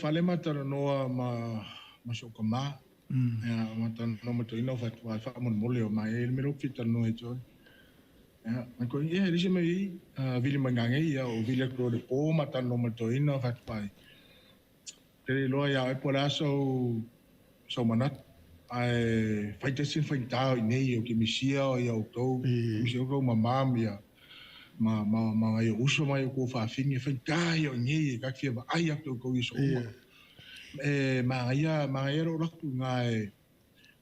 fale ma tara noa ma so kama Ya, matan no mato ina fa fa mon mole o mai me lo fita no e jo. Ya, ma ko ye ri me vili mangange ya o vili ko de po matan no mato ina fa fa. Te lo ya e pola so manat ai fai te sin fai tau nei o ke misia o ya o to misia ko mamam ya ma ai uso mai ko fa finge fai tai o nei ka fia ai ak to ko iso ma ia ro raktu ngai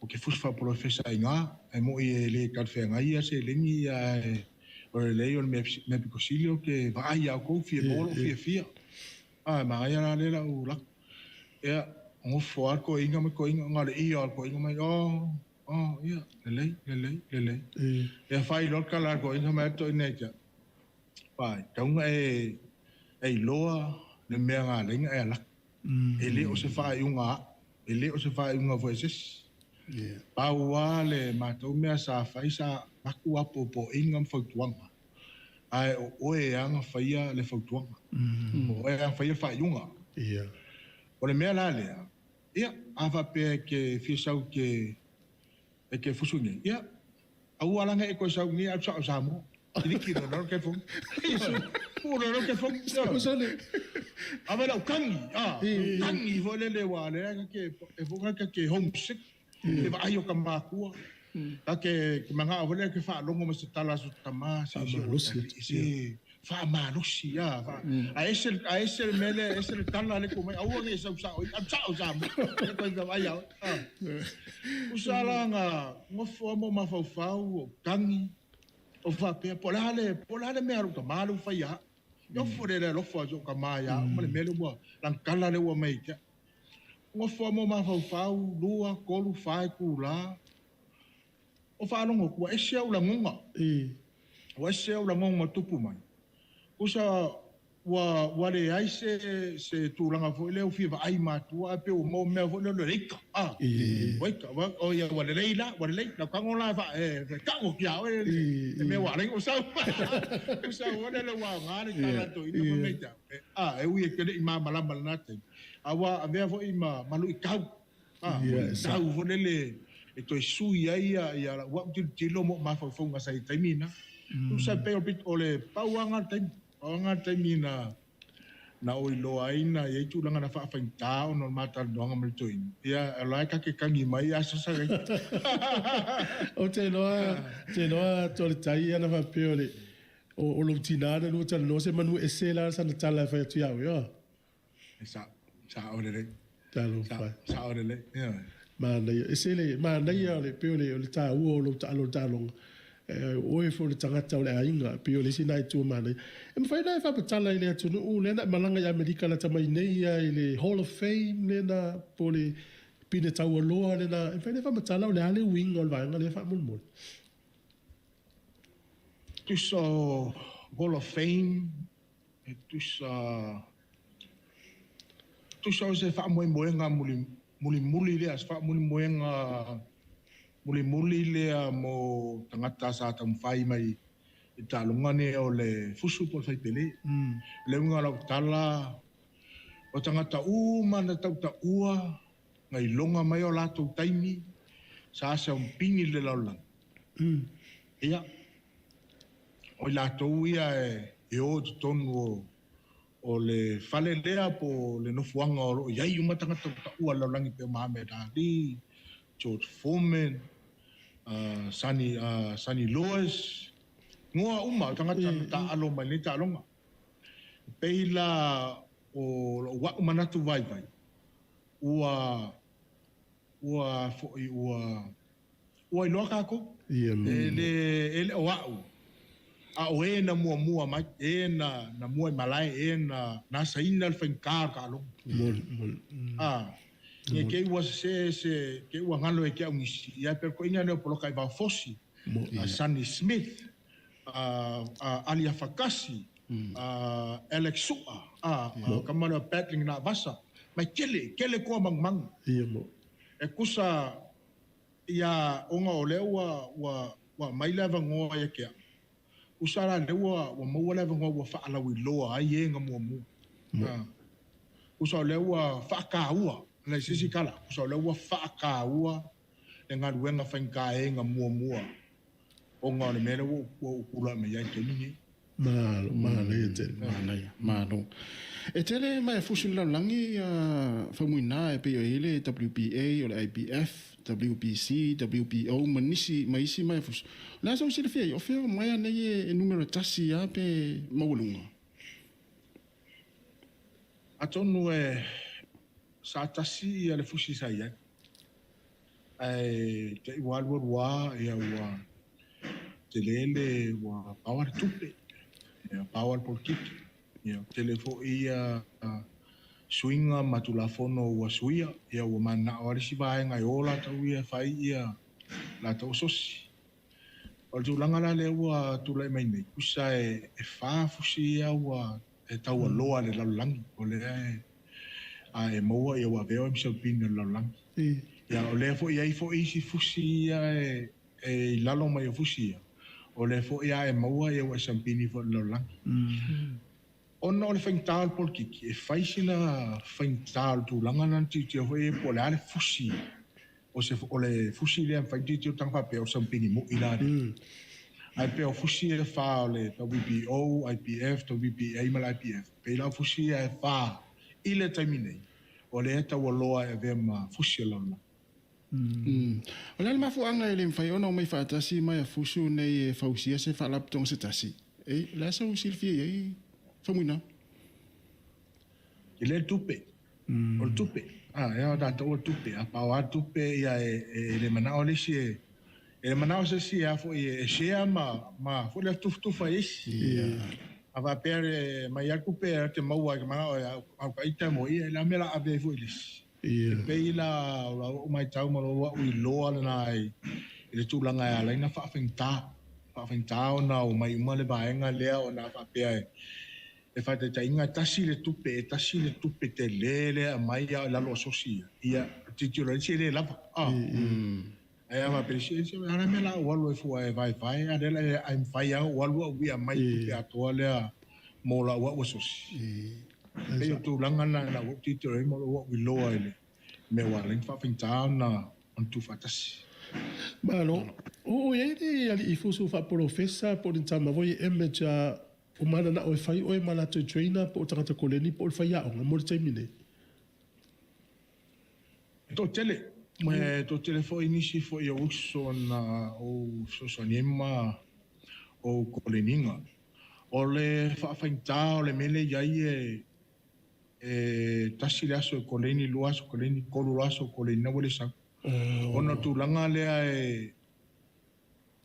o ke fusfa profesa inga e mo i le ka fe ngai se lengi o le on me picosilio ke vai a ko fia bolo fia ma ia le la u la ya ngo fo ko inga ngale i ko inga mai ia le ya fai lo kala ko inga mai to neja pai tong e loa le me nga lenga e la ele o se fai unga voices pa wale ma to me sa fai sa aku apo po inga fo tuanga ai o e anga fai le fo tuanga o e anga fai unga o le me la le ia ava pe ke fisau ke ke fusunge ia au alanga e ko sau ni a sa mo ini kira no ke fo puro no ke fo sole ava la kangi vole le wale ke e fo ke homesick e va ayo kamaku ke manga vole ke fa longo mo se tala su tama si fa malusi ya a ese mele ese tala le ko mai au nge sa sa mo ko ga vai usala nga ngo fo mo ma fa kangi o fa pe polale me aru malu fa ya yo fore le lo fo jo kamaya mo le mele mo lan kala le wo mai ke ngo fo mo ma fa lua ko lu fa ku la o fa no ko e se ula ngonga o se ula ngonga tupu mai usa wa le ai se tulanga fo le fi va ai matua pe o mo me fo le rika o ya wa le la ka ngola fa ka o kia e me wa le usa wa le wa ngani ka to ina mo me ja e wi ke le ma mala na te awa ave fo i malu i kau sa u fo le e to sui ai ya wa ti lo mo ma fo nga sai taimina usa pe o bit ole pauanga taimina na oi loa ina e tu langa na fa tau no mata donga mo toin ia lai ka ke kangi mai asa sa o te loa to le tai ana fa peole o lo tinana no tala no se manu esela sa na tala fa tu ya yo sa orele talo fa sa orele ia ma na ia le peole o le ta o lo talo o e fo le tangata o le ainga pe o le sina i tu mana e me fai na fa patala i le atu no le na malanga i Amerika na tamai nei i le Hall of Fame le na po le pine tau aloa le na e fai na fa patala o le ale wing o le vanga le fa mulmul tu so Hall of Fame tu so se fa moenga muli le as fa moenga muli le mo tangata sa tam fai mai i talunga ne o le fusu po fai pele le unga la tala o tangata mana tau ta ua ngai longa mai o lato taimi sa se un pingi le laulang ia o lato ia e o tonu o le fale lea po le nofuanga o iai uma tangata ta ua laulangi pe Mohamed Ali George Foreman Sunny Lewis ngoa uma tangata ta alo mai ni ta longa peila o wa manatu vai ua loka ko ele wa a o na mua mai na mua malai na saina al fenkar ka lo e ke was se ke wa ngalo e ke un ya per ko ina no polo kai va fosi Sunny Smith Alia Fakasi Alex Sua kamana battling na basa mai kele ko mang e kusa ya onga ole wa mai lava ngoa ya ke usara le wa mo lava ngoa wa fa ala wi loa ai nga mo usa le wa fa ka ua na sisi kala so le wa fa ka ua e nga ruenga whainka e nga mua o ngā le mele o kura me iai tonu ni Malo e te malo e tele mai fusu langi whamuina e pe o ile WPA o le IPF WPC WPO manisi maisi mai fusu la so sile fia o fia mai ana e numero tasi a pe maulunga atonu e sa tasi ale fusi sa ia ai te wa ia wa te lele wa power tupe ia power por kiki ia telefo ia swinga matulafono wa suia ia wa mana o si vai ngai ola tau ia fai ia la tau sosi o tu langa la le wa tu le mai nei kusa e fa fusi ia wa e tau loa le langi o le e moa ia wa veo im sapin le langi ia o le fo ia fo isi fusi ia e lalo mai fusi ia o le fo ia e moa ia wa sampini fo le langi ona o le whaintāl pol kiki, e whaisina whaintāl tu langa nanti te hoe po le ale fusi. O le fusi lea whaiti te o tangwhape o sampini mo ilare. Ai pe o fusi e wha o le WPO, IPF, WPA mal IPF. Pe la fusi e wha i le taiminei. O le eta ua loa e vea ma fusi e launa. O le mafuanga e le mwhai ona o mai whaatasi mai a fusu nei e whausia se whalaptonga se tasi. E, la sa usilfia ei. Famuina. Ele tupe. O tupe. Ia da to tupe. A pa tupe ia le mana o le si. E mana o se si a fo e shea ma fo le tufa isi. A va per ma ia tupe te maua que mana o ka ita mo ia la mela ave fo ilis. Pe ila o mai tau mo o i loa na ai. Ele tu langa ia la ina fa fenta. Fa fenta ona o mai uma le baenga lea ona fa pe e fate ta inga tasi le tupe te lele a mai a lalo sosia ia titolo le lava ai va presidency ana me la walu e fu e vai adela I'm fire walu we a mai tupe a toale mo la wa sosi e tu langa na titolo mo lo we lo ele me wa len fa finta na on tu fatasi malo o ele ali i fusu fa professa por intama voi emeja o mana na o fai o mana to trainer po tangata koleni po fai a o mo termine to tele fo inisi fo yo uso na o sosonema o koleninga o le fa fainta o le mele yai tasilaso koleni luaso koleni kolulaso koleni na wole sa ona tu langa le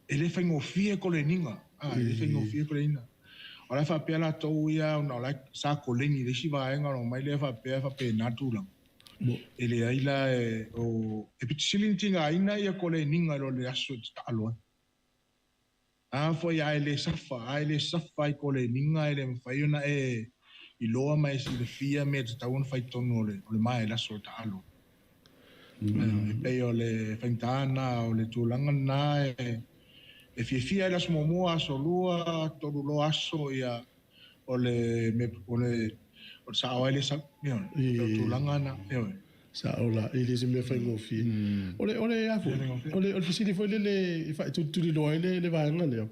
ele faingo fie koleninga ele faingo fie koleninga ora fa pela to ia no la sa koleni de shiva enga no mai le fa pe na tu lang ele ai la o e pitsilin tinga ina ia koleni nga lo le aso alo fo ia ele safa i koleni nga ele fa una i loa mai si le fia me ta un fa tono le mai la so ta alo e pe o le fentana o le tulanga na e fia las momoa solua todo lo aso ia o le o sa o ele sa tu langana sa ola ele se me fai ngofi ole afu ole fisili foi le fa tu lo ele va ngale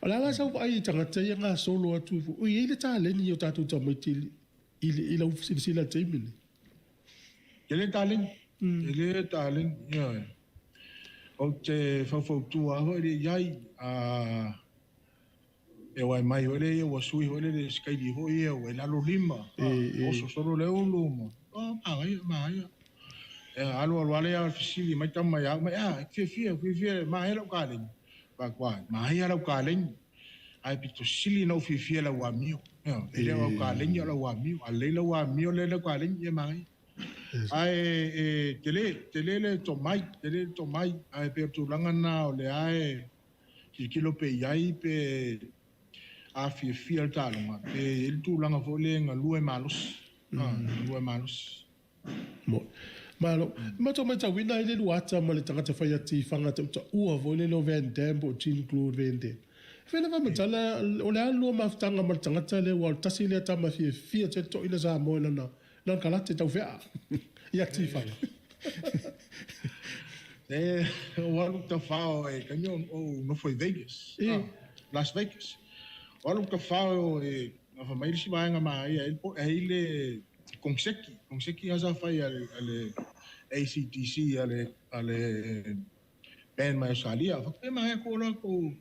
ala la sa ai tanga te nga solo atu o ile ta le ni o tatu to meti ile o fisili la temile ele talen ia o te whawhautu a hoi iai e wai mai hoi le wa sui hoi le skaili hoi e wai lalo lima oso soro le ulu mo maia e alo ale a fisili mai tama ya mai fie mai lau kālen mai lau kālen ai pito sili nau fie la wa mio e le wa kālen ya la wa mio a le la wa mio le la kālen e mai ai tele le tomai ai pe tu langa na o le ai ki kilo pe yai pe a fi alta longa pe il tu langa fo le nga lue malos malo mato mai ta wina ile luata ma le tangata fai ati fanga ta ua vo le lo vendembo chin include vende fela va matala o le alu ma ftanga ma tangata le wa tasile ta ma fi te to ina za mo na kalate tau fea Ia tifanga. Walu ta whao e kanyon o no foi Vegas. Las Vegas. Walu ta whao e na whamairi si maenga mai e ile Kongseki asa whai ale ACTC ale band mai Australia. Whakte mai ko la ko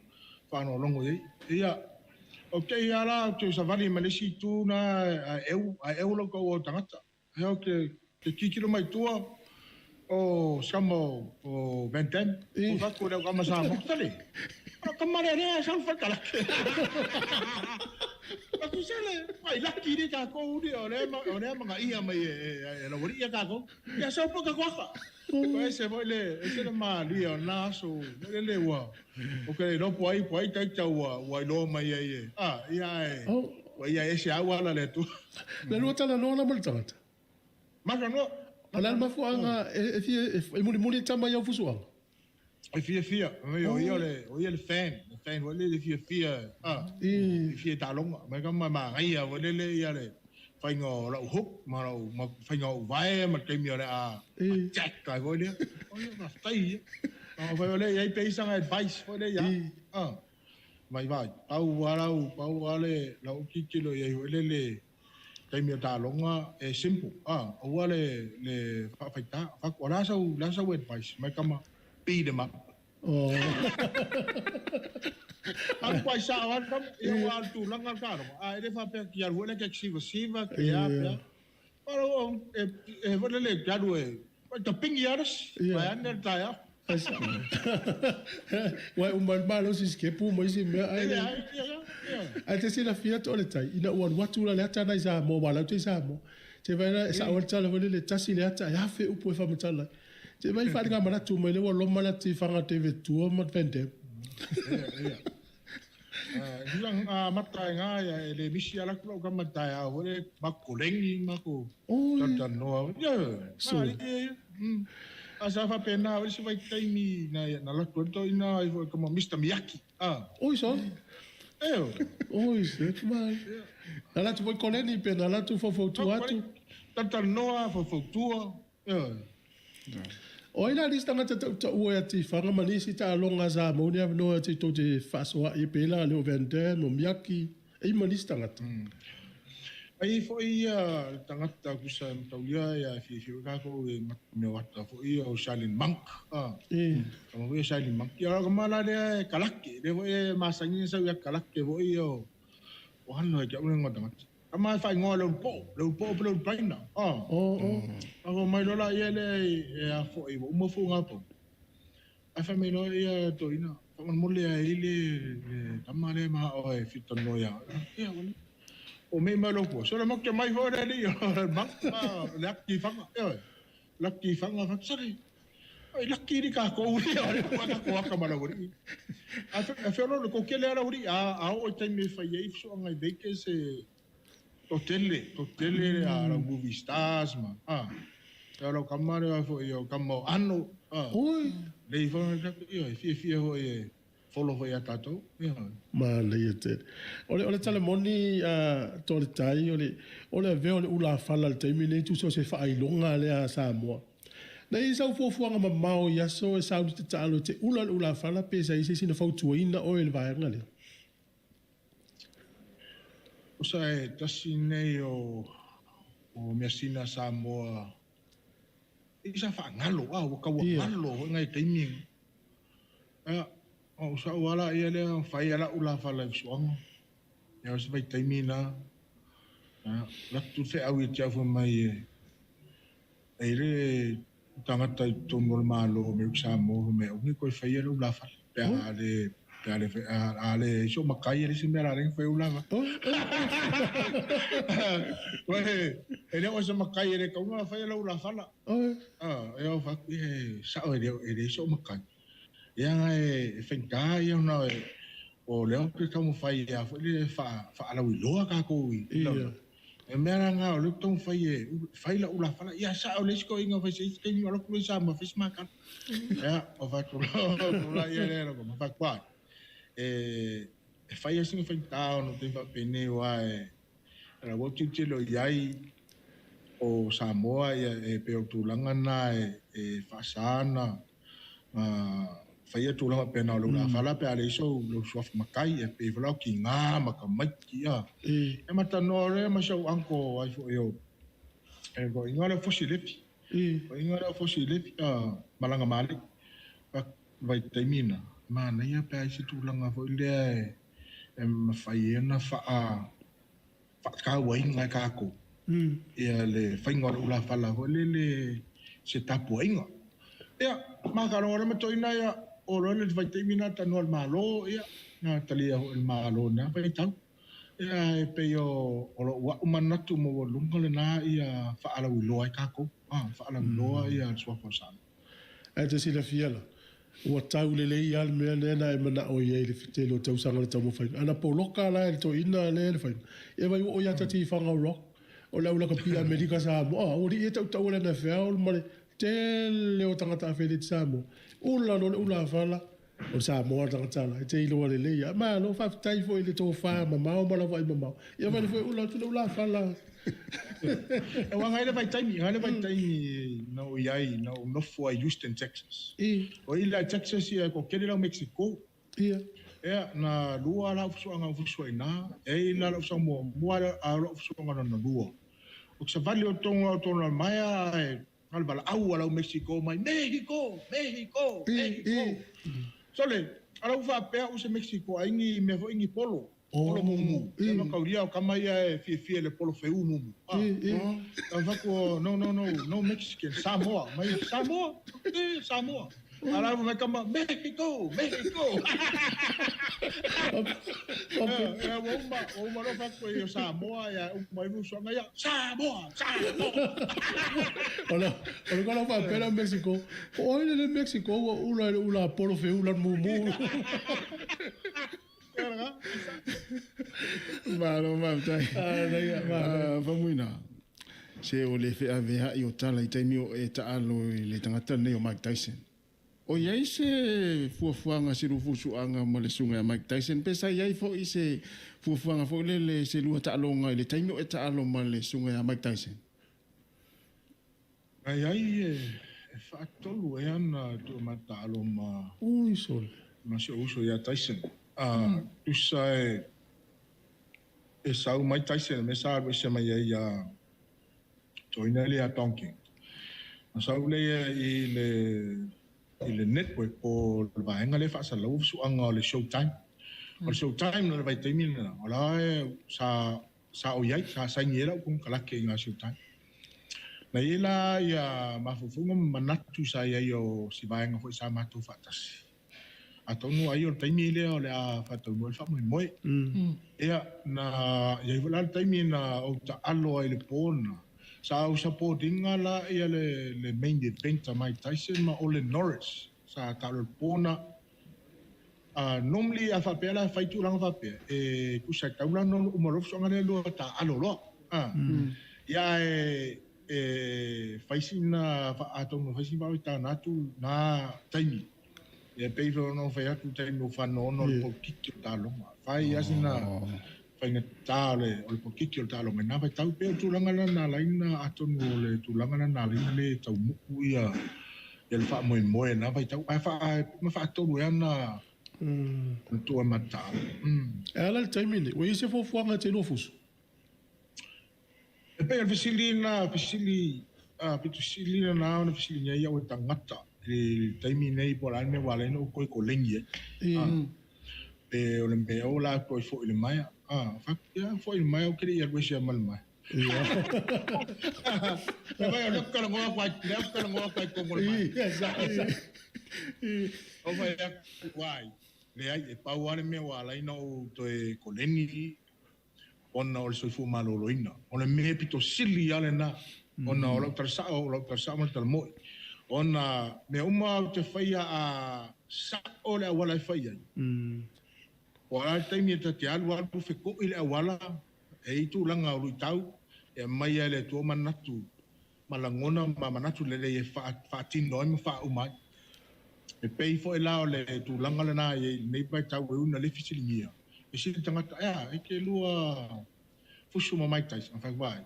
whano longo e. Ia, okay ala te savali malesi tu na eu lo ko tangata. Heo ke kikiro mai tua o Samo o Benten o fakko da kama sa mo tale kamare ne sa fakala aku sele ai la kiri ka ko uri ore ma ia mai e la uri ka ko ya sa po ka kwa ko ese le ma rio na so le wa o ke no po ai tai wa lo mai e ia wa ia ese agua la le tu le lo tala no na malta ma no Alal mafuanga e muli tama ya fusuang. E fia. O le fan wale le fia. Fia talonga. Ma kama ma ia wale le ia le. Faingo la hook ma faingo vai ma kemi ora check ka wale. O ia stai. Ma wale ai peisang advice wale ya. Mai vai. Pau wale la ukikilo ia wale le Taimio talonga e simple. O le faita. Wala sa advice. Mai kama beat them up. Ang kwai sa awan kam ia wal tu langal karo. Ele fa pe ki arwele ke siva ke ya. Pero wala le graduate. Ta pingiaras. Vai aner taya. Wai malo si skepu mo si me ai te sina fia tole tai ina wan watu la lata na isa mo wala te sa mo te vai na sa wan tala le tasi le ata ya fe upo fa mutala te vai fa nga mana tu mo le lo mala ti fa nga tv tu mo vende Hilang matai nga ya le misi ala ko ka matai a wole makolengi mako tan no so asa fa pena wale se vai taimi na la tuento ina como Mr. Miyaki oi so oi se vai ala tu voi koleni pena ala tu fo tu atu tan no fo tu oi la lista ngata ta o ya ti fa ngama si ta longa za mo ni no ti to te faso a pela le vende no Miyaki e malista ngata ai foi tangata kusa taulia ya fi ka ko me wata foi o Shalin Monk como foi Shalin Monk ya como la de kalaki de foi masangi sa ya kalaki foi o hanno ya un ngota ama fa ngolo po plaina ako mai lola ele ya foi mo fu ngapo a fa me no ya toina mo le ile tamale ma o fitono ya o me malo ko so le mo ke mai hore ni mak lucky fanga fa sari ai lucky ni ka ko uri ko ka mala uri a fe no ko ke le ara uri a o te me fa ye so ngai de ke se totele a la movie stars ma ya lo kamare fo yo kamo ano le fo yo fi ho ye follow for ya tato ma le te ole tale moni tole tai ole ve ole ula fala te mine tu so se fa ai longa le a Samoa na isa fo nga mamao ya so sa te talo te ula fala pe sa isi sina fo tuina o el vai ngale o sa tasine o mesina Samoa isa fa ngalo o ka ngalo ngai timing o sa wala ia le fai ala ula fala suang ya se vai taimina la tu fe au ia fo mai ele tangata to normalo me Samoa me o ni ko fai ala ula fala ale so makai ele se mera ren foi ula ele o so makai ele ko nga fai ala ula fala eu fa sa ele so makai yang ai fenka yang no o leo que como fai ya foi fa ala wilo ka ko wi e mera nga o lu ton fai la ula fala ya sa o les ko inga fai se ni o ku sa ma fis ma kan ya o fa ko la ya le ko fa kwa fai assim fenka no te fa pene wa era wo tu lo yai o o Samoa ia e pe o tūlanga na e whaasana whaia tūlanga pe na o luna whala pe ale iso lo suaf makai e pe whalau ki ngā maka maiki ia e mata no re ma sau anko ai fo eo e ko ingara fosi lepi ko ingara fosi lepi malanga mali vai taimina mana ia pe ai si tūlanga fo ile e mawhaia na whaakau ai ngai kako ia le whainga ula whala ho le se tapu ainga. Ia, makarora matoina ia o role vai taimina tanu al malo ia na talia ho el malo na vai tau. Ia e pe o wa umanatu mo lunga le na ia whaala uloa i kako. Whaala uloa ia suafa sana. E te sila fiala. Ua tau le ia al mea nena e mana o ia i le fitelo tau sanga le tau mo whaina. Ana po loka la e to ina le whaina. Ia vai o ia tati whanga o rock. O la ula ka pia Amerika Samoa. O ri e tau tau le na whiau mare tele o tangata a whele te Samoa. Ula no le ula whala. O Samoa tangata la. E te ilo le leia. Ma lo whaftai fo i le tō wha mamao mala wai mamao. Ia vai le fo ula tu le ula whala. E wanga ele vai taimi na o iai na o nofo a Houston, Texas. O ila Texas ia ko kele la Mexico. Ia. Ia na lua la fusuanga fusuaina. E ila la Samoa mua a la fusuanga na lua. O sa vale o tonga maia e alvala au ala Mexico mai Mexico. Sole ala ufa pea o se Mexico aingi me fo ingi polo. Polo mumu. Ia kauria o kamaia e fie le polo feu mumu. Vako no Mexican Samoa. Mai Samoa. Samoa. Ala me kama Mexico. Uma no vako e Samoa ia mai no songa ia Samoa. Ola kola fa pera Mexico. O ile Mexico ula polo feu ula mumu. Malo tai. Vamuina. Se o le fe avea I o tala I taimi o e taalo I le tangata nei o Mike Tyson. O iai se fuafuanga se rufusuanga ma le sunga Mike Tyson. Pesa iai fo I se fuafuanga fo le se lua taalonga I le taimi o e taalo ma le sunga Mike Tyson. Iai e whaatolu e ana tu ma taalo ma... Ui sol. Ma se uso ia Tyson. Tusa e sau mai Tyson me sa se mai ia toina le a Tonkin. Na sau le I le network o le vaenga le fa lau suanga le Showtime. O le Showtime le vai taimina. O la sa o iai sa saingira kung kalake nga Showtime. Na ila ia mafufunga manatu sa ia o si vaenga foi sa matu fatasi. Atau nu ai o taimi le o le a fatau mo fa mo ia na ia vola taimi na o ta alo ai le pona sa o supportinga la ia le main event Mike Tyson ma Ole Norris sa ta lo pona normally a fa pela fai tu lang fa pe e ku sa ta ulan no mo lo so ngale lo ta alo lo ia fai sina fa atau no fai sina ta na tu na taimi e peiro no fai atu te no whanono no po kiki o tālonga. Whai asina whai na tāle o le po kiki o tālonga. Nā whai tau peo tūlanga na laina atonu o le tūlanga na laina le tau muku ia le wha moe. Nā whai tau ma wha atonu e ana na tua matāle. E ala le taimine, o i se fofuanga te nofusu? E pei al fisili na fisili nia ia o tangata. Le taimi nei po la me wala no ko lengi pe o le me o la ko fo ile mai fa ya fo ile mai o kiri ya wese mal mai ya vai o ka ngo kwa ko mo mai o vai ya wai le ai e pa wala me wala no to e ko lengi ona o so fu malo loina o le me pito sili ale na ona o lo trasa mo tal mo ona me uma te faia a sa ole wala faia o ala taimi te alu fe ko ile wala e tu langa o tau e mai ele tu manatu malangona manatu le fa tino me fa uma e pei fo ela ole tu langa na e nei pai tau e una le fisilingia e si tanga e ke lua fusu mai tai fa vai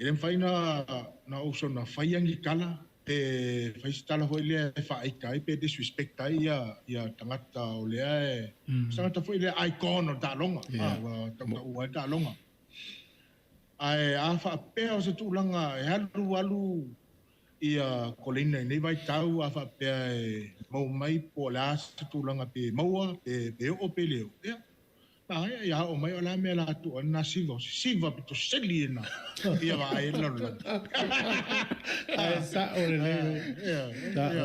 Ele fai na oso na fai angi kala e fai stala foi le fa kai pe disrespect ai ia tangata o le ai. Tangata foi le icon o talonga. Wa ta longa. Ai a fa pe o se tulanga e halu ia kolina nei vai tau a fa pe mau mai po la se tulanga pe maua pe o pe leo. Ia o mai o la me la tu na siva pito selina ia vai la la sa o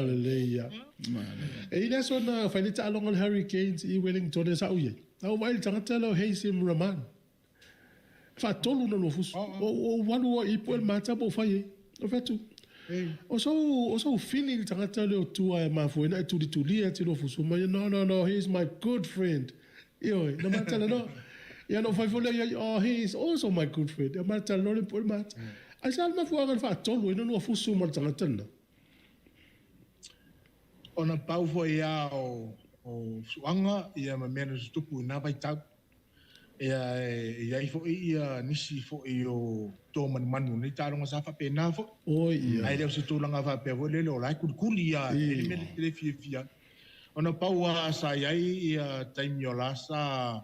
le ia e ina so na fa ni ta long hurricanes I Wellington sa uye au mai tanga telo Heisim Roman fa tolu na lo fus o wanu I po mata bo fa ye o fetu o so feeling tanga telo tu ma fo na tu li ti lo fus no he is my good friend. Yo, no matter no. Ya no fai fole he is also my good friend. Ya matter no le por mat. Asal ma fuagan fa tolu no fusu mo tanga tanda. Ona pau fo ia o suanga ia ma menos tupu na vai tau. Ia fo ia nisi fo o to manu ni taronga sa fa pe na fo. O ia. Ai le se tulanga fa pe vole le ola kuli ia ele me le fia. Ona paua sa iai ia taimiola sa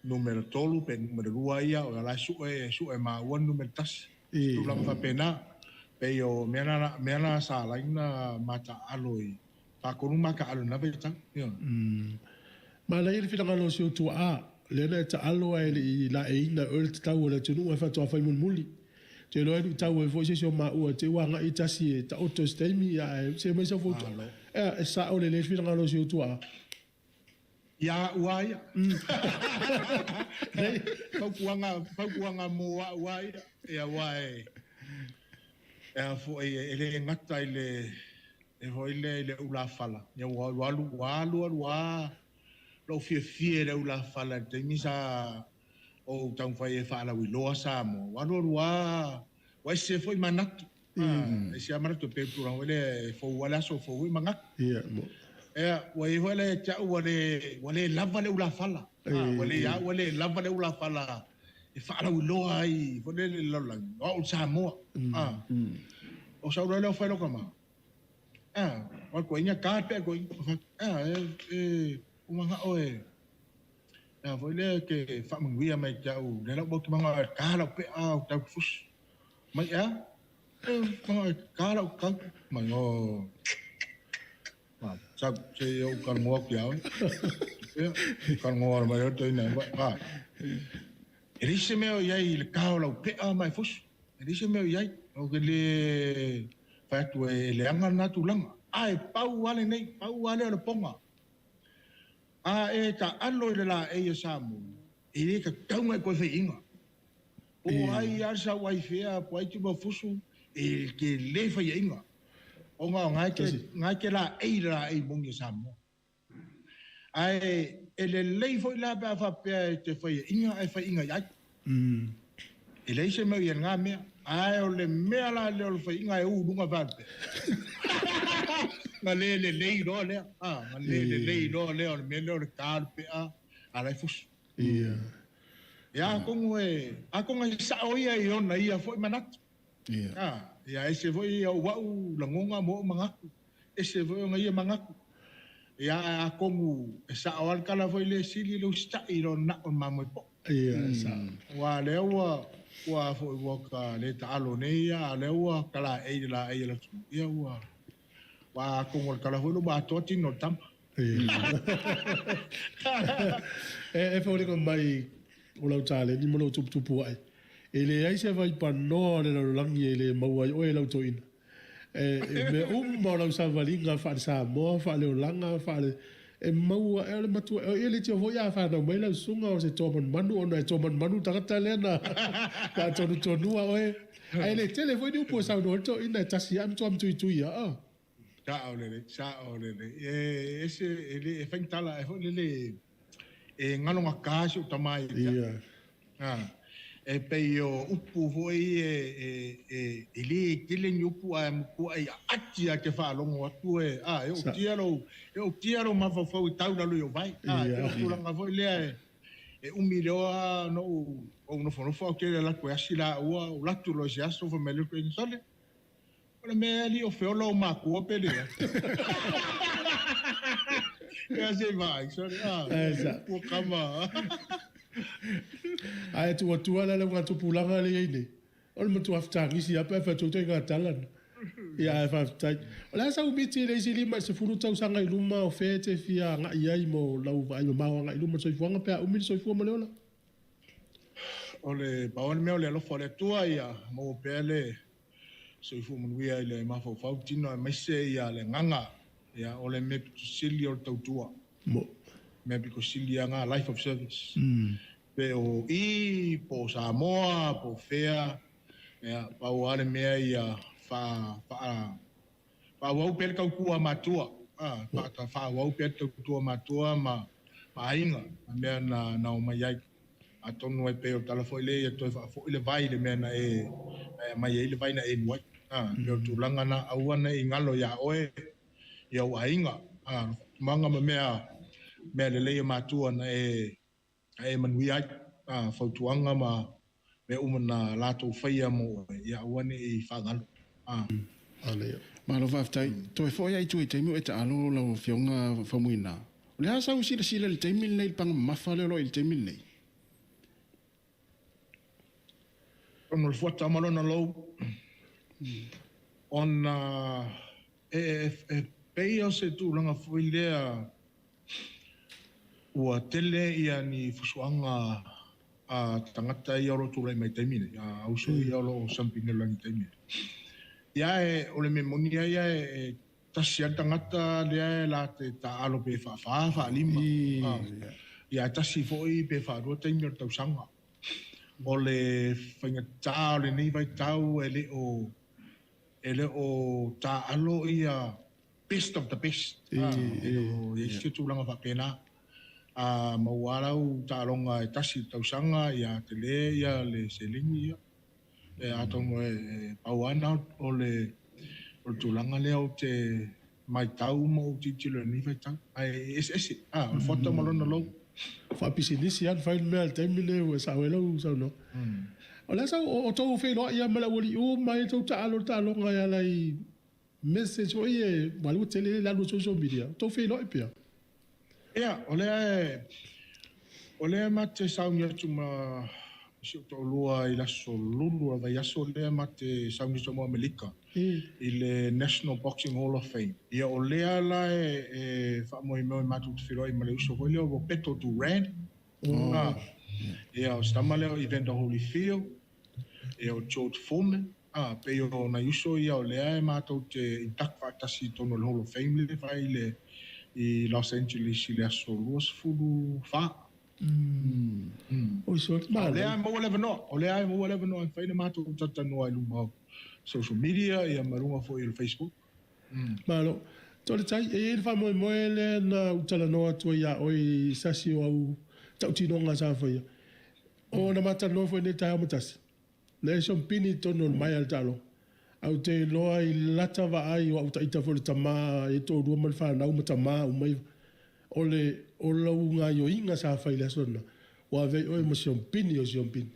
numero tolu pe numero rua ia o la su e ma ua numero tas tulang fa pena pe o mena sa laina mata aloi pa konu maka alo na beta ma la ele fitanga lo si tu a le na ta alo ele la e na ul tau le tunu fa to fa muli te lo e tau e fo se ma ua te wanga I tasi ta autostemi ya se me sa foto sa o le fitanga lo si tu a ya uai paukuanga mo uai ya uai fo ele ngata ile ho ile ula fala ya walu lo fie le ula fala te misa o tang fai fa la wi lo sa mo wa se foi manatu se amara to pe tu wale fo wala so fo wi manga mo wa wale cha wale lava le ula fala wale lava le ula fala e fa la wi lo ai fo le lo la o sa mo o sa lo fa lo kama wa ko nya ka pe ko umanga oe foi le que fa manguia mai tau le lo bok manga ka lo pe tau fus mai manga ka lo ka mai o sa se o kan mo kia kan mo mai to ina ba erise me o yai le ka lo pe mai fus erise me o yai o que le fa tu le anga na tu langa ai pau wale nei pau wale le ponga ta alo le la e samu e ka taunga ko fe inga o ai arsa wai fea po ai tu fusu e ke le fa inga o nga ke la e mongi samu ai ele le fo la ba fa pe te fa inga ya e le se me yen nga me ai o le me la le o fa inga e u dunga va ma le ro le ma le ro le o me le carpe ala fus ya como a con sa oia I ona ia foi manat ya ese foi o wa la ngonga mo manga ese foi nga ia manga ya como sa o kala foi le sili lo sta I ro na on mamo po sa wa le wa foi wa ka le ta alo nei ya le wa kala e la ya wa con el calafuelo ba toti no tampa fo le con mai o la tale ni mo lo tupu ai ele ai se vai pa no le langi ele mau ai o e lo toina me mo lo sa valinga fa sa mo fa le langa fa le e mau ele matu ele ti vo ya fa no mai la sunga o se toman manu ona toman manu ta talena ka tonu ai ele telefone u po sa no to ina tasi am tu tu ya Ciao lele. Ese ele fentala ele ngalo ngakaso tamai. E pe o upu foi ele kile nyupu ai atia ke fa longo atu eu tiaro ma fa tau na lo vai. Eu pulanga foi le e umi leo no o no fono ke la ko asila o la tu lo ya so fo mele ko ni sole o me ali o feolo ma ko pele ya se vai so o kama ai tu ala le ngatu pulanga le ine o mo tu afta ngisi apa fa tu ga talan ya fa tai la sa ubiti le sili ma se fulu tau sanga iluma o fete fia nga ia mo lau vai ma nga iluma so fuanga pe umi so fu mo le ole baon me ole lo fole tua ia mo pele so fu mo wia ile ma fo fa tino mai se ia le nganga ia ole me sili o tau tua mo me ko sili nga life of service pe o I po Samoa po fea ia pa o ale me ia fa wau pe ka ku matua fa wau pe tu matua ma inga me na o mai atonu e pe o telefone le e to fa ile vai le mena mai ile vai na e moi le tu langa na au na ingalo ya oe ya wainga manga me le matua na e manuia fa tuanga ma me umana la to faia mo ya wane e fa ngalo ale ma lo va tai to e foi ai tu te mo e ta alo lo fionga fa muina le asa usi le te mil nei pang mafale lo il te mil nei on le fuata malo na lo on pei se tu langa foi le ua tele ia ni fusuanga tangata ia lo tu le mai te mil au so ia lo sampine lo ni te mil ia o le memonia ia tasia tangata le la te ta alo pe fa lima ia tasi foi pe fa ro te mil tau sanga o le whainga tā le nei vai tau ele o tā alo ia best of the best e si tūlanga whapena ma warau tā alonga e tasi tausanga ia te le ia le selingi ia e atongo e pauana o le tūlanga leo te mai tau mo titilo nei vai tau ese o fota malona lau fa pisinisi an fa me al temile o sa welo so no ola sa o to fe lo ya mala woli o mai to ta lo nga ya lai message o ye malu tele la lo social media to fe lo pia ya ole ma te sa mi tu ma si to lua ila so lulu va ya so le ma te sa mi so mo America il National Boxing Hall of Fame ia ole ala fa mo ma tu filo i male so volio vo peto tu ran ia o stamale event Holyfield ia o George Foreman pe yo na yuso ia ole ma tu te intak fa tasi to no Hall of Fame le vai le i Los Angeles ile so los fulu fa o so ma ole mo le no fa ina ma tu tata no ai lu social media ia marunga fo il Facebook malo to le tai e fa mo le na utala no to ya oi sasi o tau tino nga sa fa o na mata no fo ne tai o matasi le son pini to no mai al talo au te loa i lata va ai o ta ita fo le tama e to ru mal fa na o tama o mai o la nga yo inga sa fa ile sona o ave o emotion pini o sion pini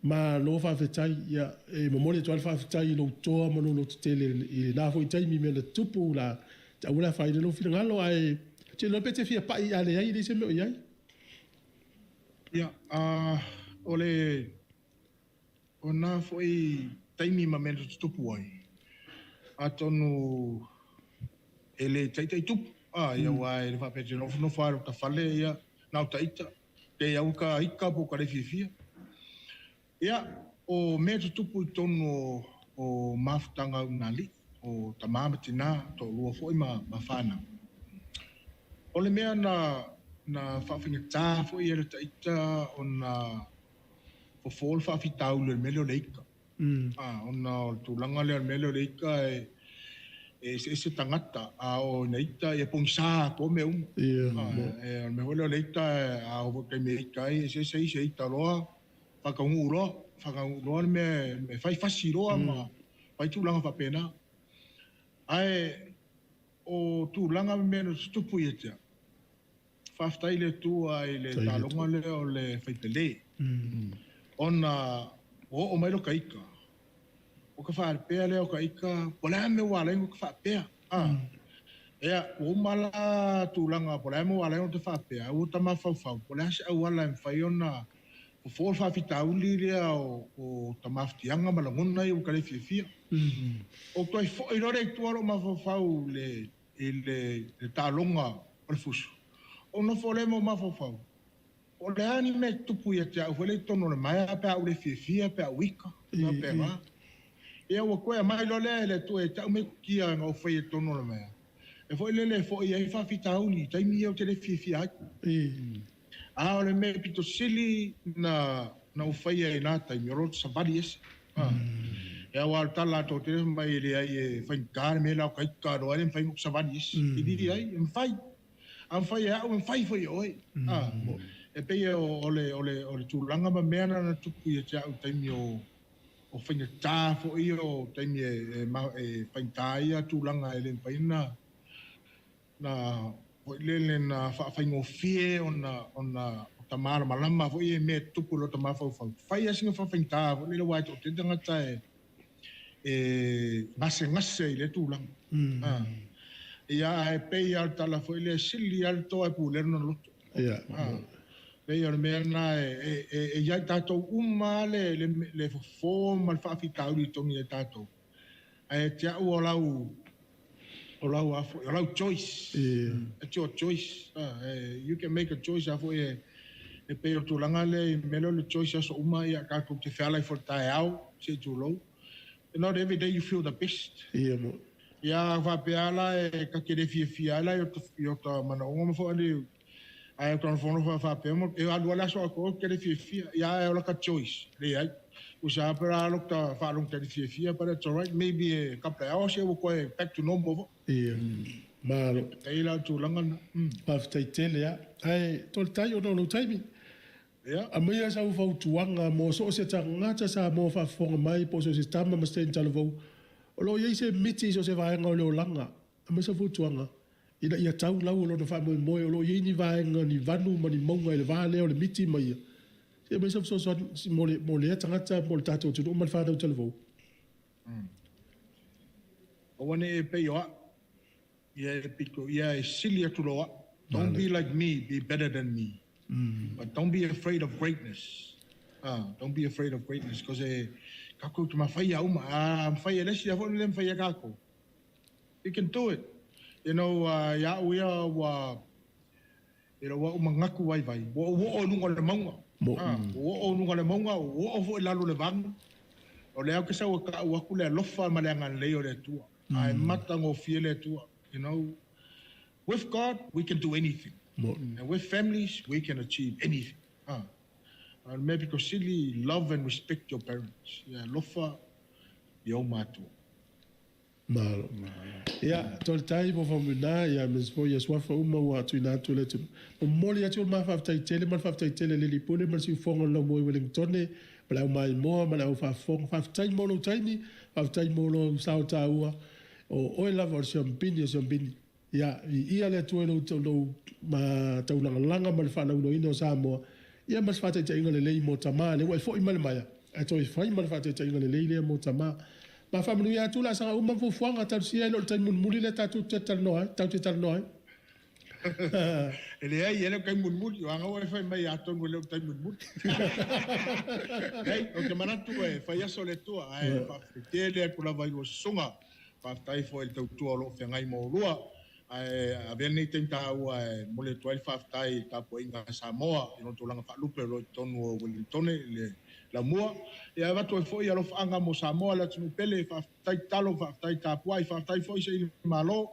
ma lo fa fetai ya e mo le toal fa fetai lo to mo lo tele i na fo tai mi me le tupu la ta ula fa ile lo fi ngalo ai te lo pete fi pa i ale ai se me o ai ya ole ona fo i tai mi ma me le tupu ai atonu ele tai tupu ia wa ele fa pete no fa ta fale ya na ta ita te ya uka ika po ka le fifia ia o me tupu tono o mafutanga unali o tamama tina to lua foi ma fana o le mea na whawhinga tā foi e ta ita o na fofol whawhitau le mele o leika o na tūlanga le mele o leika e se tangata o na ita e pongsa ko me e me hole o leika a o ke me ika e se ita loa whakaungulo me whai whasiroa ma whai tūlanga whapena. Ai, o tūlanga me no tupu i tea. whaftai le tua i le talonga le o le whaipele. Ona, o mai lo kaika. O ka whaarpea le o kaika, po lea me wala ingo ka whaarpea. Ea, o mala tūlanga, po lea me wala ingo te whaarpea, o tama whauwhau, po lea se au wala em whai ona, o fōr whawhitauli rea o tamawhitianga malangona i o kare whiawhia. O toi fo i rore tuaro ma whauwhau le tālonga o le fusu. O no fo le mo ma whauwhau. O le ani me tupu ia te au whele tono le mai a pēa u le whiawhia, pēa wika, pēa ngā. Ia ua koe a mai lo le tu e tau me kia ngā whai e tono le mai. E fo i le fo i ai whawhitauli, taimi au te le whiawhia ai. O le me pito sili na whai e nā taimi, o roto sabari ese. E awa tala to te mai le ai e whaingare me lau kaika roa le mwhainguk sabari ese. I diri ai, e mwhai. A mwhai e au, e mwhai whai oi. E pei o le tūlanga ma mea na tupu i te au taimi o whainga tā fo i o taimi e whaintāia tūlanga e le mwhaina. Na lele na whaingo fie o na tamara malama fo i e me tupu lo tamara whau. Whai asinga whaintā fo lele waito o te tangata e ngase i le tūlanga. Ia e pei al tala fo i le sili al toa e pūlera na loto. Pei al mea na e iai tātou uma le fo ma le whaafitau li tongi e tātou. E te au o lau choice. It's your choice. You can make a choice afo e pei o tūlanga le melo le choice aso uma i a kātou te whealai for tae au se tūlou. Not every day you feel the best. Ia whapeala e kakere whiawhiala i o ta mana onga mawha ane ai o tana whono whapea e alua laso a ko kere whiawhia ia e o laka choice le ai usa apera alok ta whalong kere whiawhia but it's alright maybe a couple of hours e koe back to normal Malo e la tūlanga na pawhitai tele a ai tol tai o no taimi a mea sa ufau tuanga mo so se ta ngata sa mo whafonga mai po so se tama ma stein talavou o lo iei se miti so se vaenga o leo langa a me sa futuanga ina ia tau lau o lo na wha moe moe o lo iei ni vaenga ni vanu ma ni maunga i le vaa leo le miti mai se me sa so mo le tangata mo le tatou tunu o man whanau talavou o wane e pei oa ia e piko ia e sili atu loa don't be like me, be better than me. But don't be afraid of greatness. Don't be afraid of greatness because kako tu mawhai a uma mawhai e lesi a whonu le mawhai a kako. You can do it. You know, ia uia wa uma ngaku wai vai. Wo o nunga le maunga. Wo o nunga le maunga, wo o fo e lalo le vangu. O le au ke sau ka uaku le alofa ma le angan leo le tua. Ai matango fie le tua. You know, with God, we can do anything. And with families, we can achieve anything. Maybe because really love and respect your parents. Yeah, lofa yo matu. Malo. Ya, tol tai mo famuna ya mespo ya swafa uma wa tu na tu le tu. Mo li atu ma fa tai tele ma fa tai tele le li pole ma si fonga lo mo Wellington e bla mai mo ma la fa fong fa tai mo lo tai ni fa tai mo lo sao ta ua o la version pini ya ia le tu lo ma tau langa ma fa na no ino Samoa ia mas fa tai ngale le mo tama le wa fo i mal maya a to fa i mal fa tai ngale le mo tama ma fa manu ya tu la sa uma fo fuanga ta si lo tai mun muli le ta tu te tal no ta tu tal no ele ai ele kai mun muli wa nga fa mai a to le tai mun muli ei o ke mana tu e fa ya sole tu ai fa tele ku la vai lo sunga fa tai fo el tu lo fe ngai mo lua a veni tenta ua mo le 12 tai ta po inga Samoa i no tolanga fa lupe lo tonu Wellington le la mua e ava to fo ia lo fanga mo Samoa la tunu pele fa tai talo fa tai ta puai fa tai fo i malo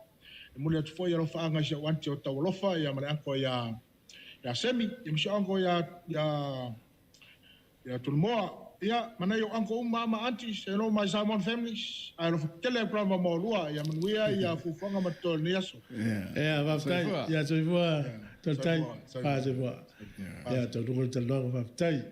e mo le fo ia lo fanga se wanti o tawolofa ia mare anko ya semi e mo anko ya tulmoa ia mana yo anko mama aunties hello my Samoan families I love tele programa mo lua ia manuia ia fufanga matol niaso va tai ia se voa tai fa se voa ia to do tel no va tai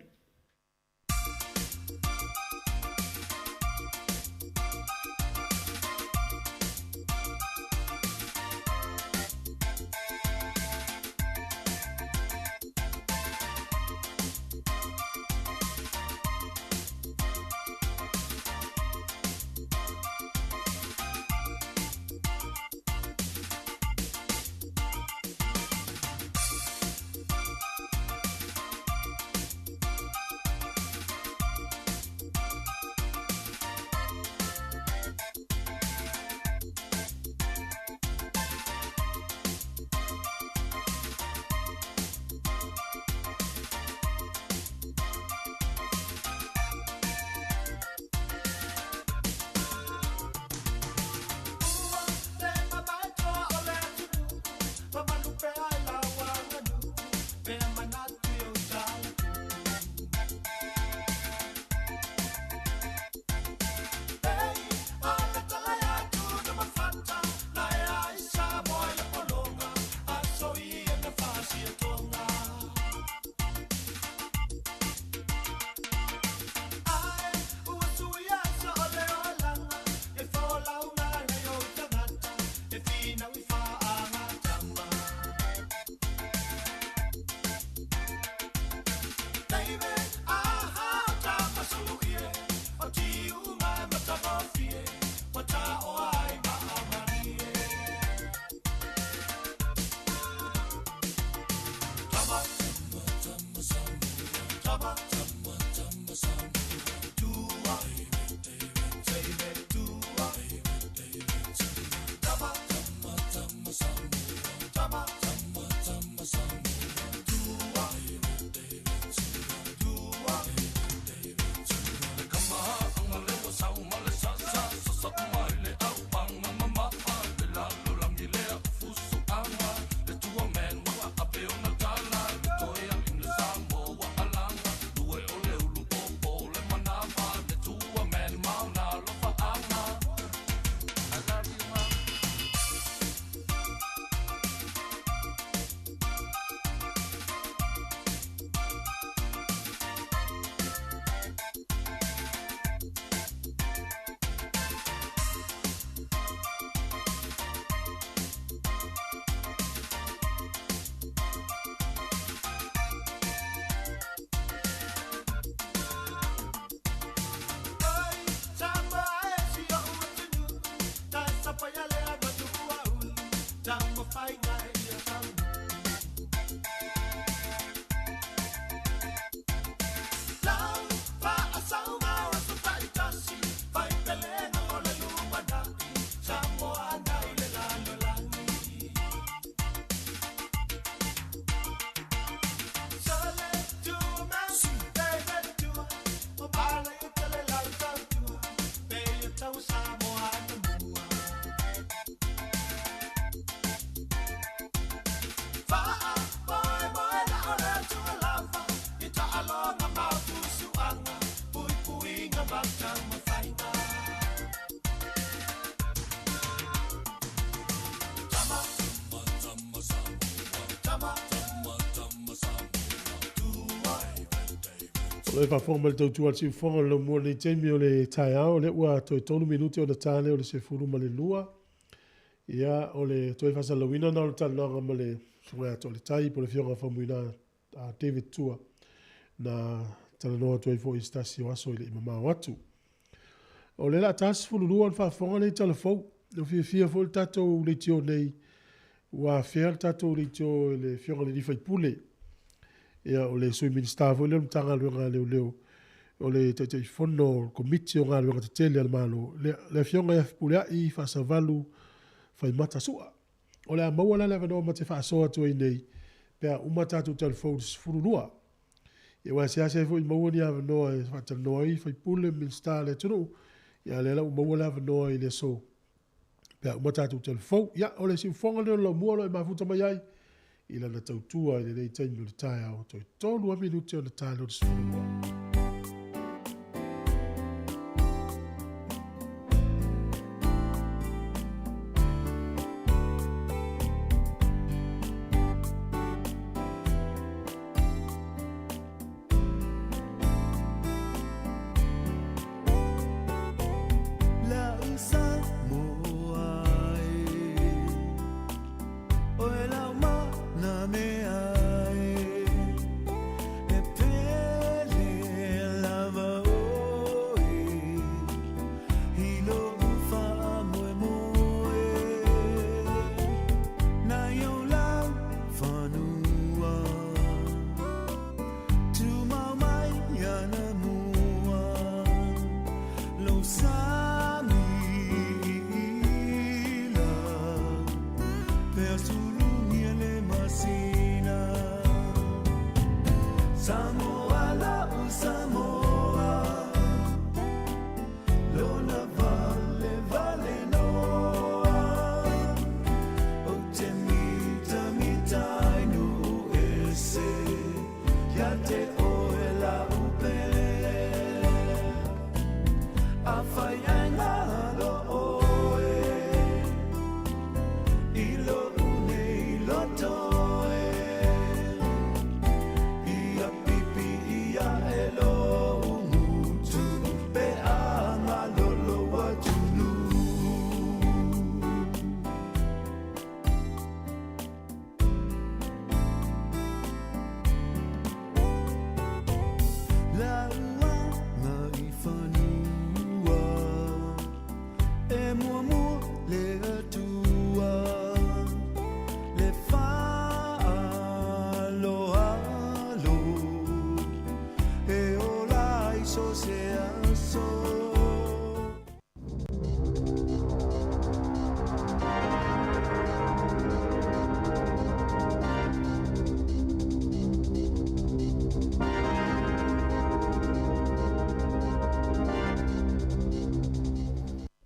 Le fa fonga le tautua si fonga le mua ni teimi o le tai au le ua toi tonu minuti o le tane o le se furu ma le lua. Ia o le toi fasa lawina na o le tananga ma le sunga to le tai po le fionga famuina a David Tua na tala noa toi fo istasi o aso i le imama watu. O le la tasi fulu lua fa fonga le telefou no fia fo le tatou le tio nei ua fia le tatou le tio le fionga le rifai pule. Ia o le sui minister fo le mtanga luenga leo o le te fono komiti o ngā luenga te tele al malo le fionga e pulea i fasa valu fai mata sua. O le a maua la lewa no ma te whaasoa tu i nei pea umatatu telefone furu lua. Ia wa se fo i maua ni awa noa e whata noa i fai pule minister le tunu. Ia le la maua lewa noa i le so. Pea umatatu telefone. Ia o le si ufonga leo la mua lo e mafuta mai ai. Ila na tautua i le nei taimi o le tae au toi tonu a minuti o le tae lo le sifuru lua.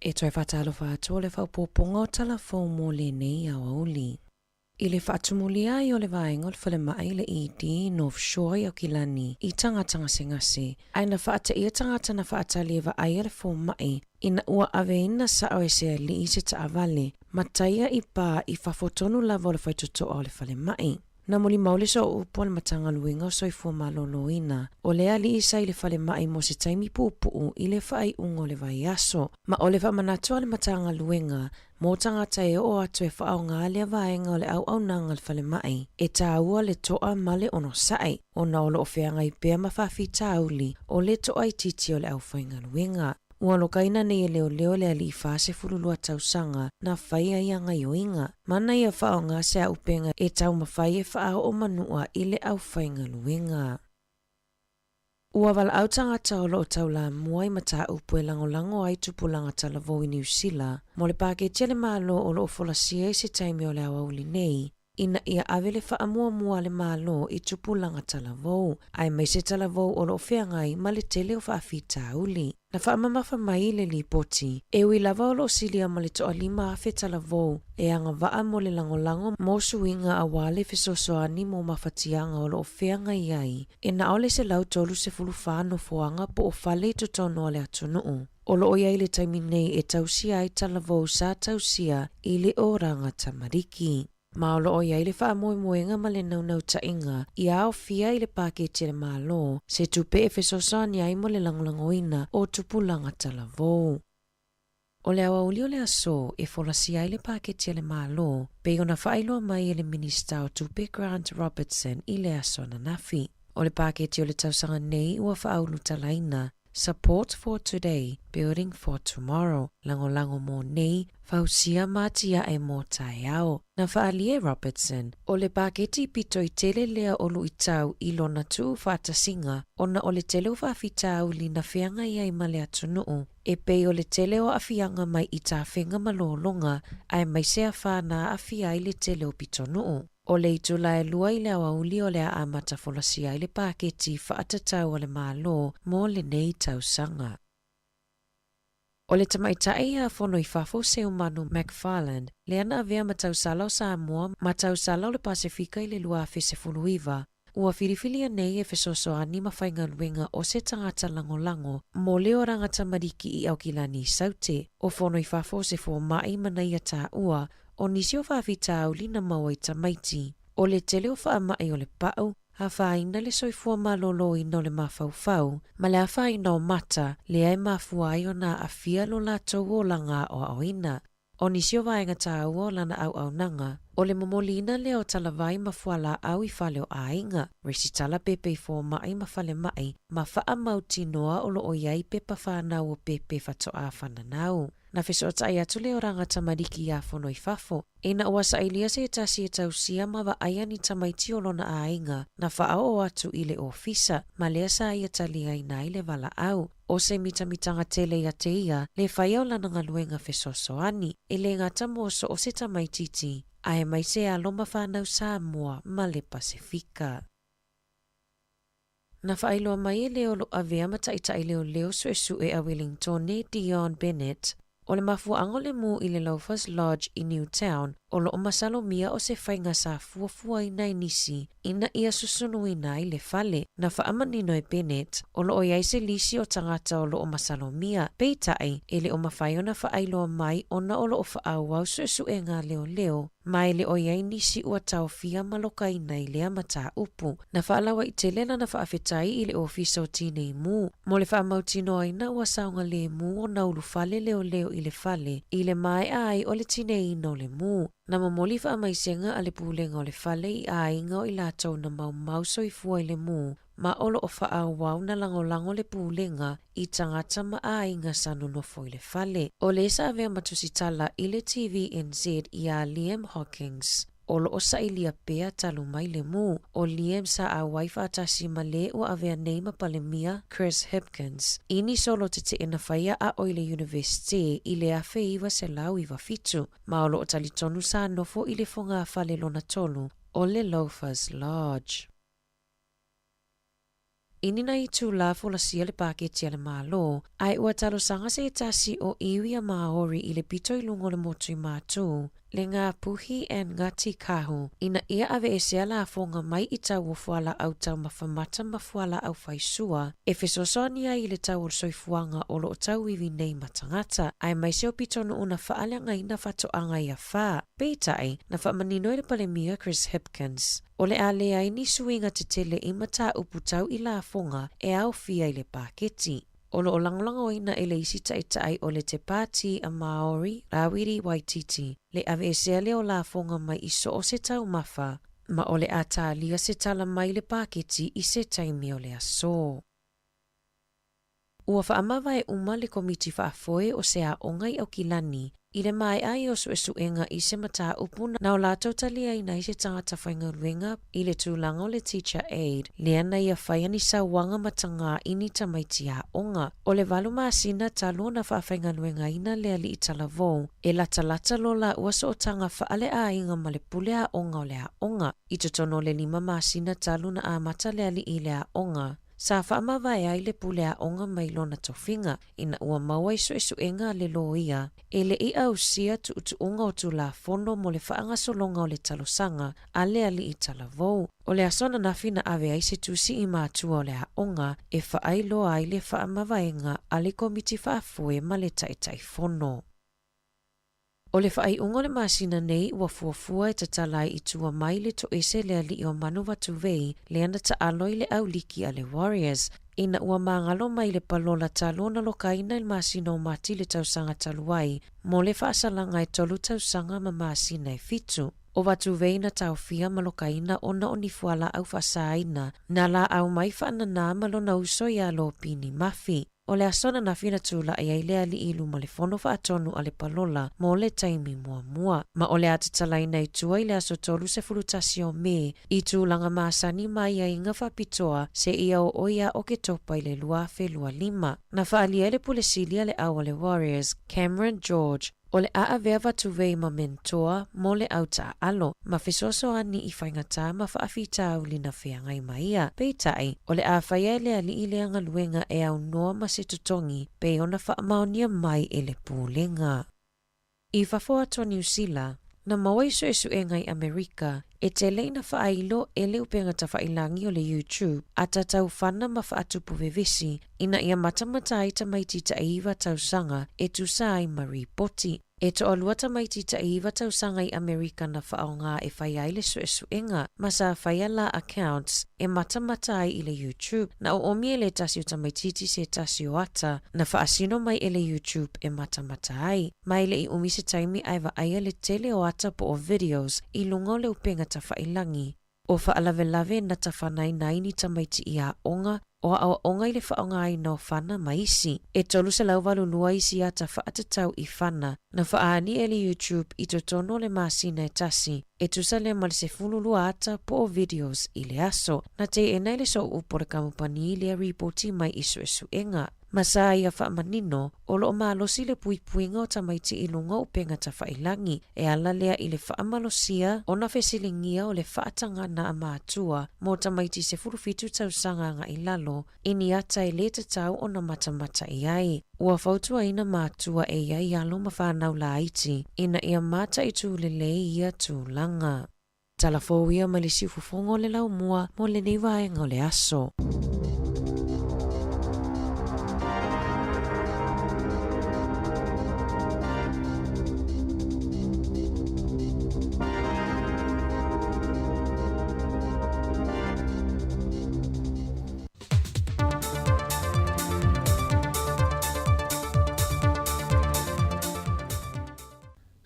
E toi whatalo whātua le whaupoponga o talafou mō le nei au auli. I le whaatumuli ai o le vaenga o le whale mai le ED North Shore o Kilani i tangatanga sengase. Aina whaata ia tangata na whaatali e wa ai le fō mai ina ua aveina sa o e se li i se taavale mataia i pā i whafotonu lava o le whaituto o le whale mai. Na muli maule so upo le matanga luinga o soifua malolo ina. O lea li isa i le whale mai mo se taimi pupuu i le whai ungo le vai aso. Ma o le whamanatua le matanga luinga, mo tangata e o atu e whaau ngā lea vaenga o le au nanga le whale mai. E tāua le toa male ono sai. O na olo o whianga i pēr mawhawhi tāuli o le toa i titi o le au whainga luinga. Ua lokaina nei e leo le ali i whase fululua tausanga na whaia ia ngai o inga. Mana ia whao ngā sea upenga e tau mawhai e whao o manua i le au whainga luinga. Ua wala au tangata o lo tau la muai mata upu e lango ai tupulanga talavo i New Zealand. Mo le pake tele malo o lo folasia i se taimi o le awauli nei. Ina ia avele wha mua le malo i tupulanga talavou. Ai mai se talavou o lo whiangai ma le tele o whaafi tauli. Na wha mamafa mai le li poti. E ui lava o lo silia ma le toa lima afe talavou. E anga waa mo le lango mo suinga a wale fisosoani mo mawhatianga o lo whiangai ai. E na ole se lau tolu se fulu whano foanga po o whale to tono le atunuu. O lo oia i le taimi nei e tausia ai talavou sa tausia i le oranga tamariki. Ma o loo ia i le whaamoemoenga ma le naunau tainga i ao fia i le paketi le malo se tupe e fesosani ai mo le langolangoina o tupulanga talavou. O le awa uli o le aso e folasi ai le paketi le malo pe ona whailoa mai le minista o tupe Grant Robertson i le aso na nafi. O le paketi o le tausanga nei ua whaaulu talaina Support for Today, Building for Tomorrow. Lango mo nei, fausia matia e mo tai ao. Na whaalie Robertson, o le paketi pito i tele lea olu i tau i lona tuu whaatasinga, ona o le tele o whaafitau li na whianga ia i male atunuu. E pei o le tele o awhianga mai i tā whenga malolonga, ai mai sea whana awhia i le tele o pito nuu. O le itula e lua i le awauli o le a amata folasia i le paketi whaatatau o le malo mo le nei tausanga. O le tamaitai a fono i fafo se umanu McFarland, le ana avea matausala o Samoa, matausala o le Pacifica i le lua fese fuluiva, ua filifilia nei e fesosoani mawhainga luenga o se tangata langolango, mo leo rangata mariki i aukilani saute, o fono i fafo se fo mai manaia tā ua, o nisi o whaafitau li na maua i tamaiti. O le tele o whaamai o le pau, ha whaina le soifua malolo i no le mafaufau, ma le a whaina o mata le ai mafua ai o na a fia lo la tau o langa o aoina. O nisi o vaenga tā ua o lana au nanga, o le momolina le o talavai mafua la au i whale o ainga, resi tala pepe i fo mai mafale mai, ma wha mauti noa o lo o iai pepa whanau o pepe whato a whananau. Na feso tai atu le oranga tamariki a fono i fafo. E na ua sailia se tasi e tausia ma wa aia ni tamaiti o lona ainga na whaao o atu i le ofisa ma lea sa ia talia i nai le wala au. O se mitamitanga tele ia te ia le whaia o lana ngaluenga feso soani e le ngata moso o se tamaititi a e mai se a loma whanau Samoa ma le Pacifica. Na whailoa mai e leo lo avea mataitai leo su e a Wellington e Dion Bennett. O le mafuaanga le mu i le Loafers Lodge i Newtown, o lo o masalo mia o se whainga sa fuafua i nai nisi, ina ia susunu i nai le fale. Na whaamanino e Bennett, o lo o iai se lisi o tangata o lo o masalo mia, peitai, e le o mawhai o na whaailoa mai ona o lo o whaawau su e ngā leo, mai le o iai nisi ua tau fia maloka i nai lea mata upu. Na whaalawa i te lena na whaafetai i le ofisa o tine mu, mo le whaamautino aina ua saunga le mu o naulu fale leo i le fale, i le mai ai o le tine ino le mu. Na mamoli whaamaisenga a le pūlenga o le fale i ainga o i lātou na mau soifua i le mu, ma olo o whaawau na langolango le pūlenga i tangata ma ainga sanunofo i le fale. O le sa avea matusitala i le TVNZ i a Liam Hawkins. Olo o sailia pea talu mai le mu, o Liam sa a waifa atasi male o avea neima palemia Chris Hipkins. Ini solo te ina whaia a Oile University i le afe iwa se lau iwa fitu, ma olo o talitonu sa nofo i le fonga a whale lona tolu, o le Loafers Lodge. Inina i tū la folasia le paketi a le malo, ai ua talo sanga se tasi o iwi a Maori i le pito i lungo le motu i mātū, le ngā puhi en ngati kahu, ina ia ave e sea la fonga mai i tau o fuala au tau mawhamata mafuala au faisua, e fesosonia i le tau o soifuanga o lo o tau iwi nei matangata, ai mai seo pito no una whaalanga ina whatoanga i a wha, peitai na whaamanino i le palemia Chris Hipkins. O le a lea i ni suinga te tele i mata uputau i la fonga e au fia i le paketi. O lo o langolanga oina e le isi tai o le te pāti a Maori, Rawiri Waititi, le ave e sea leo la fonga mai iso o se tau mawha, ma o le a tālia se tala mai le paketi i se taimi o le aso. Ua whaamawa e uma le komiti whaafoe o se a ongai au kilani, i le mai ai o suenga i se mata upu na o lātou talia i nei se tangata whainga ruenga i le tūlanga o le teacher aid, le ana ia whaia ni sa wanga matanga ini tamaiti a onga. O le walu maasina talo na whaafhainga ruenga ina le ali i talavou, e lata lo la uaso o tanga whaale a inga ma le pule a onga o le a onga. I totono le 5 maasina talo na a mata le ali i le a onga. Sa whaamawa e ai le pule a onga mai lona tofinga, ina ua maua iso enga le loia, e le i au sia tu unga o tu la fono mo le whaanga solonga o le talosanga, a le ali i talavou. O le asona na fina ave ai se tusi i mātua o le a onga, e whaai loa ai le whaamawa enga a le komiti whaafue ma le taitai fono. O le whaaiunga le masina nei ua fuafua e tatalai i tua mai le toese le ali o manu watuvei le ana ta aloi le au liki a le Warriors. Ina ua mangalo mai le palola talona lokaina il masina o mati le tausanga taluai mo le whaasalanga e tolu tausanga ma masina e fitu. O watuvei na taufia malokaina ona o nifuala au whasaaina na la au mai whaanana malona uso ia lo pini mafi. O le asona na fina tula e ai lea li ilu ma le fono fa atonu a le palola mo le taimi mua mua. Ma o le atatalai nei tua i le aso tolu se fulutasi o me i tūlanga maasani mai a inga whapitoa se ia o oia o ke topa i le lua fe lua lima. Na whaalia le pulesilia le awa le Warriors, Cameron George, o le aavea watuvei ma mentoa mo le auta alo, ma fesoso ani i whaingata ma whaafita au lina whiangai maia. Peitai, o le awhaia le ali i le angaluenga e au noa ma se tutongi, pe ona whaamaonia mai e le pūlenga. I whafoa to New Zealand, na maua iso esu e ngai Amerika, e te leina whaailo e le upenga ta whailangi o le YouTube, a ta tau whana ma whaatupu vevesi, ina ia matamata ai ta maiti ta iwa tausanga e tu sai maripoti. E to alua ta maiti ta iwa tausanga i Amerika na whaonga e whaiaile su esu enga, ma sa whaiala accounts e matamata ai i le YouTube, na o omi e le tasi o ta maititi se tasi o ata, na whaasino mai e le YouTube e matamata ai. Mai le i umi se taimi aiwa aia le tele o ata po o videos i lungo le upenga ta whailangi. O whaalave-lave na ta whanai naini ta maiti i a onga, o a onga i le whaonga ai no whana maisi. E tolu se lau walu lua isi a ta whaatatau i whana, na whaani e le YouTube i to tono le masina e tasi, e tusa le mali se fulu lua ata po o videos i le aso, na te e nei le so upo le kamupani i le reporti mai isu esu enga. Masa ia whaamanino, o lo maalosi le puipuinga o tamaiti i lunga upenga ta whailangi, e ala lea i le whaamalosia o na whesilingia o le whaatanga na amaatua mo tamaiti se furufitu tausanga nga ilalo, ini ata e le tatau o na matamata i ai. Ua fautua ina maatua e ia i alo ma whanau la aiti, ina ia mata i tu le ia tūlanga. Talafo ia ma le sifufongo le lau mua mo le neivaenga o le aso.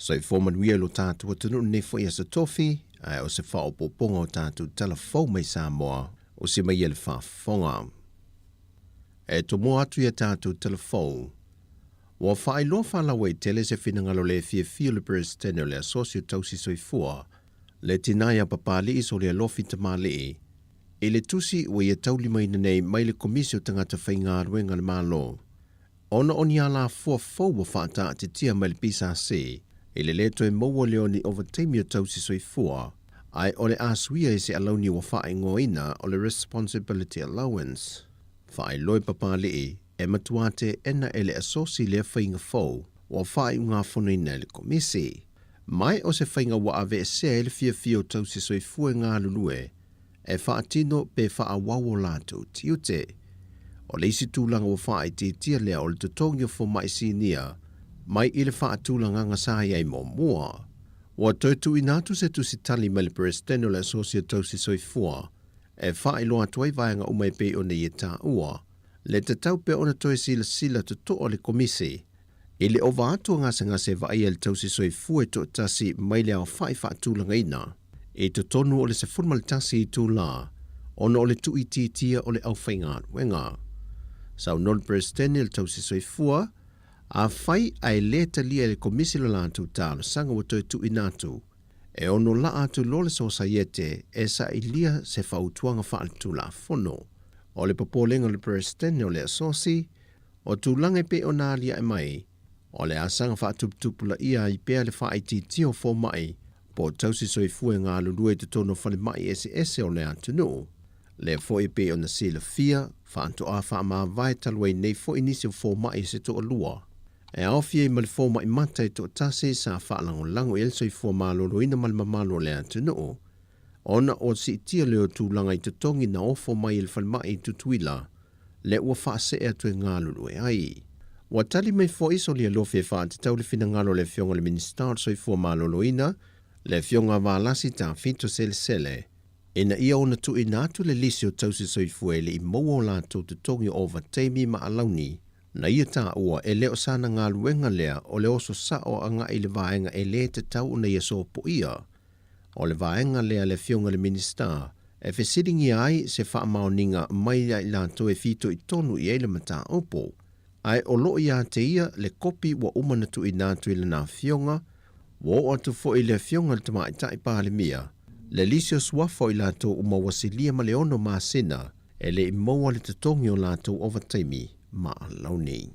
So i whomanuia lo tātua tunu ne fo ia sa tofi, ai o se whao poponga o tātua telefou mai Samoa, o se mai ele whaafonga. E to mo atu ia tātua telefou, wa whaai loa whalawa i tele se whinangalo le fia le presidente le asosio tausi soifua, le tinaya papali iso le alofi tamale e le tusi wa ia tauli mai nei mai le komisio tangata whainga ruenga le malo. Ona oni ala fua fau wa whaata te tia mai le pisa se, e le leto e maua leoni over teimio tausi soifua, ai ole asuia e se alauni wa whae ngoina o le responsibility allowance. Whae loi papali e matuate ena ele asosi le whainga fau, wa whae unga whonaina le komisi. Mai o se whainga wa ave se ele fia tausi soifua ngā lulue, e whaatino pe whaawawo lātou tiute. O le isi tūlanga wa whae te tia lea o le tutongia fo mai sinia, mai i le whaatūlanga ngasai ai mo mua. Wa toitu inatu se tu sitali mai le presidente le asosia tausi soifua, e whae loa tuai vaenga umai pe o ne i tā ua, le te tau pe ona toi sila to o le komisi. I le ova atu ngase vai el tausi soifua e to tasi mai le au whae whaatūlanga ina, e to tonu o le se formal tasi i tū la, ona o le tu i tia o le au whainga wenga. Sau nol presidente le tausi soifua, a whai ai leta lia le komisi la lātou tālo sanga wa toi tu inatu, e ono la atu lole so sayete e sa ilia se whautuanga whaatu la fono. O le papolenga le presidente o le asosi, o tūlanga pe o nālia e mai, o le asanga whaatuputupula ia i pēr le whaiti tio fo mai, po tausi soifua ngā lulue te tono whale mai ese o le atu no. Le fo i pe o na sila fia, whaanto a wha maa vai talwai nei fo inisi o fo mai se to alua. E awhia i mali fo mai matai to tase sa whaalango lango el soifua malolo ina mali mamalo le atu no. Ona o si tia leo tūlanga i te tongi na ofo mai il whale mai tutuila, le ua whaase e atu e ngā lulu e ai. Wa tali mai fo iso lia lo fe fa te tau le finangalo le fionga le ministar soifua maloloina, le fionga valasi ta fito sele. Ina ia ona tu inatu le lisi o tausi soifua ele I maua la tau te tongi over teimi ma alauni, na ia ta ua e leo sana ngā luenga lea o le oso sao anga I le vaenga e le te tau na ia so po ia. O le vaenga lea le fionga le ministar, e fesiringi ai se wha maoninga mai ai la to e fito I tonu I ele mata opo. Ai o loo ia te ia le kopi wa umana tu inatu I le na fionga, wa o atu fo I le fionga le tama I tai pāle mia, le lisio swafo I lato uma wasilia ma le ono maa sina, e le I maua le tatongi o lato overtaimi maa launi.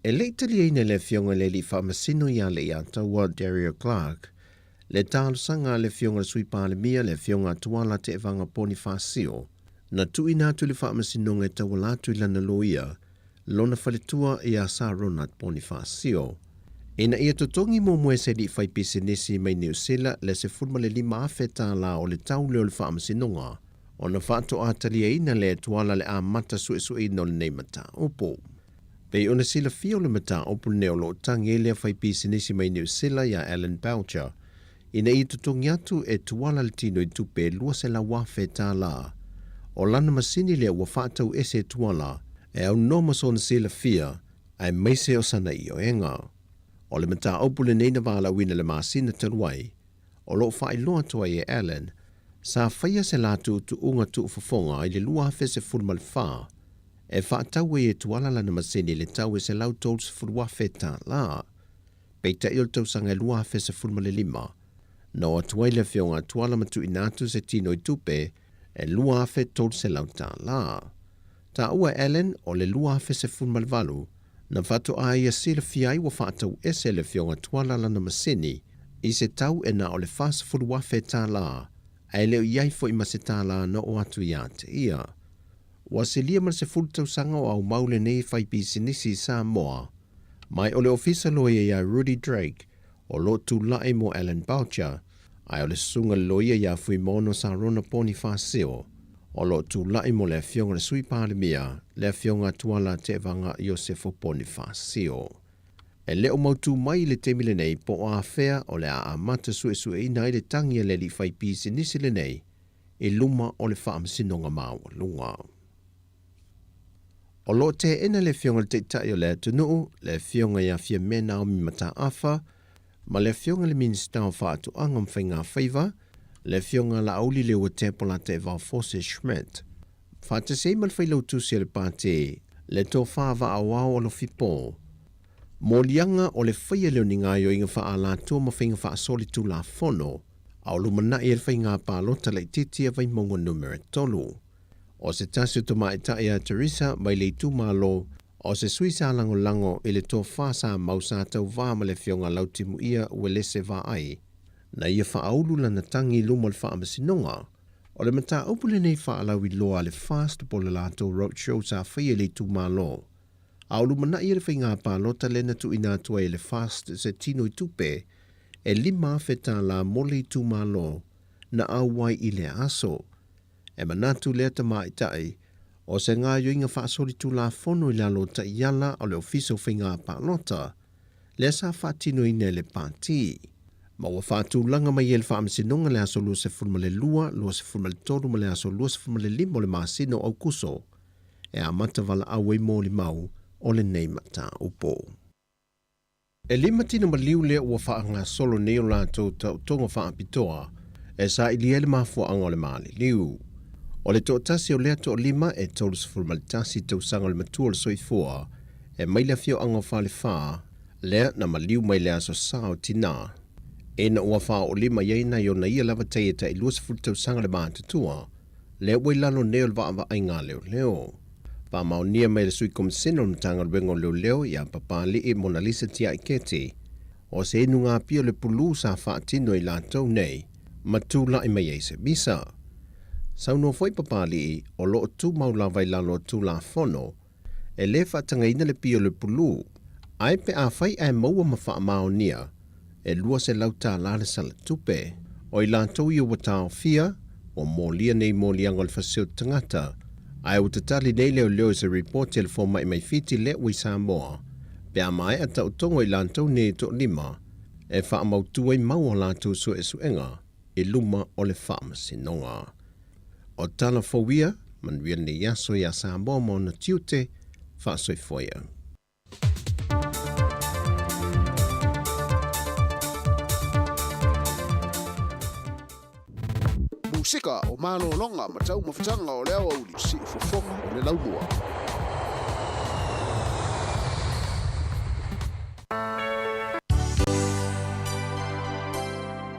E le itali ina le fionga le li whamasino ia le ia taua Dario Clark, le talo sanga le fionga le sui pāle mia le fionga tuala te evanga Bonifacio, na tu inatu le whamasino ngai taua lato I lana loia, lona faletua ia sa Ronald Bonifacio. Ina ia totongi mo mwe se di fai pisinisi mai New Zealand le se fulma le lima afeta la o le tau leo le whaamasinonga, o na whaato atalia ina le tuala le a mata sue ina o le nei mata opo. Pei ona sila fio le mata opo neo lo tangi le fai pisinisi mai New Zealand ya Alan Boucher, ina ia totongi atu e tuala le tino I tupe lua se la wafeta la, o lana masini le wa whaatau ese tuala, e au noma sona sila fia, ai meise o sana I o enga. O le mata opu le neina wala wina le maasina taluai, o lo whai loa toa e Alan, sa whaia se latu tu unga tu ufafonga I le lua hafe se fulma le wha, e whaatau e tuala lana masini le tau e se lau tol se fulwa feta la, peita il tau sanga lua hafe se fulma le lima, na o tuai le fionga tuala matu inatu se tino I tupe, e lua hafe tol se lau ta la. Ta ua Alan o le lua hafe se fulma le valu, na whato a ia sila fiai wa whaatau ese le fionga tuala lana masini, I se tau e na o le fasa furu wafe tā la, a leo iai fo I mase tā la na o atu ia te ia. Wa se lia ma se furu tau sanga o au maule nei fai pisinisi Samoa, mai o le ofisa loia ia Rudy Drake, o lo tu lae mo Alan Boucher, ai o le sunga loia ia fui mono sa Rona Bonifacio, o lo tu lai mo le fionga le sui pāle mia, le fionga tuala te vanga Iosefo Bonifacio. E leo mautu mai le temile nei po o a fea o le a amata sue ina I le tangia le li fai pisi nisi le nei, I luma o le whaamasinonga maua lunga. O lo te ena le fionga le te tai o le tunuu, le fionga ia fia mena o mi mata afa, ma le fionga le minista o whaatu angam whainga whaiva, le fionga la auli le ua tempola te vau Fose Schmidt. Whate se imal whailau tusi le pāte, le tō whāwa awao o lo fipo. Mō lianga o le whaia leo ni ngāio inga wha ala tō ma whainga wha asoli tū la whono, au lumana I le whainga pālota le titia vai mongo numere tolu. O se tasio to mai taia Teresa mai le tū malo, o se suisa lango I le tō whasa mausa tau vāma le fionga lautimu ia ue lese vā ai. Na ia whaaulu lana tangi luma le whaamasinonga, o le mata upule nei whaalawi loa le fast po le lato roadshow sa whaia le tū malo. Aulu mana ia le whainga pālota lena tu inatua I le fast se tino I tupe, e lima feta la mole tū malo na awai I le aso. E manatu lea ta mai tai, o se ngā yoinga whaasori tū la fono I lalo ta iala o le ofiso whainga pālota, lea sa whaatino I ne le pāti. Ma ua whaatu langa mai ele whaamasinonga le aso lua se fulma le lua, lua se fulma le tolu ma le aso lua se fulma le limo le maasino au kuso, e a mata wala awe mo li mau o le nei mata upo. E lima tino ma liu lea ua whaanga solo neo lato tau tonga whaapitoa, e sa ili ele mafua anga o le maali liu. O le tō tasi o lea tō lima e tolu se fulma le tasi tau sanga le matua le soifua, e mai le fio anga o whale wha, lea na ma liu mai le aso sao tina. E na ua wha o lima yeina yo na ia lava teia ta I lua se fultau sanga le mātutua, lea ua lalo neo le waa ai ngā leo. Pa mao nia mai le sui komisino le mtanga ruengo leo ia papali I Mona Lisa tia I keti, o se inu ngā pio le pulu sa whaatino I lātou nei, matula I mai eise bisa. Sau no foi papali o lo tu maula vai lalo tu la fono, e le whaatanga ina le pio le pulu, ai pe a whai ai maua mawha mao nia, e lua se lauta la le sala tupe, o I lātou I o watao fia, o mōlia nei mōlianga le whaseo tangata, ai o tatali nei leo se report telefon mai fiti le ui Samoa, Pea mai a tau tongo I lantou ne to lima, e wha amautua I mau o lantou so e suenga, I luma o le wha masinonga. O tala fowia, manuia ne yaso ya Samoa mo na tiute, wha soifoia. Musika o malo longa matau mawhitanga o leo au li si fofonga o le laumua.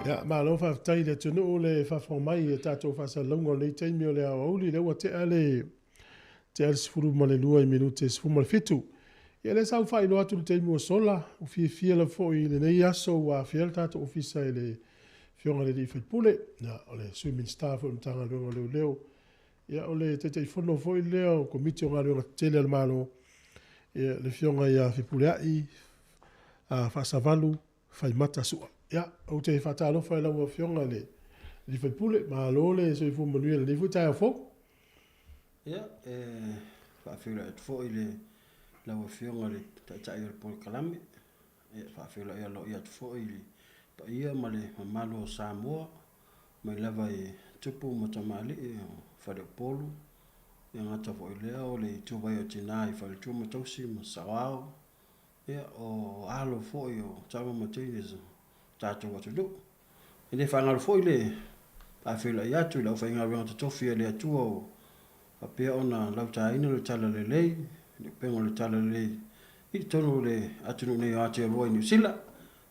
Ya, malo whaftai le tunu o le whawhomai e tātou whasalongo nei teimi o le auli le ua te ale sifuru ma le lua I minute sifuru ma le fitu. Ia le sau whai no atu le teimi o sola, o fia le fo I le nei aso wa fia tātou ofisa I le fionga le whaipule, na o le swimming staff o mtanga luenga leo leo. Ia o le te whono fo I leo, komiti o ngā luenga tele al malo, ia le fionga ia whipule ai, whasavalu, whaimata sua. Ia, o te whatalo whai lau a fionga le whaipule, ma lo le so I fu manuia le nifu tai a fo. Ia, whaafila e tfo I le lau a fionga le tai o le pol kalame, ia whaafila ia lo ia tfo I le pa ia ma le mamalo o Samoa, mai lava I tupu matamali o whare polu, ia ngata fo I lea o le tuwai o tina I whare tu matausi ma sawao, ia o alo fo I o tawa matini so tātou atu do. I le whangaro fo I le whaafila I atu, lau whainga ringa te tofi le atua o a pia ona lau taina le tala le lei, le pengo le tala le lei, I tono le atunu nei o ate roa I New Zealand.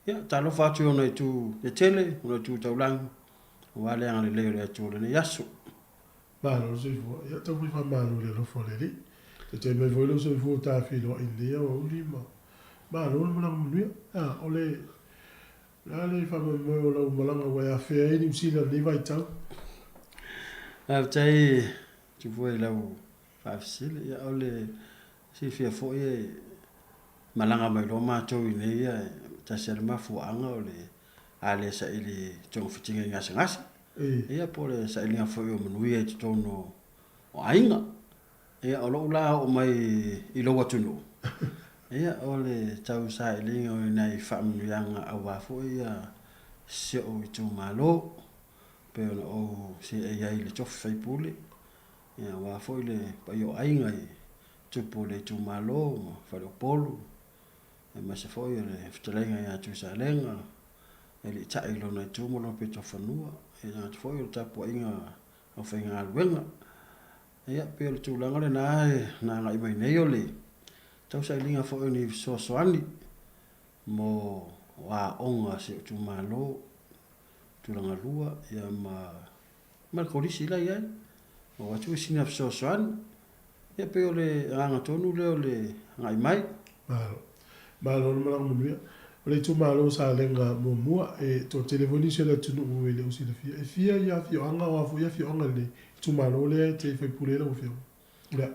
Ia, talo whātu ona I tu le tele, ona tu taulang, o wale anga le leo le atu le ne yaso. Malo se fo, ia tau pi malo le lofo le li. Te me voilo se fo ta filo I lea o ulima. Malo le malanga manuia, o le le whama moe o lau malanga wai a whea I New Zealand ni vai tau. Tai, tu fwoi lau whaafisile, ia o le si fia fwoi e malanga mai lo mātou I nei ia, tasi ala mafuanga o le ale sa ili tongo fitinga I ngasa ngasa. Ia po le sa ili ngafoi o manuia I tono o ainga. Ia o lo la o mai I lo watunu. Ia o le tau sa ili o nei whaamunuianga au wafoi ia se o I tu malo. Pe o se e ia I le tofi whaipule. Ia wafoi le pa I o ainga I tupu le tu malo, whare o polu. E masa foi le ftelenga ia tu sa lenga e le tai lo na tu mo lo pe to fanua e na foi o tapu inga o fenga alwenga ia pe le tu langa le na ngai mai nei ole tau sa linga foi ni so soani mo wa onga se tu malo tu langa lua ia ma kolisi la ia o atu sina so soani ia pe ole anga tonu le ole ngai mai malo le malanga manuia. O le tu malo sa lenga mua e to telefoni se le tunu ue le usi le fia. E fia ia fia anga o afu ia fia anga le tu malo le te fai pule la o fia. Ula.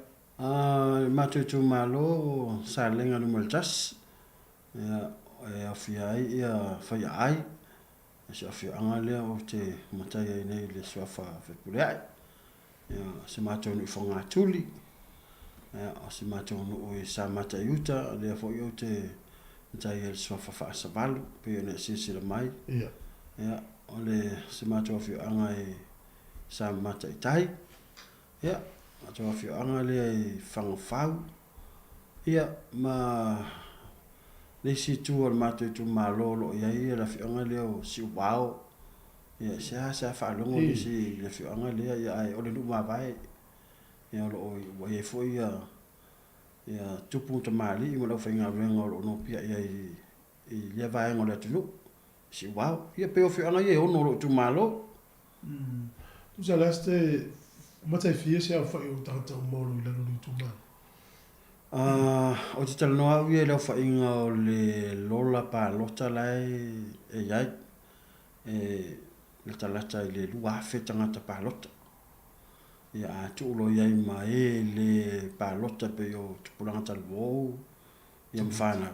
Mato tu malo sa lenga no maltas. E a fia ia fai ai. E se a fia anga le o te matai ai nei le swafa fai pule ai. Se mato no fonga tuli. O se mato no o sa mata yuta le fo yo te tai el swafa fa sabalu pe ne sisi le mai ia o le se mato fi anga e sa mata tai ia mato fi anga le fang fau ia ma le si tu o mato tu malolo ia la fi anga le o si wow ia sa fa longo le si le fi anga le ia ai o le nu ma vai ia lo o ia fo ia tupu ta mali mo lo fainga renga lo no pia ia I le vai ngol tu si wow ia pe o fi ana ia ono lo tu malo tu sa laste mata fie se a fa o tata mo lo le no tu mal o te tala noa ia le fainga o le lola pa lota lai e ia le talata I le lua fetanga ta pa lota ia tu lo ia ma le pa lota pe o tupulanga talvo ia mfana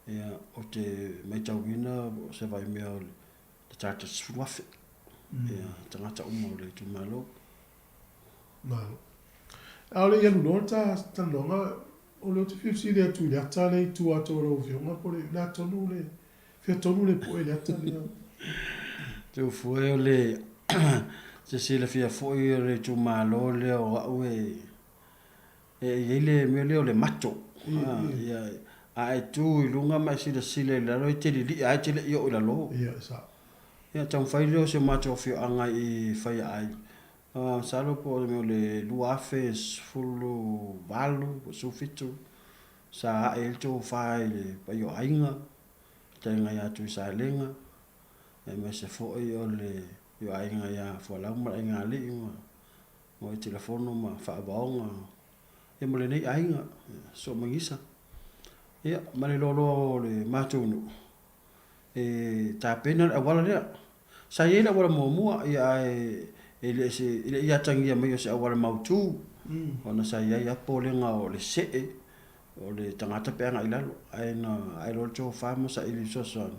ia o te mai tauina se vai mea te tata swafe ia tangata umo le tu malo malo ale ia no ta longa o le te fifsi le atu le ata le tu ato lo fionga po le na tonu le fia tonu le po le ata le tu foi o le se se le fia foi o le tu malo le o au e le me le o le macho ia a tu i lunga mai sile la lo te li a te le yo la lo ia sa ia tau fai le o se macho fio anga i fai ai salo po le luafe fulu valu su fitu sa el to fai le pa yo ainga tenga ya tu sa lenga e me se fo o le yo ainga ya fo la ma ainga li mo i telefono ma fa baonga e mo le nei ainga so mangisa ia ma le lolo le matunu e ta pena e wala le sa ye la wala mo mo ia ele ia tangia mai o se awala mautu ona sa ia polenga o le se o le tangata pe nga ilalo ai lo cho famo sa ili so son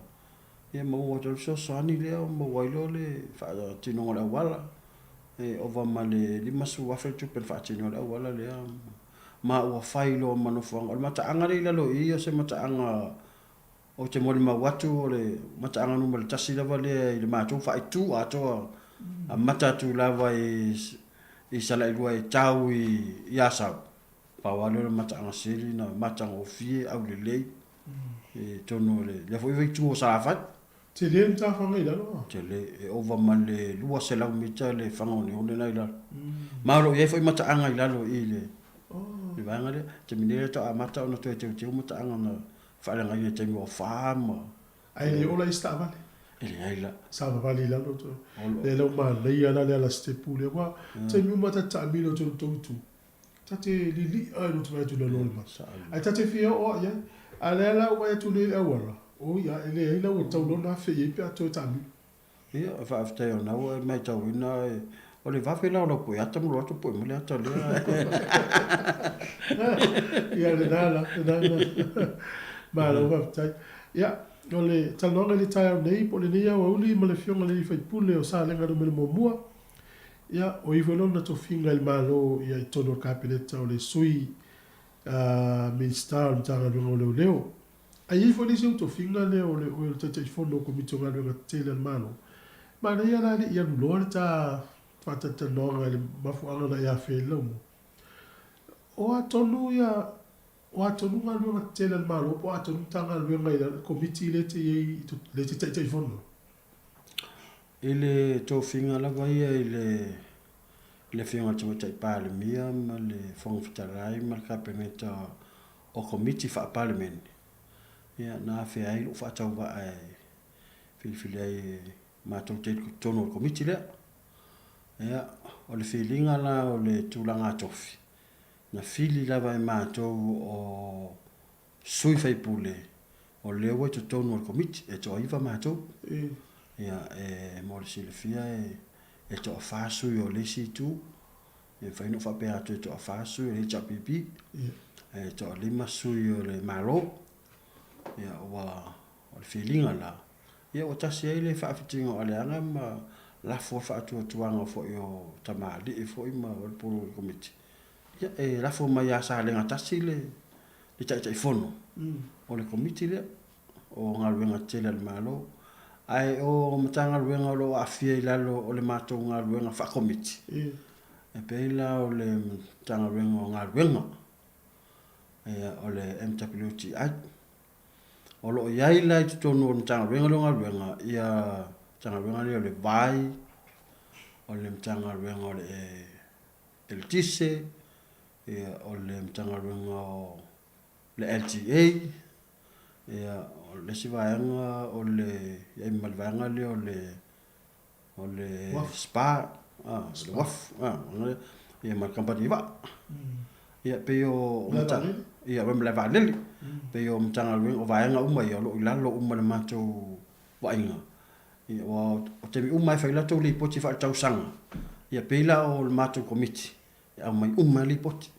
ia mo o so son ni le mo wailo le fa tino la wala e ova male li masu wa fe tu per fa tino la wala le ma o failo mano fo o mata anga le lo i o se mata anga o te moli ma watu o le mata anga no le tasi lava le ma tu fa tu a to a mata tu lava i sala ilua e tau i asa pa wale le mata anga sili na mata o fie au le lei e tono le foi vai tu o sa fa te le mta fa ngai la no te le e ova male lua se la mita le fa ngoni o le la ma ro ye foi mata anga i lalo i le le vanga le te minere to a mata ona to te mata anga na fa la ngai te mo fama ai le ola ista vale ele ai la sa vale la no to le lo ma le ia la la stepu le wa te mi mata ta mi lo to tu tate li ai no to tu le lo ma ai tate fia o ya ale la wa tu le awala o ya ele la o tau lo na fe ye pe to ta mi ia fa afte ona o mai tau ina o le vafe la lo po ya tamu lo to po mo le ata le ia le dala ma lo va tai ia o le talonga le tai nei po le nia o uli ma le fionga le fai pule o sa lenga no mo mua ia o i velo na to finga il malo ia i tono kapeleta o le sui minister tanga lo leo ai i fo le to finga le o le tata i fondo ko mitonga le tele al malo ma le ia la ia lo ta fata te longa le mafu anga da ia fe lo o atonu ia o atonu nga luenga tele al malo o atonu tanga luenga i la komiti le te le te tata i fondo ile to finga la vai le finga to tai pale mia ma le fong fitarai ma kapemeta o komiti fa parliament ia na fe ai fa tau va ai fil ai ma to te tono komiti le ia o le feelinga la o le tulanga tofi na fili la vai ma to o sui fai pule o le wa to tono komiti e to iva ma to ia mo le silfia e to fasu yo le situ e fai no fa pe ato to fasu e cha pipi e to lima su yo le malo ia wa o le feeling ala ia o tasi ele fa fitinga o le anga ma la fo fa tu tuanga fo yo tamali e fo ima o le polo komiti ia e la fo ma ya sa le ngata sile le tai fono o le komiti le o ngalwenga tele le malo ai o matanga luenga lo afia ilalo o le matonga luenga fa komiti e peila o le matanga luenga o ngaluenga o le MWT ai o lo iai lai tonu o matanga luenga lo ngaluenga ia matanga luenga le vai o le matanga luenga o le el tise ia o le matanga luenga o le LTA ia le sivaanga o le ia malvanga le o le spa le waf ia mal company va ia pe o mata ia wem le vale pe o mtanga lu o vaanga uma ia lo ilalo uma le mato wainga ia o te uma fa ila to li poti fa tau sanga ia pe ila o le mato committee ia mai uma li poti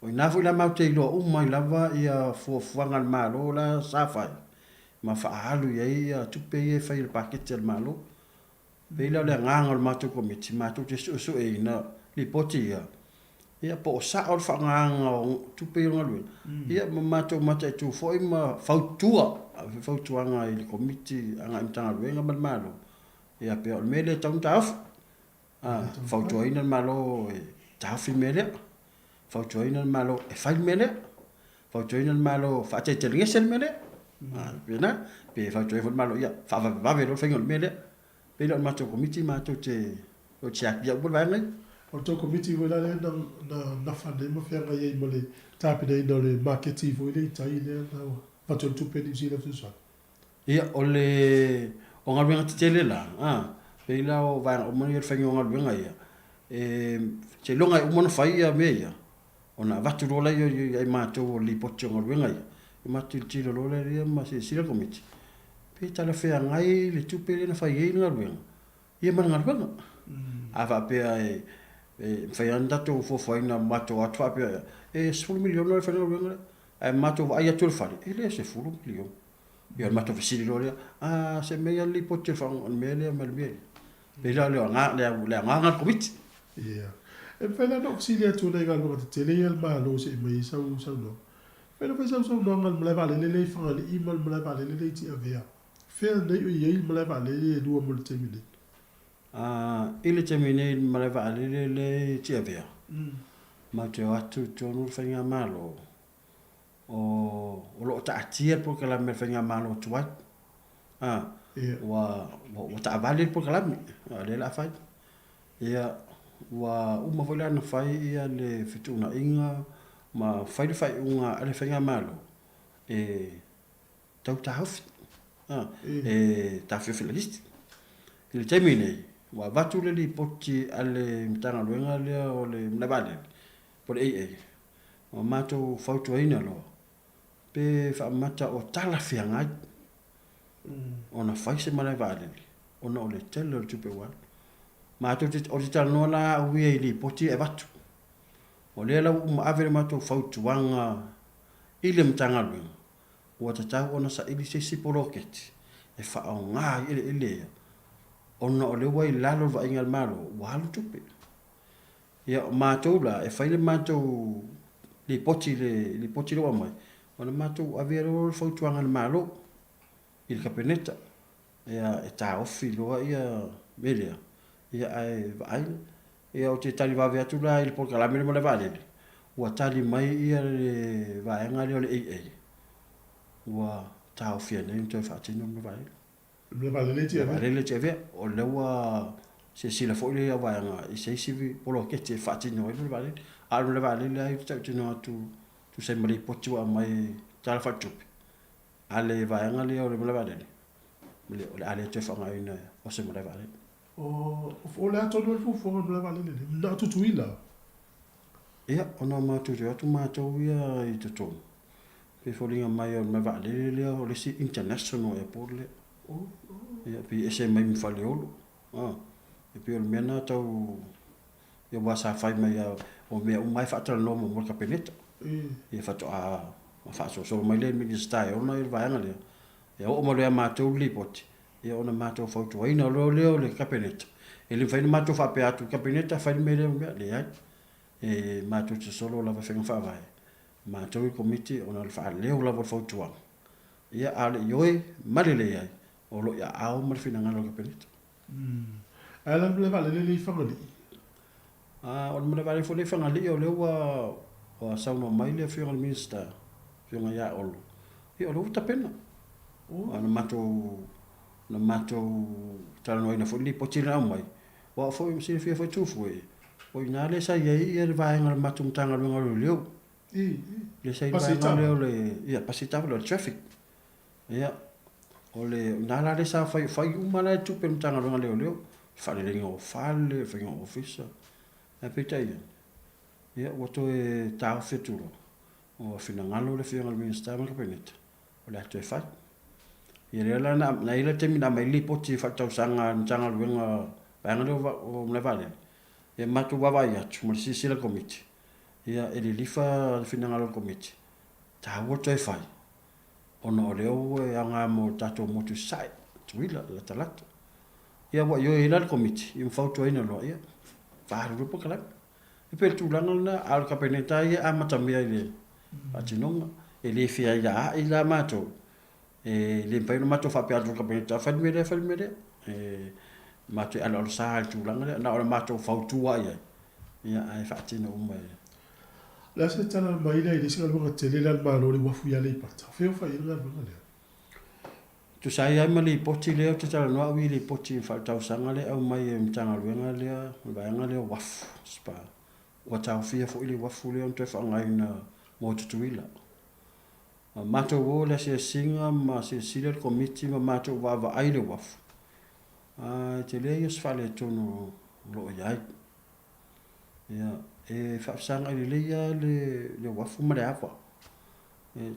o ina fu la maute lo uma lava ia fo fuanga le malo la safai ma fa alu ia tupe ia fai le pakete al malo pe ila le nganga le mato komiti mato te su e ina li poti ia ia po sa o whanganga o tupe o ngalue. Ia mamato mata tu foi ma fautuanga i le komiti anga imtanga luenga malmalo. Ia pe o mele taun taf. Fautuaina malo e tafi mele. Fautuaina malo e fai mele. Fautuaina malo fa te te ngesen mele. Pena pe fautuaina malo ia fa va vero fengol mele. Pe lo mato komiti mato te o chiak dia bol vai ngai. O to komiti wala le na fande mo fia ngai mo le tapi dei no le marketing vo le tai le na fa to tu pe di sila so. Ia ole o ngal te tele la. Pe la o va o mo ia fengol ngal venga ia. Se longa o mo fai ia me ia. Ona vatu rola ia ai mato li potio ngal venga ia. Matu tiro rola ia ma se sila komiti. Pe tala fea ngai le tu pe le na fai ia ngal venga. Ia man ngal venga. Ava pe fai anda to fo fai na mato atwa pe 10 milion no fai no ai mato ai atul fari ele se 10 milion ia mato fasili lo se me ali pote fa on mele mal mele pe la le nga komiti ia e fai na auxilia tu le gal mo te le el malo se mai sa no pe no sa no ngal mle vale le fa le email mle vale le ti avea fe ne ia mle vale le do mo te mine ile termine maleva le tia vea. Ma te atu tonu fenga malo. O lo ta tia por que la me fenga malo tuai. Wa ta vale por que la me. Ale la fai. Ia wa uma vola na fai ia le fituna inga ma fai unga ale fenga malo. Tau ta haf. Ta fefilist. Ile termine wa vatu le li poti ale mtanga luenga le o le mnabale por o mato fautu ina lo pe fa mata o tala fianga ona faise male vale ona o le tele o tupe wa mato o tala no la wi li poti e vatu o le la avere mato fautu wanga ile mtanga luenga o tata ona sa ili se sipoloket e fa o nga ile ona o le wai lalo va ingal malo walu tupe ia matou la e faile matou li poti lo mai ona matou avero fautuanga malo il capeneta ia e ta offi lo ia melia ia ai vai ia o te tali va vea tu la il por kala me le vale o tali mai ia le va ngale le wa ta offi ne to fa tino me vai le vale le tia o le wa se si la foile ya va nga i se si vi polo che te fatti no le vale a le vale le ai tu no tu sembri potti wa mai ta fa tu ale va nga le o le vale le ale te fa nga ina o se le vale o le ato no fu le vale le na tu tuila ia ona ma tu ma tu ia i tu pe folinga mai o me vale le o le si international airport le ia pi ese mai mi fale olo e pi o mena tau ia wasa fai mai o mea mai fatal no mo ka peneta ia fato fa so mai le mi stai ona il vai ngale ia o mo le matou lipoti ia ona matou foto ai na lo le ka peneta ele fai matou fa pe atu ka peneta fai me le ai e matou te solo la fa fa vai matou komiti ona le fa le la foto ia ale yoi malele ai o lo ya au mar fina ngalo ka penita ala le vale le fangali o le vale fo le fangali o le wa sa no mai le fiona minister fiona ya olo e o lo ta pena ana mato tala no ina fo li potira mai wa fo mi se fo tu fo o ina le sa ye e va ngal matum tanga lo ngalo le le sa ina le ya pasita lo traffic ia ole nala le sa fai umana tu pe mtanga lo leo fa le ngo fale fa ngo office e peta ia woto e ta feturo o fina ngalo le fina al minister ma kapeneta ole to fa ia le na ile termina mai li poti fa tau sanga ntanga lo nga ba ngalo o me vale e matu baba ia tu mo si la committee ia ele lifa fina ngalo committee ta woto e fa ono leo e anga mo tato mo tu sai tuila la talata ia wa yo ina committee im fauto ina lo ia fa ru po kala pe tu langa na al kapeneta ia a matamia ile atinonga ele fia ia ila mato le pai no mato fa pe al kapeneta fa mele mato ala sa tu langa na ora mato fa tu ia ai fa tino mai la se tala mai le ile sila luga tele la malo le wafu ya le pata feo fa ila le tu sai ai mali poti le te tala no wi le poti fa tau sanga le au mai mtanga luenga le ba nga le wafu spa wa tau fia fo ile wafu le on te fa ngai na mo tutuila mato wo le se singa ma se sila committee ma mato wa va ai le wafu te le yos fa le tono lo yai ya fa sanga le ya le wafu ma le afa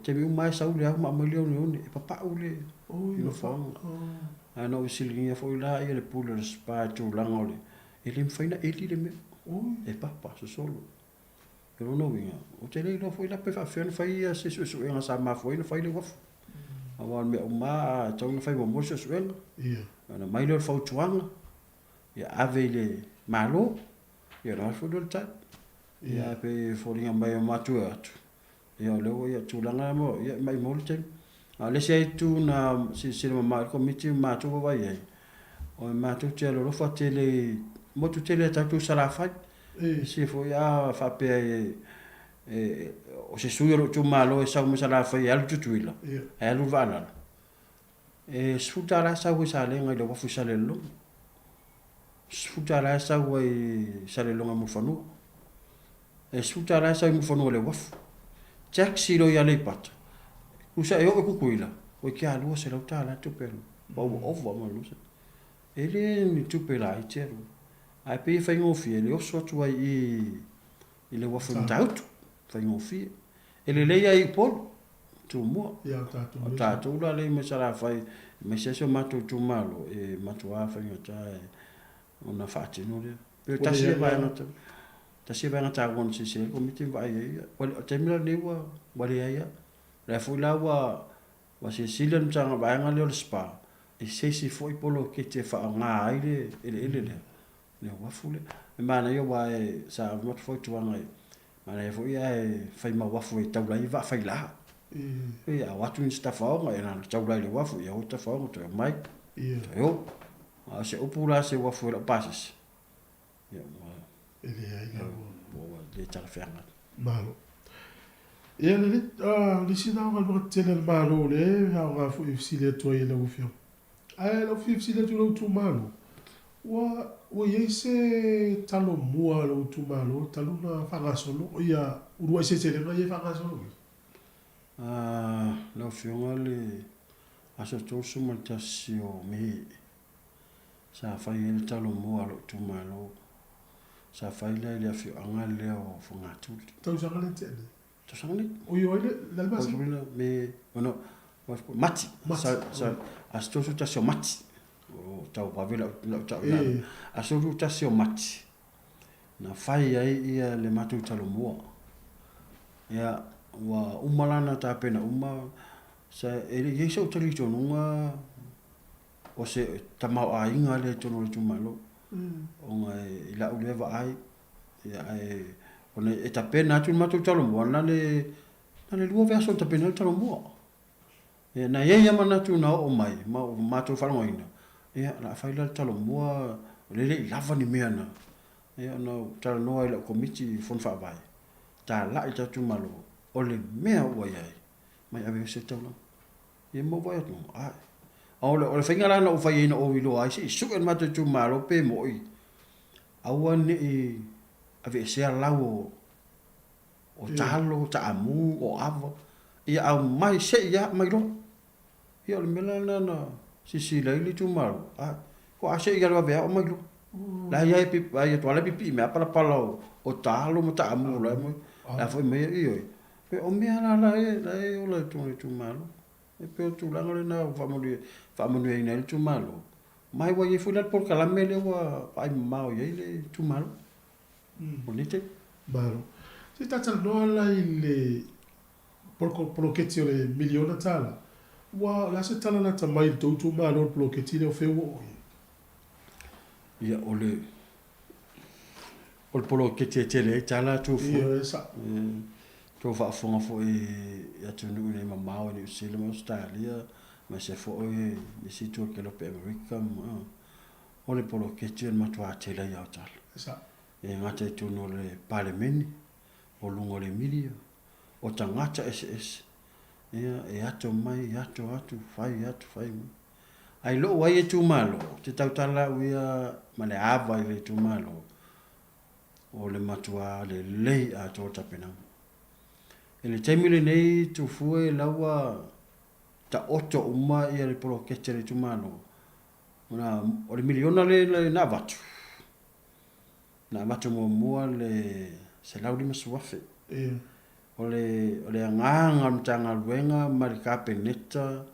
te mi mai sa ule ma mo le ne papa ule no fa ana o silinga fo la ia le pulo le spa tu langole ele me faina ele le me papa so solo pero no vinga o te le no foi la pe fa fen fai se su en sa ma foi no fai le wafu awan me ma tong fai mo so su en ana mai le fo tuanga ya ave le malo ya no fo do ta ya pe fo ringa mai ma tu atu ya le ya tu langa mo ya mai mo le le sei tu na si ma committee ma tu va ye o ma tu te lo fa tele mo tu tele ta tu sala fa si fo ya fa pe o se su yo tu malo e sa mo sala fa ya tu tu ila e lu vana sfuta la sa wo sa le ngai lo fu sa le lo sfuta la sa wo sa le lo mo fanu sfuta la sa mo fanu le waf jack si lo ya le pat usa eu ku kuila o kia lu se lo tala tu pelo ba o vo ma lu se ele ni tu pela i tero ai pe fa ngo fi ele o so tu ai ile wa fu taut fa ngo fi ele le ai pol tu mo ya ta tu la le me sala fa me se so ma tu malo e ma tu a fa ngo ta una fatti no le pe ta si va na ta si va na ta gon si se ko mi ti va ye o te mi le wa le ya la fula wa se silen tanga ba nga le spa e se si foi polo ke te fa nga ile le wa fule ma na yo wa sa not foi tu nga ma na foi ya fa ma wa foi ta lai va fa la e a wa tu insta fa nga na ta lai le wa foi ya ta fa nga to mai yo a se opula se wa foi la passes ya ele ai la wa le ta ferma malo e le sina nga lo tele le malo le ha nga fu si le to ile u fio ai lo fi si le to tu malo wa ye se talo mua lo tu malo talo na fa ga solo ia u se se le nga ye fa ga solo lo fio nga le aso to su ma ta sio me sa fa ye talo mua lo tu malo sa fa ile le fio anga le o fu nga tu to sa nga le tele to sangi o yo ile la base me ono mati sa asto su tasio mati o tau pa vela tau asto su tasio mati na fai ai ia le matu talo mo ya wa umalana ta pena sa ele yeso tali to nunga o se tama a inga le to no tu malo o ngai la u le va ai ya ai ona e ta pena tu matu talo mo na le luo verso ta pena talo mo e na ye ya mana tu na o mai ma matu fa no ina e la fa la talo mo le lava ni meana e no talo no ile committee fon fa vai ta la ita tu malo o le mea o ai mai ave se talo e mo vai no ai o le finga la no fa ina o ilo ai si su en matu tu malo pe mo i awan ni ave se lawo o talo ta amu o avo ia au mai se ia mai ro ia le mela na si la ili tu malo a ko a se ia lo be o mai ro la ia pi ia to la pi me para pala o talo mo ta amu la mo la foi me io pe o me la o la tu malo e pe tu la no na fa mo ina tu malo mai wa ye fu la por kala mele wa ai mau ye le tu malo bonite malo se tata no la ile por lo que ti le miliona tala wa la se tala na tamai tu malo por lo que ti le fe wo ia ole O le polo ke tele e tala tu fu. Ia sa. Tu fa fonga fo e tu nu ne mamao ni usile mo Australia ma se fo e si tu ke lo pe America ma. O le polo ke tele ma tu a tele ya tal. Sa. E ngata tu no le parlemeni o lungo le media o tangata SS. Ia e ato mai atu fai ai lo wai tu malo te tautala uia ma le ava i le tu malo o le matua le lei a to tapena e le taimile nei tu fue laua ta oto uma ia le polo kete le tu malo ona o le miliona le na vatu mo mua le se laudi masuafe o le anganga mtanga luenga ma le kapeneta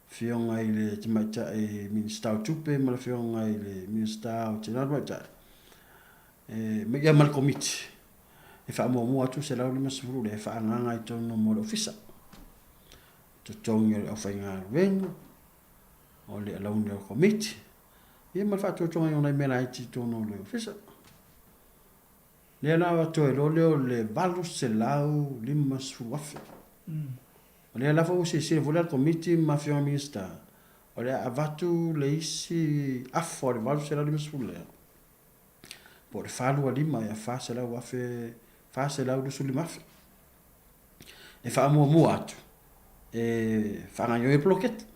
fionga i le timaita e minista o tupe ma le fionga i le minista o tina luata me ia mal komiti e fa mo mua tu se laudi masufuru le fa anganga i tono mo le ofisa to tongi o fainga luenga o le alauni o komiti ia mal fa to tonga ona mena i tono le ofisa le la to le valu se lau lima suafe le la fo se vola committee mafia minister o le avatu le isi afo le valu se lau lima suafe por falu lima ya fa se lau afe fa se lau su lima e fa mo atu e fa nga yo e bloquet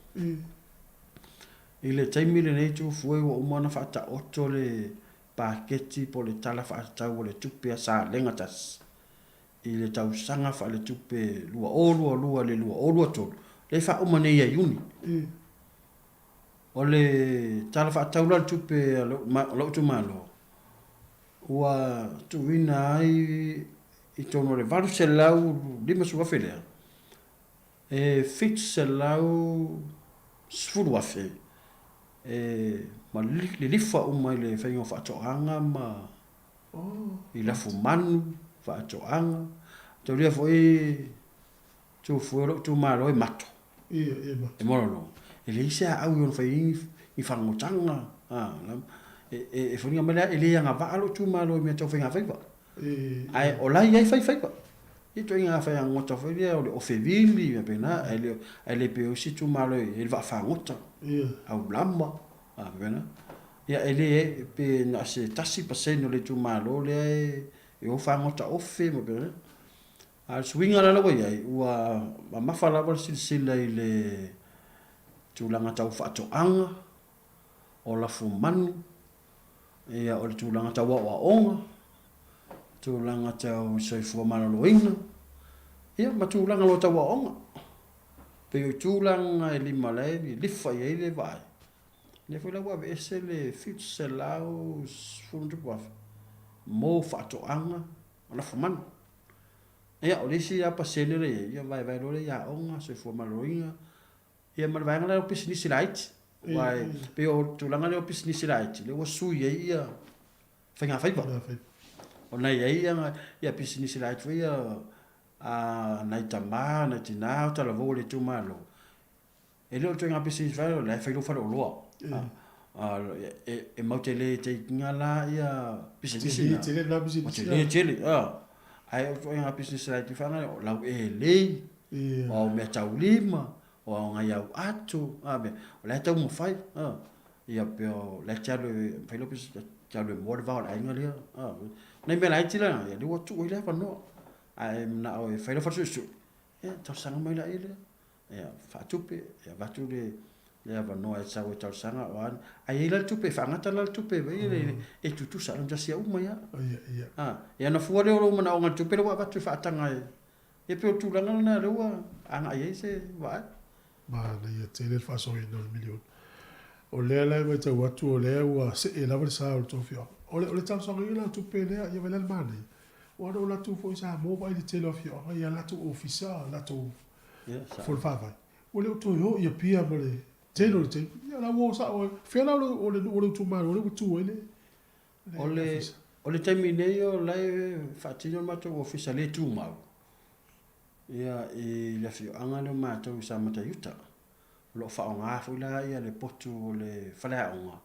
ile taimile nei tu foi o mana fa ta otto le paketi po le tala fa tau le tupe sa lenga tas i le tau sanga fa le tupe lua o to le fa o mane ia yuni o le tala fa tau le tupe lo tu malo ua tu ina i tono le valu se lau lima sua fele e fit se lau sfuru afe ma li lifa mai le fainga fa toanga ma i la fumanu fa toanga to lia foi tu fuero tu malo e mato e moro e le sia au yon fai i fangotanga e funinga mala e le nga va alo tu malo me to fainga faiva ai ola ia fai i to inga fai ngota foi le o fevili me pena ele pe aussi tu malo e va fangota au blamba vena ia ele pe na se tasi paseno le tu malo le e o fangota ofe mo pena al swinga la lo ia ua ma fala bol silsila ile tu langa tau fa to anga o la fumanu ia o tu langa tau wa onga tu langa tau soi fu malo lo ina ia ma tu langa lo tau wa onga pe tu langa e lima le li fa ia le vai le foi la wa ese le fit se lao fundu pa mo fa to anga la fumanu ia o lesi apa senere ia vai lo ia onga soi fu malo ina ia mal vai ngala business right vai pe o tu langa le business right le wa su ia fenga fai ba o nei ia business right ia a nai tama na tina ta la vole tu malo e le tu nga business vai le fai lo fa lo e mautele te ngala ia business tele na business tele ai o nga business right fa na la e le o me tau lima o nga ia atu abe o le tau mo fai ia pe o le talo fai lo pis talo mo va la inga nei me la itila ia le watu ile fa no ai na o fai lo fa su ia tau sanga mai la ile ia fa tupe ia va tu le va no ai sa o tau sanga o ai ile tupe fa ngata la tupe ile e tu sa nda sia uma ia ia na fuare o mana o nga tupe wa va tu fa tanga e pe tu langa na le wa anga ai se va ma na ia tele fa so no milion o le la me te watu o le wa se e la sa o to fio o le tau so ila tu pe le ia vela mani o no la tu fo sa mo ba di tele fio ia la tu ofisa la tu for fava o le to yo ia pia mo le tele te ia la wo sa o fio la o le tu ma o le tu ele o le termine yo la fatino ma to ofisa le tu ma ia e le fio anga le ma to sa mata yuta lo fa nga fo la ia le potu le fala nga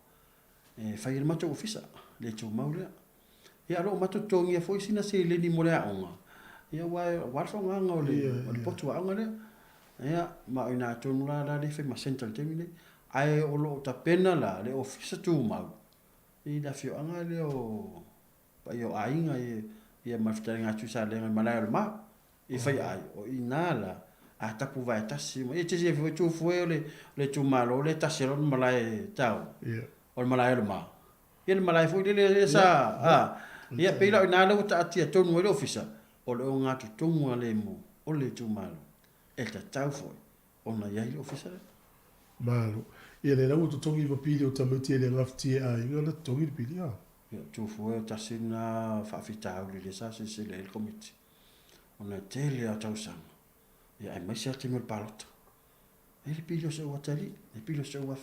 e fa il ma to ofisa le tu ma le ia lo matu tongi foi sina se le ni mole aonga ia wa fonga o le potu aonga le ia ma ina tonu la le fe ma central termine ai o lo ta pena la le office tu ma i da fio anga le o pa io ainga ia ma fitanga tu sa le ma ma i fai ai o inala a tapu vai tasi ma e te se foi tu foi le tu malo le tasi ron malai tau o malai le ma ia le malai foi le sa ia pe la ina le ta atia tonu le officer o le nga tu tongu ale mo o le tu malo e ta tau foi ona ia le officer malo ia le lau tongi va pili o tamati le ngafti a inga na tongi pili a ia tu foi tasi na fa fitau le sa se le committee ona tele a tau sang ia mai se te mel palot e le pilo se watali le pilo se wa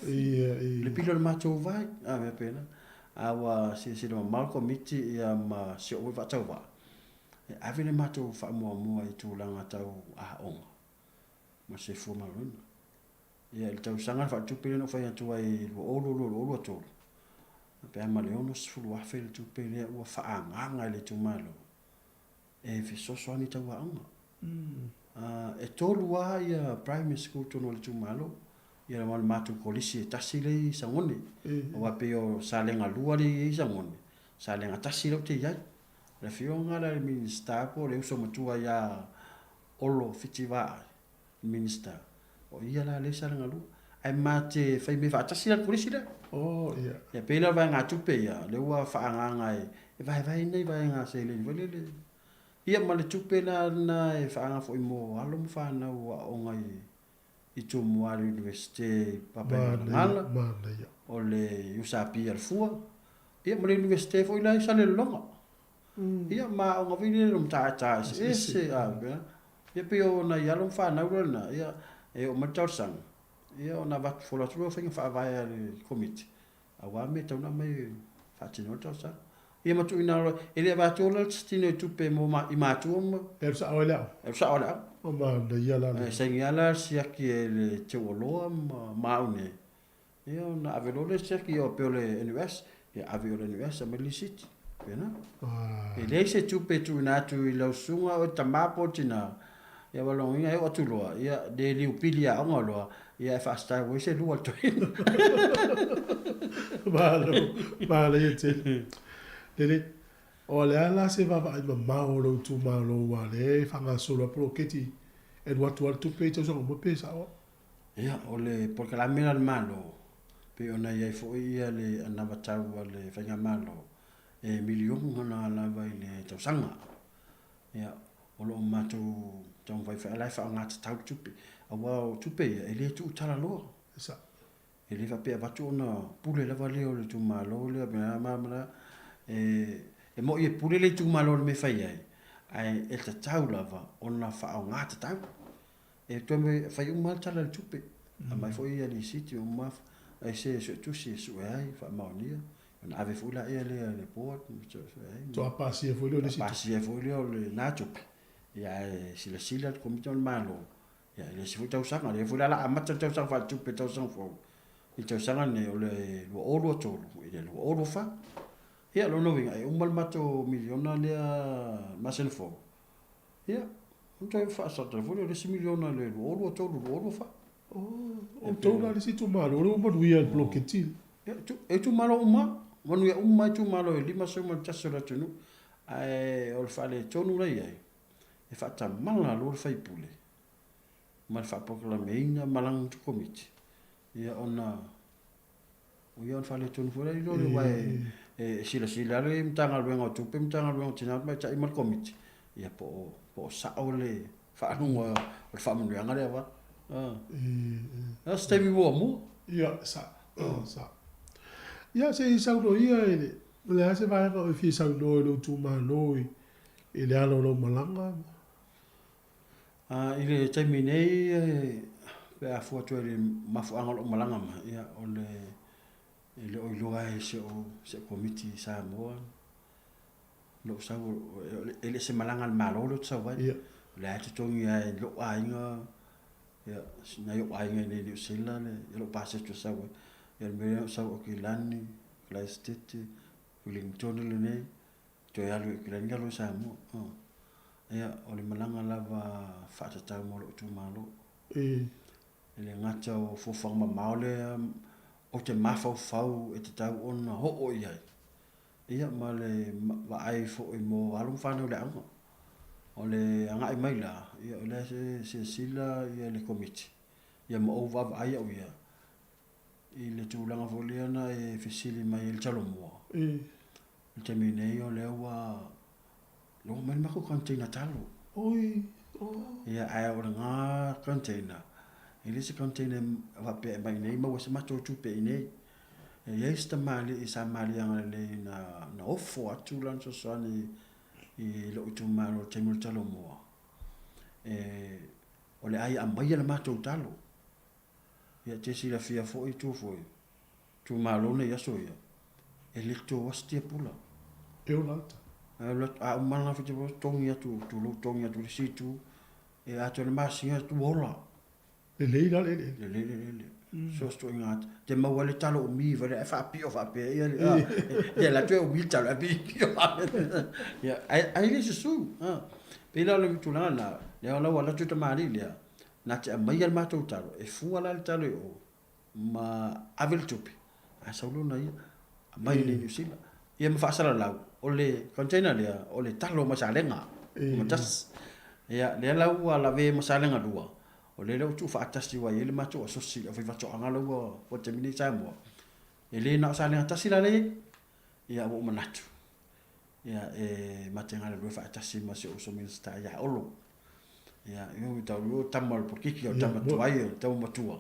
le pilo le mato vai a me pena awa se no mal committee ia ma se o va tau va e ave le mato fa mo i tu langa tau a on ma se fu malun ia le tau sanga fa tu pele no fa ia tu ai lo to pe ma le ono fu wa fe tu pele wa fa anga le tu malo e fi so ni tau a on e tolu wa ia primary school tono le tumalo ia mal matu polisi tasi le sangone o wa pe o salenga lua le sangone salenga tasi le te ia le fionga le minister po le uso matua ia olo fitiva minister o ia la le salenga lua ai mate fai me fa tasi le polisi le ia pe la va nga tupe ia le wa fa nga e vai nei vai nga se le le ia ma le tupe na e whaanga fo i mo alo mo whanau a o ngai i tu Moari University Papayana o le usapi al fua ia ma le university fo i lai sa le longa ia ma o ngavini le mta ese a ia pe o na ia lo whanau na ia e o matausan ia o na vat fola tru whainga whaavai le committee a wame tau na mai whatino tausan ia matu ina ele va tola stine tupe mo ma imatu mo sa ola o ma de yala sa yala sia ki ele tewolo ma une ia na avelole sia ki o pele NUS ia avelole NUS ma licit pena ele se tupe tu na tu i lo sunga o tamapo tina ia walonga ia o tuloa ia de liupilia ngoloa ia fa sta wo se lu alto malo ia Lele, o le ala se va va ma lo tu ma lo wa le fanga solo pro keti e watu al tu pe to so mo pe sa o ia o le porque la mena al malo pe ona ia fo ia le ana batau le fanga malo e milion na la va le to sanga ia o lo mato tong vai fa la fa nga tau tu pe a wa tu pe e le tu tala lo sa e le va pe va tu na pule la va le o le tu malo le ma e mo e pule le tu malo me fai ai e ta taula va ona fa o ngata tau e to me fai un mal tala tupe a mai foi ali sitio ma ai se tu si su ai fa maonia na ave fula e le port to a pasi e foi le sitio pasi e foi le nacho ya si le sila comité malo ya le si foi tau sanga le foi la amata tau sanga fa tupe tau sanga fo i tau sanga ne o le o to le o fa ia lo no vinga e un mal mato miliona le masel fo ia un tau fa sa tra le si miliona le o to fa o to la si tu malo o mo ia blocketil e tu malo uma manu ia uma tu malo e lima so mo tasso la tunu ai o fa le tonu la ia e fa ta mala lo fa ipule mal fa proclameina malang tu committee ia ona o ia fa le tonu fora i lo le vai e sila le mtanga luenga tupe mtanga luenga tina ma ta imal committee ia po sa ole fa anu o fa mu luenga le va ste mi mo ia sa ia se sa no ia ele le se vai ko fi sa no lo tu ma no e le alo lo malanga ile terminei pe a foto le mafuanga lo malanga ma ia ole ele o loa se committee Samoa lo sa ele se malanga malo lo sa vai le atu tongi ai lo ainga ya na yo ainga ni New Zealand lo pase tu sa vai el me sa o kilani la state Wellington le ne to ya lu kila nga lo Samoa ia o le malanga lava whaatatau mo lo tu malo le ngata o fofanga maole o te mafau e te tau ona ho o ia ma le ai fo i mo alum whanau le anga o le anga i mai la ia o le se sila ia le komiti ia ma o vava ai au ia i le tūlanga foliana e fisili mai il talo mua il te minei o le ua lo mai mako container talo ia ai o le ngā container i le se container va pe mai nei ma wasa mato tu pe nei ia sta mali i sa mali anga le na ofo atu lan so sani i lo tu malo te mul talo mua o le ai a mai le mato talo ia te si la fia fo i tu malo ne ia so ia e le to wastia pula e o lata a umana fi te tongia tu lo tongia tu le situ e a to le masinga tu ola le so sto ingat te mawale talo o mi vale fa pio ia la tu o mi talo a pio ia ai le su pe la le tu la le ola wala tu te mari le na te mai al matou talo e fu ala le talo o ma avel tupi a saulo na ia mai le New Zealand ia ma fa sala la o le container le o le talo ma salenga ma tas ia le la wa la ve ma salenga dua o le tu fa tasi wa ile ma tu so si fa to anga lo o te mini Samoa e le na salenga tasi la le ia o manatu ia e matenga le fa tasi ma se o so minsta ia olo ia eu tau lo tamal pokiki o tamatu ai o tau matua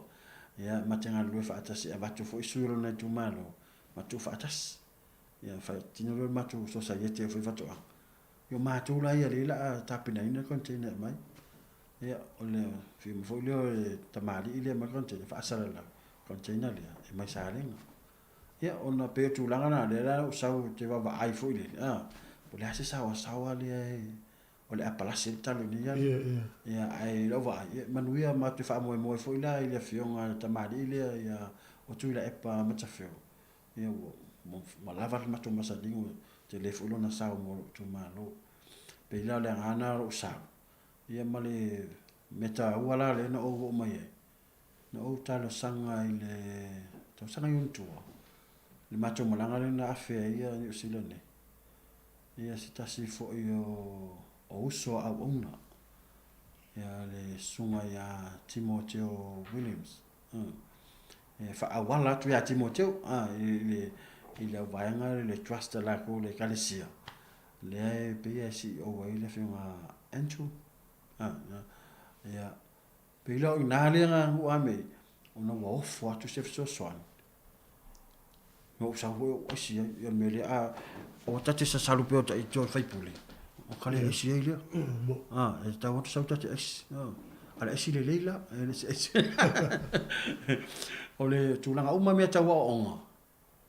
ia matenga le fa tasi a batu fo isuiro na tu malo matu fa tasi ia fa tino lo matu so sa yete fo fa to yo matu la ia le la tapina ina container mai ia o le fi mo fo le tamali ile ma container fa sala la container le e mai salenga ia ona pe tu langa na le la usau te va ai fo ile po le ase sa le o le apalasi talo ni ia ai lo va manuia ma te fa mo fo ila ile fionga tamali ile ia o tu la epa matafio ia mo lava ma tu masadingo te le fo na sa mo tu malo pe la le ana o sa ia male meta wala le no o mai no o talo sanga ile to sanga yun tu le macho malanga le na afe ia ni usilone ia sitasi fo io o uso a ona ia le sunga ia Timoteo Williams fa awala tu ia Timoteo ile vaanga le trust la ko le kalesia le PS o ile finga Andrew ia pelo ina le nga u ame ona wo fo tu se so swan no sa wo o si ia mele a o tate sa salu pe o ta i jo fai puli o kale esi ile e ta o sa tate esi ala esi le leila esi o le tulanga uma me ta wa onga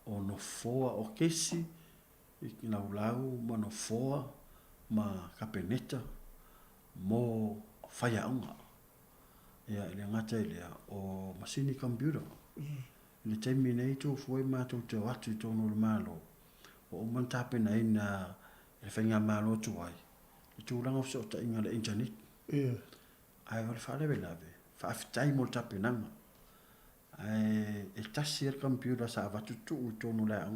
o no foa o kesi i na ulau ma no foa ma kapeneta mo faya onga ia le ngata ile o masini computer le terminator foi ma to te watu to no malo o man tape na ina e fenga malo tu ai tu langa so ta inga le internet ai ol fa le belave fa aftai mo tape nanga ai e tasir computer sa va tu to no la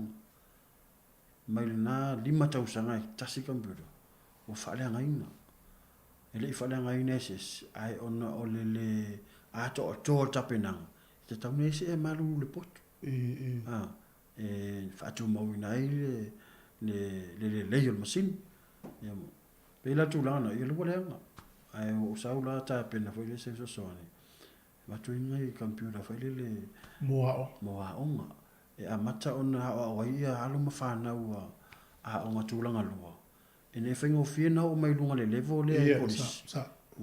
mai na lima tau sanga tasi computer o fa le ngaina ele fa le ngaina ses ai ona o le a to tape nanga te tau nei se malu le pot fa tu mo nai le yo masin ya pe la tu lana yo le wala ai o saula ta pena foi le se so ani ma tu ngai computer foi le moa onga e a mata ona o ia alu ma fa na a onga tu langa lua e ne fengo fina o mai lunga le level le police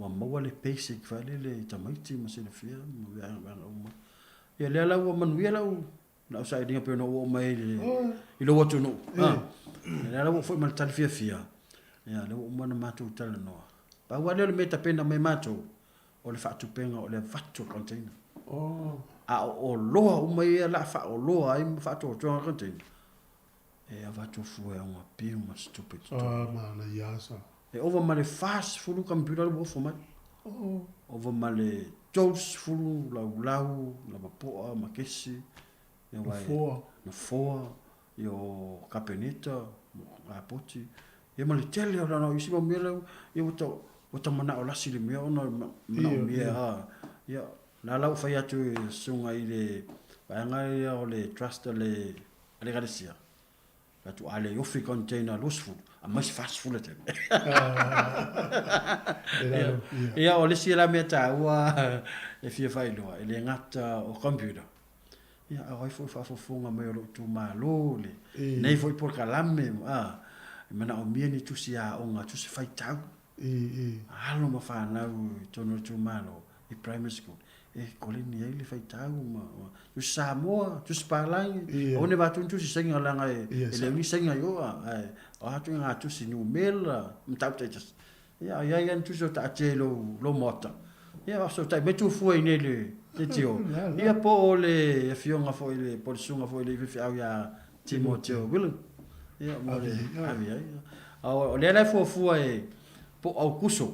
wa mo le basic fa le tamaiti ma se le fia mo ya ma ia le ala o manuia lau na sa idinga pe no o mai i lo watu no le ala o foi mal tal fia ia le o mana matu tal no pa wa le meta pena mai matu o le fatu penga o le fatu container a o loa o mai la fa o loa ai fatu o container e ava tu fu e un più ma stupid ma na yasa e over male fast fulu computer wo fo ma over male tools fulu lau la mapoa ma kesi e vai na foa io capenita a poti e male tele ora no isi mo mele e o mana o lasi le mea ona mana o mea ia na lau fai atu sunga i le vaengai o le trust le garisia la tu ale ofi container losful a mais fast full te ia o le si la meta ua e fia fai loa e le ngata o computer ia a vai fa funga mai o tu malo le nei foi por kalame mana o mia ni tu sia onga tu se fai tau alo ma fa na tono tu malo i primary school e kolini ai le fai tau ma tu Samoa tu Spalangi o ne va tu si senga langa e le ni senga yo o hatu nga tu si nu mela mtau te just ia tu so ta chelo lo mota ia so ta metu foi nele te tio ia po le fionga foi le por sunga foi le fi au ya Timoteo Willem ia mo le avia o le fu e po au kuso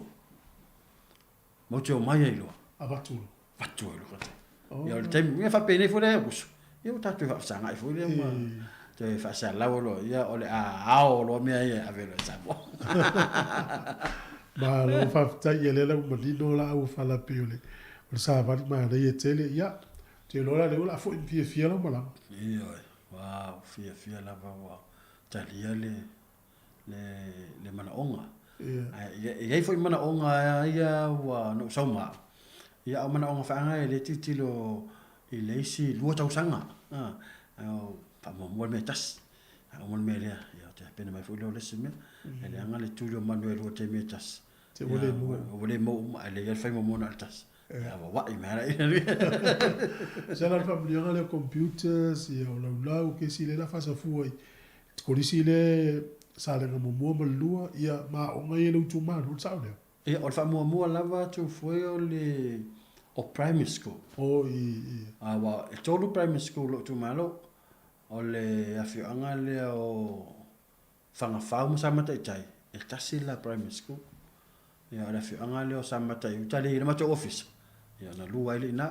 mo tio mai ai lo avatu lo ia le tem ia fa pene fu le kuso ia ta tu fa sanga fu le ma te fa sa la lo ia o le a lo me ai avelo sa mo ma lo fa tai ele la mo dino la u fa la piole o sa va ma le tele ia te lo la le la fu fia lo mala ia wow fia la va talia le mana onga ia foi mana onga ia wa no sauma ia o mana onga fa le titilo i leisi lua tau sanga pa mo me tas mo me le ia te pena mai foi le sime ele anga le tulio manuel o te metas te vole mo ale ia fai mo na tas ia wa i mara sa la familia le computers ia o la ke si le la fa sa fuai ko si le sa le mo lua ia ma o ngai le tu ma lu sa le ia o fa mo lava tu foi o le o primary school wa e tolu primary school lo tu malo o le afio anga le o fanga fa mo sa mata tai e tasi la primary school ia le afio anga le o sa mata i tali le mata office ia na lua ile na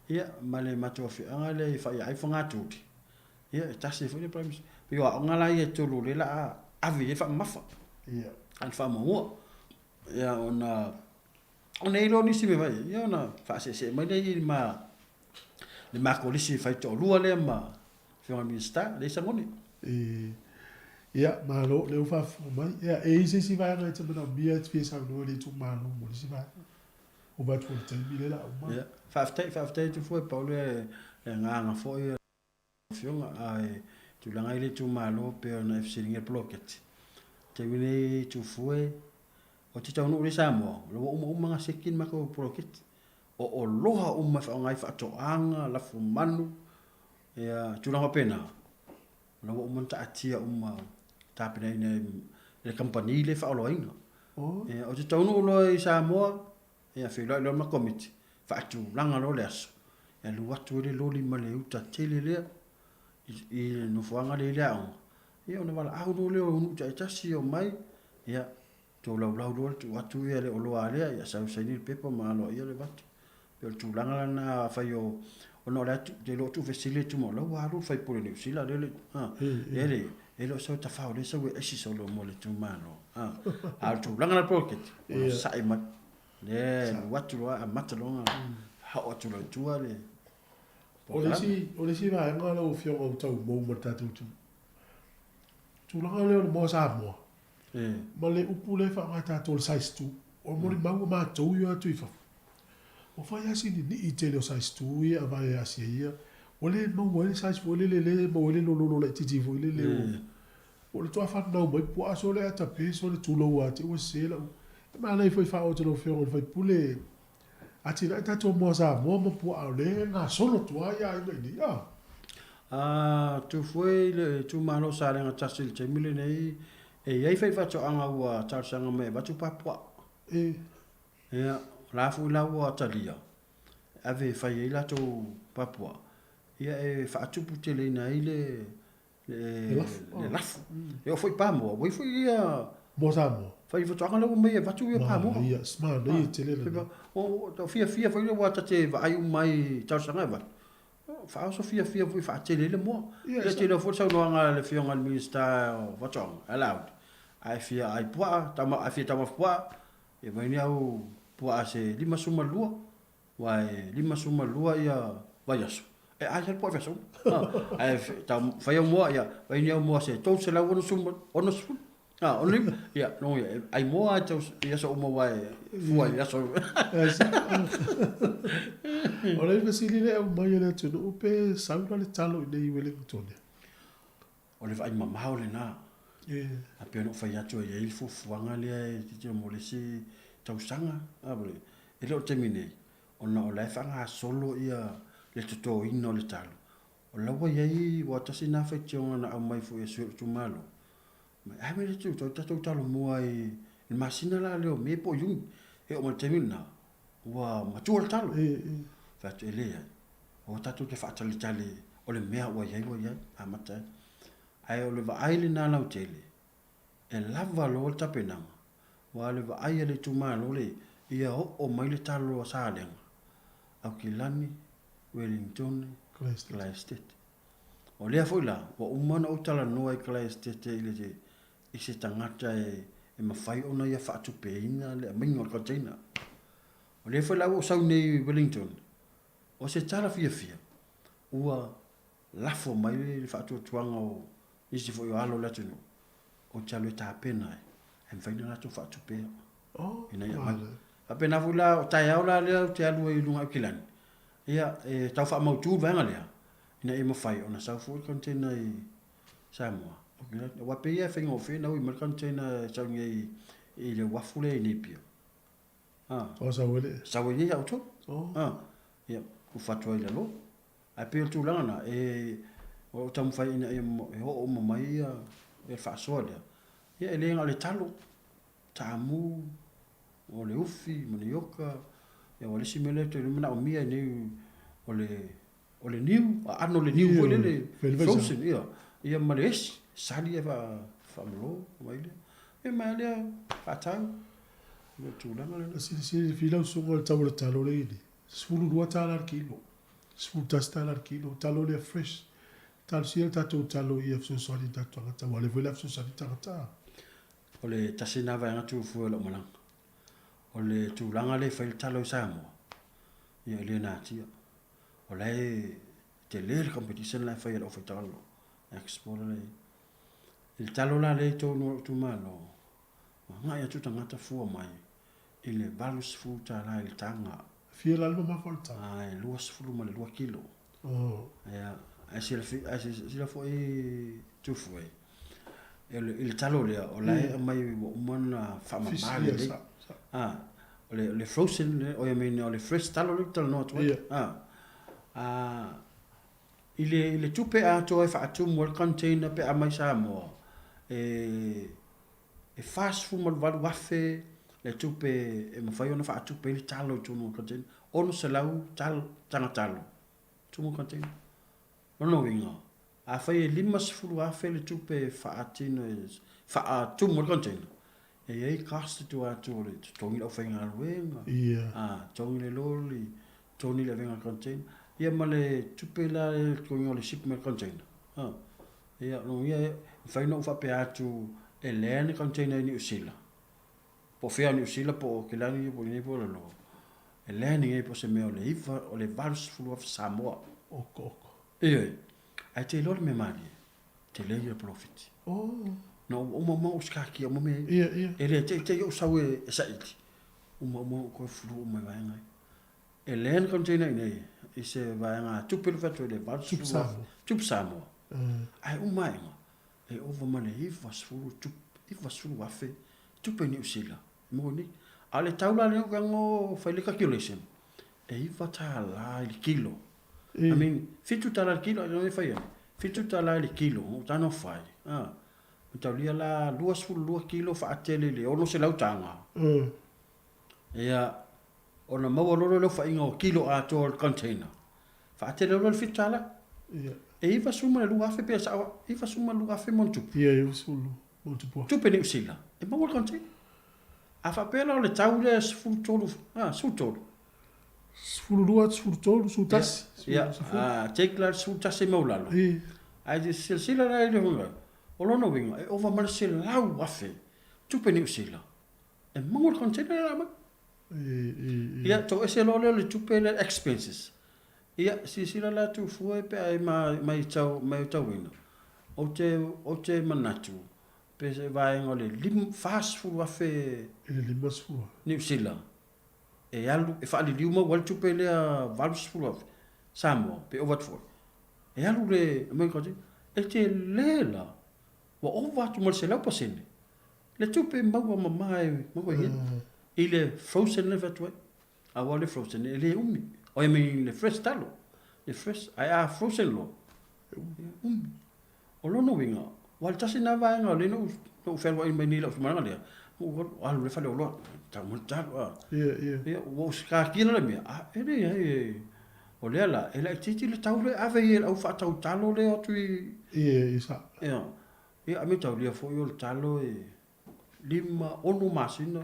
ia male mata afio anga le fa ia fanga tu ia tasi foi le primary pio anga la ia tolu le la avi e fa mafa ia an fa mo ia ona ilo ni si me vai ia ona fa se mai le ma ko li si fa to lua le ma fio mi sta le sangoni ia ma lo le fa mai ia e si vai na te na bia te sa no le tu ma no mo si vai o va tu te mi le la o ia fa tu foi paulo e nga foi fio ai tu langa ile tu ma lo pe na fsiringe blocket te vini tu foi o te tau no le Samoa lo o mga sekin ma ko blocket o loha ma fa ngai fa to anga la fu manu ia tu langa pena lo o monta atia ma ta pena ine le company le fa lo inga o te tau no lo i Samoa ia fe lo ma committee fa tu langa lo les ia lu watu le lo li ma le uta tele le i no fuanga le leao ia ona wala au no le o nu ta si o mai ia to la lo tu watu ia le o lo ale ia sa ni pepa ma lo ia le watu pe tu langa na fa yo ona la de lo tu facility mo lo wa lo fai por le sila le ele so ta fa le so e si so lo mo le tu mano al tu langa na pocket sa i ma le watu lo a matalonga ha o tu lo tu ale o le si vai ngala o fio o tau mo mata tu tu langa le mo sa mo ma le upu le fa ngata to size tu o mo le mango ma tu yo tu fa o fa ya si ni i te le size tu ia vai ya si ia o le mo o le size o le mo le lo le titi vo le o le to fa no mo po aso le ata pe so le tu lo wa te o se la ma le foi fa o te lo fio o foi pule ati na ta to mo sa mo po a le na solo tu ya ni ya tu foi le tu malo sa le ngata sil te mile nei e ai fai fa to anga wa ta sanga me ba tu papua ia la fu la wa talia ave fai la to papua ia e fa tu putele na ile le lafu e foi pa mo voi foi mo sa mo fai fotoanga le mai vatu ia pa mo ia sma nei te le o to fia foi le wata te vai mai tau sanga va fa so fia voi fa te le mo le te le fo sa no nga le fionga le minister vatong allowed ai fia ai poa tama ai fia tama poa e vai ni au poa se lima suma lua wai lima suma lua ia vai aso e ai se poa feso ai tam fai mo ia vai ni au mo se to se la wono suma ono suma only ia no ia ai mo a tau ia so mo wai fuai ia so ora i vesili le mai le tu no pe sauna le talo nei Wellington o le vai mama o le na a pe no fai atu ia il fu fuanga le te mo le si tau sanga a bole e lo termine ona o le fanga solo ia le to ino le talo o la wa ia wa tasi na fa tionga na mai fu e su tu malo ma ai me tu to talo mo ai il masina la le me po yu e o mo termina wa ma tu le talo fa tu le o tatu ke fa tali tali o le mea wa ia a mata ai o le va ai le na la tele e lava lo tapena wa le va ai le tu malo le ia o mai le talo sa le au kilani Wellington Christ o le foi la o umana o tala no ai Christ ile je i se tangata e mafai ona ia fa tu peina le mingo ka tina o le foi la o sau nei Wellington o se tala fia ua lafo mai le fa tu tuanga o isi foi alo la tino o talo ta pena e fai na tu fa tu pe ina ia mai apena fula o tai aula le te alu i lunga kilani ia e tau fa mau tu vanga le ina e mafai ona sa fu container i Samoa o kila wa pe ia fengo fe na o mer container sa ngi i le wafule ni pio o sa wele ia o to ia ku fatwa ile lo a pe tu lana e o tam fai ina e o mai ia e fa solia ia ele nga le talo tamu o le ufi manioka e o le simele te mana o mia ni o le niu ano le niu foi le frozen ia males sali e fa mlo mai le e mai le atau le tu lana le si fila so ngol tawle talo le ni sulu dua talar kilo sulu talar kilo talo le fresh tal siel tato talo ia so sali tato ngata wale vola so sali tata o le tasina va ngatu fu lo mala o le tu langa le fai talo samo ia le na tia o le te le competition la fai lo fai talo expo le il talo la le to no tu malo nga ia tu tangata fu mai ile balus fu ta la il tanga fia la ma volta ai luas fu ma le 2 kilo ia asi la foi tu foi il talo le o la mai mona fama male le frozen o ia meni o le fresh talo le talo no tu ile tupe a to e fa tu mo container pe a mai sa mo e fast food mo va wafe le tupe e mo fai ona fa tupe le talo tu mo container ono se lau tanga talo tu mo container no winga a fai limas fulu a fe le tupe fa atino fa tu mo container e ai cast tu a tu le tongi o fai ngal wenga tongi le loli tongi le venga container ia male tupe la ko le shipment container ia no ia fai no fa pe atu e le container ni usila po fea ni usila po ke la ni po ni po lo e le ni po se me o le ifa o le vals fulu of Samoa oko ai te lo me mali te le ia profit no o mo ska ki o mo me e le te yo sawe sa iti o mo ko fulu mo vai ngai e le container ni e se vai nga tupe le fatto le vals tup Samoa ai o mai e o ma le ifa fulu fulu afe tupe ni usila mo ni ale taula le gango fai le calculation e ifa tala il kilo I mean fitu tala il kilo no fai fitu tala il kilo ta no fai taulia la 2 kilo fa atele le ono se lautanga ia ona mau lo fai ngo kilo a to container fa atele lo fitu tala E iwa suma le luafe pe sa iwa suma luafe montu. Ia iwa sulu montu po. Tu pe ni usila. E ma wal konti. A fa pe la le tau le sfulu tolu. Ah, su tolu. Sfulu lua, sfulu tolu, su tas. Ia, take la su tas e maulalo. Ai de sila la ile hunga. O lono winga, e ova mana sila lau afe. Tu pe ni usila. E ma wal konti la ma. Ia, to ese lo le tu pe le expenses. Ia, sila la tu fue pe ai mai tau wina. O te manatu. Pe se vai ngole lim fast food afe. Ele lima sfulu. New Zealand. E alu e fa liu ma wal tu pe le valves full of Samoa pe over for. E alu le me ko e te lela. Wa over tu mal se la pasene. Le tu pe ma mai ma ko ile frozen le vatwa. A wale frozen le umi. O I mean le fresh talo. Le fresh I frozen lo. Umi. O lo no winga. Wal tasi na va ngale no fel wa me ni la sumana le. O alu le fa le lo. Ta mo ta. Ia, o ska kila le mea. Ele o le ala, ele titi le tau le ave ia au fa tau talo le o tui. Ia, isa. Ia, ame tau lia fo yo le talo e lima onu masina.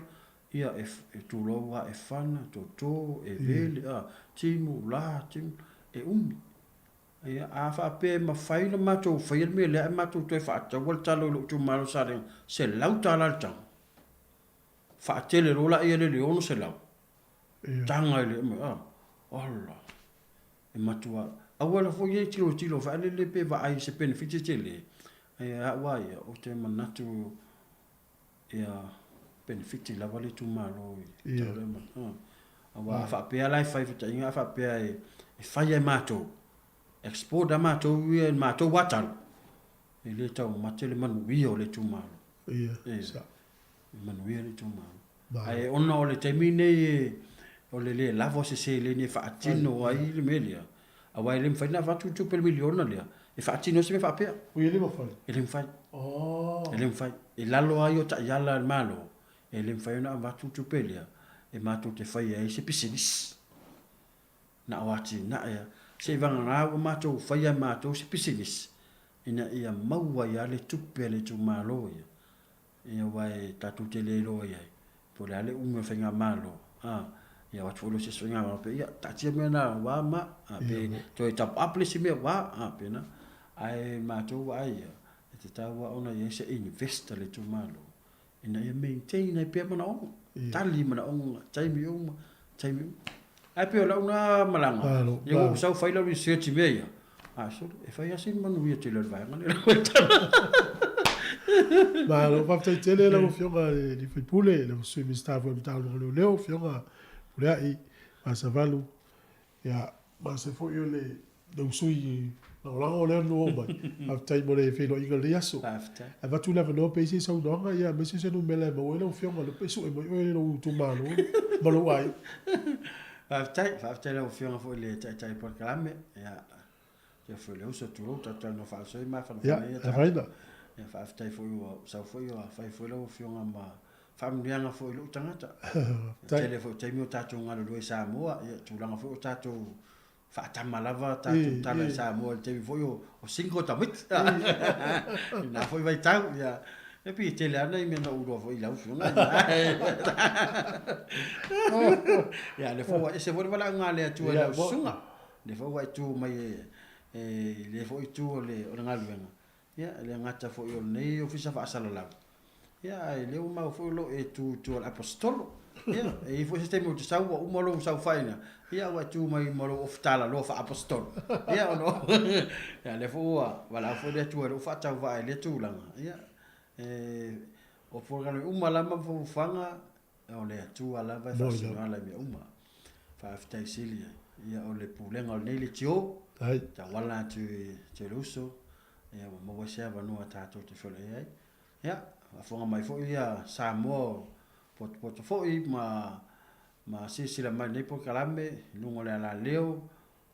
Ia e tuloa e fana, toto, e vele, timu, la, timu, e umi. Ia, a fa pe ma faina matou fail me le matou toi fa tau wal talo lo tu malo sare se lau tala le tau. Fa tele rola ia le leono se lau. Tanga ile olla. E matua. Awala fo ye tilo fa le pe va ai se benefit tele. Ia wa ia o te manatu ia benefit la vale tu malo. Awa fa pe ala fa fa inga fa pe e fa ye mato. Export da mato ia mato watal. Ele tau matele manu wio le tu malo. Ia. Manuia le tu malo. Ai ona o le temine o le lavo se le ne fa atino ai le melia. Awa le mfaina fa tu per miliona le. E fa atino se me fa pe. O ele mo fa. Ele mfai. Oh. Ele mfai. E lalo ai o ta yala malo. Ele mfaina va tu pelia. E matu te fai ai se pisinis. Na wati na ya. Se vanga na o matu fai ai matu se pisinis. Ina ia maua ya le tupe le tu malo ya. Ia wai tatu te le lo ia. Po le ale unga fenga malo. Ia wat folo se swinga ma pe ia tatia me na wa ma pe to tap aple si me wa pe na. Ai ma to wa ia. Te tawa ona ia se invest le tu malo. Ina ia maintain ai pe mana o. Tali mana o taimi o taimi. Ai pe la una malanga. Ia so fai la research me ia. So e fai asin manu ia te le vai ngane. Ma lo fa tele la fionga di pule le sui mi stavo mi talo le fionga pule ai ma sa valu ya ma se fo yo le do sui no la o le no ba after mo le fe lo inga le aso va tu la no pe si so no ya me se no me le mo le fionga le peso e mo yo le tu malo ma lo ai after le fionga fo le tai por calame ya je fo le uso tu ta no fa so ma fa ya e fa aftai fo sa fo fa fo lo fionga ma family nga fo lo tangata tele fo taimi o tatu ngalo do Samoa e tu langa fo tatu fa tamalava tatu tala Samoa te fo o cinco tamit na fo vai tau ya e pi tele ana i me na ulo fo i lau fionga ya le fo e se vo bala ngale tu e la sunga le fo vai tu mai le fo tu le o ngaluenga ya le ngata fo yo nei ofisa fa sala la ya le uma fo lo e tu al apostolo ya e fo sistema o sa o malo sa faina ya wa tu mai malo oftala lo fa apostolo ya no ya le fo wala fo le tu lo fa ta va le tu langa ya o fo galo uma la ma fo fanga o le tu ala va fa sala mi uma fa afta silia ya o le pulenga nei le tio ta wala tu luso ia mo wa sia vanu ata to te fole ai ia afonga mai fo ia Samoa pot fo i ma sila mai nei po kalame lungo le la leo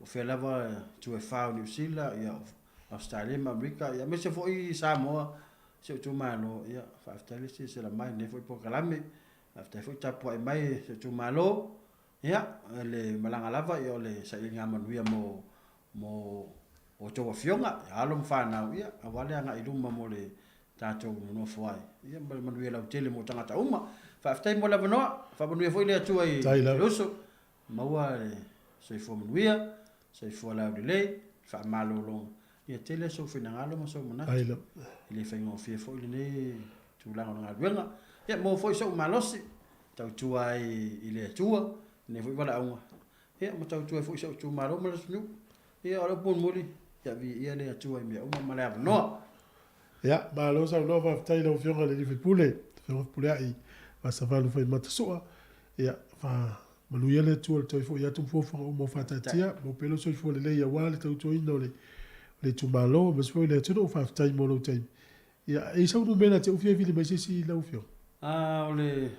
o fe lava tu e fa New Zealand ia Australia America ia me se fo i Samoa se tu malo ia fa aftale sila mai nei fo po kalame afta fo tapo ai mai se tu malo ia le malanga lava ia le sa inga manuia mo o to fionga alo mfana ia awale anga iluma mo le tatou no foi ia manu ia la tele mo tanga uma fa aftai mo la vanoa fa manu foi le tu ai luso maua se fo manuia se fo la le fa malolo ia tele so fina ngalo mo so mona ile fa ngo fie fo ile tu la nga wenga ia mo foi so malosi tau tu ai ile tua ne foi wala unga ia mo tau tu foi so tu maro mo snu ia ora bon moli ia vi ia le tu ai me uma mala no Ja, maar los ook nog wat tijd over jongen die verpoelen. Verpoelen ai. Maar ça va nous faire mat soa. Ja, va manuele tu toi faut ya tu faut mo fatatia, mo pelo so faut le ya wale tu tu ino le tu malo, mas foi le tu no fa time mo lo time. Ja, e so no bena te ofie vile mais si la ofio.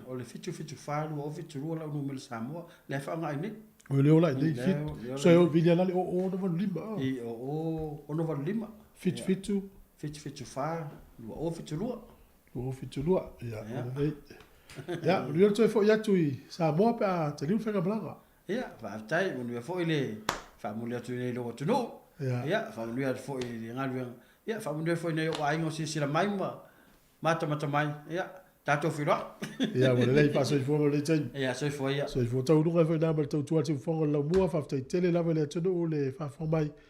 Ole fitu falu o fitu rola no mel Samoa, le fa ngai ni. O le ola ni fit. So yo vile la o no va lima. E o no va lima. Fitu Fitu fa, lua o fitu lua. Lua o fitu lua, ja. Ja, nu er toe ja tui Samoa pa te liu fenga blanga. Ja, va tai, nu er foi le fa mu le tu le lo tu no. Ja, fa nu er foi le ngal. Ja, fa mu er foi ne o ai ngo si la mai mata mai. Ja, tato filo. Ja, maar le pa so i fo le ten. Ja, so foi ja. So i fo tau nu ga foi na mal tau tu atu fo la mua fa tai tele la le tu no le fa fo mai.